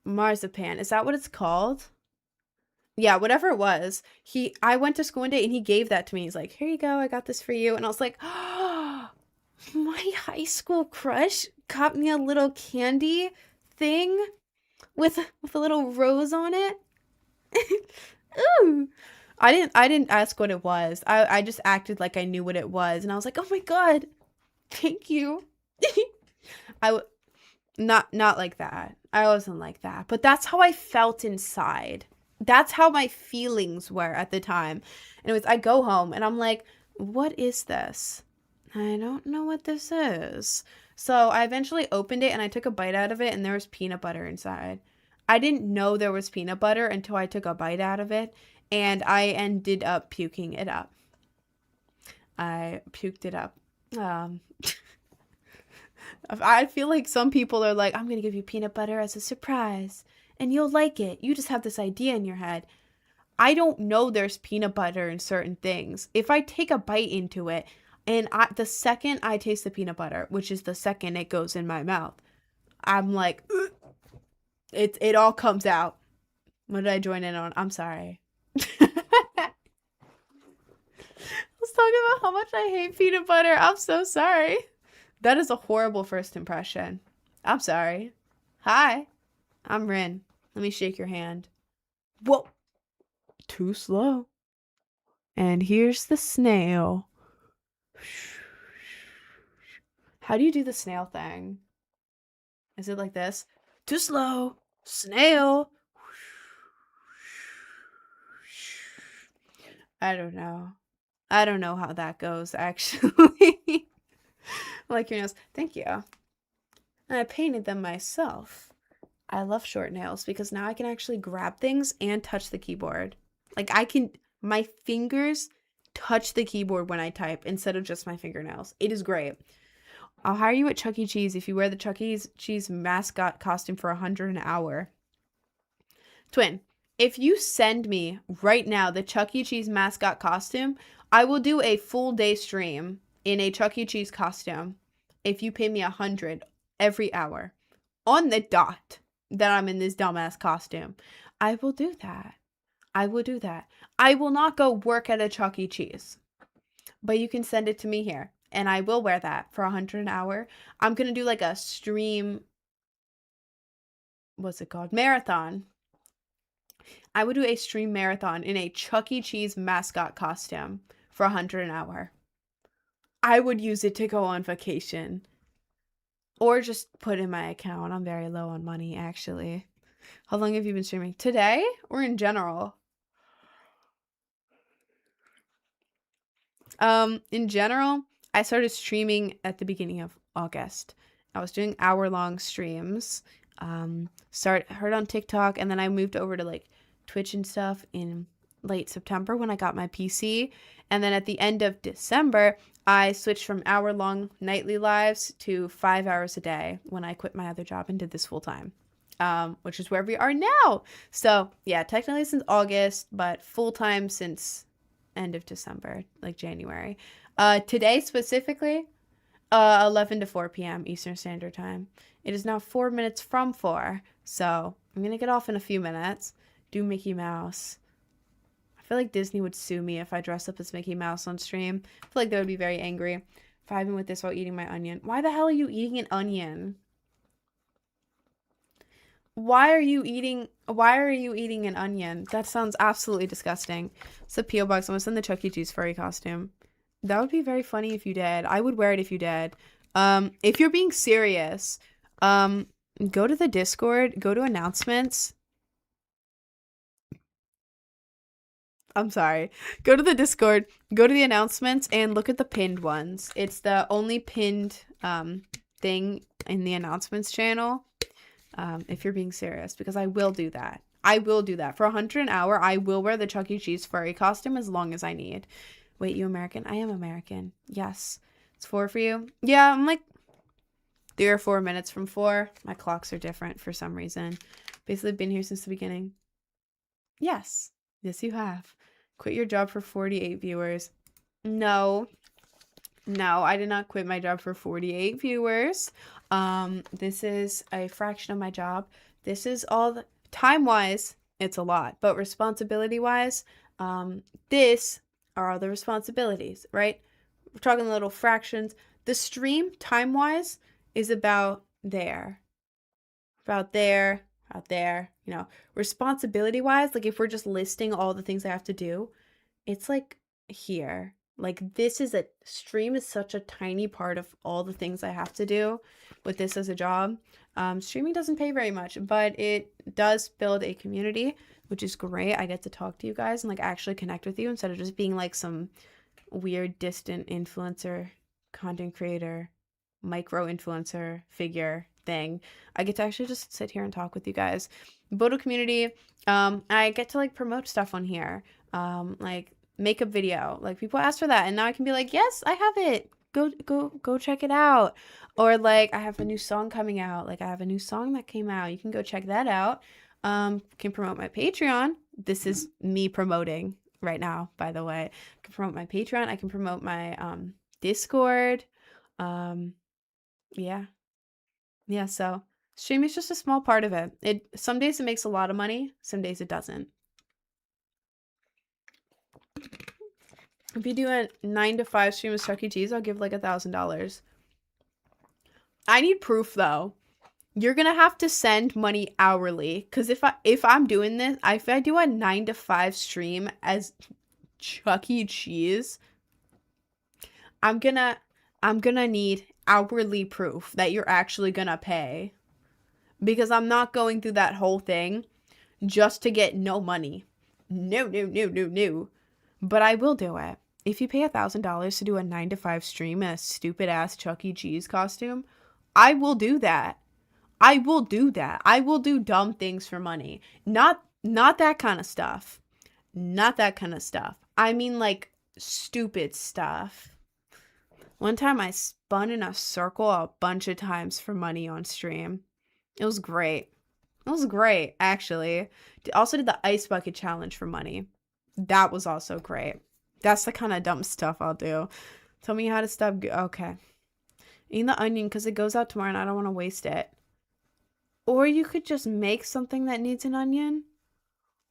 marzipan. Is that what it's called? Yeah, whatever it was, I went to school one day and he gave that to me. He's like, "Here you go, I got this for you." And I was like, "Oh, my high school crush got me a little candy thing with a little rose on it." Ooh. I didn't ask what it was. I just acted like I knew what it was, and I was like, "Oh my God, thank you." I w- not like that. I wasn't like that, but that's how I felt inside. That's how my feelings were at the time. Anyways, I go home and I'm like, what is this? I don't know what this is. So I eventually opened it and I took a bite out of it and there was peanut butter inside. I didn't know there was peanut butter until I took a bite out of it and I ended up puking it up. I puked it up. Um, I feel like some people are like, I'm going to give you peanut butter as a surprise and you'll like it. You just have this idea in your head. I don't know there's peanut butter in certain things. If I take a bite into it and the second I taste the peanut butter, which is the second it goes in my mouth, I'm like, ugh, it all comes out. What did I join in on? I'm sorry. I was talking about how much I hate peanut butter. I'm so sorry. That is a horrible first impression. I'm sorry. Hi, I'm Rin. Let me shake your hand. Whoa. Too slow. And here's the snail. How do you do the snail thing? Is it like this? Too slow. Snail. I don't know. I don't know how that goes, actually. Like your nails. Thank you. And I painted them myself. I love short nails because now I can actually grab things and touch the keyboard. Like my fingers touch the keyboard when I type instead of just my fingernails. It is great. I'll hire you at Chuck E. Cheese if you wear the Chuck E. Cheese mascot costume for $100 an hour. Twin, if you send me right now the Chuck E. Cheese mascot costume, I will do a full day stream in a Chuck E. Cheese costume if you pay me $100 every hour on the dot that I'm in this dumbass costume. I will do that. I will do that. I will not go work at a Chuck E. Cheese, but you can send it to me here, and I will wear that for $100 an hour. I'm going to do like a stream, what's it called? Marathon. I would do a stream marathon in a Chuck E. Cheese mascot costume for $100 an hour. I would use it to go on vacation or just put in my account. I'm very low on money, actually. How long have you been streaming? Today or in general? In general, I started streaming at the beginning of August. I was doing hour-long streams. Heard on TikTok, and then I moved over to like Twitch and stuff in late September when I got my PC. And then at the end of December, I switched from hour-long nightly lives to 5 hours a day when I quit my other job and did this full-time, which is where we are now. So yeah, technically since August, but full-time since end of December, like January. Today specifically, 11 to 4 p.m. Eastern Standard Time. It is now 4 minutes from 4, so I'm going to get off in a few minutes, do Mickey Mouse. I feel like Disney would sue me if I dress up as Mickey Mouse on stream. I feel like they would be very angry. Vibing with this while eating my onion. Why the hell are you eating an onion? Why are you eating an onion? That sounds absolutely disgusting. It's a P.O. box. I'm gonna send the Chuck E. Cheese furry costume. That would be very funny if you did. I would wear it if you did. If you're being serious, go to the Discord, go to announcements. I'm sorry. Go to the Discord, go to the announcements, and look at the pinned ones. It's the only pinned thing in the announcements channel. If you're being serious, because I will do that. I will do that. For $100 an hour, I will wear the Chuck E. Cheese furry costume as long as I need. Wait, you American? I am American. Yes. It's 4 for you? Yeah, I'm like 3 or 4 minutes from 4. My clocks are different for some reason. Basically been here since the beginning. Yes. Yes, you have. Quit your job for 48 viewers. No, I did not quit my job for 48 viewers. This is a fraction of my job. This is all the time-wise, it's a lot, but responsibility-wise, this are all the responsibilities, right? We're talking little fractions. The stream time-wise is about there, you know. Responsibility-wise, like if we're just listing all the things I have to do, it's like here. Like this is a stream is such a tiny part of all the things I have to do with this as a job. Streaming doesn't pay very much, but it does build a community, which is great. I get to talk to you guys and like actually connect with you instead of just being like some weird distant influencer, content creator, micro influencer figure thing. I get to actually just sit here and talk with you guys. Build a community. I get to like promote stuff on here. Like makeup video. Like people ask for that and now I can be like, yes, I have it. Go check it out. Or like I have a new song coming out. Like I have a new song that came out. You can go check that out. Can promote my Patreon. This is me promoting right now, by the way. I can promote my Patreon. I can promote my Discord. Yeah. Yeah, so streaming is just a small part of it. Some days it makes a lot of money, some days it doesn't. If you do a 9 to 5 stream with Chuck E. Cheese, I'll give like $1,000. I need proof though. You're gonna have to send money hourly, because if I'm doing this, if I do a 9 to 5 stream as Chuck E. Cheese, I'm gonna need hourly proof that you're actually gonna pay, because I'm not going through that whole thing just to get no money. No. But I will do it. If you pay $1,000 to do a 9 to 5 stream in a stupid ass Chuck E. Cheese costume, I will do that. I will do that. I will do dumb things for money. Not that kind of stuff. Not that kind of stuff. I mean, like, stupid stuff. One time I spun in a circle a bunch of times for money on stream. It was great. It was great, actually. Also did the ice bucket challenge for money. That was also great. That's the kind of dumb stuff I'll do. Tell me how to stop. Okay. Eating the onion because it goes out tomorrow and I don't want to waste it. Or you could just make something that needs an onion.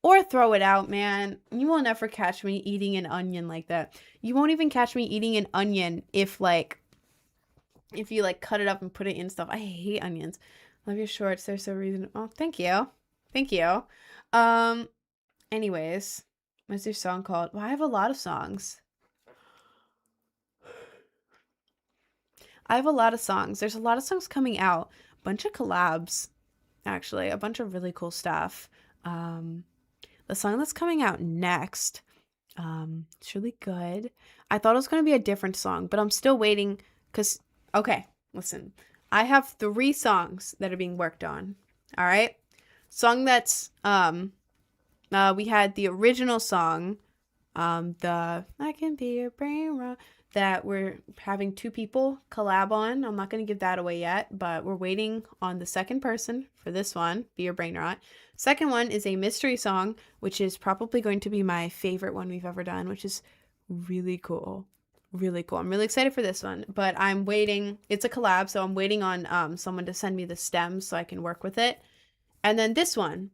Or throw it out, man. You will never catch me eating an onion like that. You won't even catch me eating an onion if you like cut it up and put it in stuff. I hate onions. Love your shorts. They're so reasonable. Oh, thank you. Thank you. Anyways, what's your song called? Well, I have a lot of songs. There's a lot of songs coming out. Bunch of collabs, actually. A bunch of really cool stuff. The song that's coming out next, it's really good. I thought it was going to be a different song, but I'm still waiting because, okay, listen. I have 3 songs that are being worked on, all right? Song that's, we had the original song, the I Can Be Your Brain Rot, that we're having 2 people collab on. I'm not going to give that away yet, but we're waiting on the second person for this one, Be Your Brain Rot. Second one is a mystery song, which is probably going to be my favorite one we've ever done, which is really cool. Really cool. I'm really excited for this one, but I'm waiting. It's a collab, so I'm waiting on someone to send me the stems so I can work with it. And then this one.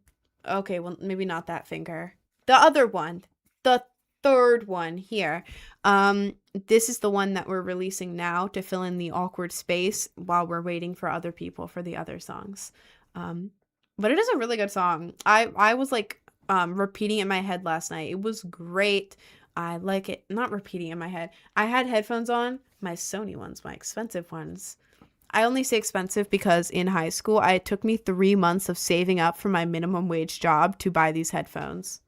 Okay, well, maybe not that finger. The other one. The third one here. This is the one that we're releasing now to fill in the awkward space while we're waiting for other people for the other songs. But it is a really good song. I was like repeating it in my head last night. It was great. I like it. Not repeating in my head. I had headphones on, my Sony ones, my expensive ones. I only say expensive because in high school, it took me 3 months of saving up for my minimum wage job to buy these headphones.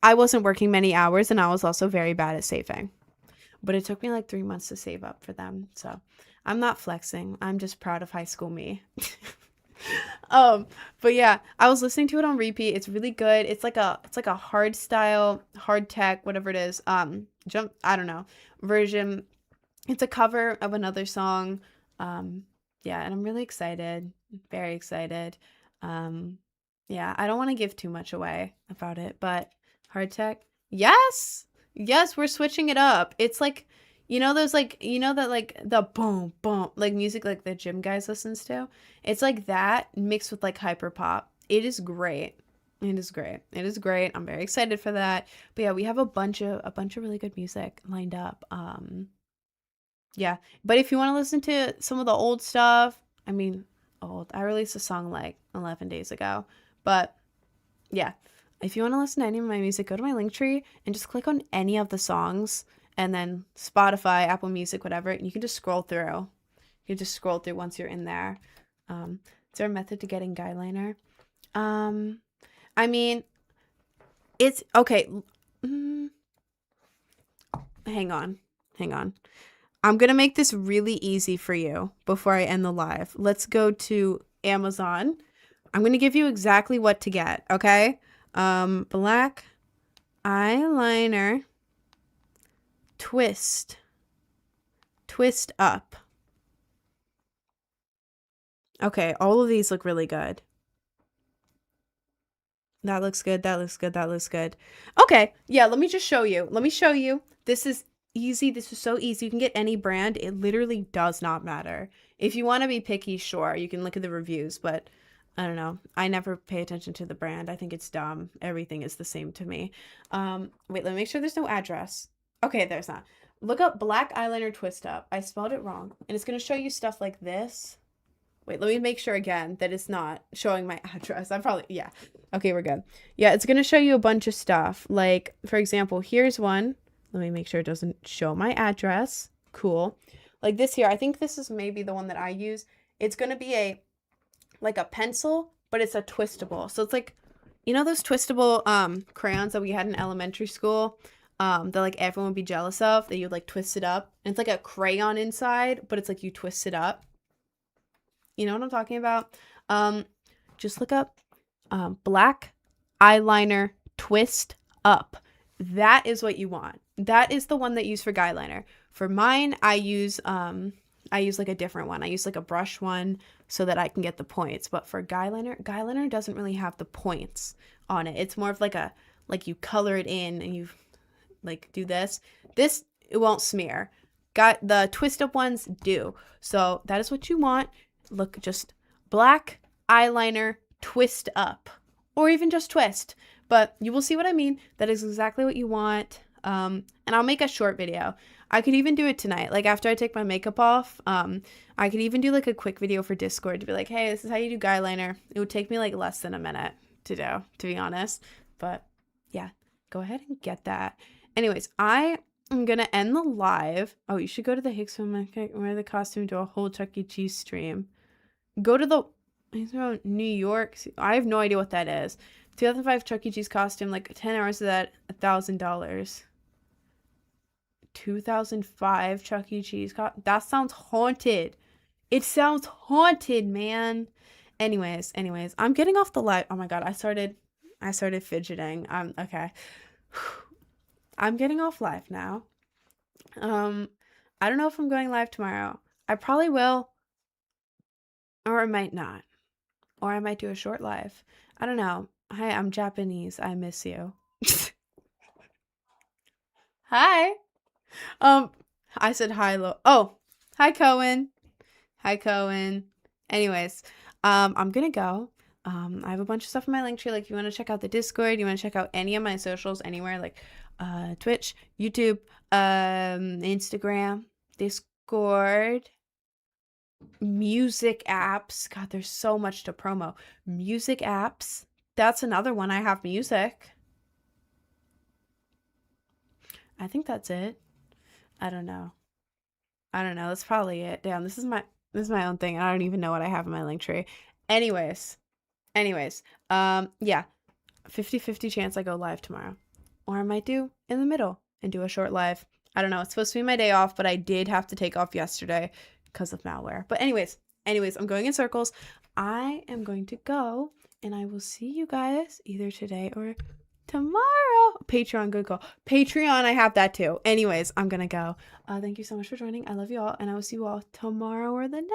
I wasn't working many hours and I was also very bad at saving. But it took me like 3 months to save up for them. So I'm not flexing. I'm just proud of high school me. But yeah, I was listening to it on repeat. It's really good. It's like a hard style, hard tech, whatever it is, I don't know, version. It's a cover of another song. Yeah, and I'm really excited. Very excited. Yeah, I don't want to give too much away about it, but hard tech. Yes. Yes, we're switching it up. It's like, those like, that like the boom, boom, like music like the gym guys listens to. It's like that mixed with like hyper pop. It is great. It is great. It is great. I'm very excited for that. But yeah, we have a bunch of really good music lined up. Yeah. But if you want to listen to some of the old stuff, I mean, I released a song like 11 days ago. But yeah, if you want to listen to any of my music, go to my Linktree and just click on any of the songs. And then Spotify, Apple Music, whatever, and you can just scroll through. You can just scroll through once you're in there. Is there a method to getting guideliner? I mean, it's okay. Hang on. I'm going to make this really easy for you before I end the live. Let's go to Amazon. I'm going to give you exactly what to get, okay? Black eyeliner twist up. Okay, all of these look really good. That looks good. Okay, yeah, let me just show you. This is easy. This is so easy. You can get any brand. It literally does not matter. If you want to be picky, sure, you can look at the reviews, but I don't know. I never pay attention to the brand. I think it's dumb. Everything is the same to me. Wait, let me make sure there's no address. Okay, there's not. Look up black eyeliner twist up. I spelled it wrong. And it's going to show you stuff like this. Wait, let me make sure again that it's not showing my address. Yeah. Okay, we're good. Yeah, it's going to show you a bunch of stuff. Like, for example, here's one. Let me make sure it doesn't show my address. Cool. Like this here. I think this is maybe the one that I use. It's going to be like a pencil, but it's a twistable. So it's like, those twistable crayons that we had in elementary school? That like everyone would be jealous of, that you like twist it up. And it's like a crayon inside, but it's like you twist it up. You know what I'm talking about? Just look up black eyeliner twist up. that is what you want. That is the one that you use for guy liner. For mine, I use like a different one. I use like a brush one so that I can get the points. But for guy liner doesn't really have the points on it. It's more of like you color it in and you like do this. This, it won't smear. Got the twist up ones do. So that is what you want. Look, just black eyeliner twist up, or even just twist. But you will see what I mean. That is exactly what you want. And I'll make a short video. I could even do it tonight. Like after I take my makeup off, I could even do like a quick video for Discord to be like, hey, this is how you do guy liner. It would take me like less than a minute to do, to be honest. But yeah, go ahead and get that. Anyways, I'm gonna end the live. Oh, you should go to the Hicks film, wear the costume, do a whole Chuck E. Cheese stream. Go to the New York. I have no idea what that is. 2005 Chuck E. Cheese costume, like 10 hours of that, $1,000. 2005 Chuck E. Cheese that sounds haunted. It sounds haunted, man. Anyways, I'm getting off the live. Oh my god, I started fidgeting. Okay. I'm getting off live now. I don't know if I'm going live tomorrow. I probably will, or I might not, or I might do a short live. I don't know. Hi, I'm Japanese. I miss you. Hi. I said hi, oh, hi, Cohen. Hi, Cohen. Anyways, I'm gonna go. I have a bunch of stuff in my link tree. Like, you want to check out the Discord, you want to check out any of my socials anywhere, like Twitch, YouTube, Instagram, Discord, music apps. God, there's so much to promo. Music apps. That's another one. I have music. I think that's it. I don't know. That's probably it. Damn, this is my own thing. I don't even know what I have in my link tree. Anyways, yeah, 50-50 chance I go live tomorrow, or I might do in the middle and do a short live. I don't know. It's supposed to be my day off, but I did have to take off yesterday because of malware. But anyways, I'm going in circles. I am going to go, and I will see you guys either today or tomorrow. Patreon, good call. Patreon, I have that too. Anyways, I'm gonna go. Thank you so much for joining. I love you all, and I will see you all tomorrow or the next.